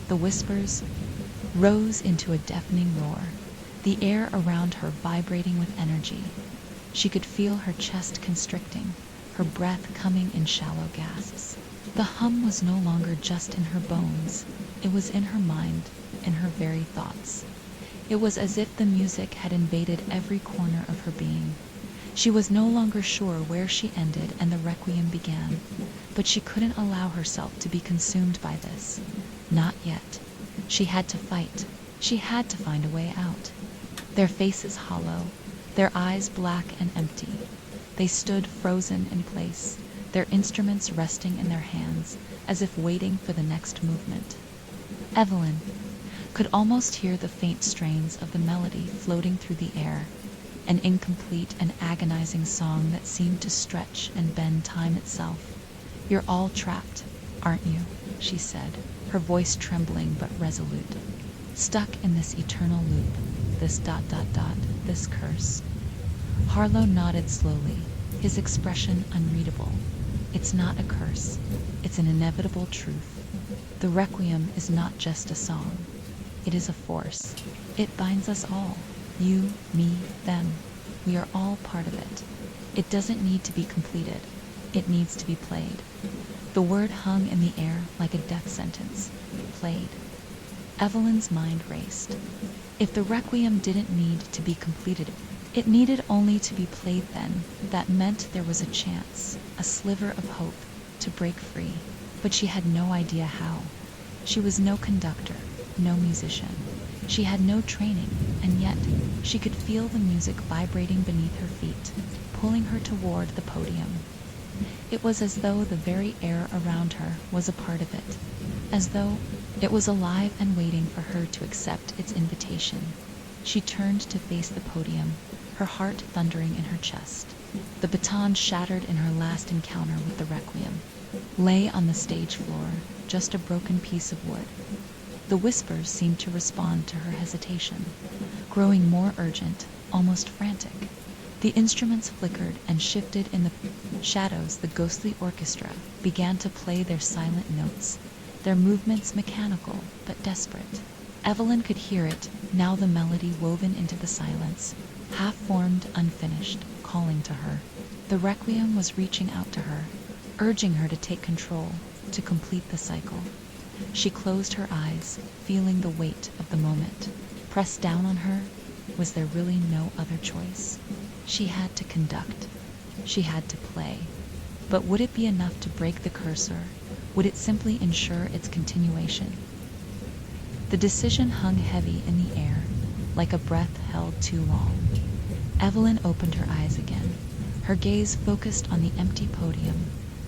The whispers rose into a deafening roar, the air around her vibrating with energy. She could feel her chest constricting, her breath coming in shallow gasps. The hum was no longer just in her bones. It was in her mind, in her very thoughts. It was as if the music had invaded every corner of her being. She was no longer sure where she ended and the requiem began, but she couldn't allow herself to be consumed by this. Not yet. She had to fight. She had to find a way out. Their faces hollow, their eyes black and empty. They stood frozen in place, their instruments resting in their hands, as if waiting for the next movement. Evelyn could almost hear the faint strains of the melody floating through the air, an incomplete and agonizing song that seemed to stretch and bend time itself. You're all trapped, aren't you? She said, her voice trembling but resolute. Stuck in this eternal loop, this ... this curse. Harlow nodded slowly, his expression unreadable. It's not a curse. It's an inevitable truth. The requiem is not just a song. It is a force. It binds us all. You, me, them. We are all part of it. It doesn't need to be completed. It needs to be played. The word hung in the air like a death sentence. Played. Evelyn's mind raced. If the requiem didn't need to be completed, it needed only to be played then. That meant there was a chance, a sliver of hope, to break free. But she had no idea how. She was no conductor, no musician. She had no training, and yet she could feel the music vibrating beneath her feet, pulling her toward the podium. It was as though the very air around her was a part of it, as though It was alive and waiting for her to accept its invitation. She turned to face the podium, her heart thundering in her chest. The baton shattered in her last encounter with the Requiem lay on the stage floor, just a broken piece of wood. The whispers seemed to respond to her hesitation, growing more urgent, almost frantic. The instruments flickered and shifted in the shadows. The ghostly orchestra began to play their silent notes, their movements mechanical but desperate. Evelyn could hear it, now, the melody woven into the silence, half-formed, unfinished, calling to her. The Requiem was reaching out to her, urging her to take control, to complete the cycle. She closed her eyes, feeling the weight of the moment pressed down on her. Was there really no other choice? She had to conduct. She had to play. But would it be enough to break the cursor? Would it simply ensure its continuation? The decision hung heavy in the air, like a breath held too long. Evelyn opened her eyes again, her gaze focused on the empty podium,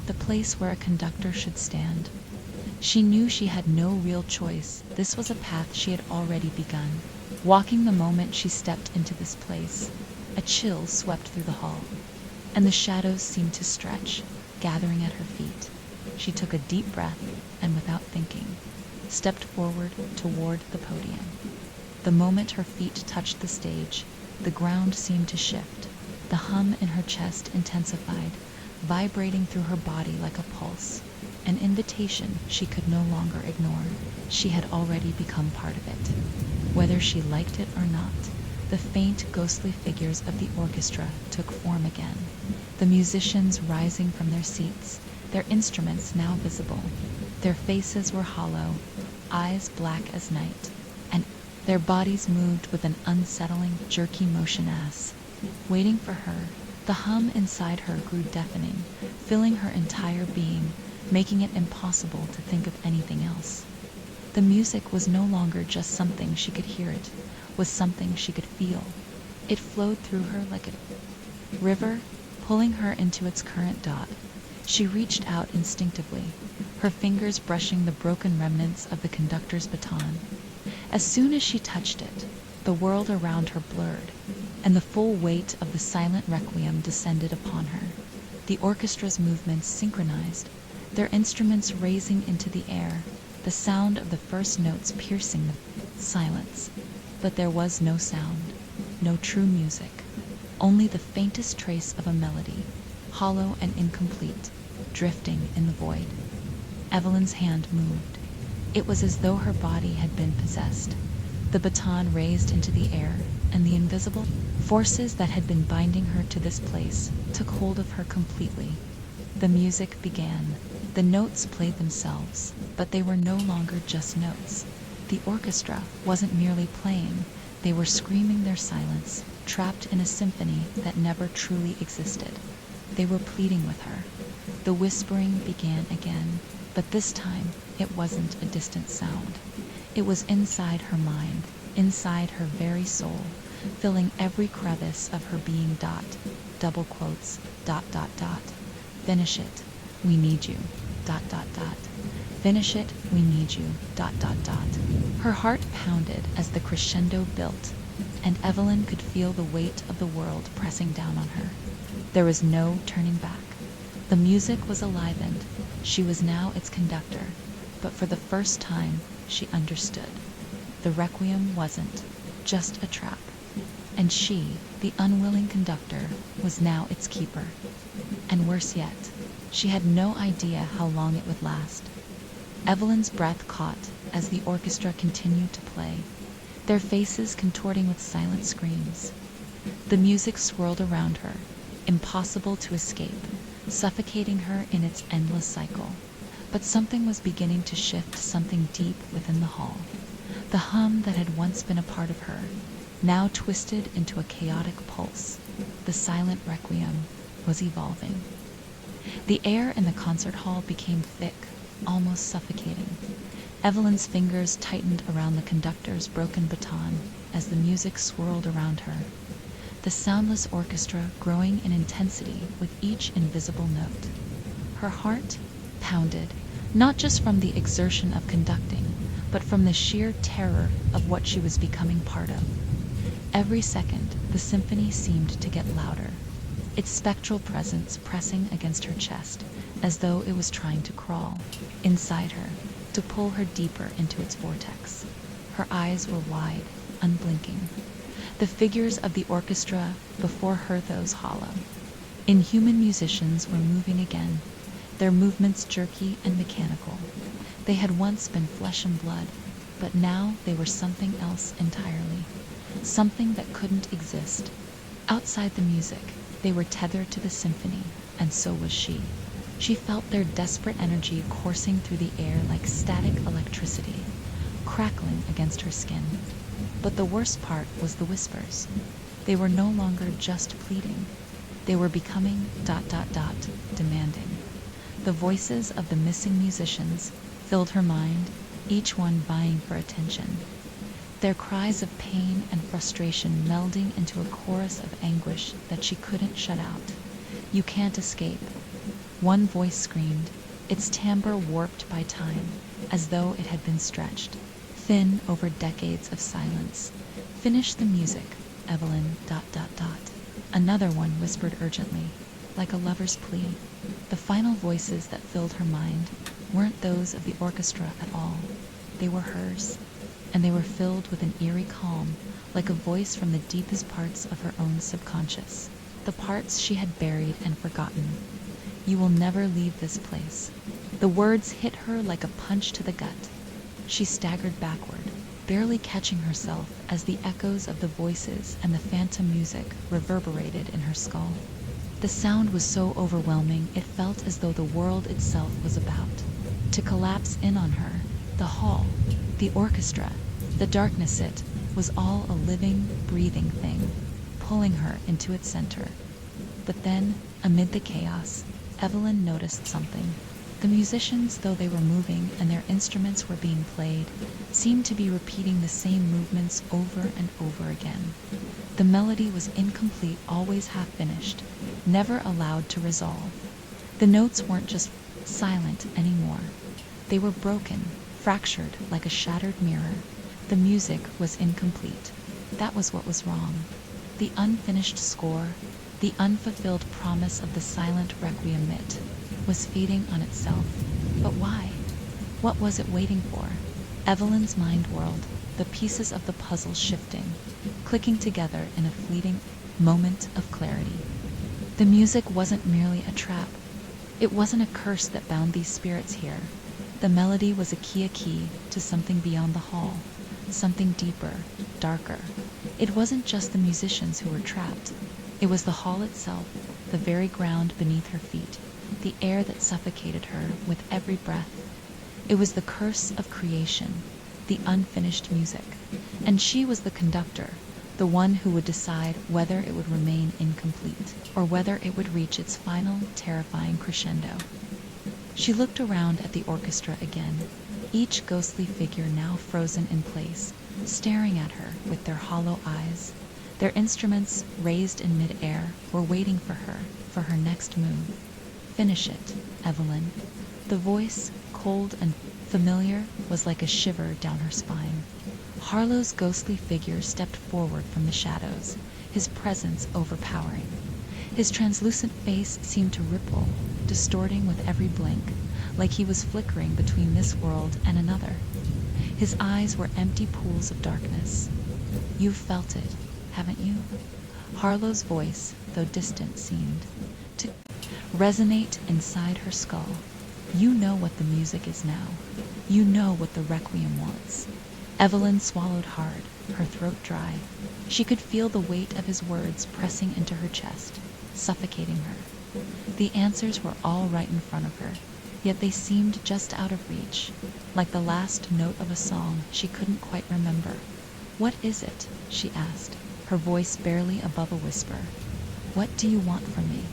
the place where a conductor should stand. She knew she had no real choice. This was a path she had already begun. Walking the moment she stepped into this place, a chill swept through the hall, and the shadows seemed to stretch, gathering at her feet. She took a deep breath and, without thinking, stepped forward toward the podium. The moment her feet touched the stage, the ground seemed to shift. The hum in her chest intensified, vibrating through her body like a pulse, an invitation she could no longer ignore. She had already become part of it. Whether she liked it or not, the faint, ghostly figures of the orchestra took form again, the musicians rising from their seats, their instruments now visible. Their faces were hollow, eyes black as night, and their bodies moved with an unsettling, jerky motion as, waiting for her. The hum inside her grew deafening, filling her entire being, making it impossible to think of anything else. The music was no longer just something she could hear, it was something she could feel. It flowed through her like a river, pulling her into its current. She reached out instinctively, her fingers brushing the broken remnants of the conductor's baton. As soon as she touched it, the world around her blurred, and the full weight of the silent Requiem descended upon her. The orchestra's movements synchronized, their instruments raising into the air, the sound of the first notes piercing the silence. But there was no sound, no true music, only the faintest trace of a melody, hollow and incomplete, drifting in the void. Evelyn's hand moved. It was as though her body had been possessed. The baton raised into the air, and the invisible forces that had been binding her to this place took hold of her completely. The music began. The notes played themselves, but they were no longer just notes. The orchestra wasn't merely playing, they were screaming their silence, trapped in a symphony that never truly existed. They were pleading with her. The whispering began again, but this time it wasn't a distant sound. It was inside her mind, inside her very soul, filling every crevice of her being. Double quotes, ... Finish it, we need you, ... Finish it, we need you, ... Her heart pounded as the crescendo built, and Evelyn could feel the weight of the world pressing down on her. There was no turning back. The music was alivened. She was now its conductor, but for the first time she understood. The Requiem wasn't just a trap, and she, the unwilling conductor, was now its keeper. And worse yet, she had no idea how long it would last. Evelyn's breath caught as the orchestra continued to play, their faces contorting with silent screams. The music swirled around her, impossible to escape, suffocating her in its endless cycle. But something was beginning to shift, something deep within the hall. The hum that had once been a part of her, now twisted into a chaotic pulse. The silent Requiem was evolving. The air in the concert hall became thick, almost suffocating. Evelyn's fingers tightened around the conductor's broken baton as the music swirled around her, the soundless orchestra growing in intensity with each invisible note. Her heart pounded, not just from the exertion of conducting, but from the sheer terror of what she was becoming part of. Every second, the symphony seemed to get louder, its spectral presence pressing against her chest as though it was trying to crawl inside her, to pull her deeper into its vortex. Her eyes were wide, unblinking. The figures of the orchestra before her those hollow. Inhuman musicians were moving again, their movements jerky and mechanical. They had once been flesh and blood, but now they were something else entirely. Something that couldn't exist. Outside the music, they were tethered to the symphony, and so was she. She felt their desperate energy coursing through the air like static electricity, crackling against her skin. But the worst part was the whispers. They were no longer just pleading. They were becoming ... demanding. The voices of the missing musicians filled her mind, each one vying for attention. Their cries of pain and frustration melding into a chorus of anguish that she couldn't shut out. "You can't escape." One voice screamed, its timbre warped by time, as though it had been stretched, thin over decades of silence. "Finish the music, Evelyn ... Another one whispered urgently, like a lover's plea. The final voices that filled her mind weren't those of the orchestra at all. They were hers, and they were filled with an eerie calm, like a voice from the deepest parts of her own subconscious, the parts she had buried and forgotten. "You will never leave this place." The words hit her like a punch to the gut. She staggered backward, barely catching herself as the echoes of the voices and the phantom music reverberated in her skull. The sound was so overwhelming it felt as though the world itself was about to collapse in on her. The hall, the orchestra, the darkness, it was all a living, breathing thing, pulling her into its center. But then, amid the chaos, Evelyn noticed something. The musicians, though they were moving and their instruments were being played, seemed to be repeating the same movements over and over again. The melody was incomplete, always half-finished, never allowed to resolve. The notes weren't just silent anymore. They were broken, fractured like a shattered mirror. The music was incomplete. That was what was wrong. The unfinished score, the unfulfilled promise of the silent requiem, it was feeding on itself. But why? What was it waiting for? Evelyn's mind whirled, the pieces of the puzzle shifting, clicking together in a fleeting moment of clarity. The music wasn't merely a trap. It wasn't a curse that bound these spirits here. The melody was a key to something beyond the hall, something deeper, darker. It wasn't just the musicians who were trapped. It was the hall itself, the very ground beneath her feet, the air that suffocated her with every breath. It was the curse of creation, the unfinished music. And she was the conductor, the one who would decide whether it would remain incomplete, or whether it would reach its final, terrifying crescendo. She looked around at the orchestra again, each ghostly figure now frozen in place, staring at her with their hollow eyes. Their instruments, raised in mid-air, were waiting for her next move. "Finish it, Evelyn." The voice, cold and familiar, was like a shiver down her spine. Harlow's ghostly figure stepped forward from the shadows, his presence overpowering. His translucent face seemed to ripple, distorting with every blink, like he was flickering between this world and another. His eyes were empty pools of darkness. "You've felt it, haven't you?" Harlow's voice, though distant, seemed to resonate inside her skull. "You know what the music is now. You know what the requiem wants." Evelyn swallowed hard, her throat dry. She could feel the weight of his words pressing into her chest, suffocating her. The answers were all right in front of her, yet they seemed just out of reach, like the last note of a song she couldn't quite remember. "What is it?" she asked, her voice barely above a whisper. "What do you want from me?"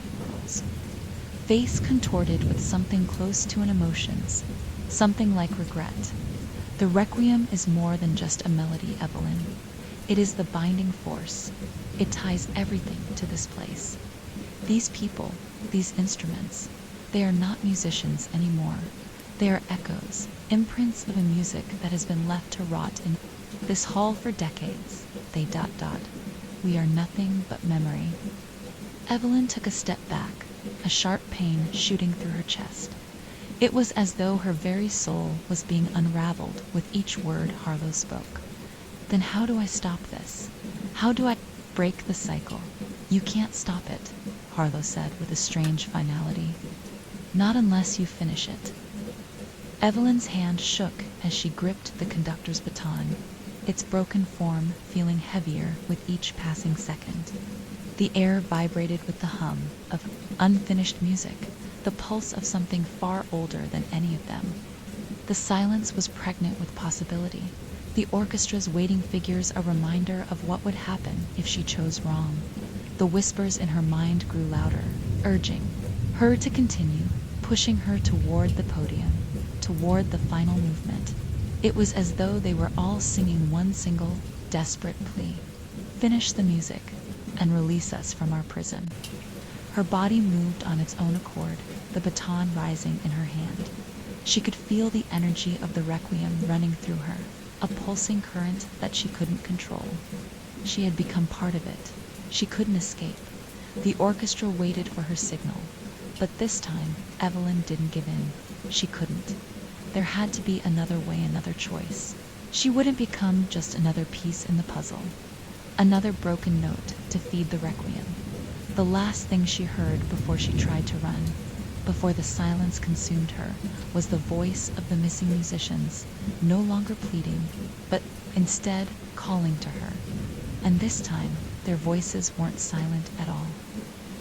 Face contorted with something close to an emotions, something like regret. "The requiem is more than just a melody, Evelyn. It is the binding force. It ties everything to this place. These people, these instruments, they are not musicians anymore. They are echoes, imprints of a music that has been left to rot in this hall for decades. They ... We are nothing but memory. Evelyn took a step back, a sharp pain shooting through her chest. It was as though her very soul was being unraveled with each word Harlow spoke. Then how do I stop this? How do I break the cycle? You can't stop it, Harlow said with a strange finality. Not unless you finish it. Evelyn's hand shook as she gripped the conductor's baton, its broken form feeling heavier with each passing second. The air vibrated with the hum of unfinished music, the pulse of something far older than any of them. The silence was pregnant with possibility, the orchestra's waiting figures a reminder of what would happen if she chose wrong. The whispers in her mind grew louder, urging her to continue, pushing her toward the podium, toward the final movement. It was as though they were all singing one single, desperate plea. Finish the music and release us from our prison. Her body moved on its own accord, the baton rising in her hand. She could feel the energy of the requiem running through her, a pulsing current that she couldn't control. She had become part of it. She couldn't escape. The orchestra waited for her signal. But this time, Evelyn didn't give in. She couldn't. There had to be another way, another choice. She wouldn't become just another piece in the puzzle. Another broken note to feed the requiem. The last thing she heard before she tried to run, before the silence consumed her, was the voice of the missing musicians, no longer pleading, but instead calling to her. And this time, their voices weren't silent at all.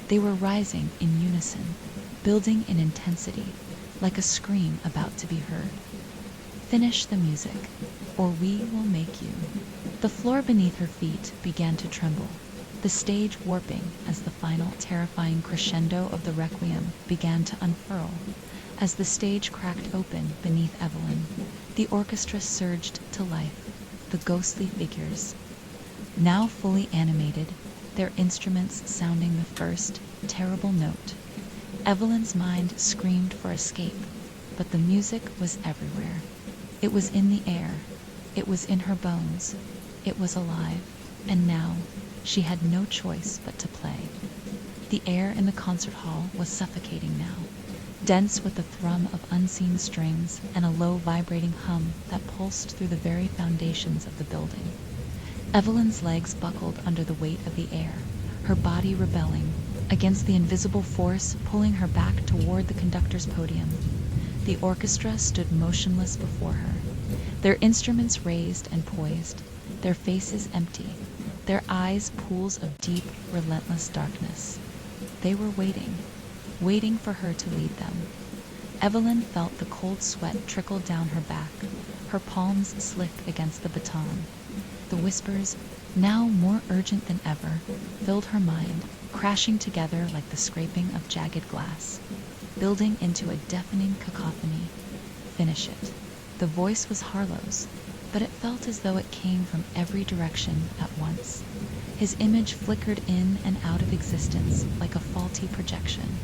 They were rising in unison, building in intensity, like a scream about to be heard. Finish the music, or we will make you. The floor beneath her feet began to tremble, the stage warping as the final terrifying crescendo of the requiem began to unfurl. As the stage cracked open beneath Evelyn, the orchestra surged to life, the ghostly figures, now fully animated, their instruments sounding the first terrible note. Evelyn's mind screamed for escape, but the music was everywhere. It was in the air. It was in her bones. It was alive. And now, she had no choice but to play. The air in the concert hall was suffocating now, dense with the thrum of unseen strings and a low vibrating hum that pulsed through the very foundations of the building. Evelyn's legs buckled under the weight of the air, her body rebelling against the invisible force pulling her back toward the conductor's podium. The orchestra stood motionless before her, their instruments raised and poised, their faces empty, their eyes pools of deep, relentless darkness. They were waiting, waiting for her to lead them. Evelyn felt the cold sweat trickle down her back, her palms slick against the baton. The whispers, now more urgent than ever, filled her mind, crashing together like the scraping of jagged glass, building into a deafening cacophony. Finish it. The voice was Harlow's, but it felt as though it came from every direction at once. His image flickered in and out of existence like a faulty projection,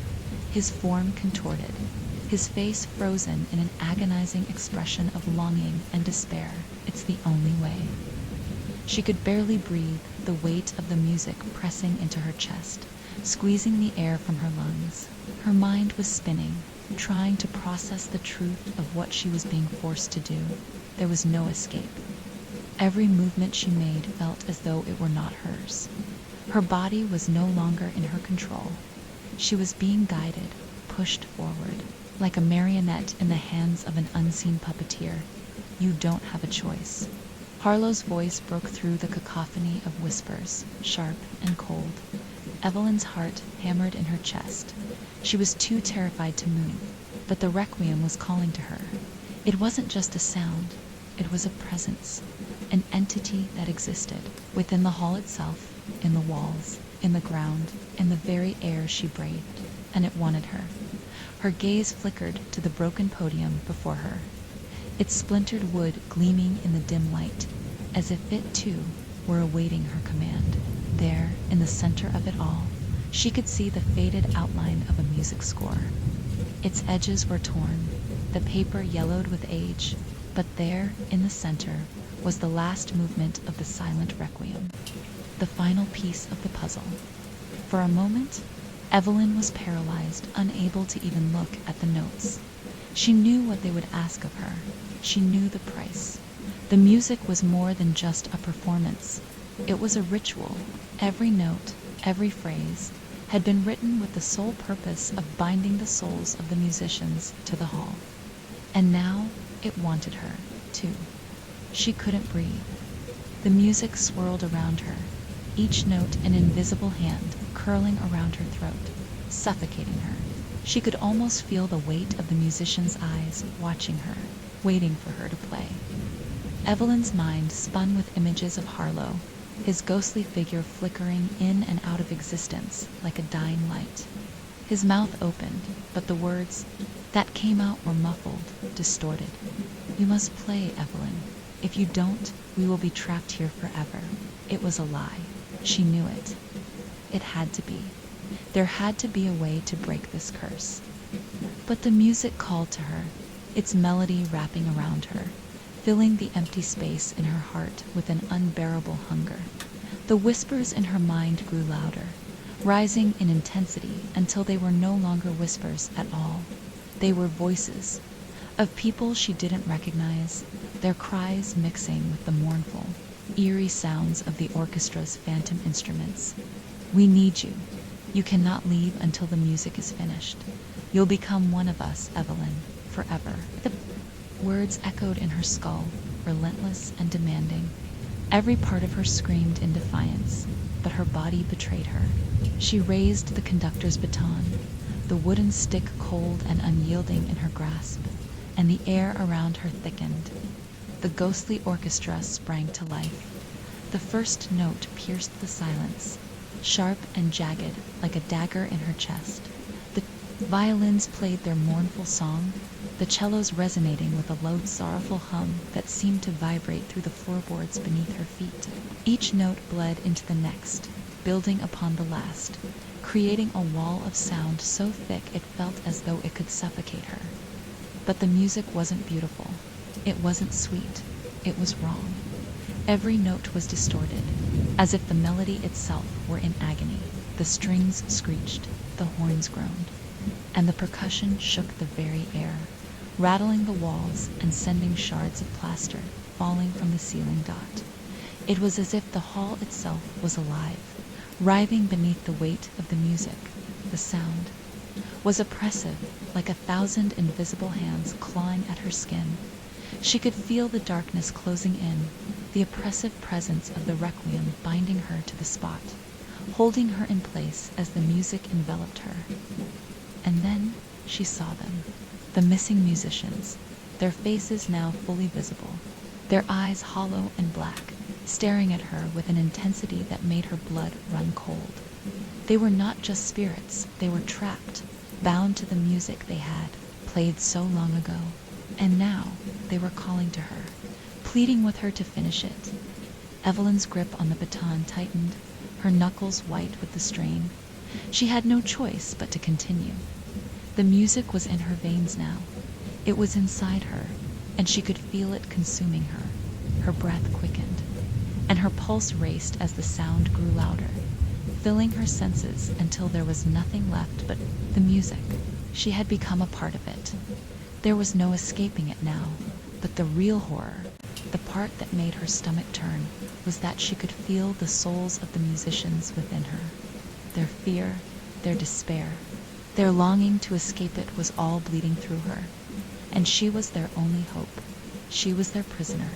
his form contorted, his face frozen in an agonizing expression of longing and despair. It's the only way. She could barely breathe, the weight of the music pressing into her chest, squeezing the air from her lungs. Her mind was spinning, trying to process the truth of what she was being forced to do. There was no escape. Every movement she made felt as though it were not hers. Her body was no longer in her control. She was being guided, pushed forward, like a marionette in the hands of an unseen puppeteer. You don't have a choice. Harlow's voice broke through the cacophony of whispers, sharp and cold. Evelyn's heart hammered in her chest. She was too terrified to move, but the requiem was calling to her. It wasn't just a sound, it was a presence, an entity that existed within the hall itself, in the walls, in the ground, in the very air she breathed, and it wanted her. Her gaze flickered to the broken podium before her, its splintered wood gleaming in the dim light, as if it too were awaiting her command. There, in the center of it all, she could see the faded outline of a music score. Its edges were torn, the paper yellowed with age, but there, in the center, was the last movement of the silent requiem, the final piece of the puzzle. For a moment, Evelyn was paralyzed, unable to even look at the notes. She knew what they would ask of her. She knew the price. The music was more than just a performance. It was a ritual. Every note, every phrase, had been written with the sole purpose of binding the souls of the musicians to the hall. And now it wanted her, too. She couldn't breathe. The music swirled around her, each note an invisible hand curling around her throat, suffocating her. She could almost feel the weight of the musician's eyes watching her, waiting for her to play. Evelyn's mind spun with images of Harlow, his ghostly figure flickering in and out of existence like a dying light. His mouth opened, but the words that came out were muffled, distorted. "You must play, Evelyn. If you don't, we will be trapped here forever." It was a lie. She knew it. It had to be. There had to be a way to break this curse. But the music called to her, its melody wrapping around her, filling the empty space in her heart with an unbearable hunger. The whispers in her mind grew louder, rising in intensity until they were no longer whispers at all. They were voices of people she didn't recognize, their cries mixing with the mournful, eerie sounds of the orchestra's phantom instruments. "We need you. You cannot leave until the music is finished. You'll become one of us, Evelyn, forever." The words echoed in her skull, relentless and demanding. Every part of her screamed in defiance, but her body betrayed her. She raised the conductor's baton, the wooden stick cold and unyielding in her grasp, and the air around her thickened. The ghostly orchestra sprang to life. The first note pierced the silence, sharp and jagged like a dagger in her chest. The violins played their mournful song, the cellos resonating with a low, sorrowful hum that seemed to vibrate through the floorboards beneath her feet. Each note bled into the next, building upon the last, creating a wall of sound so thick it felt as though it could suffocate her. But the music wasn't beautiful. It wasn't sweet. It was wrong. Every note was distorted, as if the melody itself were in agony. The strings screeched, the horns groaned, and the percussion shook the very air, rattling the walls and sending shards of plaster falling from the ceiling dot. It was as if the hall itself was alive, writhing beneath the weight of the music. The sound was oppressive, like 1,000 invisible hands clawing at her skin. She could feel the darkness closing in, the oppressive presence of the requiem binding her to the spot, holding her in place as the music enveloped her. And then she saw them, the missing musicians, their faces now fully visible, their eyes hollow and black, staring at her with an intensity that made her blood run cold. They were not just spirits, they were trapped, bound to the music they had played so long ago. And now they were calling to her, pleading with her to finish it. Evelyn's grip on the baton tightened, her knuckles white with the strain. She had no choice but to continue. The music was in her veins now. It was inside her, and she could feel it consuming her. Her breath quickened, and her pulse raced as the sound grew louder, filling her senses until there was nothing left but the music. She had become a part of it. There was no escaping it now, but the real horror, the part that made her stomach turn, was that she could feel the souls of the musicians within her. Their fear, their despair, their longing to escape it was all bleeding through her, and she was their only hope. She was their prisoner.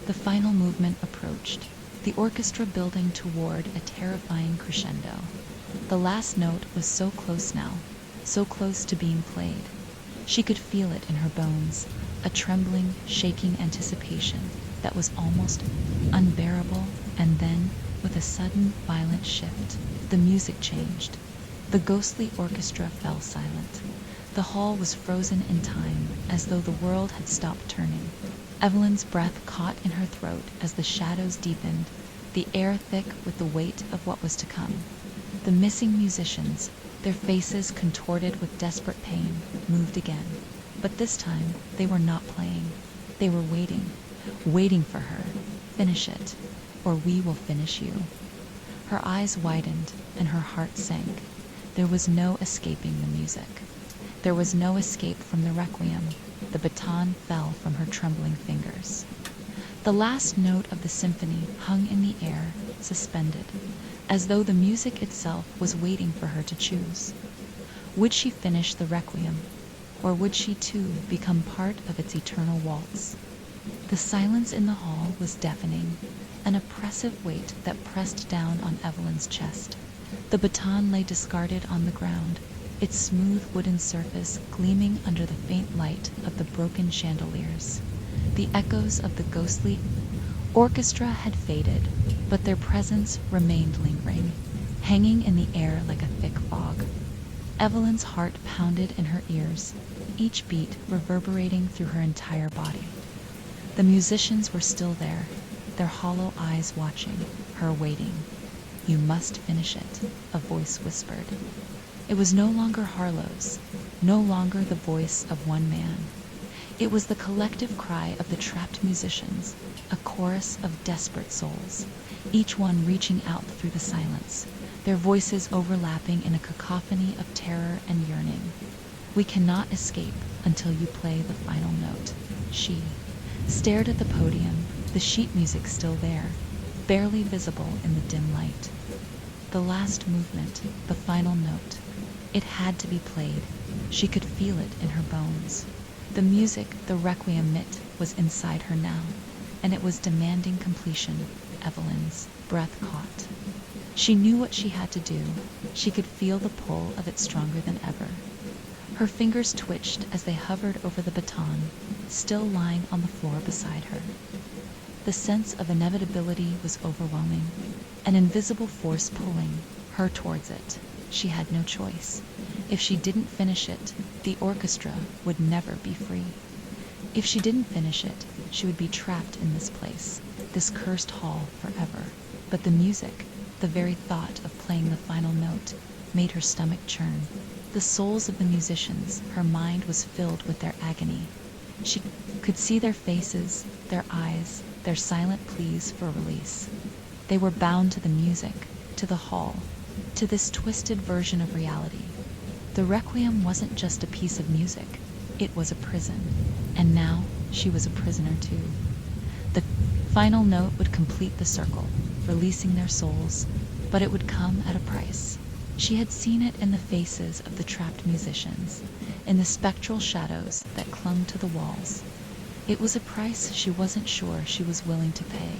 The final movement approached, the orchestra building toward a terrifying crescendo. The last note was so close now, so close to being played. She could feel it in her bones, a trembling, shaking anticipation that was almost unbearable. And then, with a sudden, violent shift, the music changed. The ghostly orchestra fell silent. The hall was frozen in time, as though the world had stopped turning. Evelyn's breath caught in her throat as the shadows deepened, the air thick with the weight of what was to come. The missing musicians, their faces contorted with desperate pain, moved again. But this time, they were not playing. They were waiting for her. Finish it, or we will finish you. Her eyes widened and her heart sank. There was no escaping the music. There was no escape from the requiem. The baton fell from her trembling fingers. The last note of the symphony hung in the air, suspended, as though the music itself was waiting for her to choose. Would she finish the requiem, or would she too become part of its eternal waltz? The silence in the hall was deafening, an oppressive weight that pressed down on Evelyn's chest. The baton lay discarded on the ground, its smooth wooden surface gleaming under the faint light of the broken chandeliers. The echoes of the ghostly orchestra had faded, but their presence remained lingering, hanging in the air like a thick fog. Evelyn's heart pounded in her ears, each beat reverberating through her entire body. The musicians were still there, their hollow eyes watching, her waiting. "You must finish it," a voice whispered. It was no longer Harlow's, no longer the voice of one man. It was the collective cry of the trapped musicians, a chorus of desperate souls, each one reaching out through the silence, their voices overlapping in a cacophony of terror and yearning. "We cannot escape until you play the final note." She stared at the podium, the sheet music still there, barely visible in the dim light. The last movement, the final note. It had to be played. She could feel it in her bones. The music, the requiem knit, was inside her now, and it was demanding completion. Evelyn's breath caught. She knew what she had to do. She could feel the pull of it stronger than ever. Her fingers twitched as they hovered over the baton, still lying on the floor beside her. The sense of inevitability was overwhelming, an invisible force pulling her towards it. She had no choice. If she didn't finish it, the orchestra would never be free. If she didn't finish it, she would be trapped in this place, this cursed hall forever. But the music, the very thought of playing the final note, made her stomach churn. The souls of the musicians, her mind was filled with their agony. She could see their faces, their eyes, their silent pleas for release. They were bound to the music, to the hall, to this twisted version of reality. The requiem wasn't just a piece of music, it was a prison, and now she was a prisoner too. The final note would complete the circle, releasing their souls, but it would come at a price. She had seen it in the faces of the trapped musicians, in the spectral shadows that clung to the walls. It was a price she wasn't sure she was willing to pay.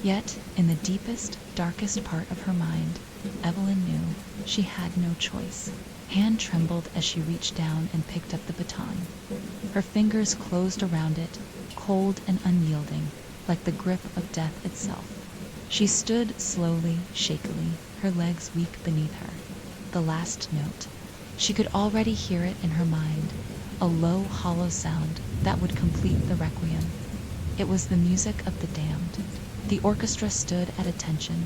Yet, in the deepest, darkest part of her mind, Evelyn knew she had no choice. Hand trembled as she reached down and picked up the baton. Her fingers closed around it, cold and unyielding, like the grip of death itself. She stood slowly, shakily, her legs weak beneath her. The last note. She could already hear it in her mind, a low, hollow sound that would complete the requiem. It was the music of the damned. The orchestra stood at attention,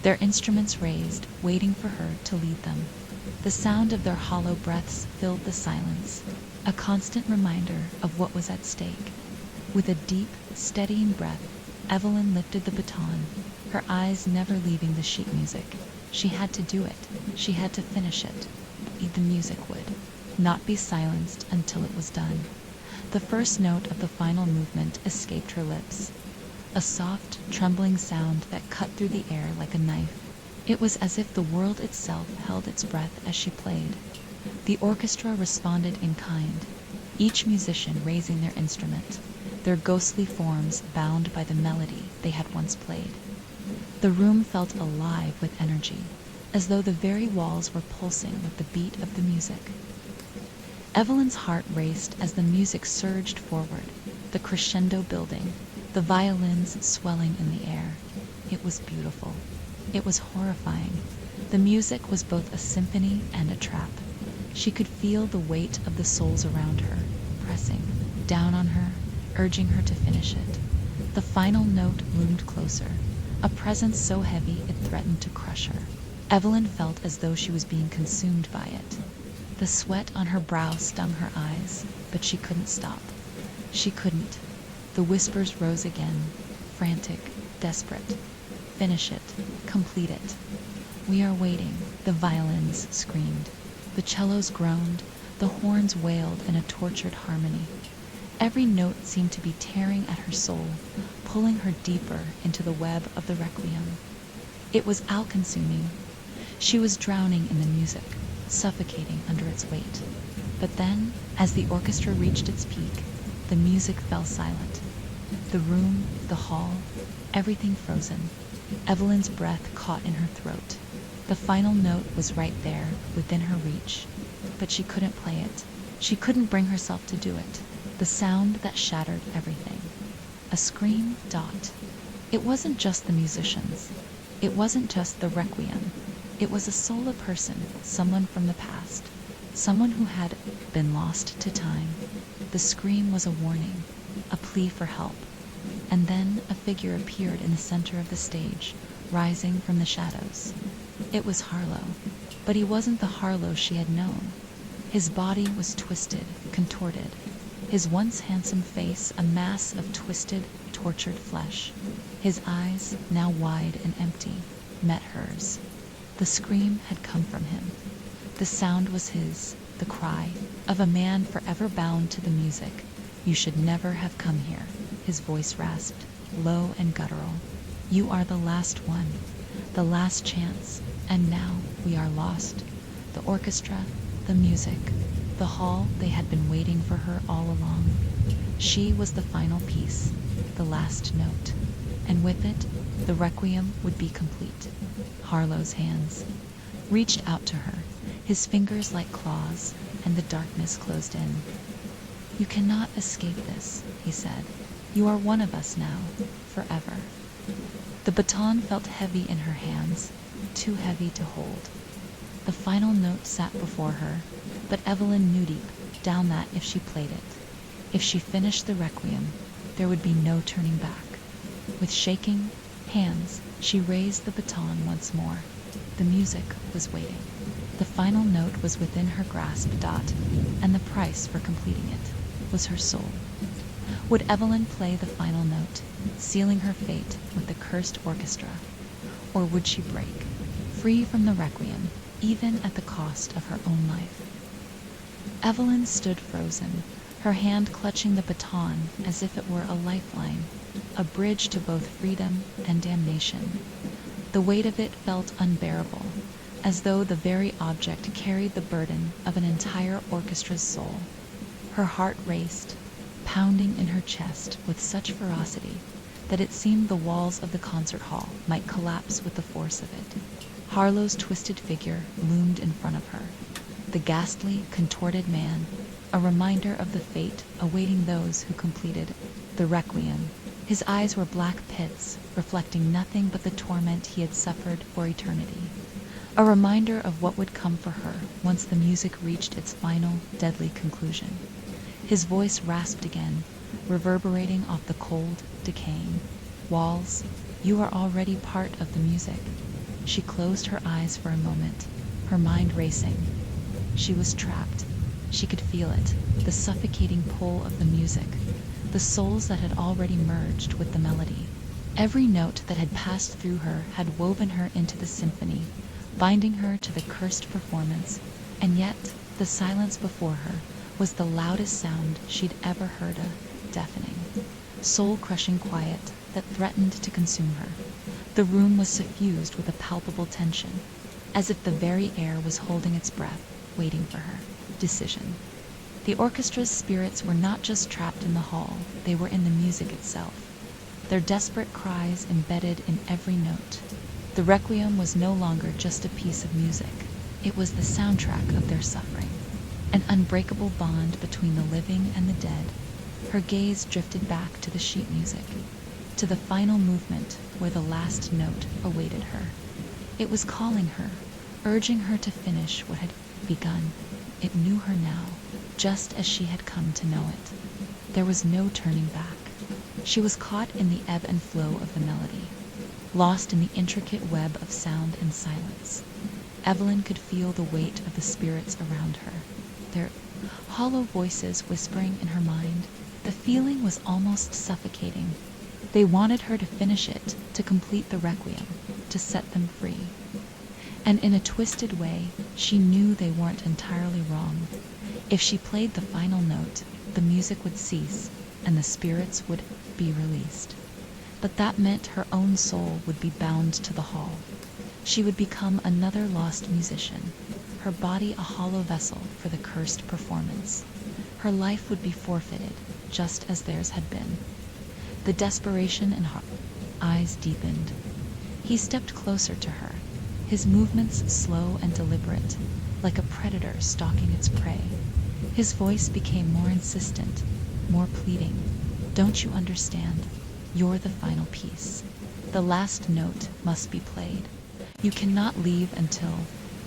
their instruments raised, waiting for her to lead them. The sound of their hollow breaths filled the silence, a constant reminder of what was at stake. With a deep, steadying breath, Evelyn lifted the baton, her eyes never leaving the sheet music. She had to do it. She had to finish it. The music would not be silenced until it was done. The first note of the final movement escaped her lips, a soft, trembling sound that cut through the air like a knife. It was as if the world itself held its breath as she played. The orchestra responded in kind, each musician raising their instrument, their ghostly forms bound by the melody they had once played. The room felt alive with energy, as though the very walls were pulsing with the beat of the music. Evelyn's heart raced as the music surged forward, the crescendo building, the violins swelling in the air. It was beautiful. It was horrifying. The music was both a symphony and a trap. She could feel the weight of the souls around her, pressing down on her, urging her to finish it. The final note loomed closer, a presence so heavy it threatened to crush her. Evelyn felt as though she was being consumed by it. The sweat on her brow stung her eyes, but she couldn't stop. She couldn't. The whispers rose again, frantic, desperate. Finish it. Complete it. We are waiting, the violins screamed. The cellos groaned, the horns wailed in a tortured harmony. Every note seemed to be tearing at her soul, pulling her deeper into the web of the requiem. It was all-consuming. She was drowning in the music, suffocating under its weight. But then, as the orchestra reached its peak, the music fell silent. The room, the hall, everything frozen. Evelyn's breath caught in her throat. The final note was right there, within her reach. But she couldn't play it. She couldn't bring herself to do it. The sound that shattered everything. A scream, Dot. It wasn't just the musicians. It wasn't just the requiem. It was a solo person, someone from the past. Someone who had been lost to time. The scream was a warning, a plea for help. And then a figure appeared in the center of the stage, rising from the shadows. It was Harlow. But he wasn't the Harlow she had known. His body was twisted, contorted. His once handsome face a mass of twisted, tortured flesh. His eyes, now wide and empty, met hers. The scream had come from him. The sound was his, the cry of a man forever bound to the music. You should never have come here, his voice rasped, low and guttural. You are the last one, the last chance, and now we are lost. The orchestra, the music, the hall, they had been waiting for her all along. She was the final piece, the last note, and with it, the requiem would be complete. Harlow's hands reached out to her, his fingers like claws, and the darkness closed in. You cannot escape this, he said. You are one of us now, forever. The baton felt heavy in her hands, too heavy to hold. The final note sat before her, but Evelyn knew deep down that if she played it, if she finished the requiem, there would be no turning back. With shaking hands, she raised the baton once more. The music was waiting. The final note was within her grasp, Dot, and the price for completing it was her soul. Would Evelyn play the final note, sealing her fate with the cursed orchestra? Or would she break, free from the requiem, even at the cost of her own life? Evelyn stood frozen, her hand clutching the baton as if it were a lifeline, a bridge to both freedom and damnation. The weight of it felt unbearable, as though the very object carried the burden of an entire orchestra's soul. Her heart raced, pounding in her chest with such ferocity that it seemed the walls of the concert hall might collapse with the force of it. Harlow's twisted figure loomed in front of her. The ghastly, contorted man, a reminder of the fate awaiting those who completed the requiem. His eyes were black pits, reflecting nothing but the torment he had suffered for eternity. A reminder of what would come for her once the music reached its final, deadly conclusion. His voice rasped again, reverberating off the cold, decaying walls. You are already part of the music. She closed her eyes for a moment, her mind racing. She was trapped. She could feel it, the suffocating pull of the music, the souls that had already merged with the melody. Every note that had passed through her had woven her into the symphony, binding her to the cursed performance, and yet the silence before her was the loudest sound she'd ever heard, a deafening, soul-crushing quiet that threatened to consume her. The room was suffused with a palpable tension, as if the very air was holding its breath, waiting for her decision. The orchestra's spirits were not just trapped in the hall, they were in the music itself, their desperate cries embedded in every note. The requiem was no longer just a piece of music, it was the soundtrack of their suffering, an unbreakable bond between the living and the dead. Her gaze drifted back to the sheet music, to the final movement where the last note awaited her. It was calling her, urging her to finish what had begun. It knew her now, just as she had come to know it. There was no turning back. She was caught in the ebb and flow of the melody, lost in the intricate web of sound and silence. Evelyn could feel the weight of the spirits around her, their hollow voices whispering in her mind. The feeling was almost suffocating. They wanted her to finish it, to complete the requiem, to set them free. And in a twisted way, she knew they weren't entirely wrong. If she played the final note, the music would cease and the spirits would be released. But that meant her own soul would be bound to the hall. She would become another lost musician, her body a hollow vessel for the cursed performance. Her life would be forfeited, just as theirs had been. The desperation in her eyes deepened. He stepped closer to her, his movements slow and deliberate, like a predator stalking its prey. His voice became more insistent, more pleading. Don't you understand? You're the final piece. The last note must be played. You cannot leave until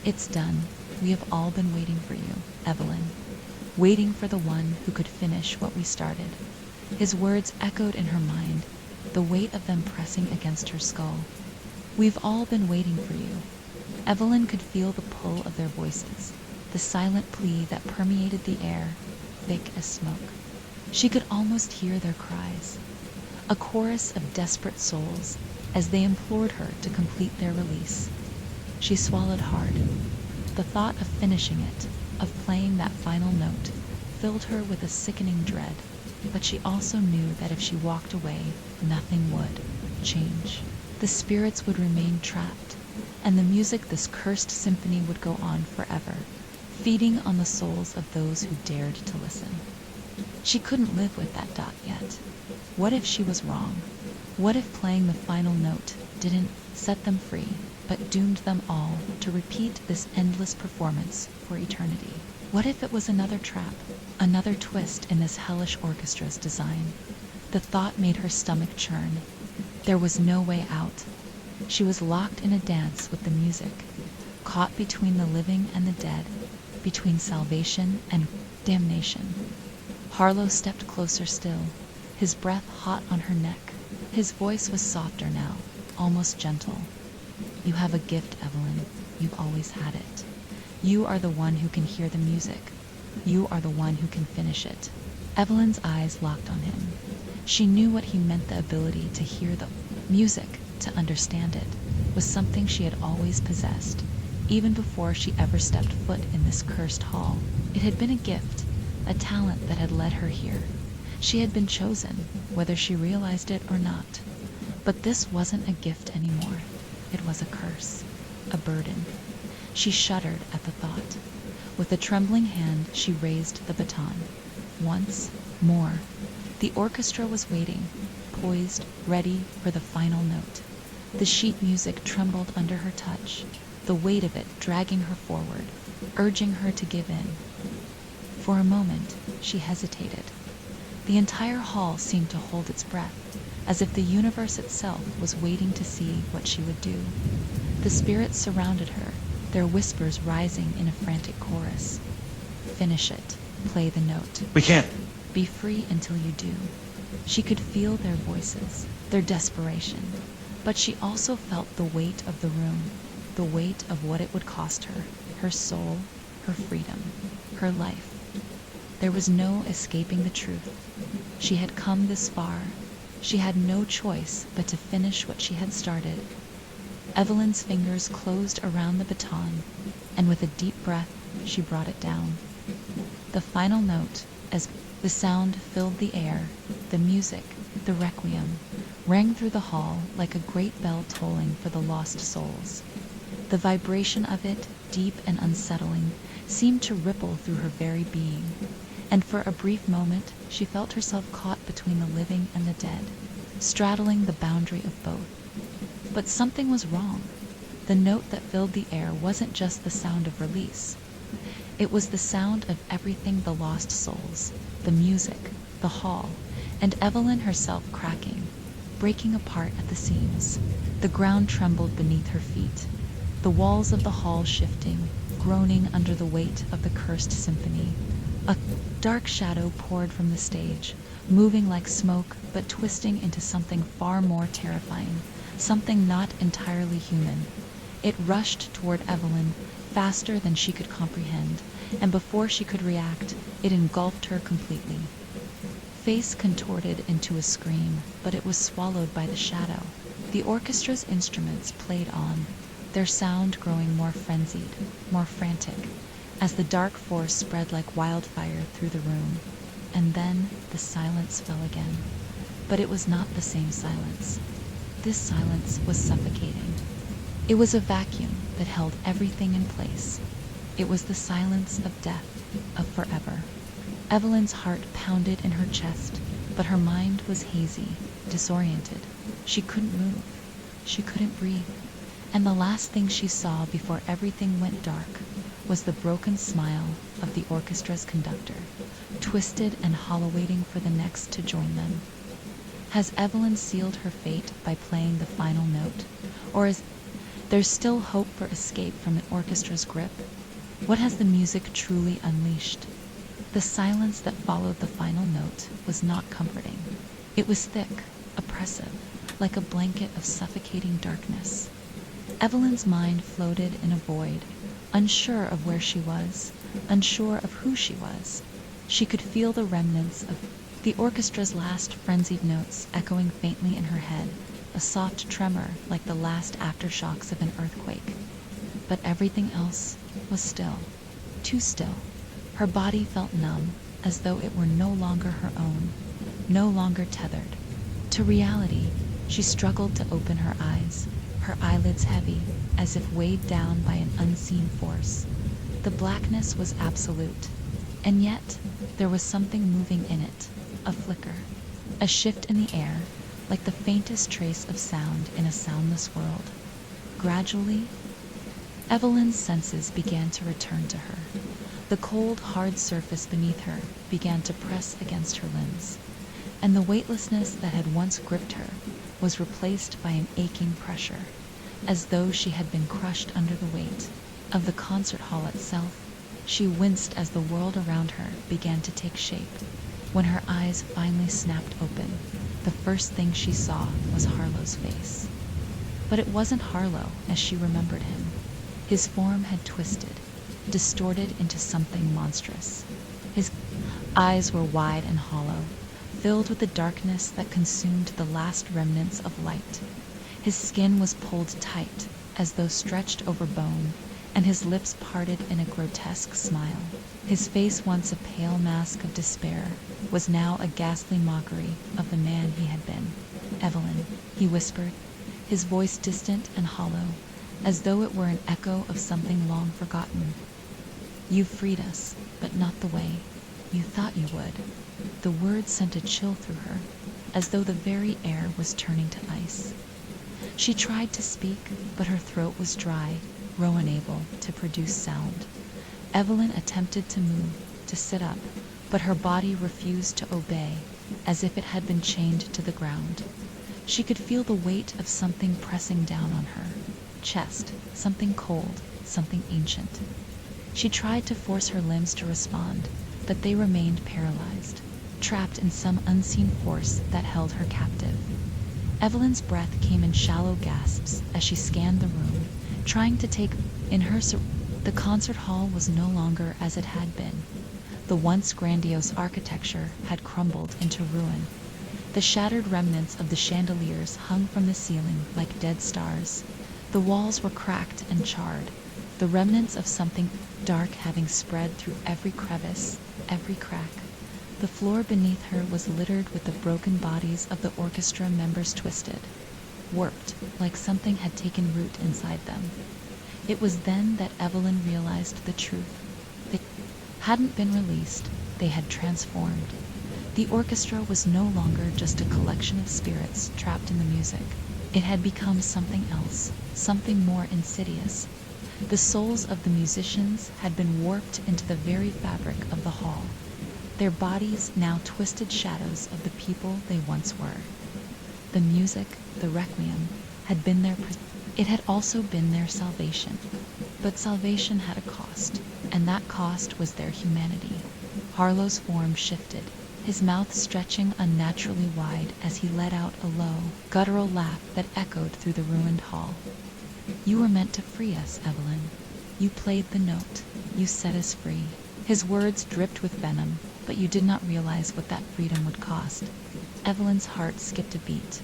it's done. We have all been waiting for you, Evelyn. Waiting for the one who could finish what we started. His words echoed in her mind, the weight of them pressing against her skull. We've all been waiting for you. Evelyn could feel the pull of their voices, the silent plea that permeated the air, thick as smoke. She could almost hear their cries, a chorus of desperate souls as they implored her to complete their release. She swallowed hard. The thought of finishing it, of playing that final note, filled her with a sickening dread. But she also knew that if she walked away, nothing would change. The spirits would remain trapped, and the music, this cursed symphony, would go on forever, feeding on the souls of those who dared to listen. She couldn't live with that doubt yet. What if she was wrong? What if playing the final note didn't set them free, but doomed them all to repeat this endless performance for eternity? What if it was another trap, another twist in this hellish orchestra's design? The thought made her stomach churn. There was no way out. She was locked in a dance with the music, caught between the living and the dead, between salvation and damnation. Harlow stepped closer still, his breath hot on her neck. His voice was softer now, almost gentle. You have a gift, Evelyn. You've always had it. You are the one who can hear the music. You are the one who can finish it. Evelyn's eyes locked on him. She knew what he meant. The ability to hear the music, to understand it, was something she had always possessed, even before she ever stepped foot in this cursed hall. It had been a gift, a talent that had led her here. She had been chosen, whether she realized it or not. But this wasn't a gift anymore. It was a curse, a burden. She shuddered at the thought. With a trembling hand, she raised the baton. Once more. The orchestra was waiting, poised, ready for the final note. The sheet music trembled under her touch, the weight of it dragging her forward, urging her to give in. For a moment, she hesitated. The entire hall seemed to hold its breath, as if the universe itself was waiting to see what she would do. The spirits surrounded her, their whispers rising in a frantic chorus. Finish it. Play the note. We can't. Be free until you do. She could feel their voices, their desperation, but she also felt the weight of the room, the weight of what it would cost her, her soul, her freedom, her life. There was no escaping the truth. She had come this far. She had no choice but to finish what she had started. Evelyn's fingers closed around the baton, and with a deep breath, she brought it down. The final note, as the sound filled the air, the music, the requiem, rang through the hall like a great bell tolling for the lost souls. The vibration of it, deep and unsettling, seemed to ripple through her very being, and for a brief moment she felt herself caught between the living and the dead, straddling the boundary of both. But something was wrong. The note that filled the air wasn't just the sound of release. It was the sound of everything: the lost souls, the music, the hall, and Evelyn herself cracking, breaking apart at the seams. The ground trembled beneath her feet, the walls of the hall shifting, groaning under the weight of the cursed symphony. A dark shadow poured from the stage, moving like smoke but twisting into something far more terrifying, something not entirely human. It rushed toward Evelyn faster than she could comprehend, and before she could react, it engulfed her completely. Face contorted into a scream, but it was swallowed by the shadow. The orchestra's instruments played on, their sound growing more frenzied, more frantic, as the dark force spread like wildfire through the room. And then the silence fell again. But it was not the same silence. This silence was suffocating. It was a vacuum that held everything in place. It was the silence of death, of forever. Evelyn's heart pounded in her chest, but her mind was hazy, disoriented. She couldn't move. She couldn't breathe. And the last thing she saw before everything went dark was the broken smile of the orchestra's conductor, twisted and hollow, waiting for the next to join them. Has Evelyn sealed her fate by playing the final note? Or is there still hope for escape from the orchestra's grip? What has the music truly unleashed? The silence that followed the final note was not comforting. It was thick, oppressive, like a blanket of suffocating darkness. Evelyn's mind floated in a void, unsure of where she was, unsure of who she was. She could feel the remnants of the orchestra's last frenzied notes echoing faintly in her head, a soft tremor like the last aftershocks of an earthquake. But everything else was still, too still. Her body felt numb, as though it were no longer her own, no longer tethered to reality. She struggled to open her eyes, her eyelids heavy, as if weighed down by an unseen force. The blackness was absolute, and yet there was something moving in it, a flicker, a shift in the air, like the faintest trace of sound in a soundless world. Gradually, Evelyn's senses began to return to her. The cold, hard surface beneath her began to press against her limbs, and the weightlessness that had once gripped her was replaced by an aching pressure, as though she had been crushed under the weight of the concert hall itself. She winced as the world around her began to take shape. When her eyes finally snapped open, the first thing she saw was Harlow's face. But it wasn't Harlow as she remembered him. His form had twisted, distorted into something monstrous. His eyes were wide and hollow, filled with the darkness that consumed the last remnants of light. His skin was pulled tight, as though stretched over bone, and his lips parted in a grotesque smile. His face, once a pale mask of despair, was now a ghastly mockery of the man he had been. "Evelyn," he whispered, his voice distant and hollow, as though it were an echo of something long forgotten. "You've freed us, but not the way you thought you would." The words sent a chill through her, as though the very air was turning to ice. She tried to speak, but her throat was dry, unable to produce sound. Evelyn attempted to move, to sit up, but her body refused to obey, as if it had been chained to the ground. She could feel the weight of something pressing down on her chest, something cold, something ancient. She tried to force her limbs to respond, but they remained paralyzed, trapped in some unseen force that held her captive. Evelyn's breath came in shallow gasps as she scanned the room, trying to take in her. The concert hall was no longer as it had been. The once grandiose architecture had crumbled into ruin. The shattered remnants of the chandeliers hung from the ceiling like dead stars. The walls were cracked and charred, the remnants of something dark having spread through every crevice, every crack. The floor beneath her was littered with the broken bodies of the orchestra members, twisted, warped, like something had taken root inside them. It was then that Evelyn realized the truth. They hadn't been released, they had transformed. The orchestra was no longer just a collection of spirits trapped in the music. It had become something else, something more insidious. The souls of the musicians had been warped into the very fabric of the hall, their bodies now twisted shadows of the people they once were. The music, the requiem, had been it had also been their salvation. But salvation had a cost, and that cost was their humanity. Harlow's form shifted, his mouth stretching unnaturally wide as he let out a low, guttural laugh that echoed through the ruined hall. "You were meant to free us, Evelyn. You played the note. You set us free." His words dripped with venom, but you did not realize what that freedom would cost. Evelyn's heart skipped a beat.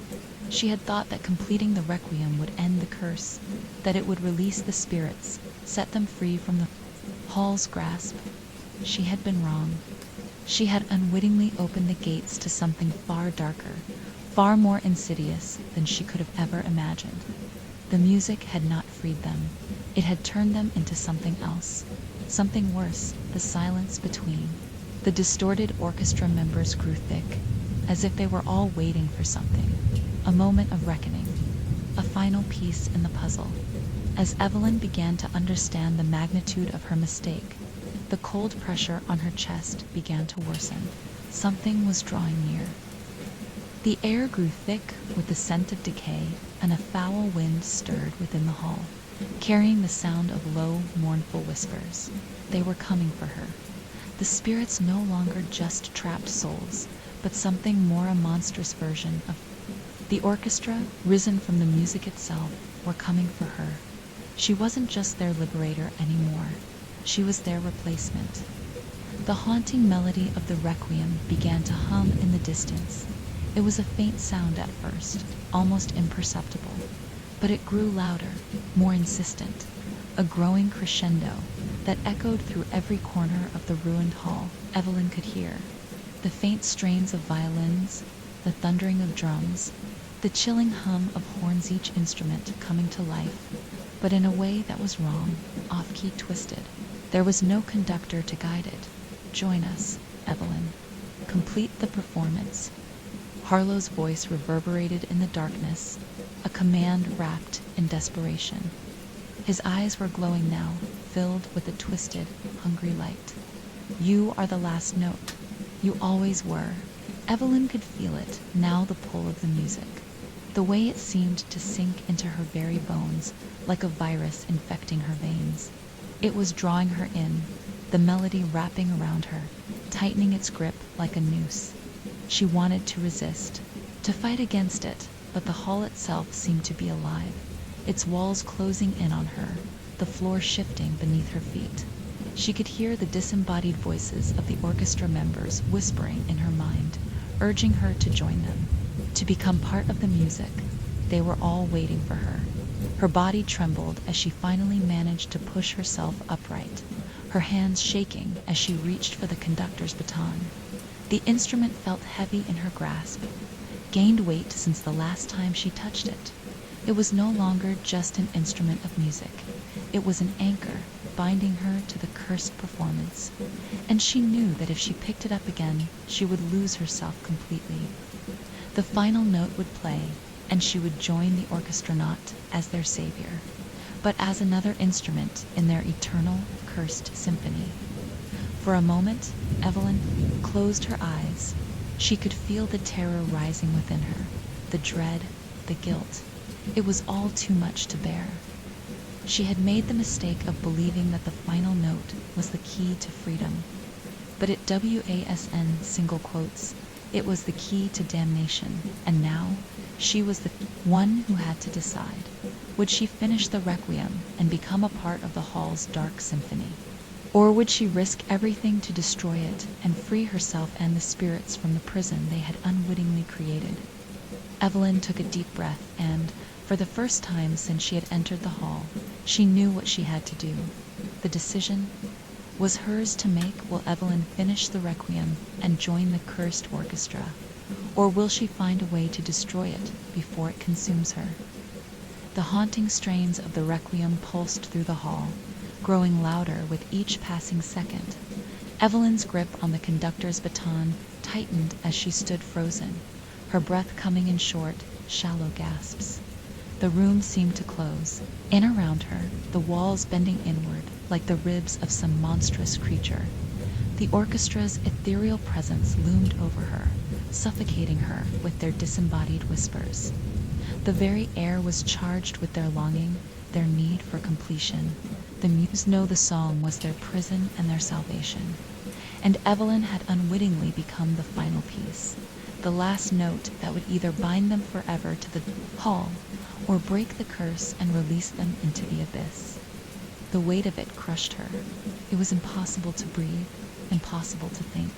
She had thought that completing the requiem would end the curse, that it would release the spirits, set them free from the hall's grasp. She had been wrong. She had unwittingly opened the gates to something far darker, far more insidious than she could have ever imagined. The music had not freed them. It had turned them into something else, something worse. The silence between the distorted orchestra members grew thick, as if they were all waiting for something, a moment of reckoning, a final piece in the puzzle. As Evelyn began to understand the magnitude of her mistake, the cold pressure on her chest began to worsen. Something was drawing near. The air grew thick with the scent of decay, and a foul wind stirred within the hall, carrying the sound of low, mournful whispers. They were coming for her. The spirits no longer just trapped souls, but something more, a monstrous version of the orchestra, risen from the music itself, were coming for her. She wasn't just their liberator anymore. She was their replacement. The haunting melody of the requiem began to hum in the distance. It was a faint sound at first, almost imperceptible, but it grew louder, more insistent, a growing crescendo that echoed through every corner of the ruined hall. Evelyn could hear the faint strains of violins, the thundering of drums, the chilling hum of horns, each instrument coming to life, but in a way that was wrong, off-key, twisted. There was no conductor to guide it. "Join us, Evelyn. Complete the performance." Harlow's voice reverberated in the darkness, a command wrapped in desperation. His eyes were glowing now, filled with a twisted, hungry light. "You are the last note. You always were." Evelyn could feel it, now, the pull of the music, the way it seemed to sink into her very bones, like a virus infecting her veins. It was drawing her in, the melody wrapping around her, tightening its grip like a noose. She wanted to resist, to fight against it, but the hall itself seemed to be alive, its walls closing in on her, the floor shifting beneath her feet. She could hear the disembodied voices of the orchestra members whispering in her mind, urging her to join them, to become part of the music. They were all waiting for her. Her body trembled as she finally managed to push herself upright, her hands shaking as she reached for the conductor's baton. The instrument felt heavy in her grasp, gained weight since the last time she touched it. It was no longer just an instrument of music. It was an anchor, binding her to the cursed performance. And she knew that if she picked it up again, she would lose herself completely. The final note would play, and she would join the orchestra not as their savior, but as another instrument in their eternal, cursed symphony. For a moment, Evelyn closed her eyes. She could feel the terror rising within her, the dread, the guilt. It was all too much to bear. She had made the mistake of believing that the final note was the key to freedom. But it WASN single quotes, it was the key to damnation, and now she was the one who had to decide. Would she finish the requiem and become a part of the hall's dark symphony? Or would she risk everything to destroy it and free herself and the spirits from the prison they had unwittingly created? Evelyn took a deep breath and, for the first time since she had entered the hall, she knew what she had to do. The decision was hers to make. Will Evelyn finish the requiem and join the cursed orchestra? Or will she find a way to destroy it before it consumes her? The haunting strains of the requiem pulsed through the hall, growing louder with each passing second. Evelyn's grip on the conductor's baton tightened as she stood frozen, her breath coming in short, shallow gasps. The room seemed to close in around her, the walls bending inward like the ribs of some monstrous creature. The orchestra's ethereal presence loomed over her, suffocating her with their disembodied whispers. The very air was charged with their longing, their need for completion. The muse know the song was their prison and their salvation. And Evelyn had unwittingly become the final piece, the last note that would either bind them forever to the hall or break the curse and release them into the abyss. The weight of it crushed her. It was impossible to breathe, impossible to think.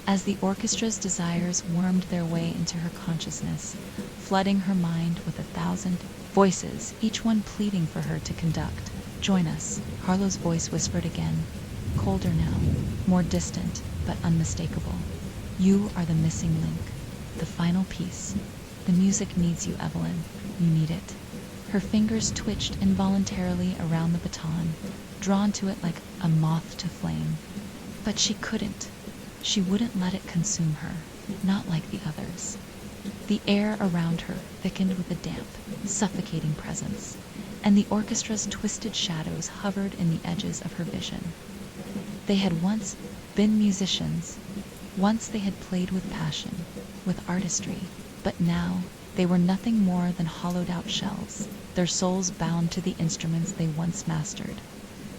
As the orchestra's desires wormed their way into her consciousness, flooding her mind with 1,000 voices, each one pleading for her to conduct. "Join us," Harlow's voice whispered again, colder now, more distant, but unmistakable. "You are the missing link, the final piece. The music needs you, Evelyn. You need it." Her fingers twitched involuntarily around the baton, drawn to it like a moth to flame. But she couldn't. She wouldn't let it consume her, not like the others. The air around her thickened with a damp, suffocating presence, and the orchestra's twisted shadows hovered in the edges of her vision. They had once been musicians. Once they had played with passion, with artistry, but now they were nothing more than hollowed-out shells, their souls bound to the instruments they once mastered.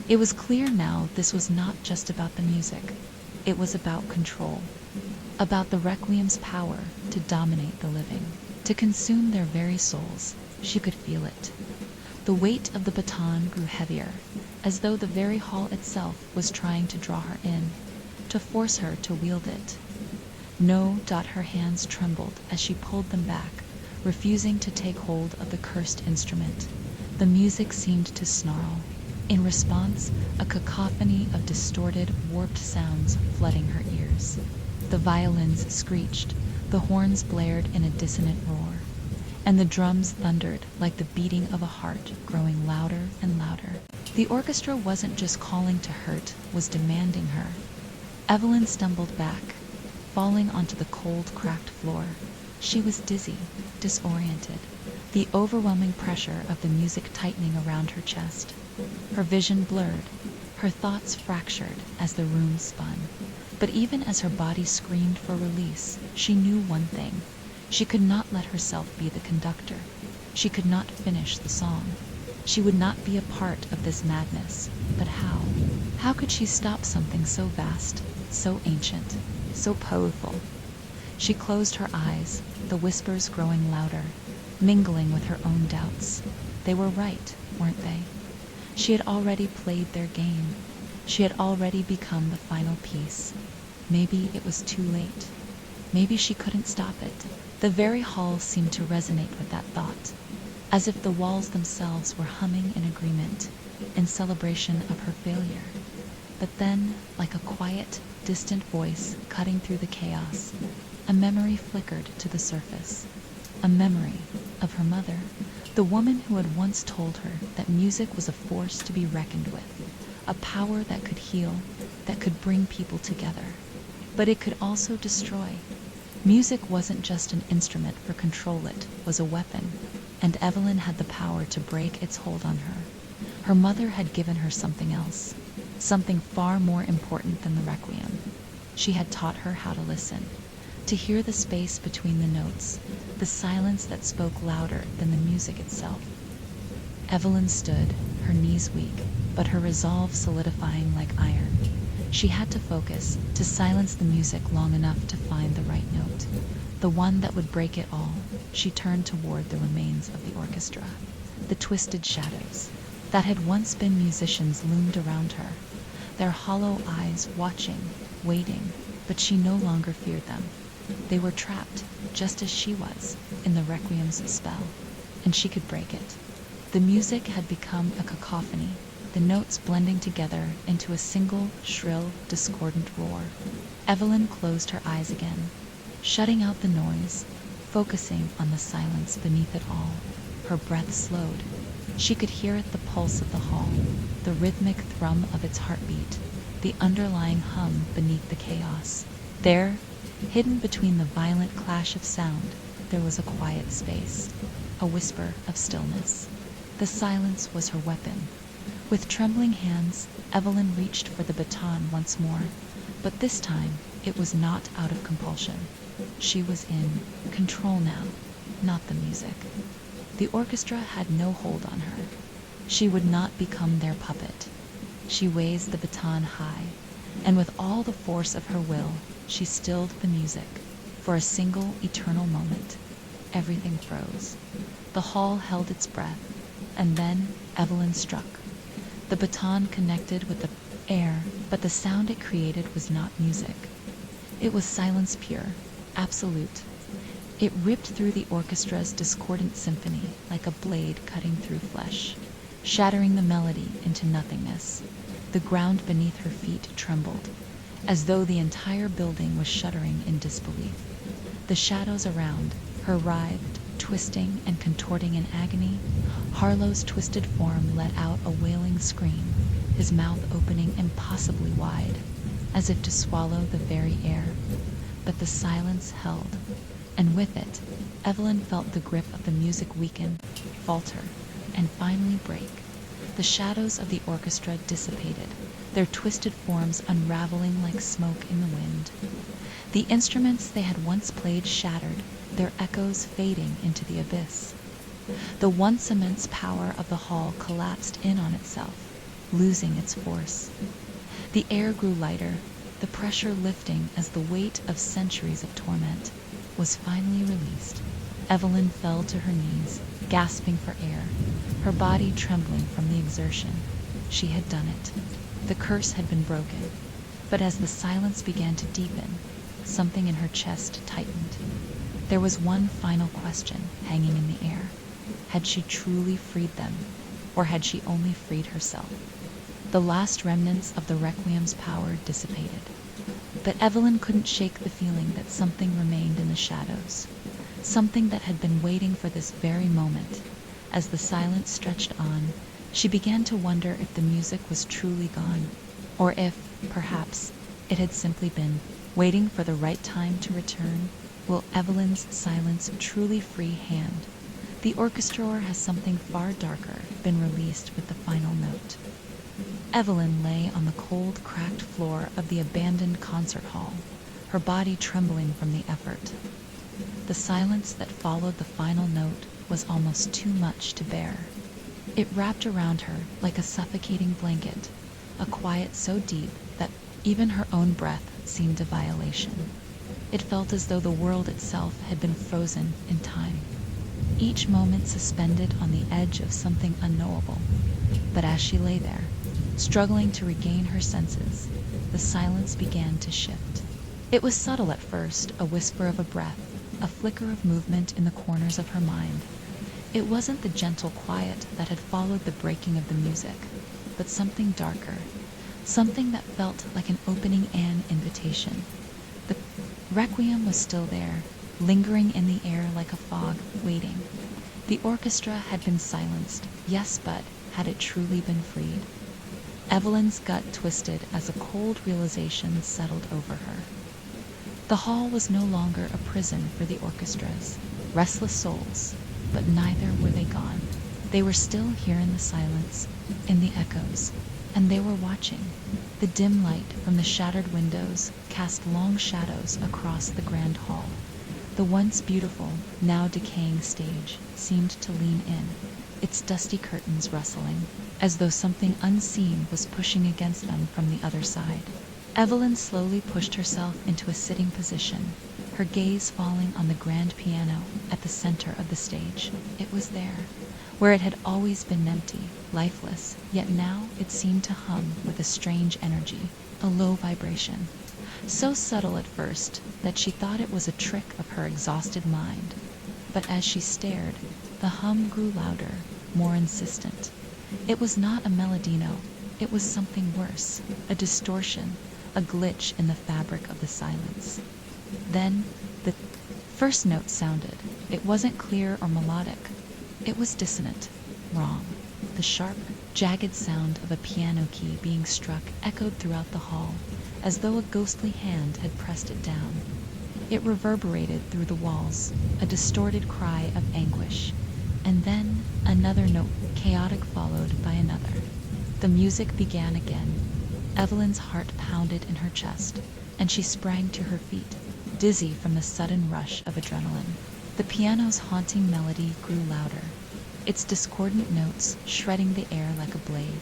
It was clear now this was not just about the music. It was about control, about the Requiem's power to dominate the living, to consume their very souls. She could feel it. The weight of the baton grew heavier, as though the very hall itself was trying to draw her in, to force her to wield it. No, her hands trembled as she pulled them back, refusing to take hold of the cursed instrument. The music seemed to snarl. In response, a cacophony of distorted, warped sounds flooding her ears. The violins screeched, the horns blared in a dissonant roar, and the drums thundered like the beating of a heart growing louder and louder. The orchestra wasn't just calling to hurt, was demanding her. Evelyn stumbled back, falling onto the cold, cracked floor. She was dizzy, disoriented, the overwhelming pressure of the music tightening around her chest. Her vision blurred, her thoughts fractured as the room spun. But even as her body screamed for release, she knew one thing. She could not let herself be the conductor. She could not finish the song. She would not be a part of this madness. But how? How could she stop something so vast, so ancient, so powerful? She closed her eyes, the whispers growing louder, mingling with her own doubts. They were right, weren't they? She had already played their game. She had already become the final piece. Maybe it was too late. Maybe she couldn't stop it. The very hall seemed to resonate with that thought, as if the walls themselves were humming in agreement, in celebration of her failure. But then, like a quiet, distant voice cutting through the chaos, a memory flickered to the surface. A memory of her mother, the woman who had once told her that music was a force to be reckoned with, a power that could heal, that could bring people together. But it could also destroy. Music wasn't just an instrument for control, it was a weapon, and Evelyn had the power to break its hold on her. Her mother had given her something else, something far more important than the Requiem. She had taught her how to listen, to hear the space between the notes, the silence that spoke louder than the music itself. Evelyn stood, her knees weak, but her resolve solidifying like iron. She had to focus, to silence the music long enough to find the right note, the one that would break it all. She turned toward the remains of the orchestra. The twisted shadows that had once been musicians loomed around her, their hollow eyes watching, waiting, but she no longer feared them. They were trapped, just as she was, in the Requiem's spell, and she could break it. The music had become a cacophony, the notes blending together into a single, shrill, discordant roar. Evelyn closed her eyes again, shutting out the noise, focusing on the silence beneath it all. Her breath slowed. She could hear it, the pulse of the hall, the rhythmic thrum of its heartbeat, the underlying hum beneath the chaos. There, hidden between the violent clash of sound, there was a quiet space, a whisper of stillness. The silence was her weapon. With trembling hands, Evelyn reached for the baton once more, but this time it was not out of compulsion. She was in control now, not the music. The orchestra had no hold on her. She would not become their puppet. She raised the baton high, and with all the force of her will, she stilled the music for a single eternal moment. everything froze. The hall held its breath, and then Evelyn struck. The baton connected with the air, but the sound it created was not music. It was silence pure, absolute. It ripped through the orchestra's discordant symphony like a blade cutting through flesh, shattering the melody into nothingness. The ground beneath her feet trembled, as though the entire building was shuddering in disbelief. The shadows around her writhed, twisting and contorting in agony. Harlow's twisted form let out a wailing scream, his mouth opening impossibly wide, as if to swallow the very air. But the silence held, and with it, Evelyn felt the grip of the music weaken, falter, and finally break. The shadows of the orchestra dissipated, their twisted forms unraveling like smoke in the wind. The instruments they had once played shattered, their echoes fading into the abyss. The once immense power of the hall collapsed in on itself, losing its force. The air grew lighter, the pressure lifting as the weight of centuries of torment was finally released. Evelyn fell to her knees, gasping for air, her body trembling from the exertion. She had done it. The curse had been broken. But as the silence began to deepen, something in her chest tightened. There was one final question hanging in the air. Had she truly freed them, or had she only freed herself? The last remnants of the Requiem's power dissipated. But Evelyn couldn't shake the feeling that something remained in the shadows, something that had been waiting for this very moment. As the silence stretched on, she began to wonder if the music was truly gone, or if, perhaps, it had simply been waiting for the right time to return. Will Evelyn's silence truly free Hand? The orchestra has something far darker been released with the final note. Evelyn lay on the cold, cracked floor of the abandoned concert hall, her body trembling from the effort. The silence that followed the final note was almost too much to bear. It wrapped around her like a suffocating blanket, a quiet so deep that even her own breath seemed a violation. It felt as though the world itself had been frozen in time, each moment suspended on the edge of something unknowable. But as she lay there, struggling to regain her senses, the silence began to shift. It was subtle at first, a whisper of a breath, a flicker of movement in the corners of her mind. It wasn't the gentle quiet that had followed the breaking of the music, but something darker, something that felt like an opening an invitation. The Requiem was still there, lingering in the air like a fog, waiting. The orchestra had been silenced, yes, but had it truly been freed? Evelyn's gut twisted as a cold realization settled over her. The hall was no longer a prison for the orchestras, restless souls, but neither were they gone. They were still here in the silence, in the echoes, and they were watching. The dim light from the shattered windows cast long shadows across the grand hall. The once beautiful, now decaying stage seemed to lean in, its dusty curtains rustling, as though something unseen was pushing against them from the other side. Evelyn slowly pushed herself into a sitting position, her gaze falling on the grand piano at the center of the stage. It was there, where it had always been empty, lifeless, yet now it seemed to hum with a strange energy, a low vibration, so subtle at first that she thought it was a trick of her exhausted mind. But as she stared, the hum grew louder, more insistent. It was not a melodino, it was something worse, a distortion, a glitch in the fabric of the silence. Then the first note sounded. It wasn't clear or melodic. It was dissonant, wrong. The sharp, jagged sound of a piano key being struck echoed throughout the hall, as though a ghostly hand had pressed it down. It reverberated through the walls, a distorted cry of anguish. And then another note, chaotic, followed by another. The music began again. Evelyn's heart pounded in her chest, and she sprang to her feet, dizzy from the sudden rush of adrenaline. The piano's haunting melody grew louder, its discordant notes shredding the air like a blade.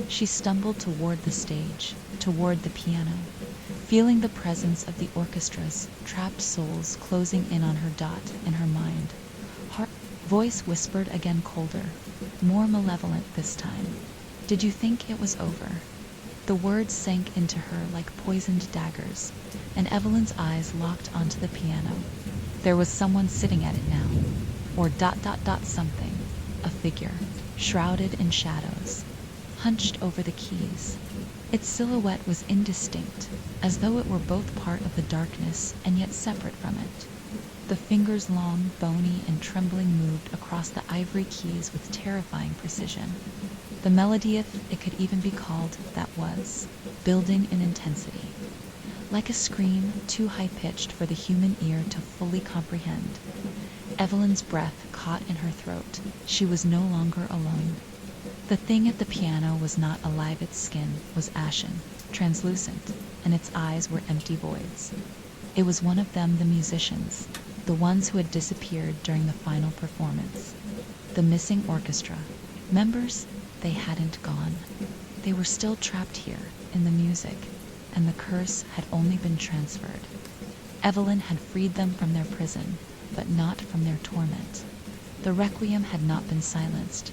She stumbled toward the stage, toward the piano. feeling the presence of the orchestra's trapped souls closing in on her dot in her mind. Her voice whispered again, colder, more malevolent this time. Did you think it was over? The words sank into her like poisoned daggers, and Evelyn's eyes locked onto the piano. There was someone sitting at it now, or something, a figure, shrouded in shadows, hunched over the keys. Its silhouette was indistinct, as though it were both part of the darkness and yet separate from it. The fingers, long, bony, and trembling, moved across the ivory keys with terrifying precision. The melody, if it could even be called that, was building in intensity. Like a scream too high-pitched for the human ear to fully comprehend. Evelyn's breath caught in her throat. She was no longer alone. The thing at the piano was not alive. Its skin was ashen, translucent, and its eyes were empty voids. It was one of them, the musicians, the ones who had disappeared during the final performance. The missing orchestra members, they hadn't gone. They were still trapped here in the music, and the curse had only been transferred. Evelyn had freed them from their prison, but not from their torment. The requiem had not been silenced.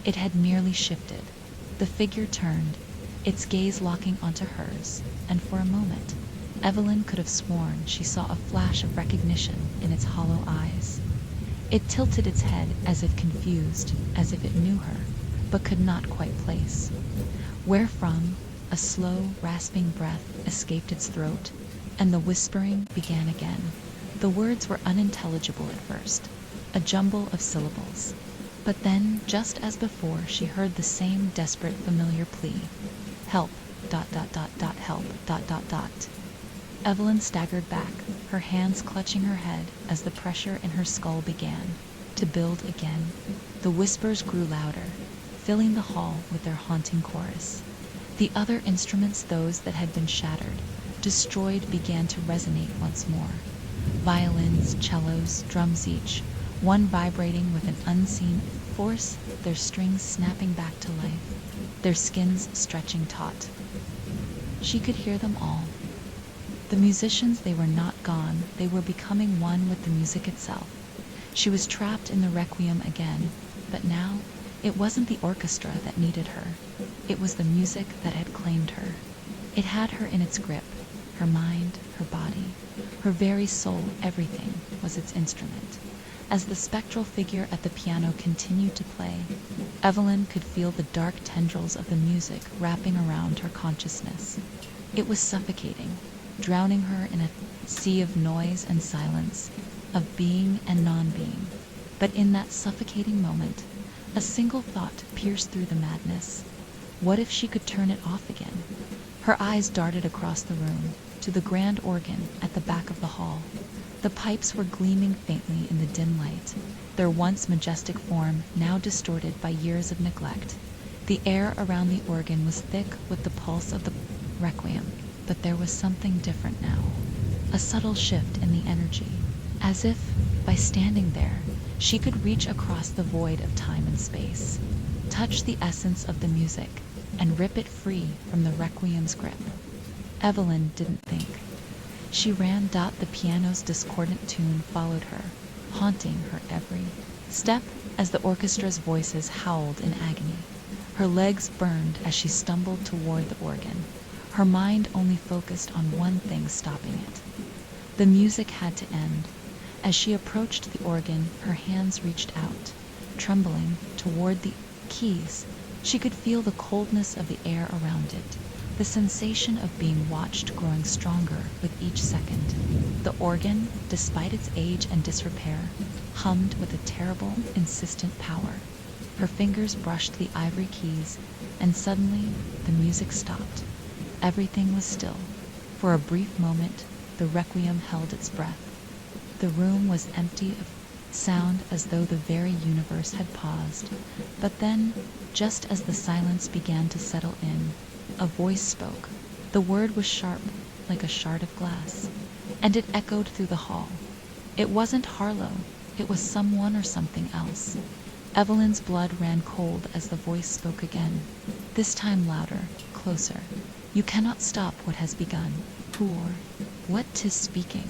It had merely shifted. The figure turned, its gaze locking onto hers, and for a moment, Evelyn could have sworn she saw a flash of recognition in its hollow eyes. It tilted its head as if confused, as if it knew her, but could not quite place. Wherefrom, a slow, rasping breath escaped its throat, and the whispering began again. The words were unintelligible at first, a jumble of syllables. But then, just as before, she heard the same desperate, familiar plea. Help, help, Evelyn staggered back, her hands clutching her head as the pressure in her skull began to build again. The whispers grew louder, filling the hall with their haunting chorus. The other instruments, those that had been shattered, destroyed, began to resonate once more. Violins, cellos, drums, each one vibrating with an unseen force, their strings snapping back to life, their skins stretching taut. She could hear them all. The musicians, they were not gone, they were becoming one with the music itself. She was trapped in the requiem again, but now it wasn't the orchestra that needed her. It was the music that had claimed her. It had her in its grip, her mind, her body, her very soul. Everything was its instrument. As the spectral figure at the piano continued to play, Evelyn could feel the dark tendrils of the music wrapping around her consciousness. It was suffocating, drowning her in a sea of noise and silence, of being and non-being. But in that suffocating moment, a single thought pierced through the madness. What if she could turn it off again? Her eyes darted across the room, to the grand organ at the back of the hall. The pipes were gleaming faintly in the dim light, their once majestic form now distorted by years of neglect. The air around the organ was thick with the pulse of the requiem, but there was something different now. A subtle shift in the energy, as if, by standing there, she could reach across the void of time and space, touch the essence of the music, and rip it free from the requiem's grip. Evelyn didn't think. She ran. The piano's discordant tune followed her, haunting her every step as the orchestra's voices howled in agony. Her legs burned as she stumbled toward the organ, her mind only focused on one thing, stopping it. The music had to end. As she approached the organ, her hands reached out, trembling, toward the keys. She could feel the coldness of the air around it, the sensation of being watched growing stronger with each second. The organ, despite its age and disrepair, hummed with a terrible, insistent power. Her fingers brushed the ivory keys, and suddenly the music stopped. Everything was still. For a brief moment, the requiem held its breath. The room was empty of sound, as though the very universe had paused. But then, just as the silence began to settle in, a voice spoke. The word was sharp, like a shard of glass, and it echoed through the hall. It wasn't Harlow, it was someone or something else. Evelyn's blood ran cold as the voice spoke again, this time louder, closer. You cannot stop what has begun. Who or what 'tis speaking,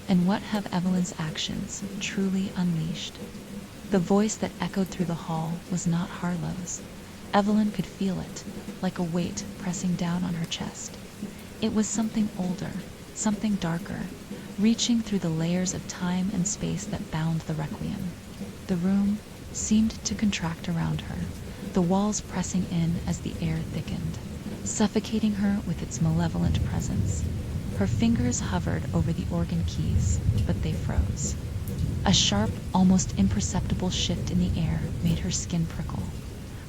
and what have Evelyn's actions truly unleashed? The voice that echoed through the hall was not Harlow's. Evelyn could feel it, like a weight pressing down on her chest. It was something older, something darker, reaching through the layers of time and space that bound the requiem. The room seemed to contract around her, the walls pressing in as the air thickened, suffocating her with its malevolent presence. Her fingers hovered over the organ keys, but they froze. A sharp, almost imperceptible shift in the air made her skin prickle.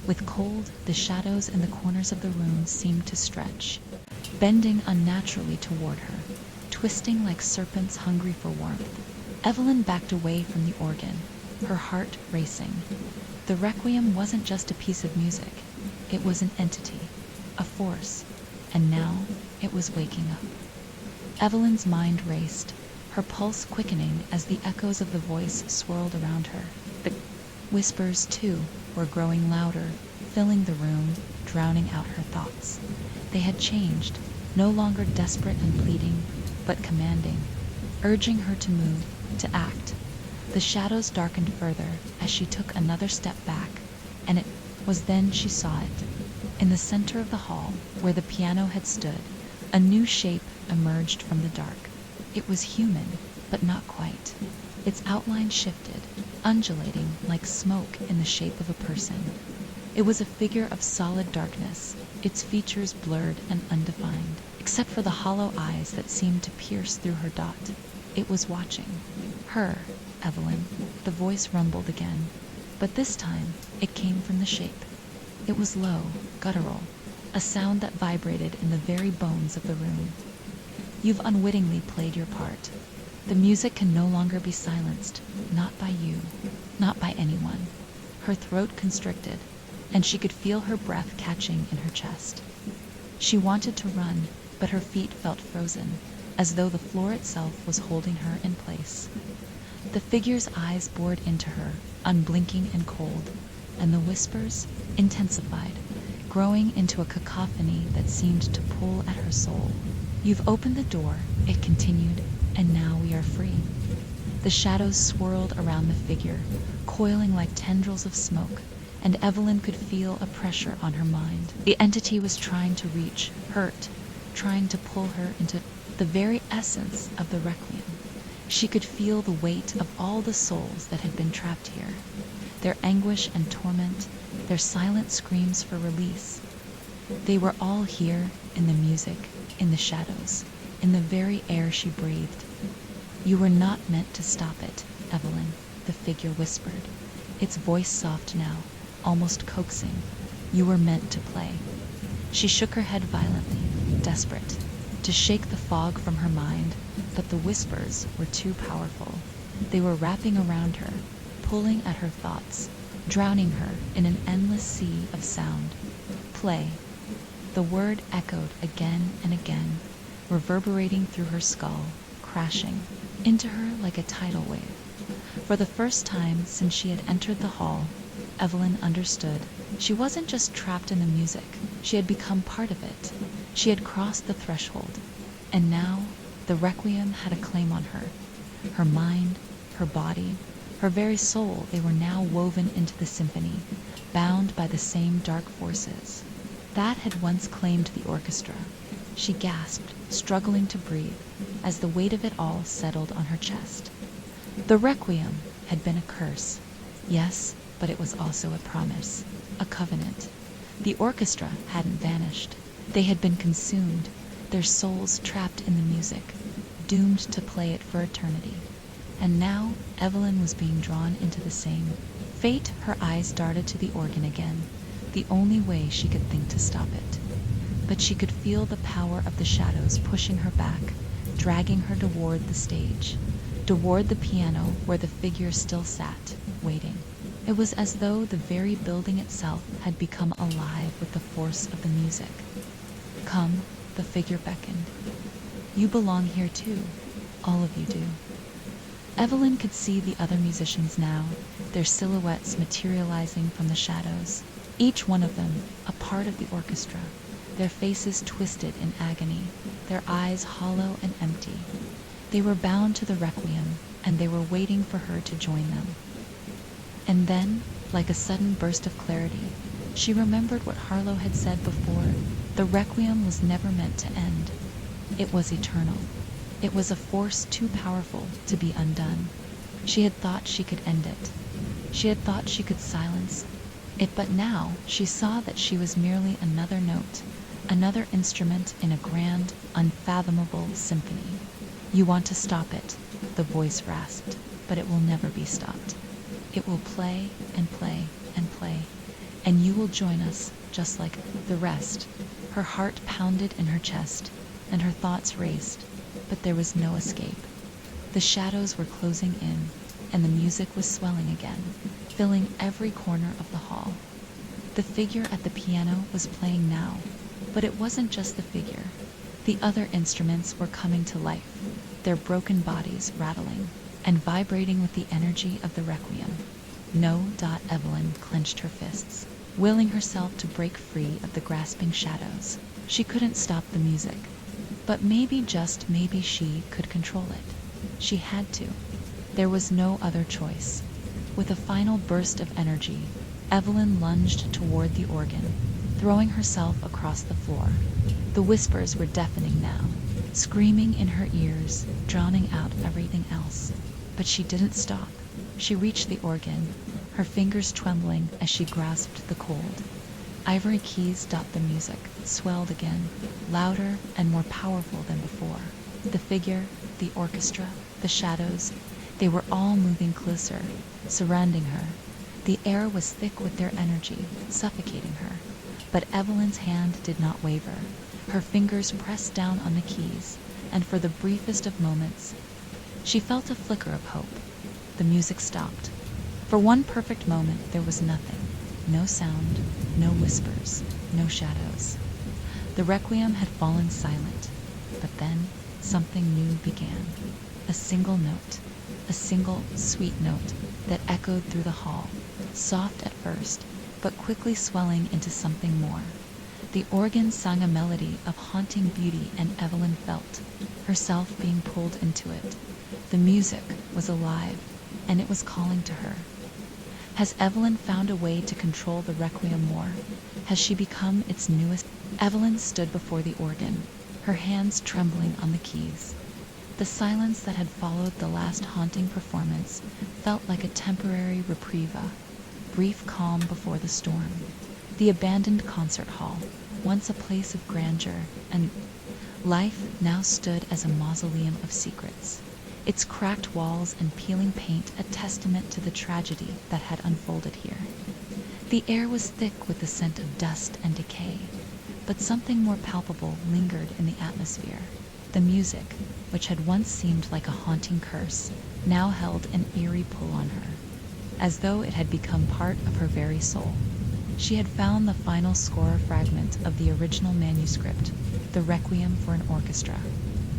With cold, the shadows in the corners of the room seemed to stretch, bending unnaturally toward her, twisting like serpents hungry for warmth. Evelyn backed away from the organ, her heart racing. The requiem wasn't just a piece of music. It was an entity, a force, and now it was waking up. Evelyn's mind raced, her pulse quickening as the echoes of the voice swirled around her. The whispers, too, were growing louder, filling the room, drowning out her thoughts. They had changed, no longer desperate and pleading, but commanding, urging her to move, to act. The shadows darkened further as she took another step back, and it was then she saw it. In the center of the hall, where the piano had stood, a new shape emerged from the dark. It was human, but not quite. Its outline shifted, undulating like smoke in the shape of a person. It was a figure of solid darkness, its features blurred and undefined, except for the hollow eyes that seemed to pierce through her dot. It was watching. Her, Evelyn. The voice rumbled again, but this time it came from the shape. It was low, guttural, a sound that vibrated in the very bones of the room. You've unwittingly played your part. The music can no longer be silenced, not by you, not by anyone. Her throat constricted, and she could feel her breath catching in her chest. She wanted to run, but her feet felt frozen, as though the floor itself was holding her in place. The figure's eyes bored into her, unblinking and cold, and the whispers intensified, growing into a cacophony that seemed to pull at her soul. You've opened the door, it continued, and now we are free. The shadows swirled around the figure, coiling like tendrils of smoke, and Evelyn could feel a pressure on her mind. The entity was trying to reach, hurt, trying to pull her into the very essence of the requiem. She could feel the weight of all the souls that had been trapped here, their anguish and torment, their silent screams for release. They were all here in the music, in the shadows, in the very air she breathed. You were not meant to stop it, Evelyn, the figure whispered, its voice soft now, almost coaxing. You were meant to play. She shook her head violently, desperate, to shake the fog from her mind, but the whispers were too powerful. They were wrapping around her, pulling at her thoughts, drowning her in an endless sea of sound. Play. The word echoed again and again, reverberating through her skull, crashing into her like a tidal wave. For the first time since she had entered the hall, Evelyn understood. She wasn't just trapped in the music, she had become part of it. She had crossed the threshold, and now the requiem had a claim on her. Her mind, her body, her very soul, they were now woven into the symphony, bound by the same dark forces that had once claimed the orchestra. She gasped, struggling to breathe, as the weight of it all settled on her chest. The requiem had been a curse, yes, but it was also a promise, a covenant. The orchestra hadn't vanished. They had been consumed, their souls trapped in the music, doomed to play it for eternity. And now Evelyn was being drawn into the same fate. Her eyes darted to the organ again, the only way she could think to stop it. But she could feel the power of the shadows pushing her back, dragging her toward the stage, toward the piano where the figure still sat, waiting. It was as though the very building itself had become alive with the force of the music. Come, the figure beckoned. You belong here too. All of you do. Evelyn could see the other musicians now, their silhouettes materializing from the shadows, each one of them a part of the orchestra, their faces twisted in agony, their eyes hollow and empty. They were bound to the requiem, and they were waiting for her to join them. And then, like a sudden burst of clarity, she remembered what Harlow had said before. The requiem was never meant to end. It was eternal. It was a force too powerful to be undone. She had thought she could end it. She had thought she could silence it, but now she saw that she was merely another note, another instrument in a grand, unfathomable symphony. "You want to stop it," the voice rasped, "but it will never be stopped. It will play and play and play, and you will join us just like the rest." Her heart pounded in her chest, and her thoughts raced, but there was no escape. The shadows were closing in, and the music was swelling again, filling every corner of the hall. The figure at the piano was playing now, but it wasn't just the figure. The other instruments were coming to life, their broken bodies rattling and vibrating with the energy of the requiem. No. Evelyn clenched her fists, willing herself to break free of the grasping shadows. She couldn't stop the music, but maybe, just maybe, she could control it. She had to. There was no other choice. With a final burst of energy, Evelyn lunged toward the organ, throwing herself across the floor. The whispers were deafening now, screaming in her ears, drowning out everything else. But she didn't stop. She reached the organ, her fingers trembling as she grasped the cold ivory keys. The music swelled again, louder and more powerful than before. The figure, the orchestra, the shadows, they were all moving closer, surrounding her. The air was thick with their energy, suffocating her. But Evelyn's hand did not waver. Her fingers pressed down on the keys, and for the briefest of moments, she felt a flicker of hope. The music stopped. For one perfect moment there was nothing. No sound, no whispers, no shadows. The requiem had fallen silent, but then something new began. A single note, a single sweet note that echoed through the hall, soft at first, but quickly swelling into something more. The organ sang a melody of haunting beauty, and Evelyn felt herself being pulled into it. The music was alive, and it was calling to her. Has Evelyn found a way to control the requiem more? Has she become its newest? Evelyn stood before the organ, her hands trembling on the keys. The silence that had followed the last haunting performance felt like a temporary reprieve, brief calm before the storm. The abandoned concert hall, once a place of grandeur and life, now stood as a mausoleum of secrets, its cracked walls and peeling paint a testament to the tragedy that had unfolded here. The air was thick with the scent of dust and decay, but something more palpable lingered in the atmosphere. The music, which had once seemed like a haunting curse, now held an eerie pull on her, as though it had become part of her very soul. She had found the final score fragment of the original manuscript, the Requiem for an Orchestra,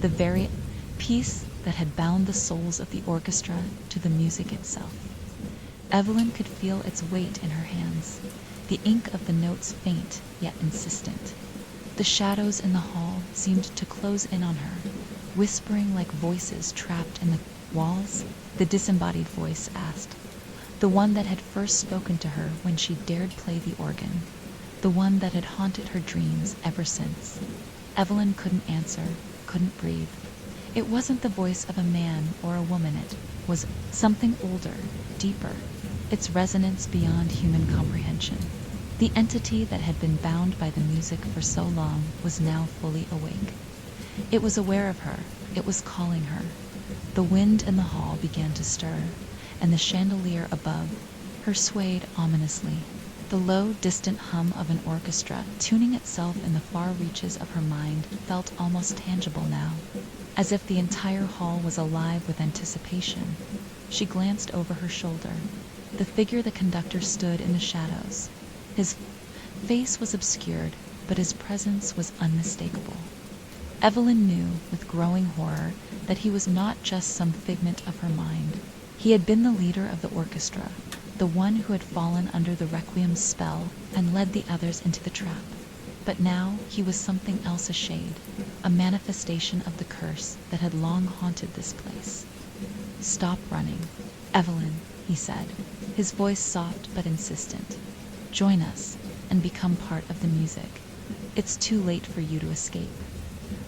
the very piece that had bound the souls of the orchestra to the music itself. Evelyn could feel its weight in her hands, the ink of the notes faint yet insistent. The shadows in the hall seemed to close in on her, whispering like voices trapped in the walls. The disembodied voice asked, the one that had first spoken to her when she dared play the organ, the one that had haunted her dreams ever since. Evelyn couldn't answer, couldn't breathe. It wasn't the voice of a man or a woman, it was something older, deeper, its resonance beyond human comprehension. The entity that had been bound by the music for so long was now fully awake. It was aware of her, it was calling her. The wind in the hall began to stir, and the chandelier above her swayed ominously. The low, distant hum of an orchestra tuning itself in the far reaches of her mind felt almost tangible now, as if the entire hall was alive with anticipation. She glanced over her shoulder. The figure the conductor stood in the shadows. His face was obscured, but his presence was unmistakable. Evelyn knew, with growing horror, that he was not just some figment of her mind. He had been the leader of the orchestra, the one who had fallen under the Requiem's spell and led the others into the trap. But now he was something else, a shade, a manifestation of the curse that had long haunted this place. "Stop running, Evelyn," he said, his voice soft but insistent. "Join us and become part of the music. It's too late for you to escape."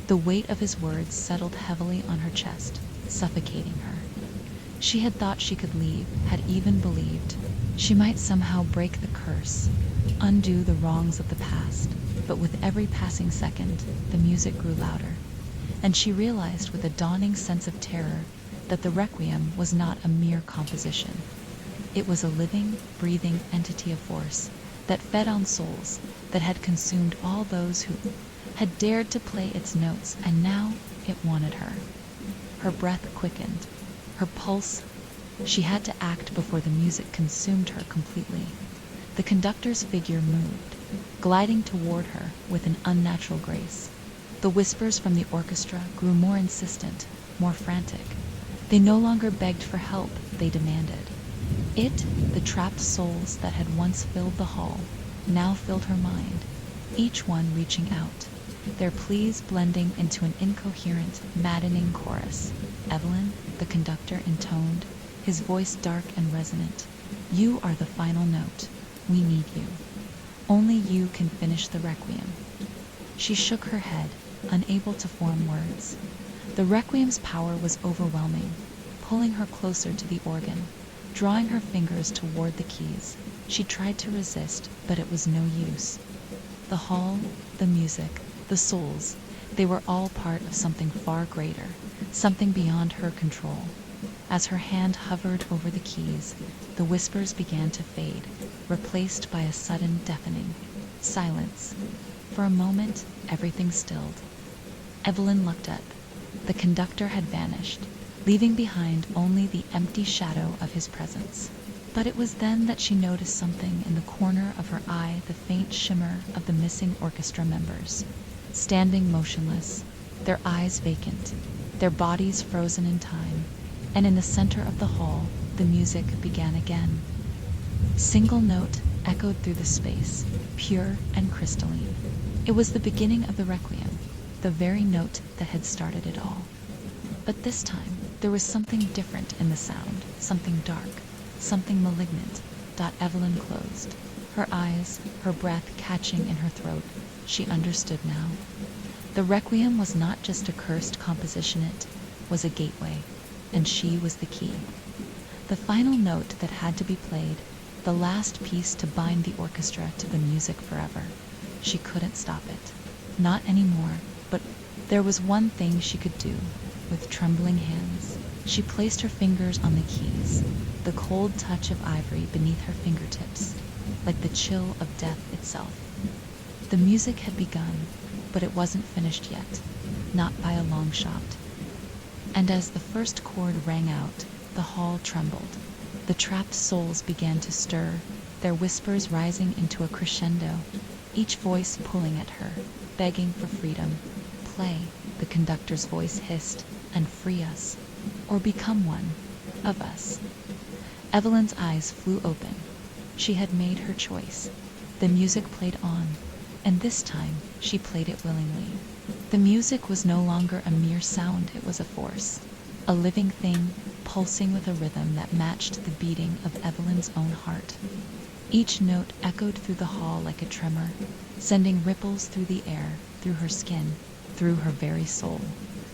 The weight of his words settled heavily on her chest, suffocating her. She had thought she could leave, had even believed she might somehow break the curse, undo the wrongs of the past. But with every passing second, the music grew louder, and she realized with a dawning sense of terror that the requiem was not a mere composition. It was a living, breathing entity of force that fed on souls, that had consumed all those who had dared to play its notes, and now it wanted her. Her breath quickened, her pulse. She had to act before the music consumed her completely. The conductor's figure moved, gliding toward her with an unnatural grace. The whispers from the orchestra grew more insistent, more frantic. They no longer begged for help, they demanded. The trapped souls that had once filled the hall, now filled her mind, each one reaching out, their pleas blending into an incoherent, maddening chorus. "Evelyn," the conductor intoned, his voice dark and resonant, "you are the final note. We need you. Only you can finish the requiem." She shook her head, unable to form words. The requiem's power was overwhelming, pulling her closer to the organ, drawing her fingers toward the keys. She tried to resist, but it was no use. The hall, the music, the souls, they were all part of something far greater, something beyond her control. As her hand hovered over the keys, the whispers began to fade, replaced by a sudden deafening silence. For a moment, everything stilled. Evelyn looked up. The conductor had vanished, leaving behind only the empty shadow of his presence. But it was then that she noticed something in the corner of her eye, the faint shimmer of the missing orchestra members, standing motionless, their eyes vacant, their bodies frozen in time. And in the center of the hall, the music began again. Single note echoed through the space, pure and crystalline. It was the beginning of the requiem, the very note that had started it all. But this time, there was something different in the sound, something dark, something malignant. Evelyn closed, her eyes, her breath catching in her throat. She understood now. The requiem was not just a cursed composition, it was a gateway, and she was the key. The final note that had to be played, the last piece to bind the orchestra to the music forever. She couldn't stop it. Not anymore, but there was one thing she could do. With trembling hands, she placed her fingers on the keys, the cold touch of ivory beneath her fingertips, like the chill of death itself. The music had begun, but it wasn't finished yet, not by a long shot. And as the first chord rang out, the hall trembled. The trapped souls began to stir, their whispers rising into a crescendo, each voice pulling at her, begging for freedom. "Play," the conductor's voice hissed, "and free us, or become one of us." Evelyn's eyes flew open. She had made her choice. The music played on, and this time she played it willingly. The music was no longer a mere sound, it was a force, a living thing, pulsing with a rhythm that matched the beating of Evelyn's own heart. Each note echoed through the hall like a tremor, sending ripples through the air, through her skin, through her very soul.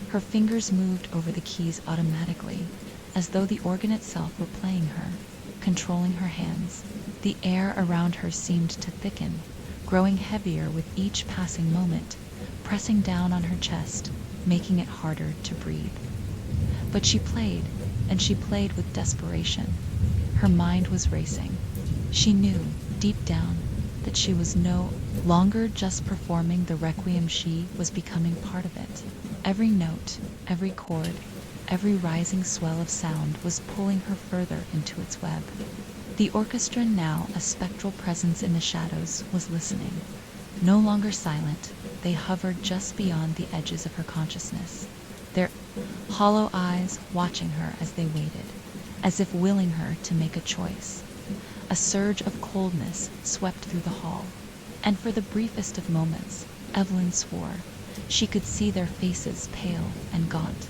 Her fingers moved over the keys automatically, as though the organ itself were playing her, controlling her hands. The air around her seemed to thicken, growing heavier with each passing moment, pressing down on her chest, making it harder to breathe. But she played, and she played with desperation. Her mind was racing. She knew, deep down, that she was no longer just performing the requiem, she was becoming part of it. Every note, every chord, every rising swell of sound was pulling her further into its web. The orchestra, now a spectral presence in the shadows, was listening. No longer silent, they hovered just beyond the edges of her consciousness, their hollow eyes watching her as they waited, as if willing her to make a choice. A surge of coldness swept through the hall. And for the briefest of moments, Evelyn swore. She could see their faces pale and gaunt,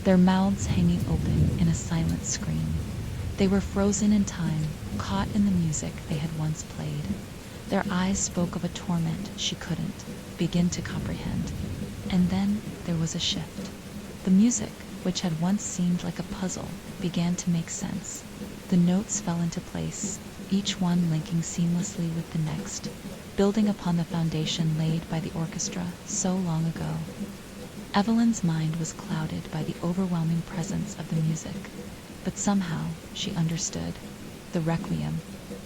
their mouths hanging open in a silent scream. They were frozen in time, caught in the music they had once played. Their eyes spoke of a torment she couldn't begin to comprehend. And then there was a shift. The music, which had once seemed like a puzzle, began to make sense. The notes fell into place, each one linking seamlessly with the next, building upon the foundation laid by the orchestra so long ago. Evelyn's mind was clouded by the overwhelming presence of the music, but somehow she understood. The Requiem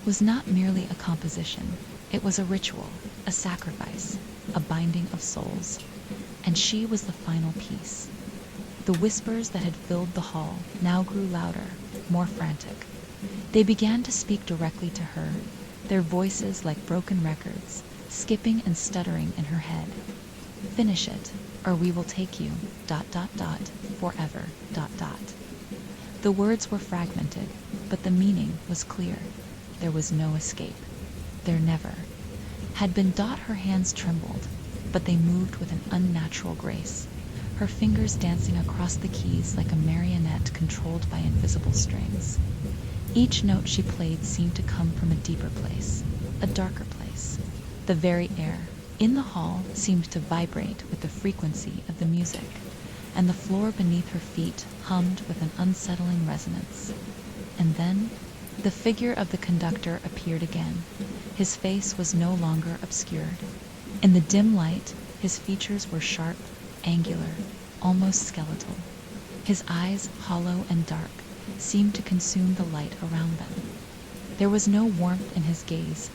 was not merely a composition, it was a ritual, a sacrifice, a binding of souls, and she was the final piece. The whispers that had filled the hall now grew louder, more frantic. They began to speak directly to her, their voices like broken records, skipping and stuttering in her head. Finish it, or we will take you, ... forever, ... The words were fragmented, but the meaning was clear. There was no escape. There never had been. Her hands trembled, but they moved with an unnatural grace, her fingers dancing across the keys like a marionette controlled by invisible strings. Each note she played seemed to come from a deeper place, a darker place. The very air in the hall seemed to vibrate with the frequency of the music, and the floor beneath her feet hummed with an unsettling resonance. And then the figure of the conductor appeared again. His face was no longer obscured. In the dim light, his features were sharp, angular, almost skeletal. His eyes, hollow and dark, seemed to consume the light around them. There was no warmth in his gaze,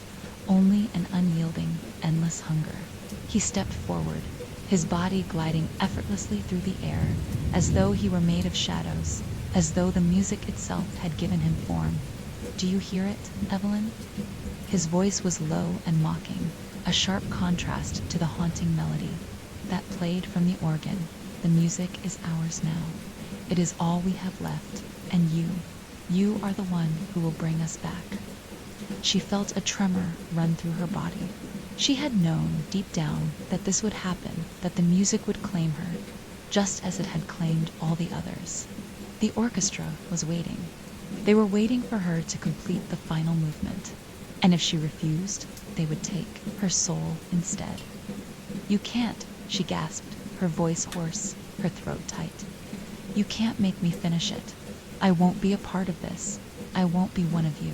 only an unyielding, endless hunger. He stepped forward, his body gliding effortlessly through the air, as though he were made of shadows, as though the music itself had given him form. "Do you hear it, Evelyn?" His voice was low and mocking, a sharp contrast to the haunting melody that played from the organ. "The music is ours now. It is all we have left, and you are the one who will bring us back." She felt a tremor run through her body. She had known, deep down, that this would happen, that the music would claim her, just as it had claimed all the others. The orchestra was waiting. They were waiting for her to complete the final movement. And if she refused, they would take her soul instead. "You can't," she gasped, her voice hoarse, her throat tight. "You can't make me finish it. I won't be a part of this. I won't be one of you."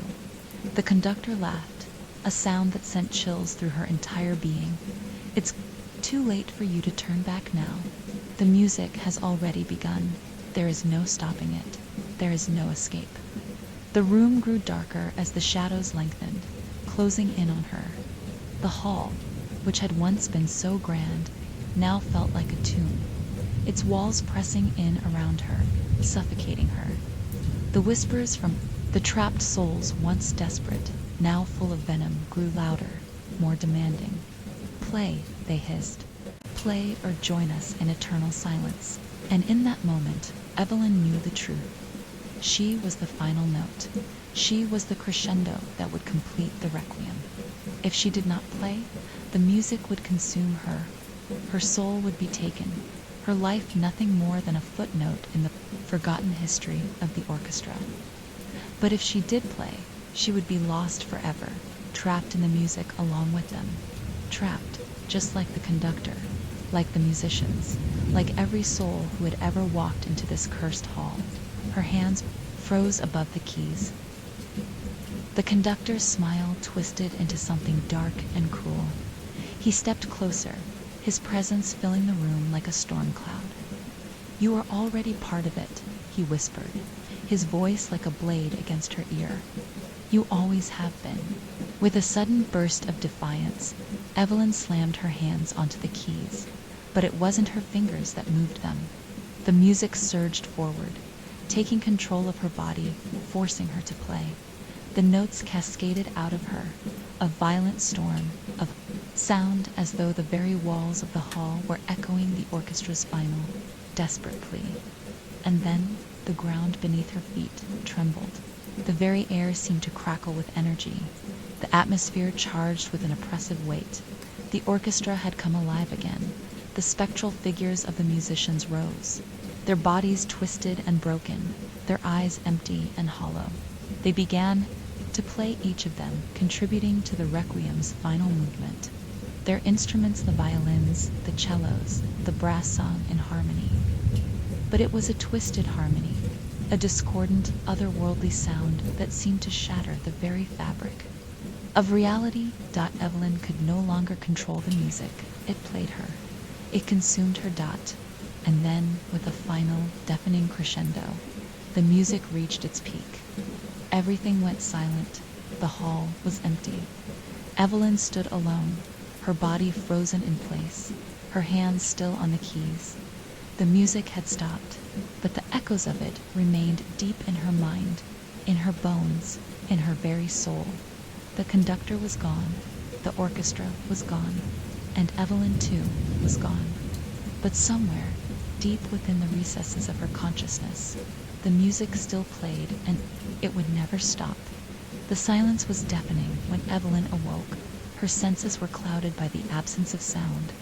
The conductor laughed, a sound that sent chills through her entire being. "It's too late for you to turn back now. The music has already begun. There is no stopping it. There is no escape." The room grew darker as the shadows lengthened, closing in on her. The hall, which had once been so grand, now felt like a tomb, its walls pressing in around her, suffocating her. The whispers from the trapped souls, once desperate, now full of venom, grew louder, more demanding. "Play," they hissed. "Play or join us in eternal silence." And in that moment, Evelyn knew the truth. She was the final note. She was the crescendo that would complete the requiem. If she did not play, the music would consume her. Her soul would be taken, her life nothing more than a footnote in the forgotten history of the orchestra. But if she did play, she would be lost forever, trapped in the music along with them. Trapped, just like the conductor, like the musicians, like every soul who had ever walked into this cursed hall. Her hands froze above the keys. The conductor's smile twisted into something dark and cruel. He stepped closer, his presence filling the room like a storm cloud. "You are already part of it," he whispered, his voice like a blade against her ear. "You always have been." With a sudden burst of defiance, Evelyn slammed her hands onto the keys, but it wasn't her fingers that moved them. The music surged forward, taking control of her body, forcing her to play. The notes cascaded out of her, a violent storm of sound, as though the very walls of the hall were echoing the orchestra's final, desperate plea. And then the ground beneath her feet trembled. The very air seemed to crackle with energy. the atmosphere charged with an oppressive weight. The orchestra had come alive again. The spectral figures of the musicians rose, their bodies twisted and broken, their eyes empty and hollow. They began to play, each of them contributing to the requiem's final movement. Their instruments, the violins, the cellos, the brass, sung in harmony. But it was a twisted harmony, a discordant, otherworldly sound that seemed to shatter the very fabric of reality. Evelyn could no longer control the music. It played her. It consumed her. And then, with a final, deafening crescendo, the music reached its peak. Everything went silent. The hall was empty. Evelyn stood alone, her body frozen in place, her hands still on the keys. The music had stopped, but the echoes of it remained deep in her mind, in her bones, in her very soul. The conductor was gone, the orchestra was gone, and Evelyn too was gone. But somewhere, deep within the recesses of her consciousness, the music still played, and it would never stop. The silence was deafening when Evelyn awoke. Her senses were clouded by the absence of sound.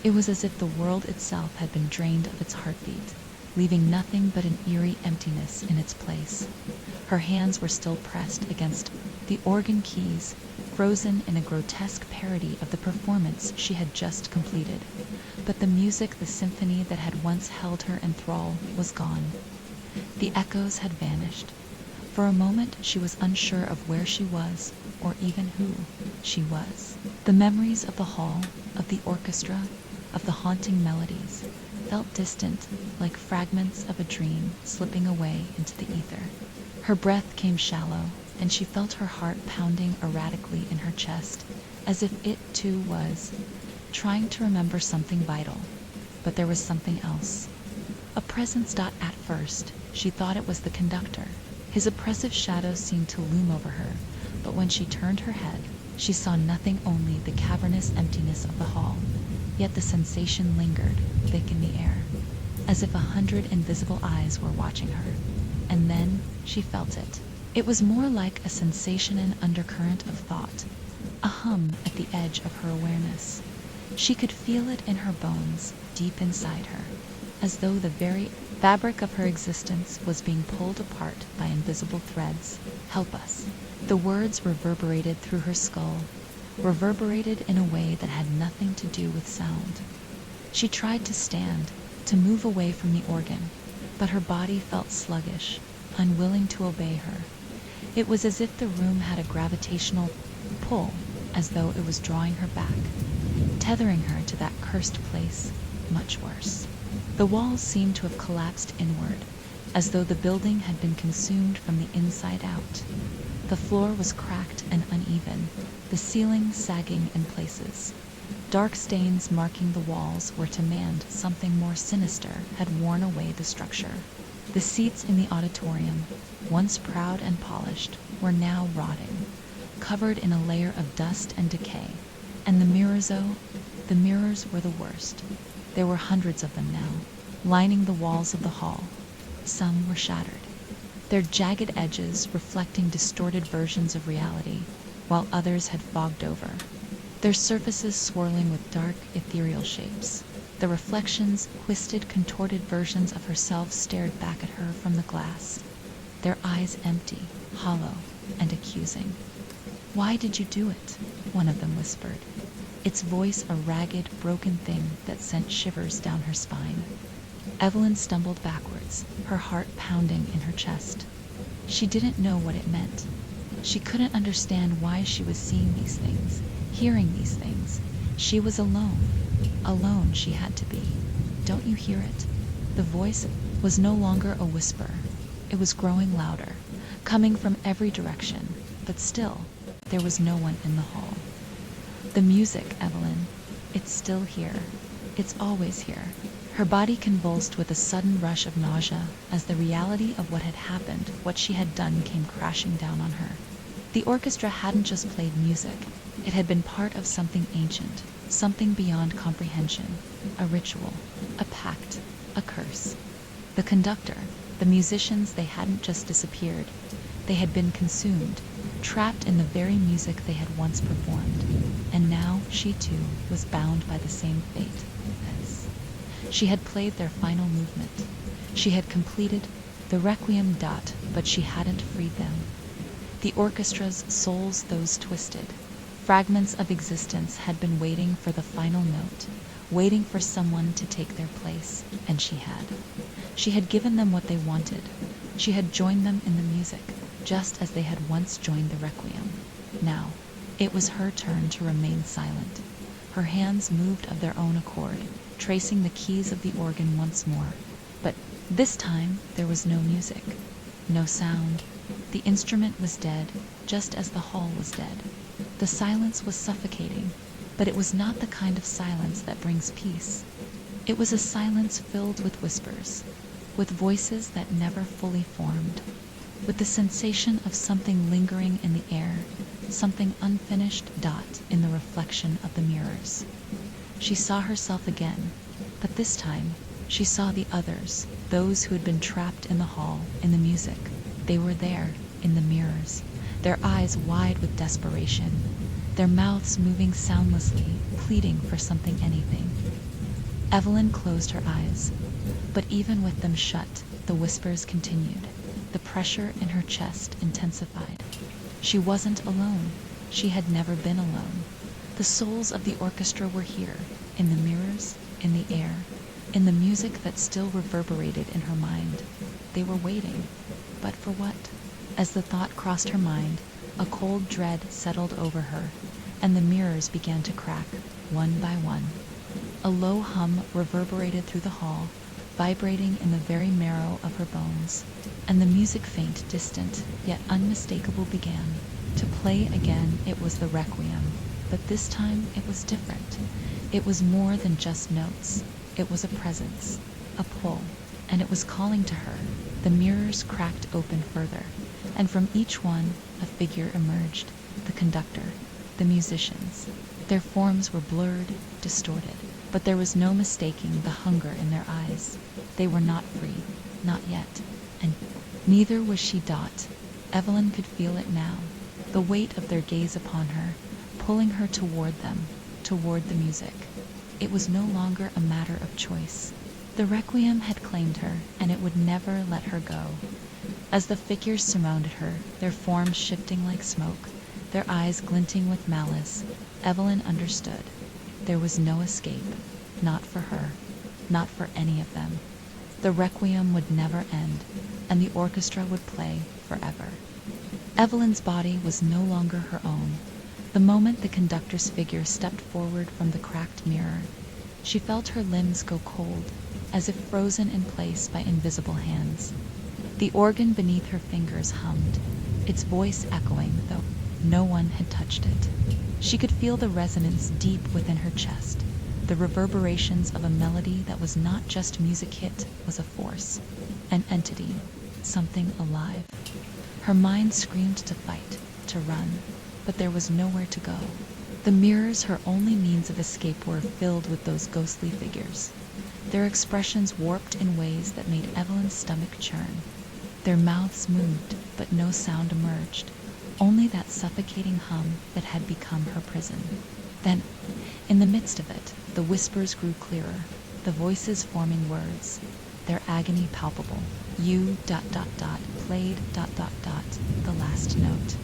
It was as if the world itself had been drained of its heartbeat, leaving nothing but an eerie emptiness in its place. Her hands were still pressed against the organ keys, frozen in a grotesque parody of the performance she had just completed. But the music, the symphony that had once held her in thrall, was gone. The echoes had vanished. For a moment she was unsure of where she was, or even who she was. The memories of the hall, of the orchestra, of the haunting melodies, felt distant, like fragments of a dream slipping away into the ether. Her breath came shallow, and she felt her heart pounding erratically in her chest, as if it too was trying to remember something vital. But there was something else. A presence. At first, she thought it was the conductor. His oppressive shadow seemed to loom over her, but when she turned her head, she saw nothing, only the cavernous emptiness of the hall. Yet the sensation lingered, thick in the air, as if 100 invisible eyes were watching her. And then she felt it. It was more like a sensation, an undercurrent of thought, a hum at the edge of her awareness. She could feel it in her bones, deep inside her, as though the very fabric of her existence was being pulled apart by invisible threads. "Help us." The words reverberated through her skull, reverberated in a way that had nothing to do with sound. She tried to stand, to move away from the organ, but her body felt sluggish, unwilling to obey her. It was as if the room had a gravitational pull, as though it was drawing her back, tethering her to that cursed place. Much worse. The walls seemed to have collapsed inward, as though the building had been consumed from the inside out. The floor was cracked and uneven, the ceiling sagging in places. Dark stains marking the walls where to mend something more sinister had worn away the structure. The seats in the auditorium, once proud and polished, were now rotting, covered in a layer of dust and decay. And the mirrors were the worst. There were hundreds of them now, lining the walls of the hall. Some were shattered, their jagged edges reflecting distorted versions of reality, while others had fogged over, their surfaces swirling with dark, ethereal shapes. The reflections, twisted, contorted versions of herself, stared back at her from the glass, their eyes empty, hollow, and accusing. "Why did you do it?" one of them whispered, its voice a ragged, broken thing that sent shivers down her spine. Evelyn stumbled backwards, her heart pounding in her chest. She didn't know what it meant. She couldn't understand why she was seeing these things, hearing these things. She was alone. Alone she had to be. "Don't you hear it?" The voice was no longer a whisper. It was growing louder, coming from every direction, but still, there was no one in the hall. "The music, Evelyn. It's still here. It's always here." Her body convulsed with a sudden rush of nausea as the reality of what had happened, what she had done, came crashing down on her. The orchestra hadn't just played music. It had been part of something ancient, something beyond comprehension, a ritual, a pact, a curse. The conductor, the musicians, they hadn't just disappeared. They had been consumed. trapped in the very music they had once performed, and now she too was bound by the same fate. As she had played their final movement. She had completed the requiem. But she hadn't freed them. The orchestra's souls, those twisted fragments of existence, had been waiting for the final note, waiting for someone to take their place, and she had. She had given them what they wanted. She had joined them in the music, just as they had once joined the requiem. Now, it was her turn to remain silent. Her hands moved of their own accord, tracing the keys of the organ once more. But this time there was no music, no sound. The instrument was dead, just as the hall was dead. The silence was suffocating, but it was not the kind of silence that brings peace. It was a silence filled with whispers, with voices that never fully formed, with the sensation of something lingering in the air, something unfinished. In the reflection of the mirrors, she saw herself again, but this time she saw the others, those who had been trapped in the hall, in the music. They were there, in the mirrors, their eyes wide with desperation, their mouths moving soundlessly, pleading for something, anything. Evelyn closed her eyes, but even with them shut, the whispers continued. The pressure in her chest intensified. She wasn't alone. She had never been alone. The souls of the orchestra were here, in the mirrors, in the air, in the music that still reverberated in her mind. They were waiting. But for what? As the thought crossed her mind, a cold dread settled over her, and the mirrors began to crack, one by one. A low hum reverberated through the hall, vibrating in the very marrow of her bones, and the music, faint, distant, yet unmistakable, began to play again. It was the requiem, but this time it was different. It was more than just notes. It was a presence, a pull, and it was calling to her. The mirrors cracked open further, and from each one a figure emerged, the conductor, the musicians. Their forms were blurred, distorted, but there was no mistaking the hunger in their eyes. They were not free, not yet, and neither was she. Evelyn could feel it now, the weight of their gaze upon her, pulling her toward them, toward the music. It was no longer a matter of choice. The requiem had claimed her, and it would never let her go. As the figures surrounded her, their forms shifting like smoke, their eyes glinting with malice, Evelyn understood. There was no escape, not for her, not for any of them. The requiem would never end, and the orchestra would play forever. Evelyn's body was no longer her own. The moment the conductor's figure stepped forward from the cracked mirror, she felt her limbs go cold, as if frozen in place by invisible hands. The organ beneath her fingers hummed, its voice echoing, though no one had touched it. She could feel the resonance deep within her chest, the reverberations of a melody that was not just music. It was a force, an entity, something alive. Her mind screamed to fight, to run, but there was nowhere to go. The mirrors, her only means of escape, were filled with those ghostly figures. Their expressions warped in ways that made Evelyn's stomach churn. Their mouths moved, but no sound emerged, only that suffocating hum that had become her prison. Then, in the midst of it, the whispers grew clearer, the voices forming words, their agony palpable. You played the last note.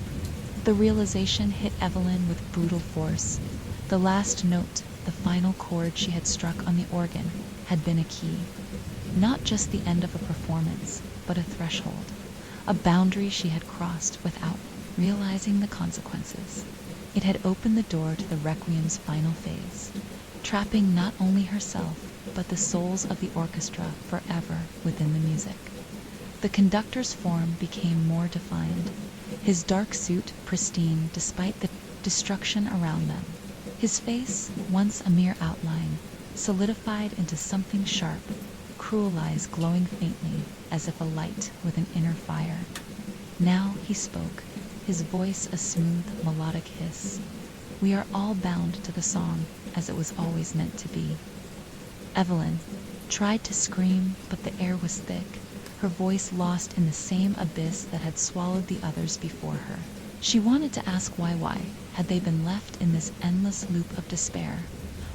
The realization hit Evelyn with brutal force. The last note, the final chord she had struck on the organ, had been a key. Not just the end of a performance, but a threshold, a boundary she had crossed without realizing the consequences. It had opened the door to the requiem's final phase, trapping not only herself, but the souls of the orchestra forever within the music. The conductor's form became more defined, his dark suit pristine despite the destruction around them. His face, once a mere outline, solidified into something sharp, cruel eyes glowing faintly as if alight with an inner fire. Now he spoke, his voice a smooth, melodic hiss. We are all bound to the song, as it was always meant to be. Evelyn tried to scream, but the air was thick, her voice lost in the same abyss that had swallowed the others before her. She wanted to ask why had they been left in this endless loop of despair?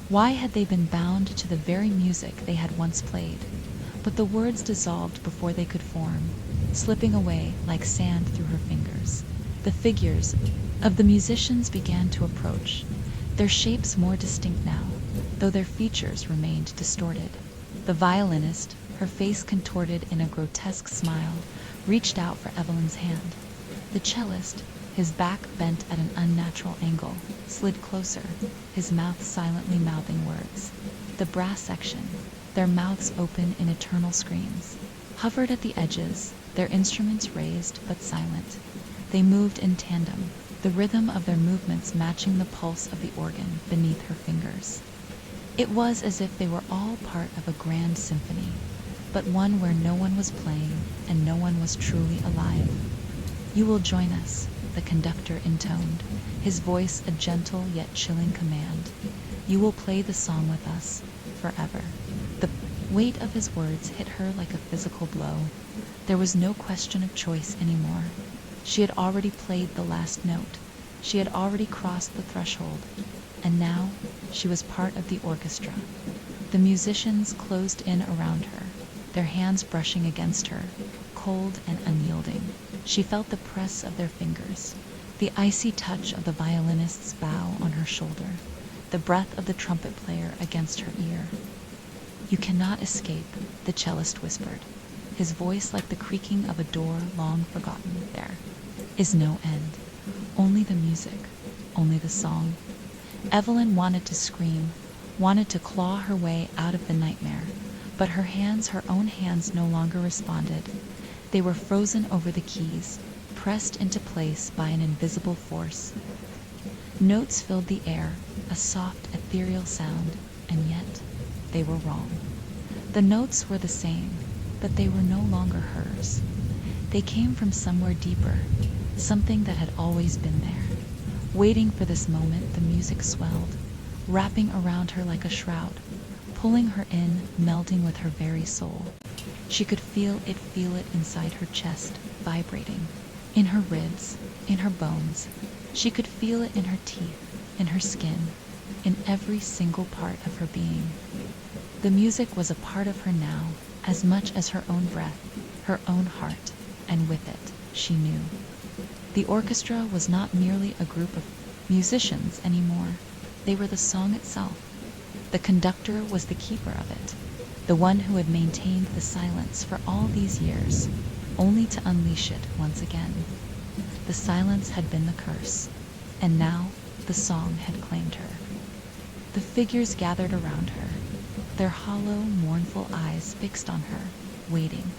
Why had they been bound to the very music they had once played? But the words dissolved before they could form, slipping away like sand through her fingers. The figures of the musicians began to approach, their shapes more distinct now, though their features remained distorted. The violinist, her face contorted in a grotesque smile, reached out for Evelyn's hand. The cellist, his back bent at an unnatural angle, slid closer, his mouth silently mouthing words. The brass section, their mouths open in eternal screams, hovered at the edges, their instruments raised but silent. They moved in tandem, the rhythm of their movements matching the pulse of the organ beneath her fingers. It was as if they were all part of a grand symphony, but one where no one was playing and no one was truly alive. "You will join us," the conductor intoned, his voice a gentle yet chilling command. "You will play the song with us, forever." The weight of his words hit her like a physical blow. There was no question of choice anymore. She had already played the last note. She had already crossed the threshold. And now she was part of the orchestra. The musicians closed in around her, their hands brushing against her, cold and unyielding. She felt the press of their fingers, the icy touch of the violinist's bow on her shoulder, the breath of the trumpet player against her ear. "You cannot escape," the cellist whispered, his voice like the creaking of a door long forgotten. "There is no end. Only the music, only the song." Evelyn wanted to scream, wanted to claw her way out of the nightmare, but her hands, her own hands, no longer responded. They were frozen over the keys, pressed into place by an invisible force. Notes filled the air, a soft, ethereal sound, and yet they were wrong. The notes were the same, but they were no longer hers. They came from somewhere deeper, something that had always been there. Waiting for this moment, the music swelled, wrapping around her like a shroud, pulling her in, melding with her very soul. She could feel it inside her chest, vibrating, in her ribs, in her bones. She could feel it in her teeth, in her skin, in every single part of her being. The music was a part of her now, as much as her own breath, her own heart, and with it, she knew. The orchestra was not merely a group of musicians anymore. They were the song itself. The conductor was the keeper of it, the one who had maintained the silence for all these years, only to unleash it once again. The silence had been the curse, and now the song had claimed her. The figures gathered around her, their hollow, mournful eyes fixed on her, waiting.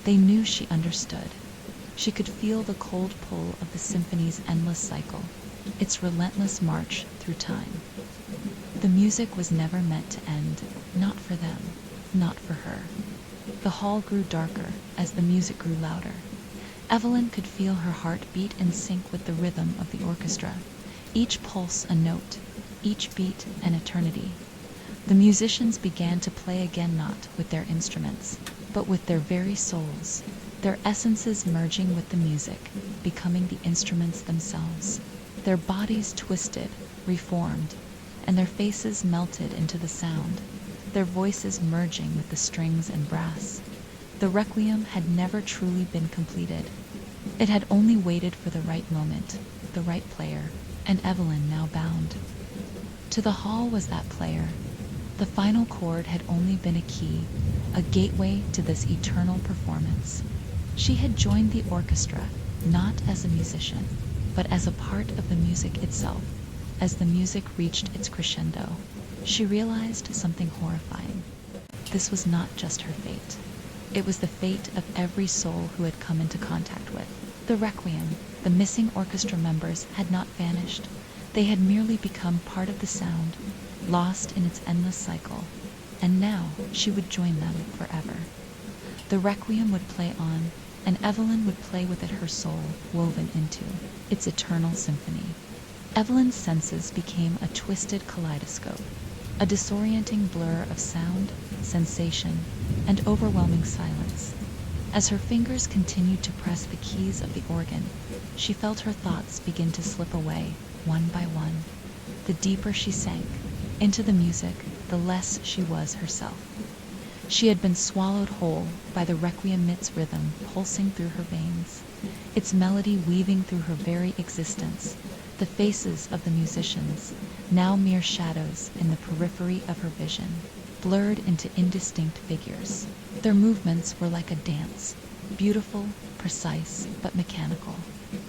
They knew she understood. She could feel the cold pull of the symphony's endless cycle, its relentless march through time. The music was never meant to end, not for them, not for her. The hall grew darker as the music grew louder. Evelyn could feel her heart beat in sync with the rhythm of the orchestra, each pulse a note, each beat an eternity. The musicians began to play again, not with their instruments, but with their very souls, their essences merging with the music, becoming the instruments themselves. Their bodies twisted, reformed, and their faces melted into the sound, their voices merging with the strings and brass. The requiem had never truly been completed. It had only waited for the right moment, the right player, and Evelyn now bound. To the hall was that player. The final chord had only been a key, a gateway to this eternal performance. She had joined the orchestra, not as a musician, but as a part of the music itself. As the music reached its crescendo, she realized something horrifying. This was not just her fate. It was the fate of every soul who had come into contact with. The requiem, the missing orchestra members, had not vanished. They had merely become part of the sound, lost in its endless cycle, and now she would join them forever. The requiem would play on, and Evelyn would play with it, her soul woven into its eternal symphony. Evelyn's senses became a twisted kaleidoscope, a disorienting blur of sound, sensation, and overwhelming silence. As her fingers continued to press the keys of the organ, she felt her thoughts begin to slip away, one by one. The deeper she sank into the music, the less she was herself. She had been swallowed whole by the requiem's rhythm pulsing through her veins, its melody weaving through her very existence. The faces of the musicians, now mere shadows in the periphery of her vision, blurred into indistinct figures. Their movements were like a dance, beautiful, precise, but mechanical.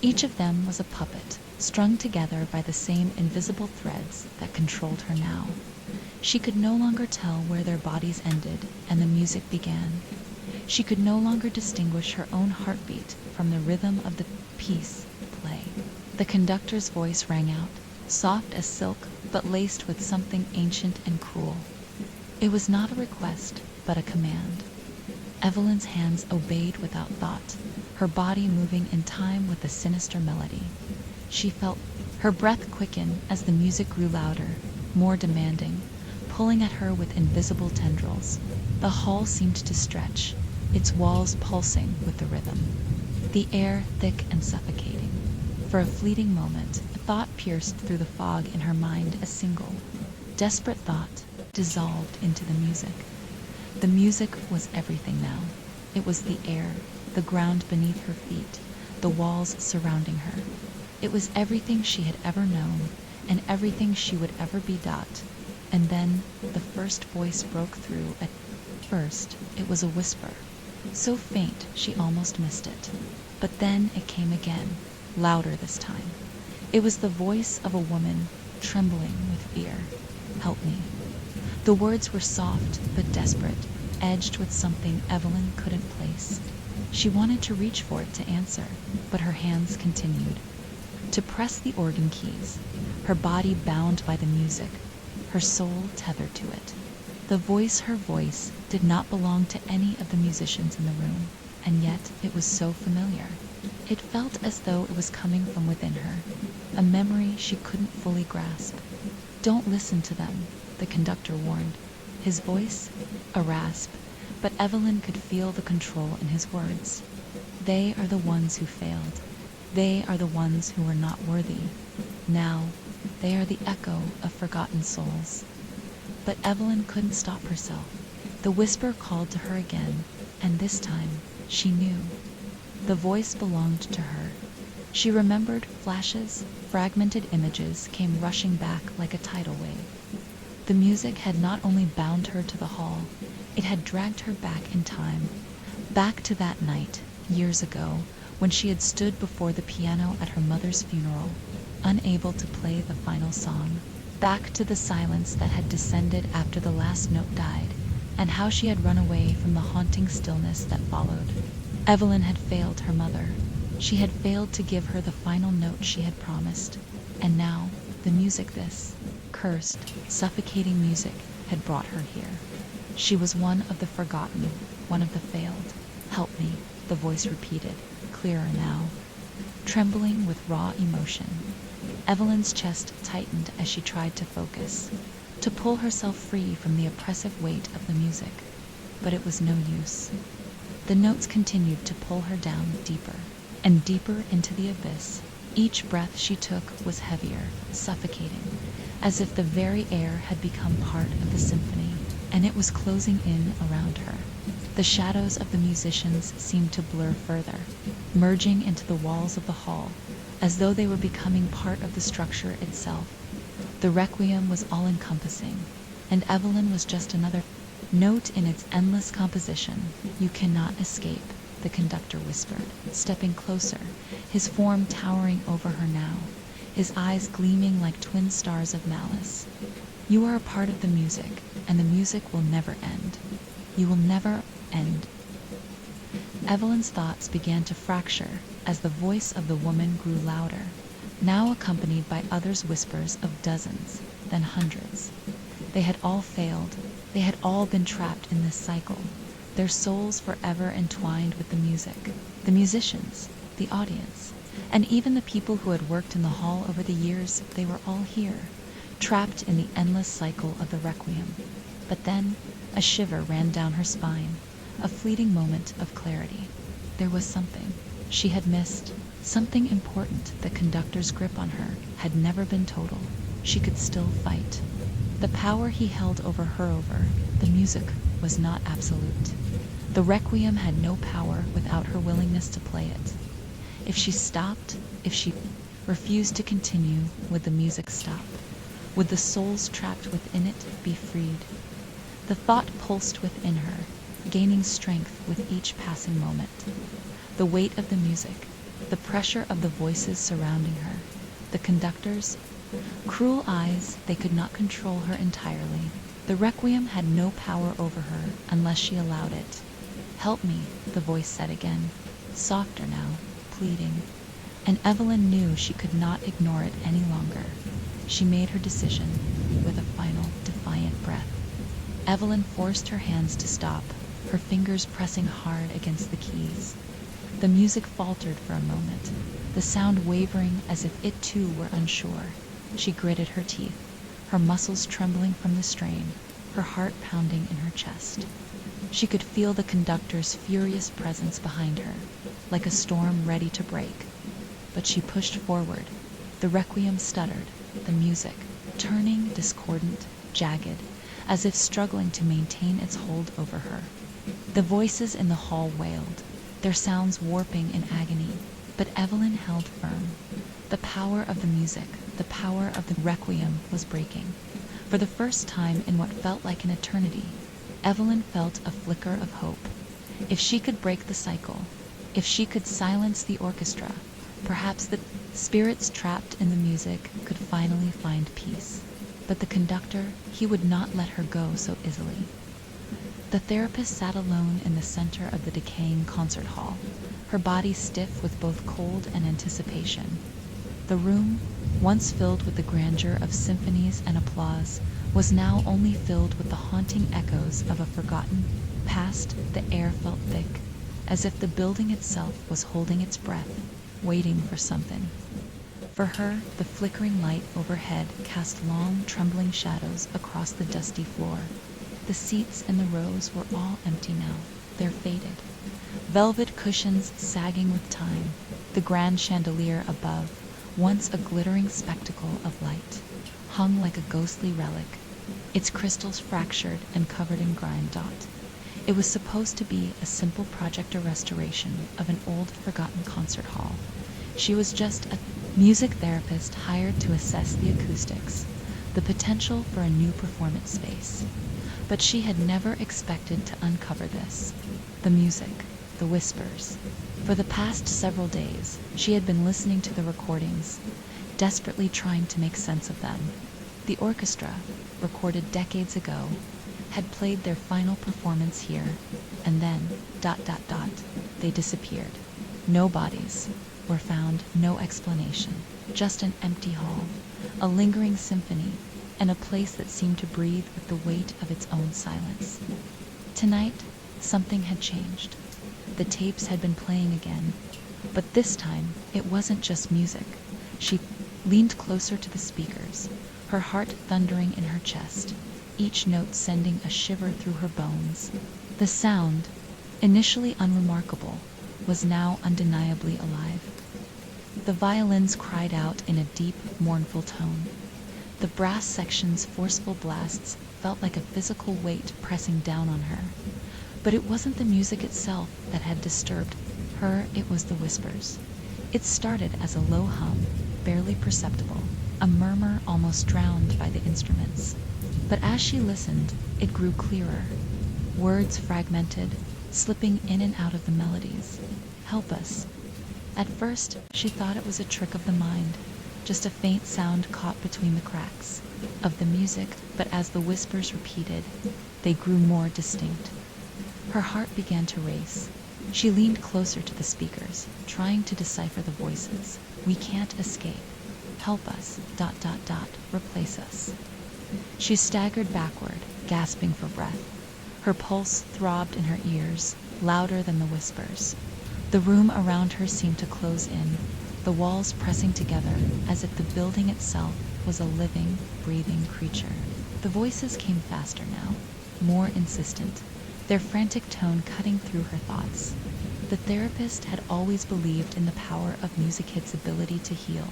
Each of them was a puppet, strung together by the same invisible threads that controlled her now. She could no longer tell where their bodies ended and the music began. She could no longer distinguish her own heartbeat from the rhythm of the piece play. The conductor's voice rang out, soft as silk, but laced with something ancient and cruel. It was not a request, but a command. Evelyn's hands obeyed without thought, her body moving in time with the sinister melody. She felt her breath quicken as the music grew louder, more demanding, pulling at her with invisible tendrils. The hall seemed to stretch, its walls pulsing with the rhythm, the air thick and suffocating. For a fleeting moment, a thought pierced through the fog in her mind, a single, desperate thought dissolved into the music. The music was everything now. It was the air, the ground beneath her feet, the walls surrounding her. It was everything she had ever known, and everything she would ever be. And then the first voice broke through. At first, it was a whisper, so faint she almost missed it. But then it came again, louder this time. It was the voice of a woman, trembling with fear. "Help me." The words were soft but desperate, edged with something Evelyn couldn't place. She wanted to reach for it to answer, but her hands continued to press the organ keys, her body bound by the music, her soul tethered to it. Her voice, did not belong to any of the musicians in the room, and yet it was so familiar. It felt as though it was coming from within her, a memory she couldn't fully grasp. "Don't listen to them," the conductor warned, his voice a rasp, but Evelyn could feel the control in his words. "They are the ones who failed. They are the ones who were not worthy. Now, they are the echo of forgotten souls." But Evelyn couldn't stop herself. The whisper called to her again, and this time she knew. The voice belonged to her. She remembered flashes, fragmented images came rushing back like a tidal wave. The music had not only bound her to the hall, it had dragged her back in time, back to that night, years ago, when she had stood before the piano at her mother's funeral, unable to play the final song, back to the silence that had descended after the last note died, and how she had run away from the haunting stillness that followed. Evelyn had failed her mother. She had failed to give her the final note she had promised, and now the music, this cursed, suffocating music, had brought her here. She was one of the forgotten, one of the failed. "Help me," the voice repeated, clearer now, trembling with raw emotion. Evelyn's chest tightened as she tried to focus, to pull herself free from the oppressive weight of the music. But it was no use. The notes continued to pull her down deeper and deeper into the abyss. Each breath she took was heavier, suffocating, as if the very air had become part of the symphony, and it was closing in around her. The shadows of the musicians seemed to blur further, merging into the walls of the hall, as though they were becoming part of the structure itself. The requiem was all-encompassing, and Evelyn was just another note in its endless composition. "You cannot escape," the conductor whispered, stepping closer, his form towering over her now, his eyes gleaming like twin stars of malice. "You are a part of the music, and the music will never end. You will never end." Evelyn's thoughts began to fracture as the voice of the woman grew louder, now accompanied by others' whispers of dozens, then hundreds. They had all failed. They had all been trapped in this cycle, their souls forever entwined with the music, the musicians, the audience, and even the people who had worked in the hall over the years. They were all here, trapped in the endless cycle of the requiem. But then a shiver ran down her spine, a fleeting moment of clarity. There was something she had missed, Something important. The conductor's grip on her had never been total. She could still fight. The power he held over her over the music was not absolute. The requiem had no power without her willingness to play it. If she stopped, if she refused to continue, would the music stop? Would the souls trapped within it be freed? The thought pulsed within her, gaining strength with each passing moment. The weight of the music, the pressure of the voices surrounding her, the conductor's cruel eyes, they could not control her entirely. The requiem had no power over her unless she allowed it. "Help me," the voice said again, softer now, pleading. And Evelyn knew she could not ignore it any longer. She made her decision with a final, defiant breath. Evelyn forced her hands to stop, her fingers pressing hard against the keys. The music faltered for a moment, the sound wavering as if it too were unsure. She gritted her teeth, her muscles trembling from the strain, her heart pounding in her chest. She could feel the conductor's furious presence behind her, like a storm ready to break. But she pushed forward. The requiem stuttered, the music, turning discordant, jagged, as if struggling to maintain its hold over her. The voices in the hall wailed, their sounds warping in agony, but Evelyn held firm. The power of the music, the power of the requiem was breaking. For the first time in what felt like an eternity, Evelyn felt a flicker of hope. If she could break the cycle, if she could silence the orchestra, perhaps the spirits trapped in the music could finally find peace. But the conductor, he would not let her go so easily. The therapist sat alone in the center of the decaying concert hall, her body stiff with both cold and anticipation. The room, once filled with the grandeur of symphonies and applause, was now only filled with the haunting echoes of a forgotten past. The air felt thick, as if the building itself was holding its breath, waiting for something. For her, the flickering light overhead cast long, trembling shadows across the dusty floor. The seats in the rows were all empty now, they're faded. Velvet cushions sagging with time, the grand chandelier above, once a glittering spectacle of light, hung like a ghostly relic, its crystals fractured and covered in grime dot. It was supposed to be a simple projector restoration of an old, forgotten concert hall. She was just a music therapist hired to assess the acoustics, the potential for a new performance space. But she had never expected to uncover this. The music, the whispers. For the past several days, she had been listening to the recordings, desperately trying to make sense of them. The orchestra, recorded decades ago, had played their final performance here, and then, they disappeared. No bodies were found, no explanation, just an empty hall, a lingering symphony, and a place that seemed to breathe with the weight of its own silence. Tonight, something had changed. The tapes had been playing again, but this time it wasn't just music. She leaned closer to the speakers, her heart thundering in her chest, each note sending a shiver through her bones. The sound, initially unremarkable, was now undeniably alive. The violins cried out in a deep, mournful tone. The brass section's forceful blasts felt like a physical weight pressing down on her. But it wasn't the music itself that had disturbed her, it was the whispers. It started as a low hum, barely perceptible, a murmur almost drowned by the instruments. But as she listened, it grew clearer. Words fragmented, slipping in and out of the melodies. "Help us." At first, she thought it was a trick of the mind, just a faint sound caught between the cracks of the music, but as the whispers repeated, they grew more distinct. Her heart began to race. She leaned closer to the speakers, trying to decipher the voices. "We can't escape. Help us. ... Replace us." She staggered backward, gasping for breath. Her pulse throbbed in her ears, louder than the whispers. The room around her seemed to close in, the walls pressing together as if the building itself was a living, breathing creature. The voices came faster now, more insistent, their frantic tone cutting through her thoughts. The therapist had always believed in the power of music's ability to heal,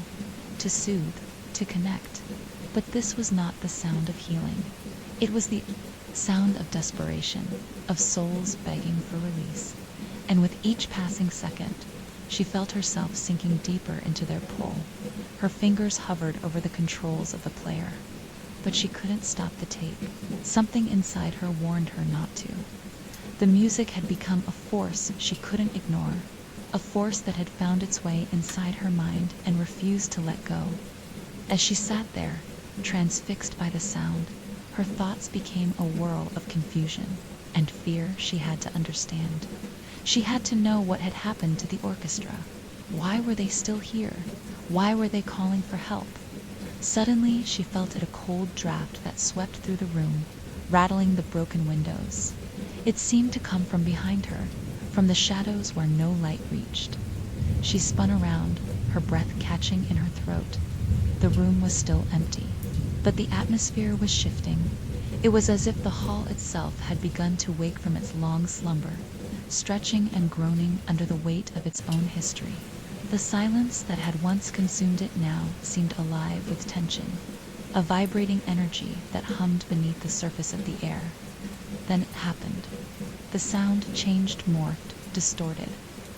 to soothe, to connect. But this was not the sound of healing. It was the sound of desperation, of souls begging for release. And with each passing second, she felt herself sinking deeper into their pull. Her fingers hovered over the controls of the player. But she couldn't stop the tape. Something inside her warned her not to. The music had become a force she couldn't ignore, a force that had found its way inside her mind and refused to let go. As she sat there, transfixed by the sound, her thoughts became a whirl of confusion and fear she had to understand. She had to know what had happened to the orchestra. Why were they still here? Why were they calling for help? Suddenly, she felt a cold draft that swept through the room, rattling the broken windows. It seemed to come from behind her, from the shadows where no light reached. She spun around, her breath catching in her throat. The room was still empty, but the atmosphere was shifting. It was as if the hall itself had begun to wake from its long slumber, stretching and groaning under the weight of its own history. The silence that had once consumed it now seemed alive with tension, a vibrating energy that hummed beneath the surface of the air. Then it happened. The sound changed, morphed, distorted,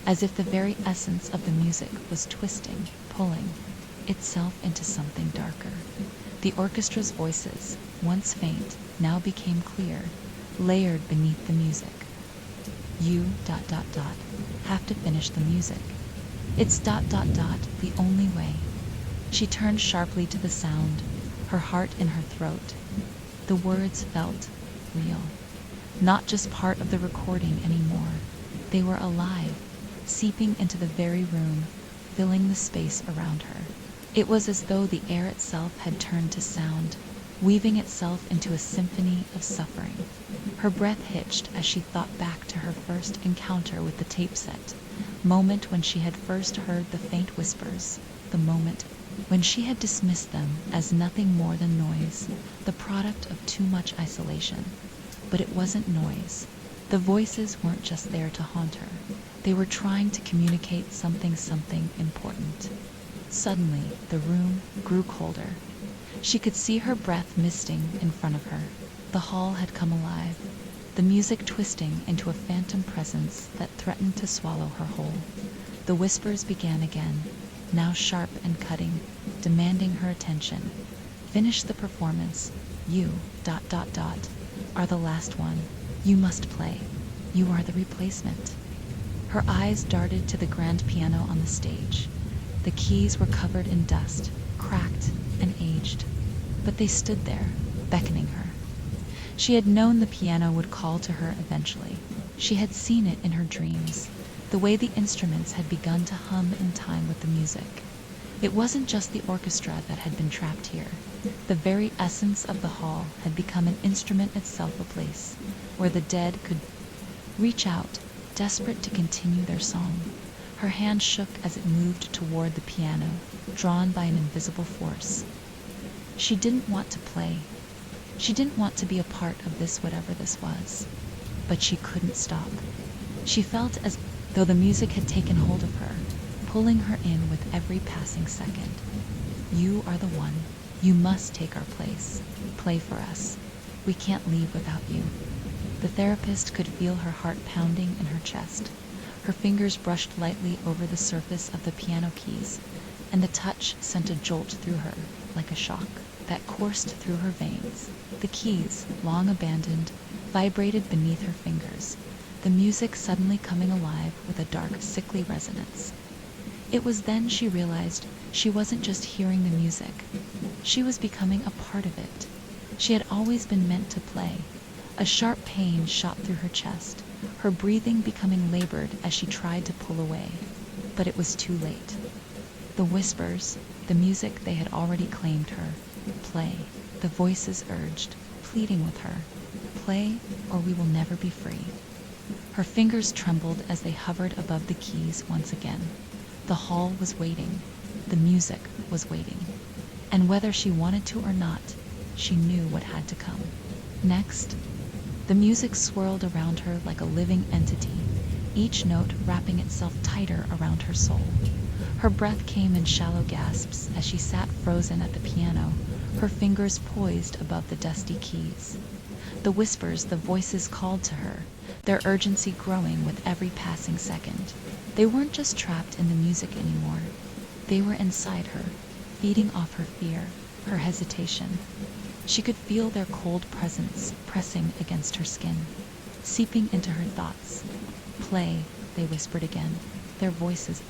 as if the very essence of the music was twisting, pulling itself into something darker. The orchestra's voices, once faint, now became clear, layered beneath the music. You have to finish the music. It's the only way. She turned sharply to the sound, her heart in her throat. The words felt real. Not just part of the recording anymore. They were alive, seeping into the very room, filling the space around her. It was as though the air itself had turned to sound, weaving itself into a symphony of suffering. Her breath hitched as she thought back to her first encounter with the tape set, moment when she had first heard the faint whispers, the moment when she had dismissed them as nothing more than noise, the product of too much isolation. But it wasn't noise. The voices weren't just there to haunt her. They were trying to communicate something important. Suddenly, the room grew colder. She could see her breath misting in front of her. The hall had come alive, the music twisting into a phantom presence that threatened to swallow her whole. The whispers began again, now sharp and cutting, demanding her attention. Finish the performance. You, are the last one. You must play. You are the replacement. Her eyes darted to the grand piano on the stage. The keys were covered in dust, cracked and aged, but they stood there, beckoning her. She had known the piano would call to her eventually. She had seen it in her dreams, the way the instruments had begun to hum in time with the music. It wasn't just the orchestra that had been trapped here. The very essence of the hall had become an instrument itself, a place where the dead could reach out, desperate to continue their song. Her hand shook as it moved toward the piano, drawn by an invisible force. She didn't want to play. She didn't want to be a part of this, whatever this was. But she couldn't stop. She felt as though the music had taken hold of her, pulling her in with every passing second. You are the one. You must take our place. Play for us. We can't leave without you. The therapist could feel her heart pounding in her chest. Her fingers brushed lightly over the surface of the piano keys, and the touch sent a jolt through her, like a shock that coursed through her veins. The keys, long abandoned, vibrated beneath her fingers, the music suddenly coming alive with a dark, sickly resonance. It was then she realized she wasn't just hearing the music. She was becoming a part of it. She had always been meant to play. A sharp pain shot through her chest, her breathing becoming labored as she tried to pull away. But it was too late. The whispers, the music they had already claimed her. Play, the voices urged, pleading with her. Play, or we will never be free. Her fingers trembled as they hovered above the keys once again. The hall was waiting. The music was waiting. And whether she wanted to or not, she knew what had to come. Next, the music swirled around her like a living entity, each note wrapping itself tighter around her soul. Her breath came in shallow gasps as she sat frozen at the piano, her fingers poised above the dusty keys. The whispers, the voices called to her, their urgency growing with every passing second. They weren't just trapped in the music anymore. They were inside her, feeding off her fear, her hesitation. She could feel their cold presence pressing against her skin, seeping into her thoughts. "Play," they whispered again, their voices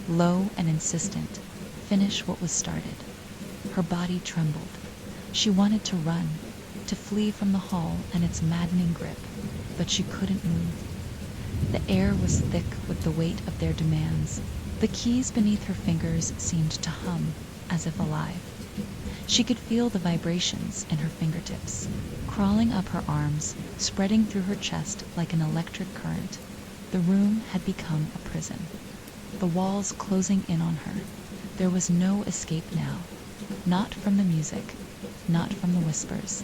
low and insistent. "Finish what was started." Her body trembled. She wanted to run, to flee from the hall and its maddening grip, but she couldn't move. The air was thick with the weight of their demands. The keys beneath her fingers seemed to hum, as if alive. She could feel the vibrations in her fingertips, crawling up her arms, spreading through her chest like an electric current. The room had become a prison, the walls closing in on her. There was no escape now, not from the music, not from the whispers.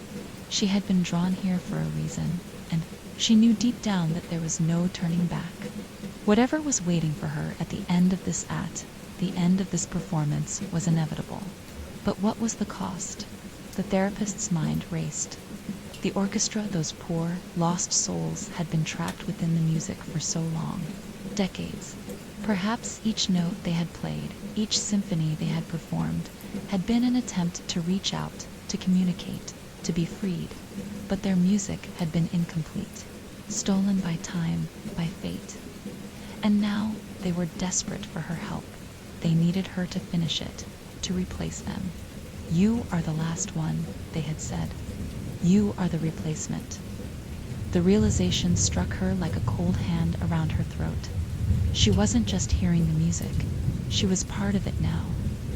She had been drawn here for a reason, and she knew deep down that there was no turning back. Whatever was waiting for her at the end of this act, the end of this performance, was inevitable. But what was the cost? The therapist's mind raced. The orchestra, those poor, lost souls, had been trapped within the music for so long. Decades. Perhaps each note they had played, each symphony they had performed, had been an attempt to reach out, to communicate, to be freed. But their music had been incomplete, stolen by time, by fate. And now they were desperate for her help. They needed her to finish it, to replace them. "You are the last one," they had said. "You are the replacement." The realization struck her like a cold hand around her throat. She wasn't just hearing the music. She was part of it now.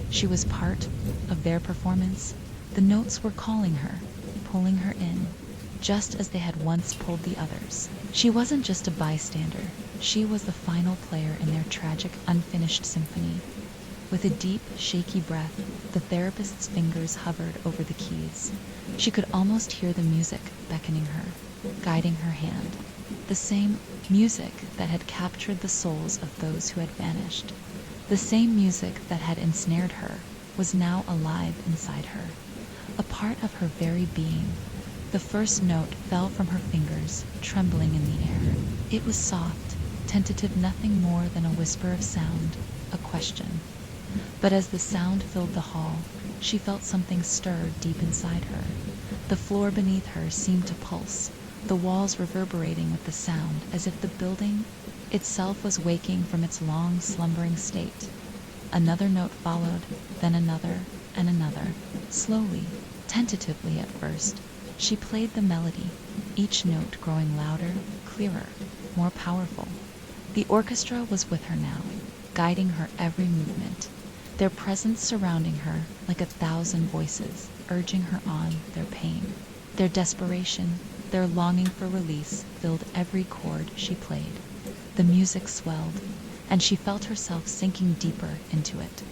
She was part of their performance. The notes were calling her, pulling her in, just as they had once pulled the others. She wasn't just a bystander. She was the final player in their tragic, unfinished symphony. With a deep, shaky breath, the therapist's fingers hovered over the keys. She could almost hear the music beckoning her, guiding her hand. The same music that had captured the souls of those who had vanished. The same music that had ensnared her was now alive inside her, a part of her very being. The first note fell from her fingers, trembling in the air. It was soft, tentative, nothing more than a whisper of sound, a question. But as the sound filled the hall, she felt something stir deep inside her. The floor beneath her seemed to pulse, the walls reverberating with the sound, as if the building itself was waking from its long slumbering state. Another note followed, then another and another. Slowly, tentatively at first, she played the melody, each note growing louder, clearer, more powerful. The orchestra was with her now, guiding her every movement, their presence surrounding her like 1,000 voices, urging her on. Their pain, their desperation, their longing for release filled every chord she played. The music swelled, and she felt herself sinking deeper into it.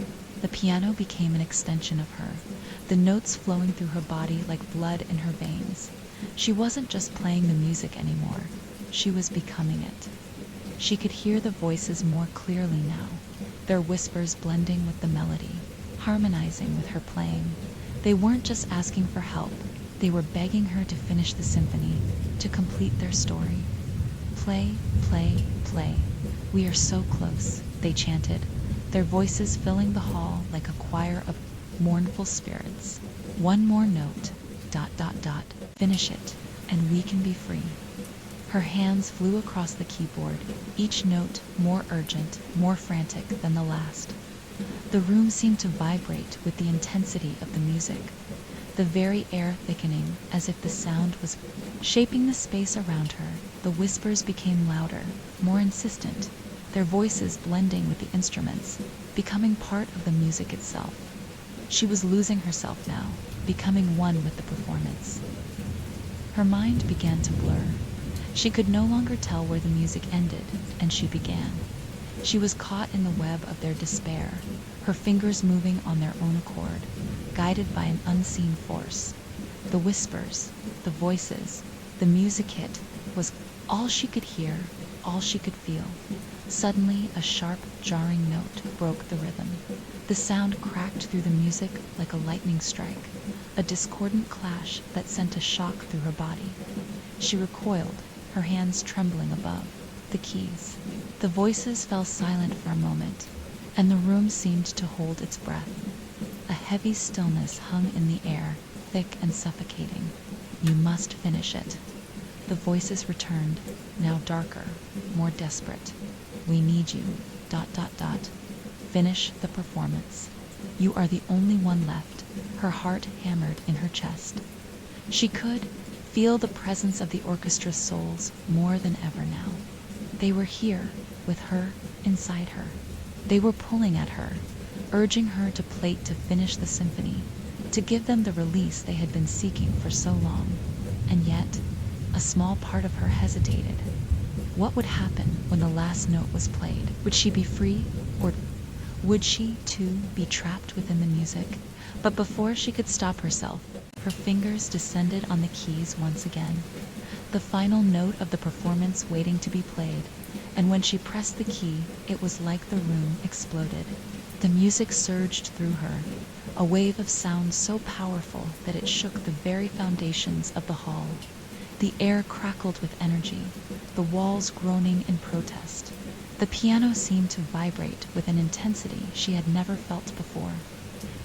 The piano became an extension of her, the notes flowing through her body like blood in her veins. She wasn't just playing the music anymore, she was becoming it. She could hear the voices more clearly now, their whispers blending with the melody, harmonizing with her playing. They weren't just asking for help, they were begging her to finish the symphony, to complete their story. "Play, play, play. We are so close," they chanted, their voices filling the hall like a choir of mournful spirits. "One more note, ... Finish it, and we can be free." Her hands flew across the keyboard, each note more urgent, more frantic than the last. The room seemed to vibrate with the intensity of the music, the very air thickening as if the sound was shaping the space around her. The whispers became louder, more insistent, their voices blending with the instruments, becoming part of the music itself. She was losing herself now, becoming one with the performance. Her mind began to blur. She could no longer tell where the music ended and she began. She was caught in the web of their despair, her fingers moving on their own accord, guided by an unseen force. The whispers, the voices, the music hit was all she could hear, all she could feel. Suddenly, a sharp, jarring note broke the rhythm. The sound cracked through the music like a lightning strike, a discordant clash that sent a shock through her body. She recoiled, her hands trembling above the keys. The voices fell silent for a moment, and the room seemed to hold its breath. A heavy stillness hung in the air, thick and suffocating. "You must finish it." The voices returned, now darker, more desperate. "We need you. ... Finish the performance. You are the only one left." Her heart hammered in her chest. She could feel the presence of the orchestra's souls more than ever now. They were here, with her, inside her. They were pulling at her, urging her to plate to finish the symphony, to give them the release they had been seeking for so long. And yet, a small part of her hesitated. What would happen when the last note was played? Would she be free, or would she, too, be trapped within the music? But before she could stop herself, her fingers descended on the keys once again. The final note of the performance waiting to be played, and when she pressed the key, it was like the room exploded. The music surged through her, a wave of sound so powerful that it shook the very foundations of the hall. The air crackled with energy, the walls groaning in protest. The piano seemed to vibrate with an intensity she had never felt before.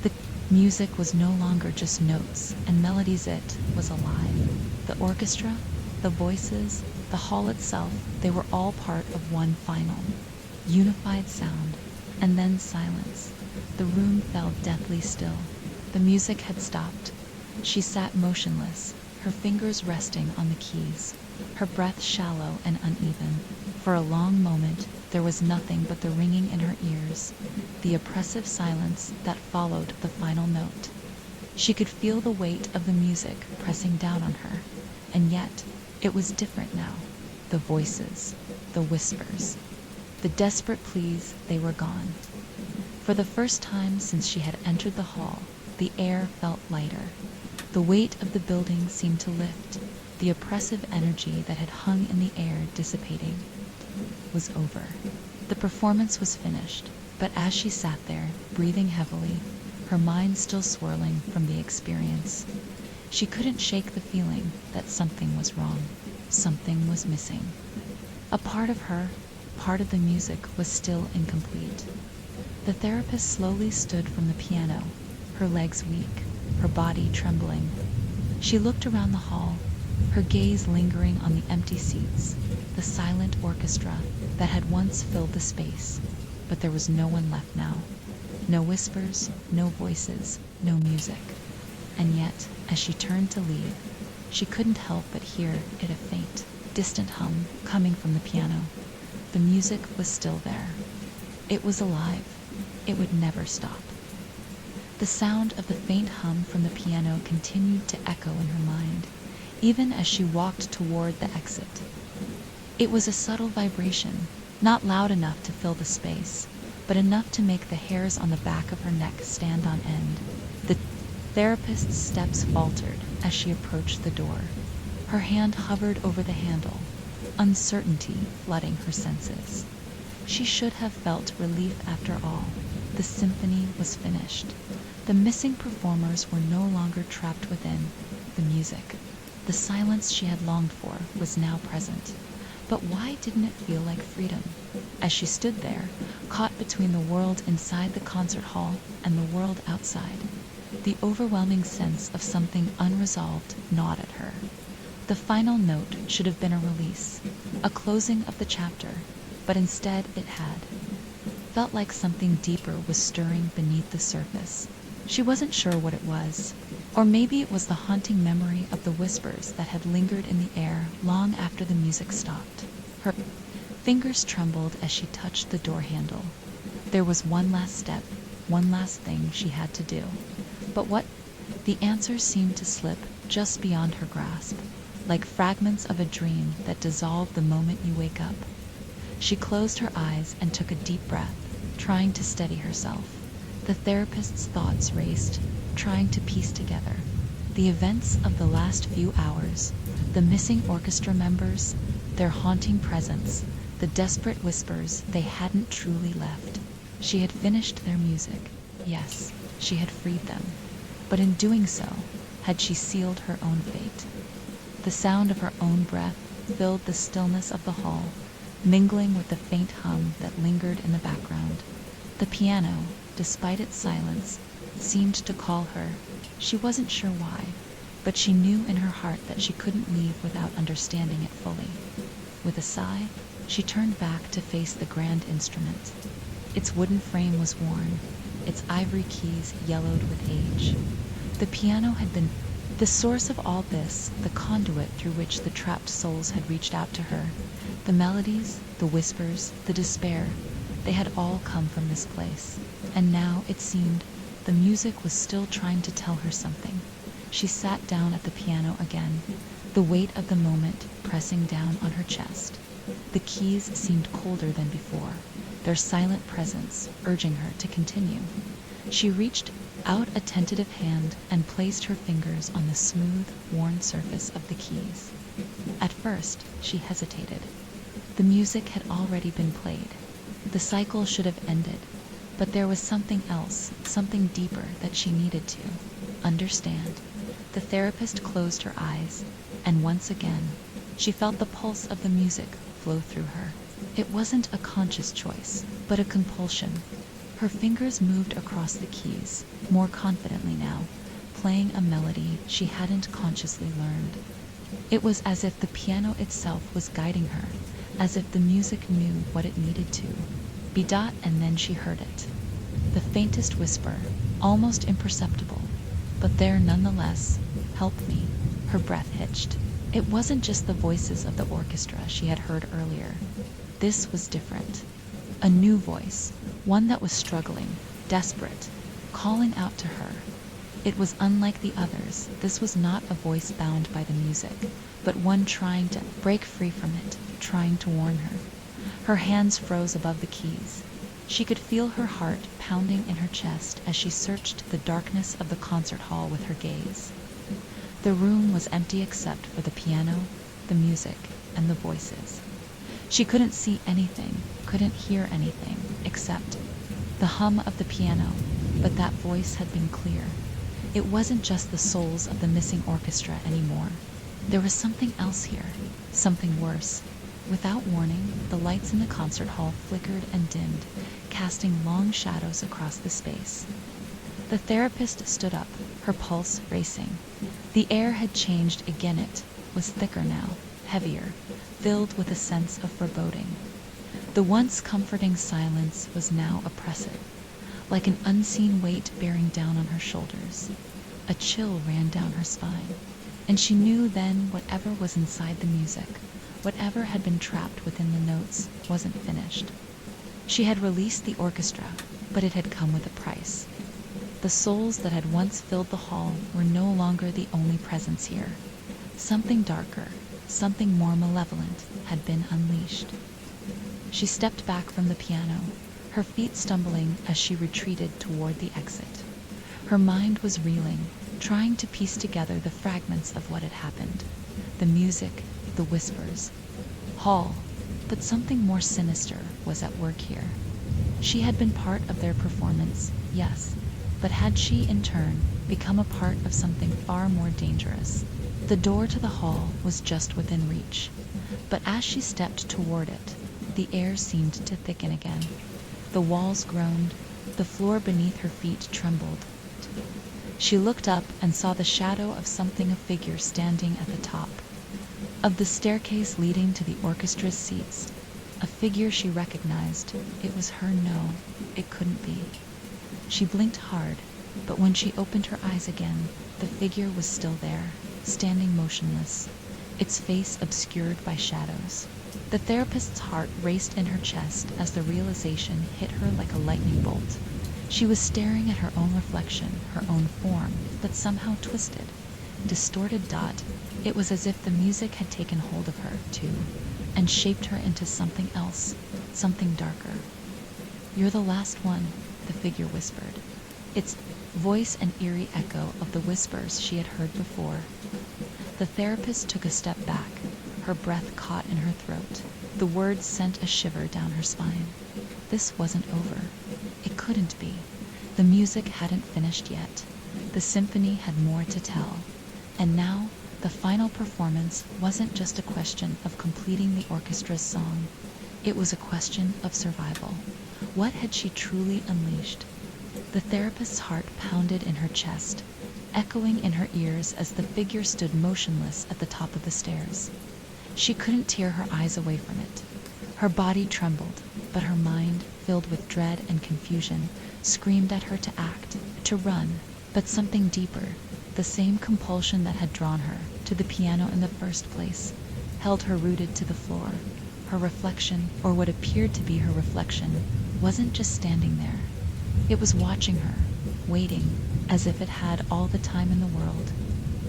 The music was no longer just notes and melodies, it was alive. The orchestra, the voices, the hall itself, they were all part of one final, unified sound. And then silence. The room fell deathly still. The music had stopped. She sat motionless, her fingers resting on the keys, her breath shallow and uneven. For a long moment, there was nothing but the ringing in her ears, the oppressive silence that followed the final note. She could feel the weight of the music pressing down on her, and yet it was different now. The voices, the whispers, the desperate pleas, they were gone. For the first time since she had entered the hall, the air felt lighter. The weight of the building seemed to lift, the oppressive energy that had hung in the air dissipating. Was over. The performance was finished, but as she sat there, breathing heavily, her mind still swirling from the experience, she couldn't shake the feeling that something was wrong, something was missing. A part of her, part of the music, was still incomplete. The therapist slowly stood from the piano, her legs weak, her body trembling. She looked around the hall, her gaze lingering on the empty seats, the silent orchestra that had once filled the space. But there was no one left now. No whispers, no voices, no music. And yet, as she turned to leave, she couldn't help but hear it, a faint, distant hum coming from the piano. The music was still there. It was alive. It would never stop. The sound of the faint hum from the piano continued to echo in her mind, even as she walked toward the exit. It was a subtle vibration, not loud enough to fill the space, but enough to make the hairs on the back of her neck stand on end. The therapist's steps faltered as she approached the door. Her hand hovered over the handle, uncertainty flooding her senses. She should have felt relief after all. The symphony was finished. The missing performers were no longer trapped within. The music, the silence she had longed for, was now present. But why didn't it feel like freedom? As she stood there, caught between the world inside the concert hall and the world outside, the overwhelming sense of something unresolved gnawed at her. The final note should have been a release, a closing of the chapter, but instead it had. Felt like something deeper was stirring beneath the surface. She wasn't sure what it was, or maybe it was the haunting memory of the whispers that had lingered in the air long after the music stopped. Her fingers trembled as she touched the door handle. There was one last step, one last thing she had to do. But what? The answers seemed to slip just beyond her grasp, like fragments of a dream that dissolve the moment you wake up. She closed her eyes and took a deep breath, trying to steady herself. The therapist's thoughts raced, trying to piece together the events of the last few hours, the missing orchestra members, their haunting presence, The desperate whispers, they hadn't truly left. She had finished their music. Yes, she had freed them. But in doing so, had she sealed her own fate? The sound of her own breath filled the stillness of the hall, mingling with the faint hum that lingered in the background. The piano, despite its silence, seemed to call her. She wasn't sure why, but she knew in her heart that she couldn't leave without understanding it fully. With a sigh, she turned back to face the grand instrument. Its wooden frame was worn, its ivory keys yellowed with age. The piano had been the source of all this, the conduit through which the trapped souls had reached out to her. The melodies, the whispers, the despair, they had all come from this place. And now, it seemed, the music was still trying to tell her something. She sat down at the piano again, the weight of the moment pressing down on her chest. The keys seemed colder than before, their silent presence urging her to continue. She reached out a tentative hand and placed her fingers on the smooth, worn surface of the keys. At first, she hesitated. The music had already been played. The cycle should have ended, but there was something else, something deeper that she needed to understand. The therapist closed her eyes, and once again, she felt the pulse of the music flow through her. It wasn't a conscious choice, but a compulsion. Her fingers moved across the keys, more confidently now, playing a melody she hadn't consciously learned. It was as if the piano itself was guiding her, as if the music knew what it needed to be dot, and then she heard it. The faintest whisper, almost imperceptible, but there nonetheless. Help me. Her breath hitched. It wasn't just the voices of the orchestra she had heard earlier. This was different. A new voice, one that was struggling, desperate, calling out to her. It was unlike the others. This was not a voice bound by the music, but one trying to break free from it, trying to warn her. Her hands froze above the keys. She could feel her heart pounding in her chest as she searched the darkness of the concert hall with her gaze. The room was empty except for the piano, the music, and the voices. She couldn't see anything, couldn't hear anything, except the hum of the piano, but that voice had been clear. It wasn't just the souls of the missing orchestra anymore. There was something else here, something worse. Without warning, the lights in the concert hall flickered and dimmed, casting long shadows across the space. The therapist stood up, her pulse racing. The air had changed again. It was thicker now, heavier, filled with a sense of foreboding. The once comforting silence was now oppressive, like an unseen weight bearing down on her shoulders. A chill ran down her spine, and she knew then whatever was inside the music, whatever had been trapped within the notes, wasn't finished. She had released the orchestra, but it had come with a price. The souls that had once filled the hall were no longer the only presence here. Something darker, something more malevolent had been unleashed. She stepped back from the piano, her feet stumbling as she retreated toward the exit. Her mind was reeling, trying to piece together the fragments of what had happened. The music, the whispers, hall, but something more sinister was at work here. She had been part of their performance, yes, but had she in turn become a part of something far more dangerous? The door to the hall was just within reach, but as she stepped toward it, the air seemed to thicken again. The walls groaned, the floor beneath her feet trembled. She looked up and saw the shadow of something, a figure standing at the top of the staircase leading to the orchestra's seats. A figure she recognized. It was her. No, it couldn't be. She blinked hard, but when she opened her eyes again, the figure was still there, standing motionless, its face obscured by shadows. The therapist's heart raced in her chest as the realization hit her like a lightning bolt. She was staring at her own reflection, her own form, but somehow twisted, distorted. It was as if the music had taken hold of her, too, and shaped her into something else, something darker. "You're the last one," the figure whispered, its voice an eerie echo of the whispers she had heard before. The therapist took a step back, her breath caught in her throat. The words sent a shiver down her spine. This wasn't over. It couldn't be. The music hadn't finished yet. The symphony had more to tell. And now, the final performance wasn't just a question of completing the orchestra's song. It was a question of survival. What had she truly unleashed? The therapist's heart pounded in her chest, echoing in her ears as the figure stood motionless at the top of the stairs. She couldn't tear her eyes away from it. Her body trembled, but her mind, filled with dread and confusion, screamed at her to act, to run. But something deeper, the same compulsion that had drawn her to the piano in the first place, held her rooted to the floor. Her reflection, or what appeared to be her reflection, wasn't just standing there. It was watching her, waiting, as if it had all the time in the world.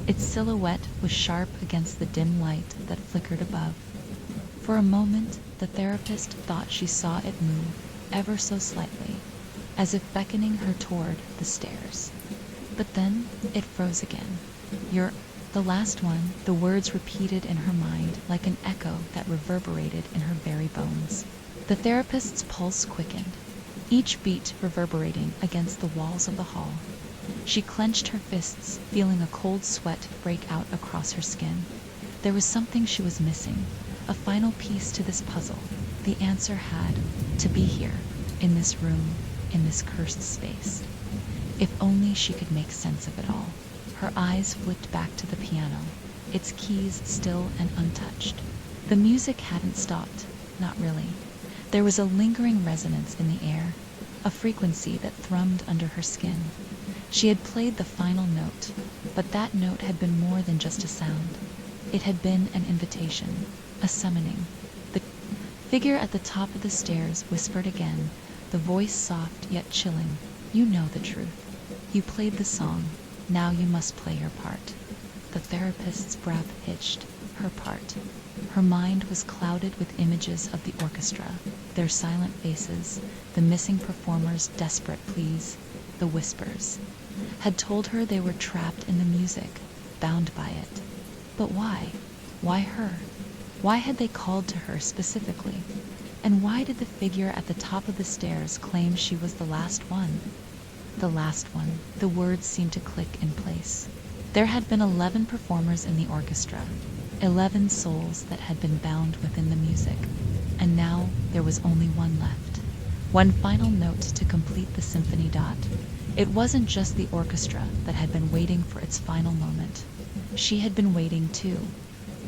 Its silhouette was sharp against the dim light that flickered above. For a moment, the therapist thought she saw it move, ever so slightly, as if beckoning her toward the stairs. But then it froze again. "You're the last one," the words repeated in her mind like an echo that reverberated in her very bones. The therapist's pulse quickened, each beat reverberating against the walls of the hall. She clenched her fists, feeling a cold sweat break out across her skin. There was something she was missing, a final piece to this puzzle. The answer had to be here, in this room, in this cursed space. If only she could make sense of it all. Her eyes flicked back to the piano, its keys still and untouched. The music hadn't stopped, not really. There was a lingering resonance in the air, a frequency that thrummed under her skin. She had played the final note, but that note had been more than just a sound. It had been an invitation, a summoning. The figure at the top of the stairs whispered again, the voice soft yet chilling. "You know the truth. You played the song. Now you must play your part." The therapist's breath hitched. Her part. Her mind was clouded with images of the orchestra, their silent faces, the missing performers' desperate pleas, the whispers. Had told her they were trapped in the music, bound by it. But why? Why her? Why had they called to her specifically? And why did the figure at the top of the stairs claim she was the last one? The last one. The words seemed to click in place. There had been 11 performers in the orchestra, 11 souls that had been bound within the music, and now there was only one left. One final note to complete the symphony dot. It wasn't just the orchestra that had been waiting for its final moment. She had been waiting too.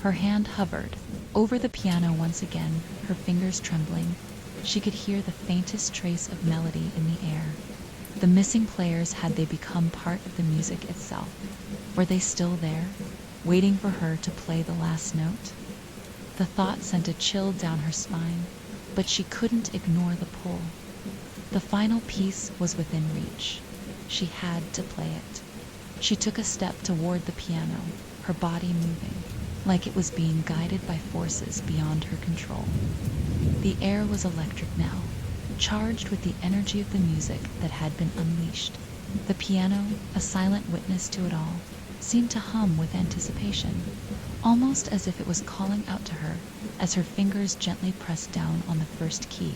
Her hand hovered over the piano once again, her fingers trembling. She could hear the faintest trace of melody in the air. The missing players, had they become part of the music itself? Were they still there, waiting for her to play the last note? The thought sent a chill down her spine, but she couldn't ignore the pull. The final piece was within reach. She had to play it. She took a step toward the piano, her body moving, like it was being guided by forces beyond her control. The air was electric now, charged with the energy of the music that had been unleashed. The piano, a silent witness to it all, seemed to hum with anticipation, almost as if it was calling out to her as her fingers gently pressed down on the first key.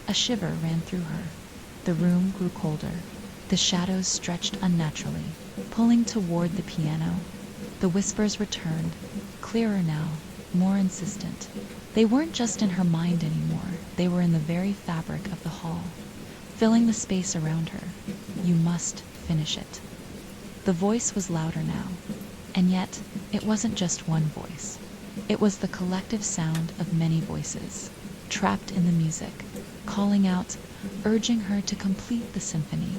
A shiver ran through her. The room grew colder. The shadows stretched unnaturally, pulling toward the piano. The whispers returned, clearer now, more insistent. They weren't just in her mind anymore. They were in the very fabric of the hall, filling the space around her. "You must finish it." The voice was louder now, and yet it wasn't just one voice. It was the collective sound of many voices, trapped in the music, calling out, urging her to complete the symphony.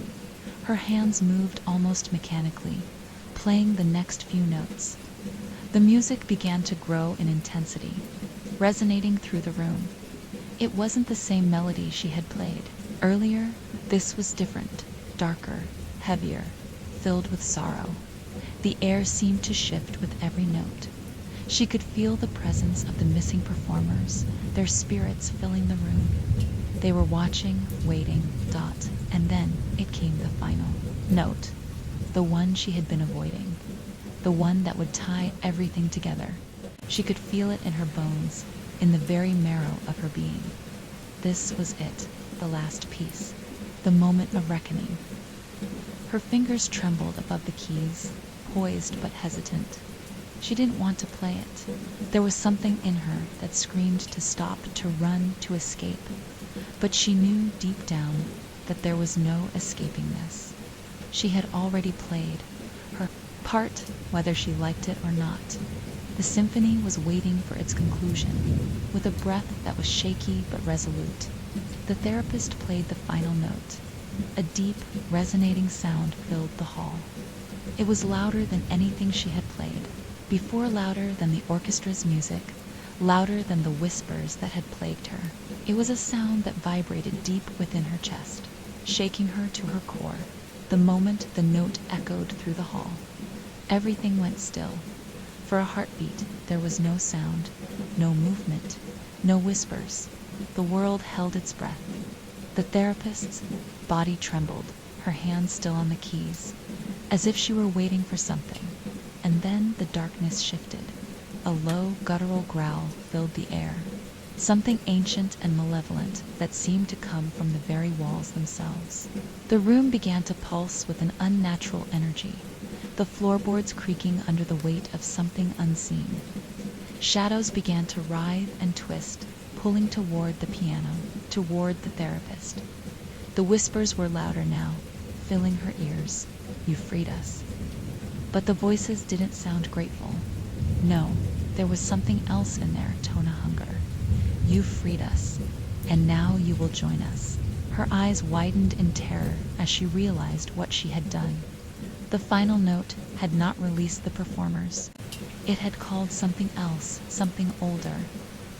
Her hands moved almost mechanically, playing the next few notes. The music began to grow in intensity, resonating through the room. It wasn't the same melody she had played earlier. This was different, darker, heavier, filled with sorrow. The air seemed to shift with every note. She could feel the presence of the missing performers, their spirits filling the room. They were watching, waiting, and then it came, the final note, the one she had been avoiding, the one that would tie everything together. She could feel it in her bones, in the very marrow of her being. This was it, the last piece, the moment of reckoning. Her fingers trembled above the keys, poised but hesitant. She didn't want to play it. There was something in her that screamed to stop, to run, to escape. But she knew deep down that there was no escaping this. She had already played her part, whether she liked it or not. The symphony was waiting for its conclusion, with a breath that was shaky but resolute. The therapist played the final note. A deep, resonating sound filled the hall. It was louder than anything she had played, before louder than the orchestra's music, louder than the whispers that had plagued her. It was a sound that vibrated deep within her chest, shaking her to her core. The moment the note echoed through the hall, everything went still. For a heartbeat, there was no sound, no movement, no whispers. The world held its breath. The therapist's body trembled, her hands still on the keys, as if she were waiting for something. And then the darkness shifted. A low, guttural growl filled the air, something ancient and malevolent that seemed to come from the very walls themselves. The room began to pulse with an unnatural energy, the floorboards creaking under the weight of something unseen. Shadows began to writhe and twist, pulling toward the piano, toward the therapist. The whispers were louder now, filling her ears. "You freed us." But the voices didn't sound grateful. No, there was something else in their tone of hunger. "You freed us, and now you will join us." Her eyes widened in terror as she realized what she had done. The final note had not released the performers. It had called something else, something older,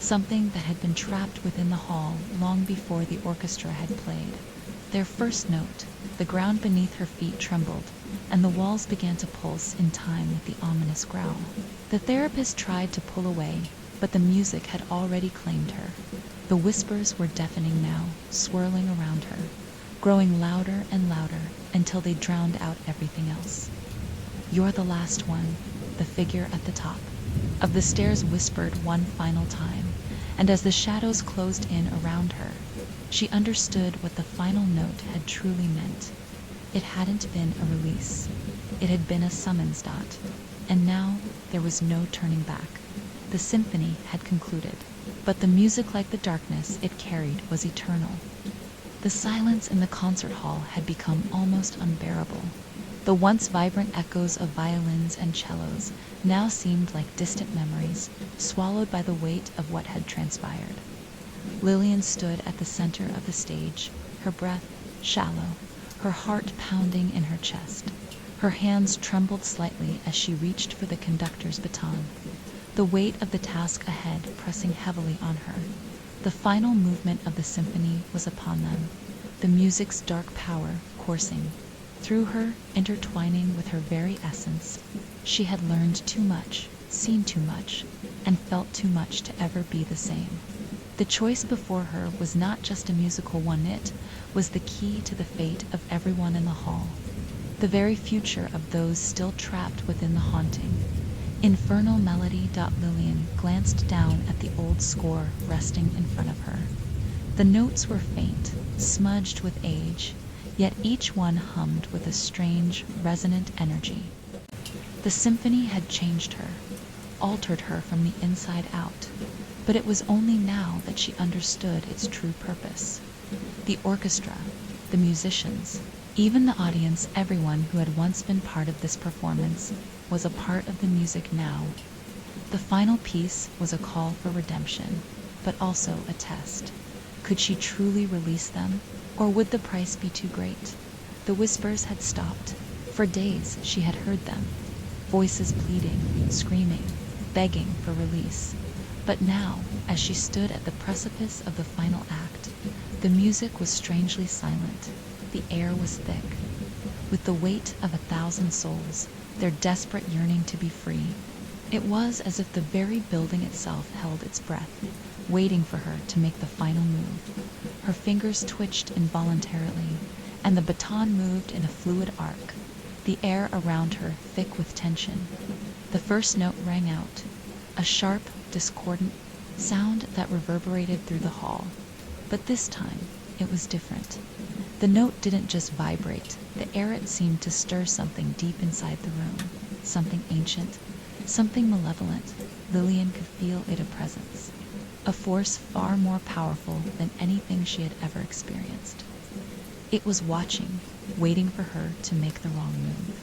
something that had been trapped within the hall long before the orchestra had played. Their first note, the ground beneath her feet trembled, and the walls began to pulse in time with the ominous growl. The therapist tried to pull away, but the music had already claimed her. The whispers were deafening now, swirling around her, growing louder and louder until they drowned out everything else. "You're the last one," the figure at the top of the stairs whispered one final time, and as the shadows closed in around her, she understood what the final note had truly meant. It hadn't been a release. It had been a summons dot. And now there was no turning back. The symphony had concluded, but the music, like the darkness it carried, was eternal. The silence in the concert hall had become almost unbearable. The once vibrant echoes of violins and cellos now seemed like distant memories, swallowed by the weight of what had transpired. Lillian stood at the center of the stage, her breath shallow, her heart pounding in her chest. Her hands trembled slightly as she reached for the conductor's baton, the weight of the task ahead pressing heavily on her. The final movement of the symphony was upon them, the music's dark power coursing through her, intertwining with her very essence. She had learned too much, seen too much, and felt too much to ever be the same. The choice before her was not just a musical one, it was the key to the fate of everyone in the hall, the very future of those still trapped within the haunting. Infernal melody. Lillian glanced down at the old score resting in front of her. The notes were faint, smudged with age, yet each one hummed with a strange, resonant energy. The symphony had changed her, altered her from the inside out, but it was only now that she understood its true purpose. The orchestra, the musicians, even the audience, everyone who had once been part of this performance, was a part of the music now. The final piece was a call for redemption, but also a test. Could she truly release them, or would the price be too great? The whispers had stopped. For days she had heard them, voices pleading, screaming, begging for release. But now, as she stood at the precipice of the final act, the music was strangely silent. The air was thick, with the weight of 1,000 souls, their desperate yearning to be free. It was as if the very building itself held its breath, waiting for her to make the final move. Her fingers twitched involuntarily, and the baton moved in a fluid arc, the air around her thick with tension. The first note rang out, a sharp, discordant sound that reverberated through the hall. But this time, it was different. The note didn't just vibrate, the air it seemed to stir something deep inside the room, something ancient, something malevolent. Lillian could feel it a presence, a force far more powerful than anything she had ever experienced. It was watching, waiting for her to make the wrong move.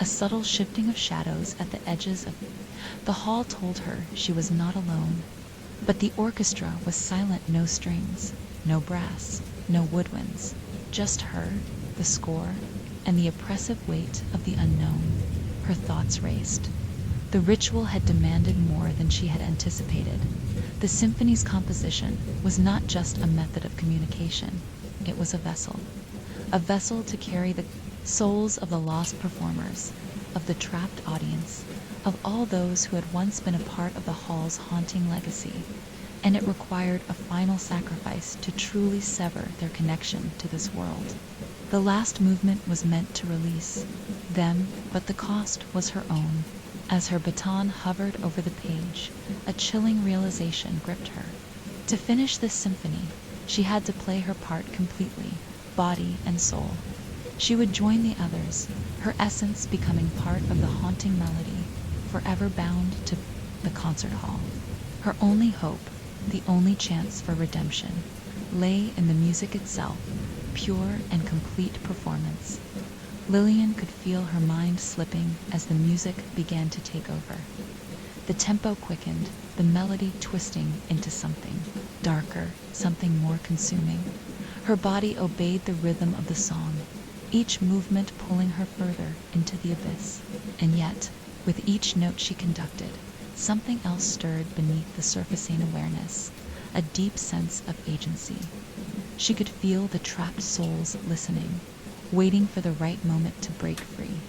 A subtle shifting of shadows at the edges of the hall told her she was not alone. But the orchestra was silent, no strings, no brass, no woodwinds, just her, the score, and the oppressive weight of the unknown. Her thoughts raced. The ritual had demanded more than she had anticipated. The symphony's composition was not just a method of communication, it was a vessel to carry the souls of the lost performers, of the trapped audience, of all those who had once been a part of the hall's haunting legacy. And it required a final sacrifice to truly sever their connection to this world. The last movement was meant to release them, but the cost was her own. As her baton hovered over the page, a chilling realization gripped her. To finish this symphony, she had to play her part completely, body and soul. She would join the others, her essence becoming part of the haunting melody, forever bound to the concert hall. Her only hope, the only chance for redemption, lay in the music itself, pure and complete performance. Lillian could feel her mind slipping as the music began to take over. The tempo quickened, the melody twisting into something darker, something more consuming. Her body obeyed the rhythm of the song, each movement pulling her further into the abyss. And yet, with each note she conducted, something else stirred beneath the surfacing awareness, a deep sense of agency. She could feel the trapped souls listening, waiting for the right moment to break free.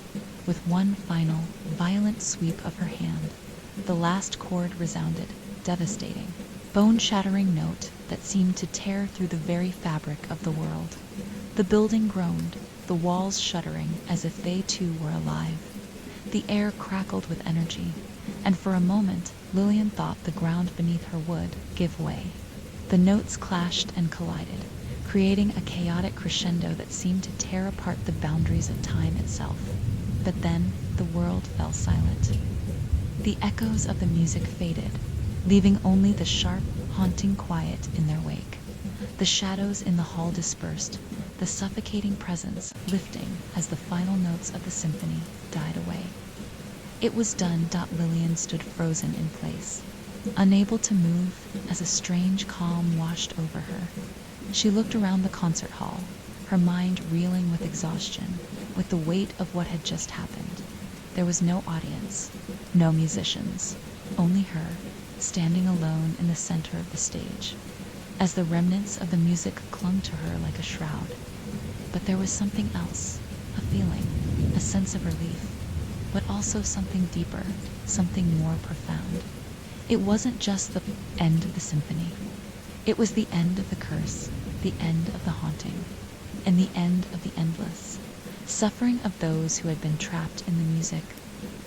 With one final, violent sweep of her hand, the last chord resounded, devastating, bone-shattering note that seemed to tear through the very fabric of the world. The building groaned, the walls shuddering as if they too were alive. The air crackled with energy, and for a moment Lillian thought the ground beneath her would give way. The notes clashed and collided, creating a chaotic crescendo that seemed to tear apart the boundaries of time itself. But then the world fell silent. The echoes of the music faded, leaving only the sharp, haunting quiet in their wake. The shadows in the hall dispersed, the suffocating presence lifting as the final notes of the symphony died away. It was done. Lillian stood frozen in place, unable to move as a strange calm washed over her. She looked around the concert hall, her mind reeling with exhaustion, with the weight of what had just happened. There was no audience, no musicians, only her, standing alone in the center of the stage, as the remnants of the music clung to her like a shroud. But there was something else, a feeling, a sense of relief, but also something deeper, something more profound. It wasn't just the end of the symphony. It was the end of the curse, the end of the haunting, and the end of the endless suffering of those who had been trapped in the music.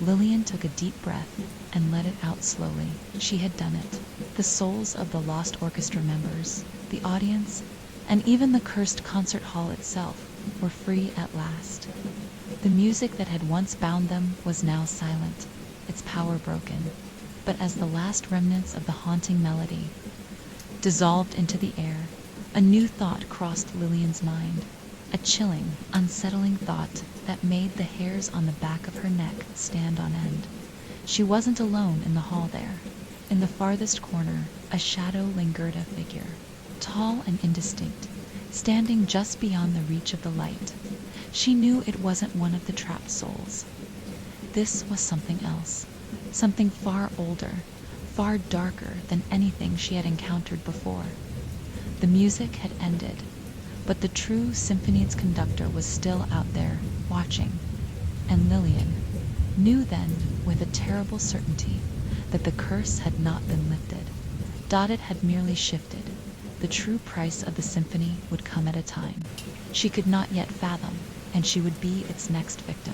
Lillian took a deep breath and let it out slowly. She had done it. The souls of the lost orchestra members, the audience, and even the cursed concert hall itself were free at last. The music that had once bound them was now silent, its power broken. But as the last remnants of the haunting melody dissolved into the air, a new thought crossed Lillian's mind, a chilling, unsettling thought that made the hairs on the back of her neck stand on end. She wasn't alone in the hall there. In the farthest corner, a shadow lingered, a figure, tall and indistinct, standing just beyond the reach of the light. She knew it wasn't one of the trapped souls. This was something else, something far older, far darker than anything she had encountered before. The music had ended, but the true symphony's conductor was still out there, watching. And Lillian knew then, with a terrible certainty, that the curse had not been lifted. It had merely shifted. The true price of the symphony would come at a time she could not yet fathom, and she would be its next victim.